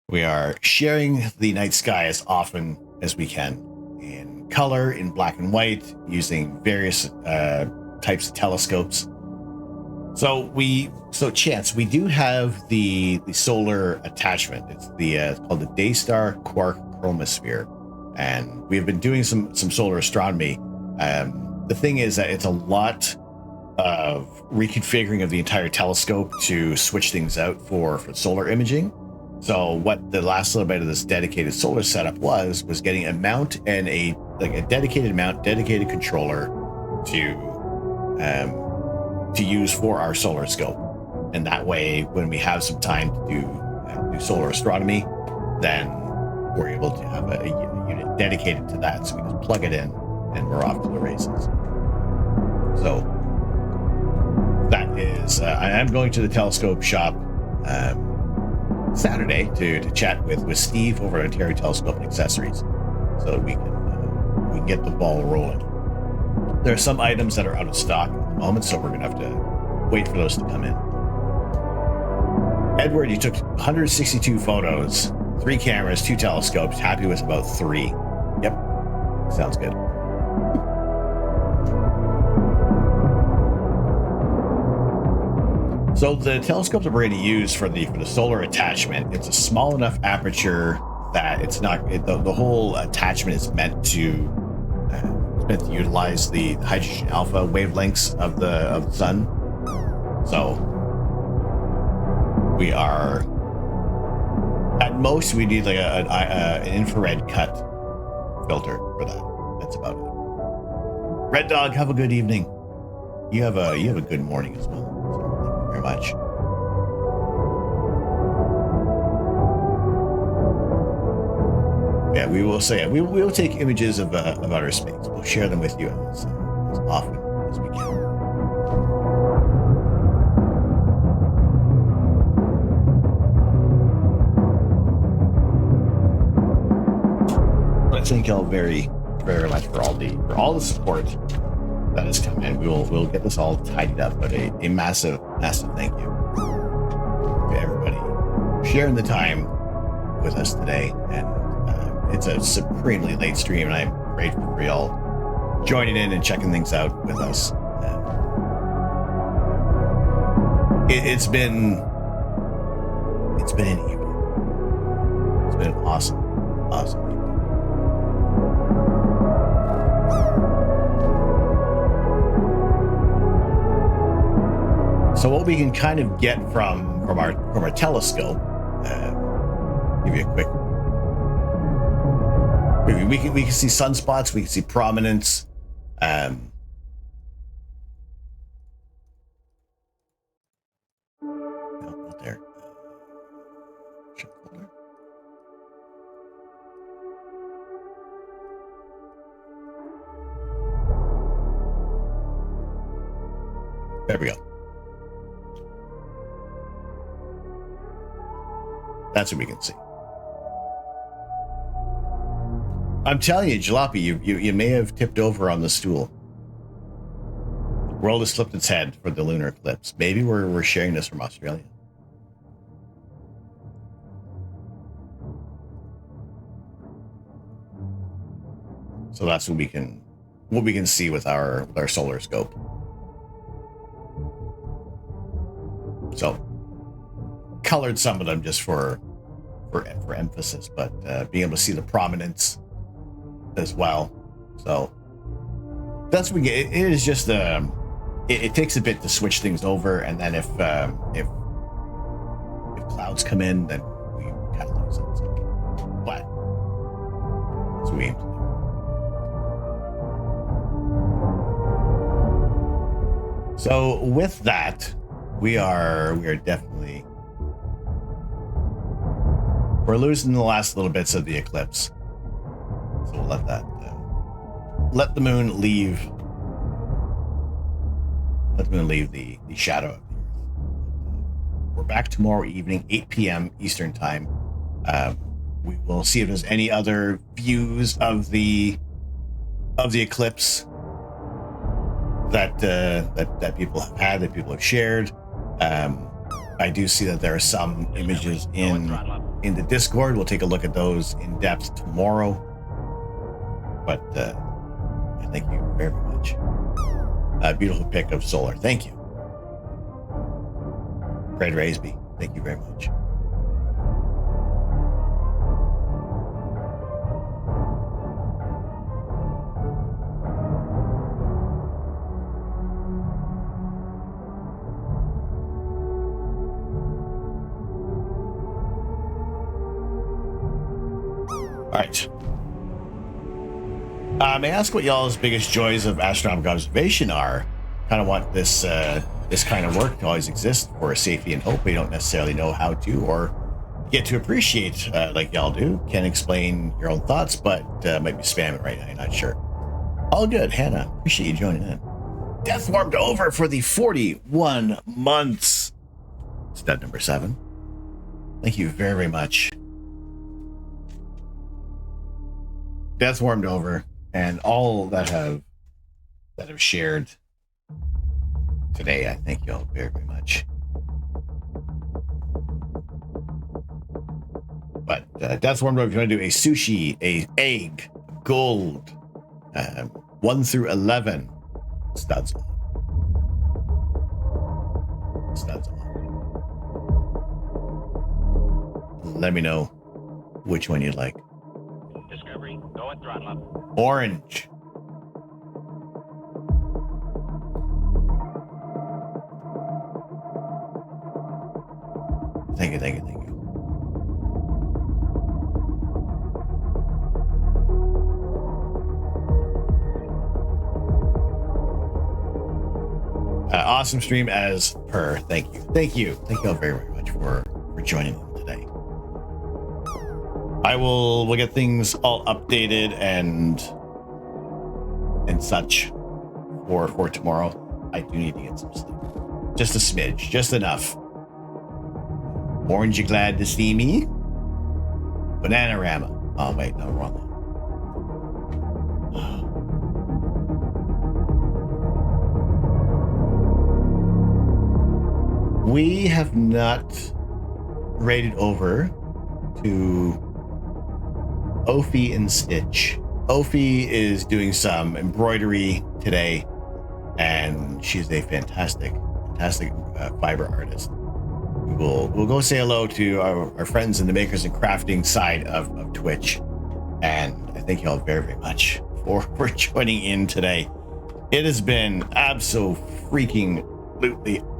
We are sharing the night sky as often as we can in color, in black and white, using various types of telescopes. So Chance, we do have the solar attachment. It's called the Daystar Quark Chromosphere, and we've been doing some solar astronomy. The thing is that it's a lot of reconfiguring of the entire telescope to switch things out for solar imaging. So what the last little bit of this dedicated solar setup was getting a mount and a dedicated mount, dedicated controller to use for our solar scope. And that way, when we have some time to do solar astronomy, then we're able to have a unit dedicated to that. So we just plug it in and we're off to the races. So that is, I am going to the telescope shop Saturday to chat with Steve over at Ontario Telescope and Accessories, so that we can get the ball rolling. There are some items that are out of stock at the moment, so we're gonna have to wait for those to come in. Edward, you took 162 photos, 3 cameras, 2 telescopes, happy with about 3. Yep. Sounds good. So the telescope that we're going to use for the solar attachment, it's a small enough aperture that it's not the whole attachment is meant to utilize the hydrogen alpha wavelengths of the sun. So we are at most we need like an infrared cut filter for that. That's about it. Red Dog, have a good evening. You have a good morning as well. So thank you very much. Yeah, we will say we will take images of outer space. We'll share them with you as often as we can. I thank y'all very, very much for all the support that has come in. We'll get this all tidied up, but a massive thank you to everybody sharing the time with us today. And it's a supremely late stream, and I'm grateful for y'all joining in and checking things out with us. It's been an evening. It's been an awesome evening. So what we can kind of get from our telescope, give you a quick. We can see sunspots. We can see prominence. No, not there. There we go. That's what we can see. I'm telling you, Jalopy, you may have tipped over on the stool. The world has flipped its head for the lunar eclipse. Maybe we're sharing this from Australia. So that's what we can see with our solar scope. So colored some of them just for emphasis, but being able to see the prominence as well. So that's what we get. It is just it takes a bit to switch things over, and then if clouds come in, then we kind of lose it. So, but that's what we aim to do. So with that, we are definitely we're losing the last little bits of the eclipse. So we'll let that let the moon leave the shadow of the earth. We're back tomorrow evening, 8 p.m. Eastern time. We will see if there's any other views of the eclipse that people have had, that people have shared. I do see that there are some images in the Discord. We'll take a look at those in depth tomorrow. But thank you very much. Beautiful pick of solar. Thank you. Fred Raisby, thank you very much. All right. May I ask what y'all's biggest joys of astronomical observation are? Kind of want this kind of work to always exist for safety and hope. We don't necessarily know how to or get to appreciate like y'all do. Can't explain your own thoughts, but might be spamming right now. You're not sure. All good, Hannah. Appreciate you joining in. Death warmed over for the 41 months. Stud number 7. Thank you very, very much. Death warmed over, and all that have shared today, I thank you all very, very much. But Death warmed over. If you want to do a sushi, a egg, gold, 1 through 11. Studs on. Studs on. Let me know which one you'd like. Discovery, go at throttle up. Orange. Thank you, thank you, thank you. Awesome stream as per. Thank you. Thank you. Thank you all very, very much for joining me today. We'll get things all updated and such for tomorrow. I do need to get some sleep. Just a smidge, just enough. Orange, you glad to see me? Bananarama. Oh wait, no, wrong one. We have not raided over to Ophi and Stitch. Ophi is doing some embroidery today, and she's a fantastic fiber artist. We'll go say hello to our friends in the makers and crafting side of Twitch, and I thank you all very, very much for joining in today. It has been absolutely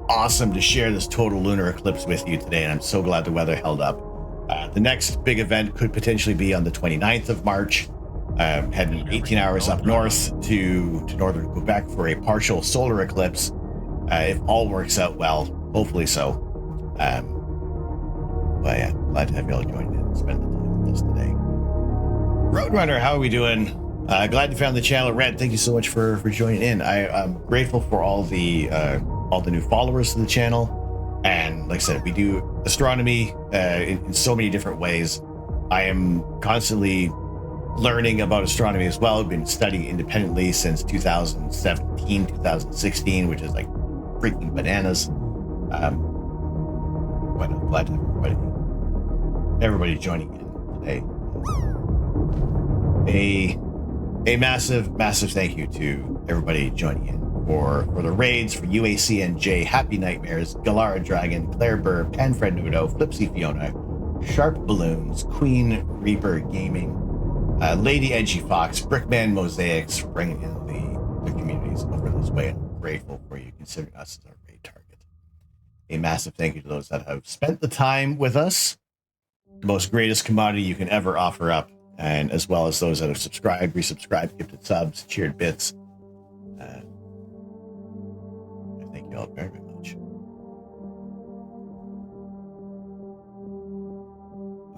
awesome to share this total lunar eclipse with you today, and I'm so glad the weather held up. The next big event could potentially be on the 29th of March, heading 18 hours up north to northern Quebec for a partial solar eclipse, if all works out well, hopefully so. But yeah, glad to have you all join in and spend the time with us today. Roadrunner, how are we doing? Glad you found the channel. Red, thank you so much for joining in. I'm grateful for all the new followers to the channel. And like I said, we do astronomy in so many different ways. I am constantly learning about astronomy as well. I've been studying independently since 2017, 2016, which is like freaking bananas. But I'm glad to have everybody joining in today. A massive thank you to everybody joining in for the raids, for UACNJ, Happy Nightmares, Galara Dragon, Claire Burr, Panfred Nudo, Flipsy Fiona, Sharp Balloons, Queen Reaper Gaming, Lady Edgy Fox, Brickman Mosaics, for bringing in the communities over this way. I'm grateful for you considering us as our raid target. A massive thank you to those that have spent the time with us, the most greatest commodity you can ever offer up, and as well as those that have subscribed, resubscribed, gifted subs, cheered bits. Thank you all very, very much.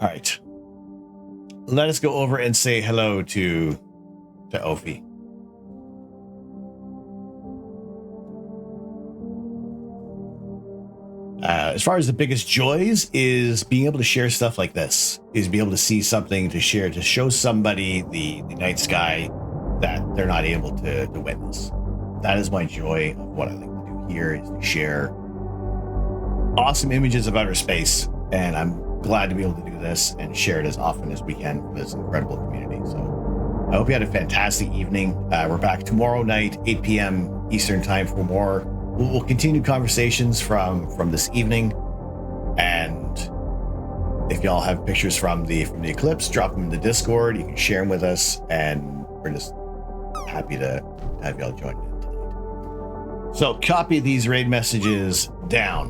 All right. Let us go over and say hello to Ophi. As far as the biggest joys is being able to share stuff like this, is be able to see something to share, to show somebody the night sky that they're not able to witness. That is my joy of what I like to do here, is to share awesome images of outer space. And I'm glad to be able to do this and share it as often as we can for this incredible community. So I hope you had a fantastic evening. We're back tomorrow night, 8 p.m. Eastern time for more. We'll continue conversations from this evening, and if y'all have pictures from the eclipse, drop them in the Discord. You can share them with us, and we're just happy to have y'all join in tonight. So copy these raid messages down.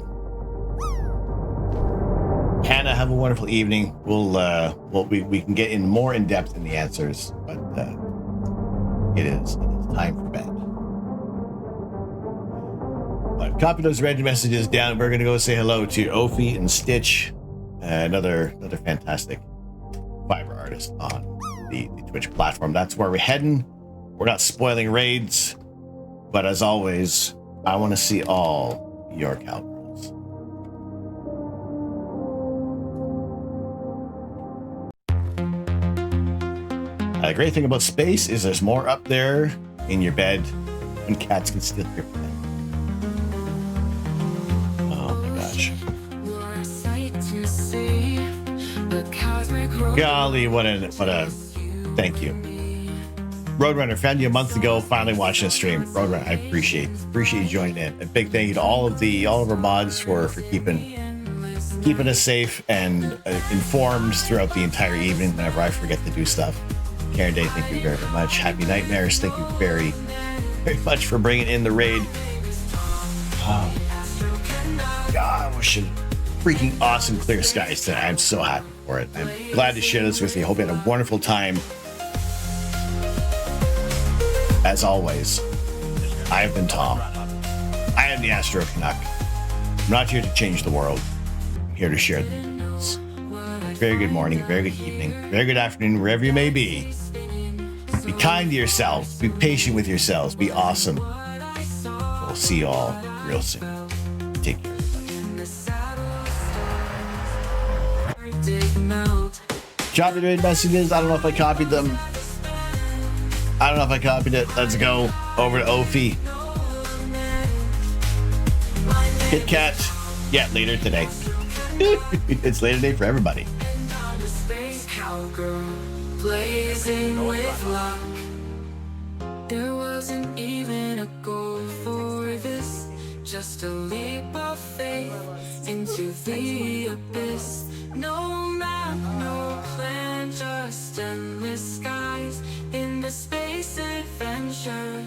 Hannah, have a wonderful evening. We can get in more in depth in the answers, but it is time for bed. Copy those red messages down. We're going to go say hello to Ophi and Stitch, another fantastic fiber artist on the Twitch platform. That's where we're heading. We're not spoiling raids, but as always, I want to see all your cowgirls. The great thing about space is there's more up there in your bed when cats can steal your bed. Golly, what a thank you. Roadrunner, found you a month ago, finally watching a stream. Roadrunner, I appreciate you joining in. A big thank you to all of our mods for keeping us safe and informed throughout the entire evening whenever I forget to do stuff. Karen Day, thank you very, very much. Happy Nightmares, thank you very, very much for bringing in the raid. God, we should freaking awesome clear skies today. I'm so happy for it. I'm glad to share this with you. Hope you had a wonderful time. As always, I have been Tom. I am the Astro Canuck. I'm not here to change the world. I'm here to share the news. Very good morning, very good evening, very good afternoon, wherever you may be. Be kind to yourselves. Be patient with yourselves. Be awesome. We'll see you all real soon. Take care. Copy the raid messages. I don't know if I copied them. I don't know if I copied it. Let's go over to Ophi. Kit Kat. Yeah, later today. It's later today for everybody. Blazing with luck. There wasn't even a goal for this, just a leap of faith into the abyss. No map, no plan, just endless skies in the space adventure.